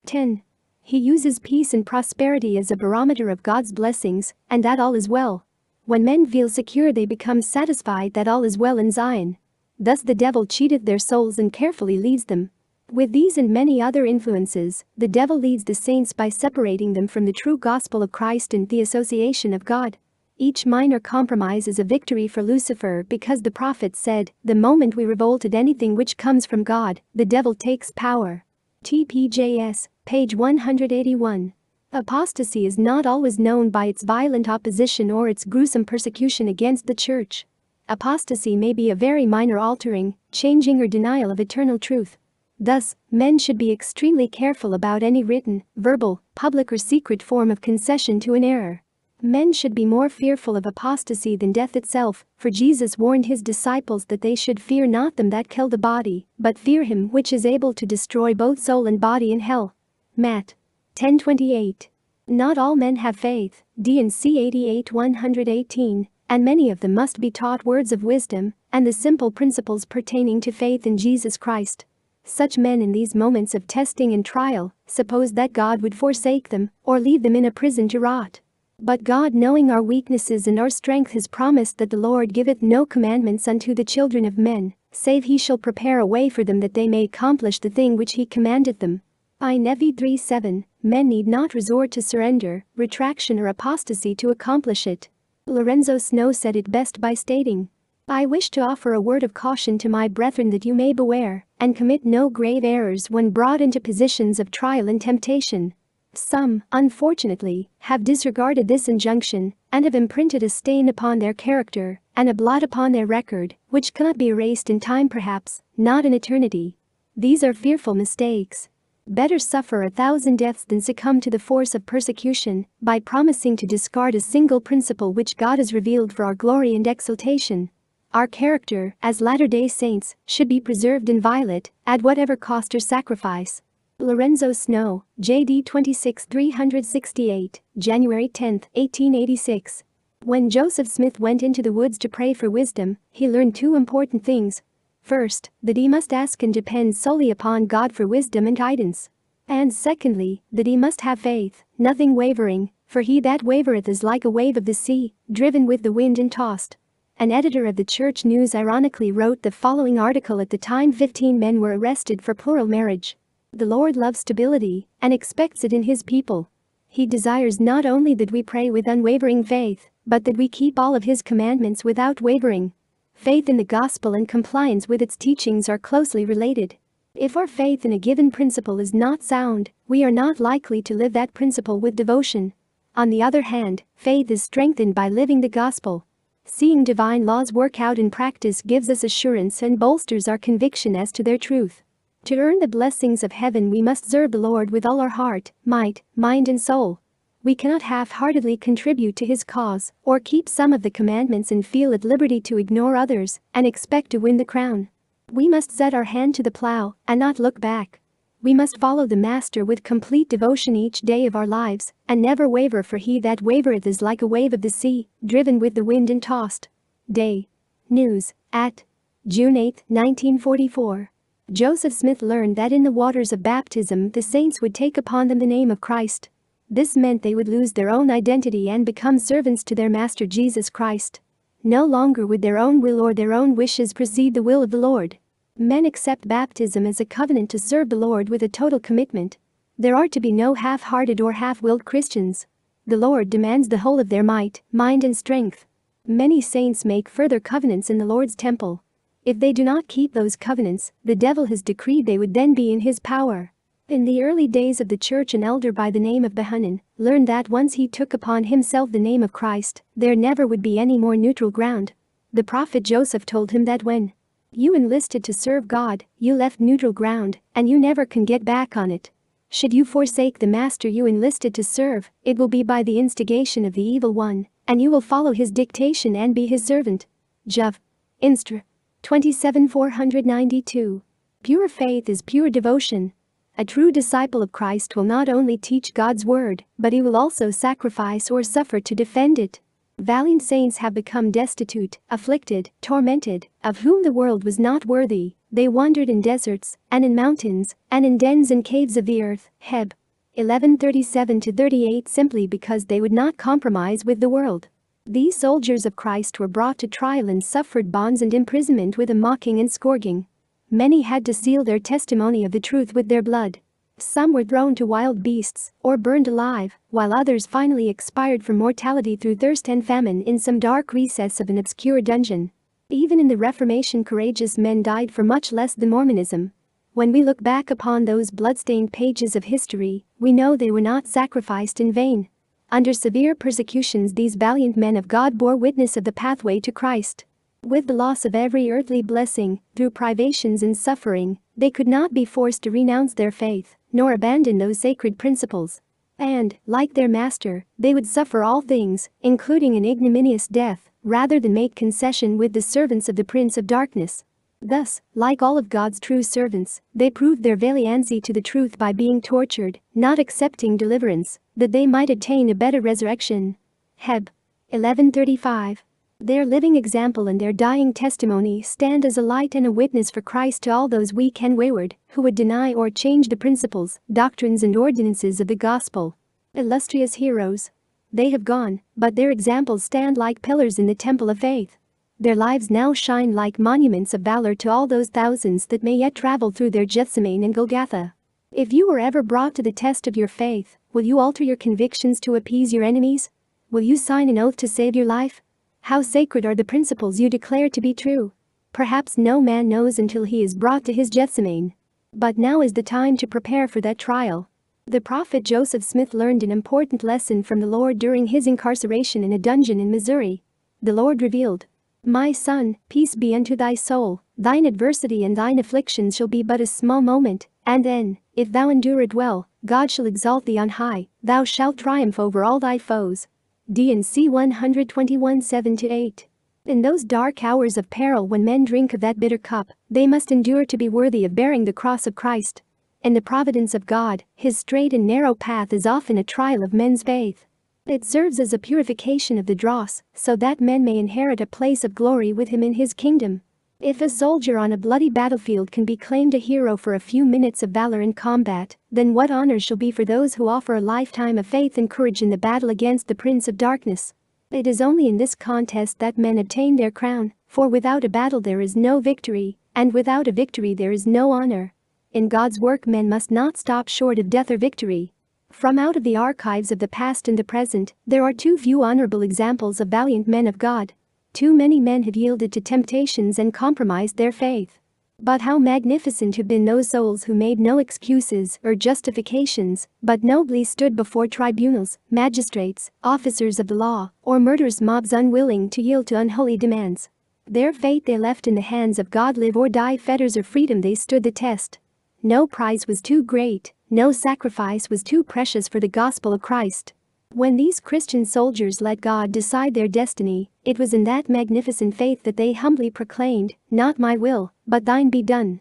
Speaker 1: 10. He uses peace and prosperity as a barometer of God's blessings, and that all is well. When men feel secure they become satisfied that all is well in Zion. Thus the devil cheateth their souls and carefully leads them. With these and many other influences, the devil leads the saints by separating them from the true gospel of Christ and the association of God. Each minor compromise is a victory for Lucifer, because the prophet said, "The moment we revolt at anything which comes from God, the devil takes power." TPJS, page 181. Apostasy is not always known by its violent opposition or its gruesome persecution against the church. Apostasy may be a very minor altering, changing or denial of eternal truth. Thus, men should be extremely careful about any written, verbal, public or secret form of concession to an error. Men should be more fearful of apostasy than death itself, for Jesus warned his disciples that they should fear not them that kill the body, but fear him which is able to destroy both soul and body in hell. Matt. 10:28. Not all men have faith, D&C 88-118, and many of them must be taught words of wisdom and the simple principles pertaining to faith in Jesus Christ. Such men in these moments of testing and trial suppose that God would forsake them or leave them in a prison to rot. But God, knowing our weaknesses and our strength, has promised that the Lord giveth no commandments unto the children of men, save he shall prepare a way for them that they may accomplish the thing which he commanded them. I Nevi 3:7, men need not resort to surrender, retraction or apostasy to accomplish it. Lorenzo Snow said it best by stating, "I wish to offer a word of caution to my brethren that you may beware and commit no grave errors when brought into positions of trial and temptation." Some, unfortunately, have disregarded this injunction and have imprinted a stain upon their character and a blot upon their record, which cannot be erased in time, perhaps not in eternity. These are fearful mistakes. Better suffer 1,000 deaths than succumb to the force of persecution by promising to discard a single principle which God has revealed for our glory and exaltation. Our character, as Latter-day Saints, should be preserved inviolate, at whatever cost or sacrifice. Lorenzo Snow, J.D. 26-368, January 10, 1886. When Joseph Smith went into the woods to pray for wisdom, he learned two important things. First, that he must ask and depend solely upon God for wisdom and guidance. And secondly, that he must have faith, nothing wavering, for he that wavereth is like a wave of the sea, driven with the wind and tossed. An editor of the Church News ironically wrote the following article at the time: 15 men were arrested for plural marriage. The Lord loves stability and expects it in his people. He desires not only that we pray with unwavering faith, but that we keep all of his commandments without wavering. Faith in the gospel and compliance with its teachings are closely related. If our faith in a given principle is not sound, we are not likely to live that principle with devotion. On the other hand, faith is strengthened by living the gospel. Seeing divine laws work out in practice gives us assurance and bolsters our conviction as to their truth. To earn the blessings of heaven we must serve the Lord with all our heart, might, mind and soul. We cannot half-heartedly contribute to His cause, or keep some of the commandments and feel at liberty to ignore others, and expect to win the crown. We must set our hand to the plow, and not look back. We must follow the Master with complete devotion each day of our lives, and never waver, for he that wavereth is like a wave of the sea, driven with the wind and tossed. Day. News, at June 8, 1944. Joseph Smith learned that in the waters of baptism the saints would take upon them the name of Christ. This meant they would lose their own identity and become servants to their Master Jesus Christ. No longer would their own will or their own wishes precede the will of the Lord. Men accept baptism as a covenant to serve the Lord with a total commitment. There are to be no half-hearted or half-willed Christians. The Lord demands the whole of their might, mind and strength. Many saints make further covenants in the Lord's temple. If they do not keep those covenants, the devil has decreed they would then be in his power. In the early days of the church, an elder by the name of Behunin learned that once he took upon himself the name of Christ, there never would be any more neutral ground. The prophet Joseph told him that when you enlisted to serve God, you left neutral ground, and you never can get back on it. Should you forsake the master you enlisted to serve, it will be by the instigation of the evil one, and you will follow his dictation and be his servant. Juv. Instra. 27:492. Pure faith is pure devotion. A true disciple of Christ will not only teach God's word, but he will also sacrifice or suffer to defend it. Valiant saints have become destitute, afflicted, tormented, of whom the world was not worthy. They wandered in deserts, and in mountains, and in dens and caves of the earth. Heb. 11:37-38, simply because they would not compromise with the world. These soldiers of Christ were brought to trial and suffered bonds and imprisonment with a mocking and scourging. Many had to seal their testimony of the truth with their blood. Some were thrown to wild beasts, or burned alive, while others finally expired from mortality through thirst and famine in some dark recess of an obscure dungeon. Even in the Reformation, courageous men died for much less than Mormonism. When we look back upon those blood-stained pages of history, we know they were not sacrificed in vain. Under severe persecutions, these valiant men of God bore witness of the pathway to Christ. With the loss of every earthly blessing, through privations and suffering, they could not be forced to renounce their faith, nor abandon those sacred principles. And, like their master, they would suffer all things, including an ignominious death, rather than make concession with the servants of the Prince of Darkness. Thus, like all of God's true servants, they proved their valiancy to the truth by being tortured, not accepting deliverance, that they might attain a better resurrection. Heb. 11:35. Their living example and their dying testimony stand as a light and a witness for Christ to all those weak and wayward, who would deny or change the principles, doctrines and ordinances of the gospel. Illustrious heroes. They have gone, but their examples stand like pillars in the temple of faith. Their lives now shine like monuments of valor to all those thousands that may yet travel through their Gethsemane and Golgotha. If you were ever brought to the test of your faith, will you alter your convictions to appease your enemies? Will you sign an oath to save your life? How sacred are the principles you declare to be true? Perhaps no man knows until he is brought to his Gethsemane. But now is the time to prepare for that trial. The prophet Joseph Smith learned an important lesson from the Lord during his incarceration in a dungeon in Missouri. The Lord revealed, "My son, peace be unto thy soul, thine adversity and thine afflictions shall be but a small moment, and then, if thou endure it well, God shall exalt thee on high, thou shalt triumph over all thy foes." D&C 121:7-8. In those dark hours of peril, when men drink of that bitter cup, they must endure to be worthy of bearing the cross of Christ. In the providence of God, his straight and narrow path is often a trial of men's faith. It serves as a purification of the dross, so that men may inherit a place of glory with him in his kingdom. If a soldier on a bloody battlefield can be claimed a hero for a few minutes of valor in combat, then what honor shall be for those who offer a lifetime of faith and courage in the battle against the Prince of Darkness? It is only in this contest that men obtain their crown, for without a battle there is no victory, and without a victory there is no honor. In God's work, men must not stop short of death or victory. From out of the archives of the past and the present, there are too few honorable examples of valiant men of God. Too many men have yielded to temptations and compromised their faith. But how magnificent have been those souls who made no excuses or justifications, but nobly stood before tribunals, magistrates, officers of the law, or murderous mobs unwilling to yield to unholy demands. Their fate they left in the hands of God. Live or die, fetters or freedom, they stood the test. No prize was too great, no sacrifice was too precious for the gospel of Christ. When these Christian soldiers let God decide their destiny, it was in that magnificent faith that they humbly proclaimed, "Not my will, but thine be done."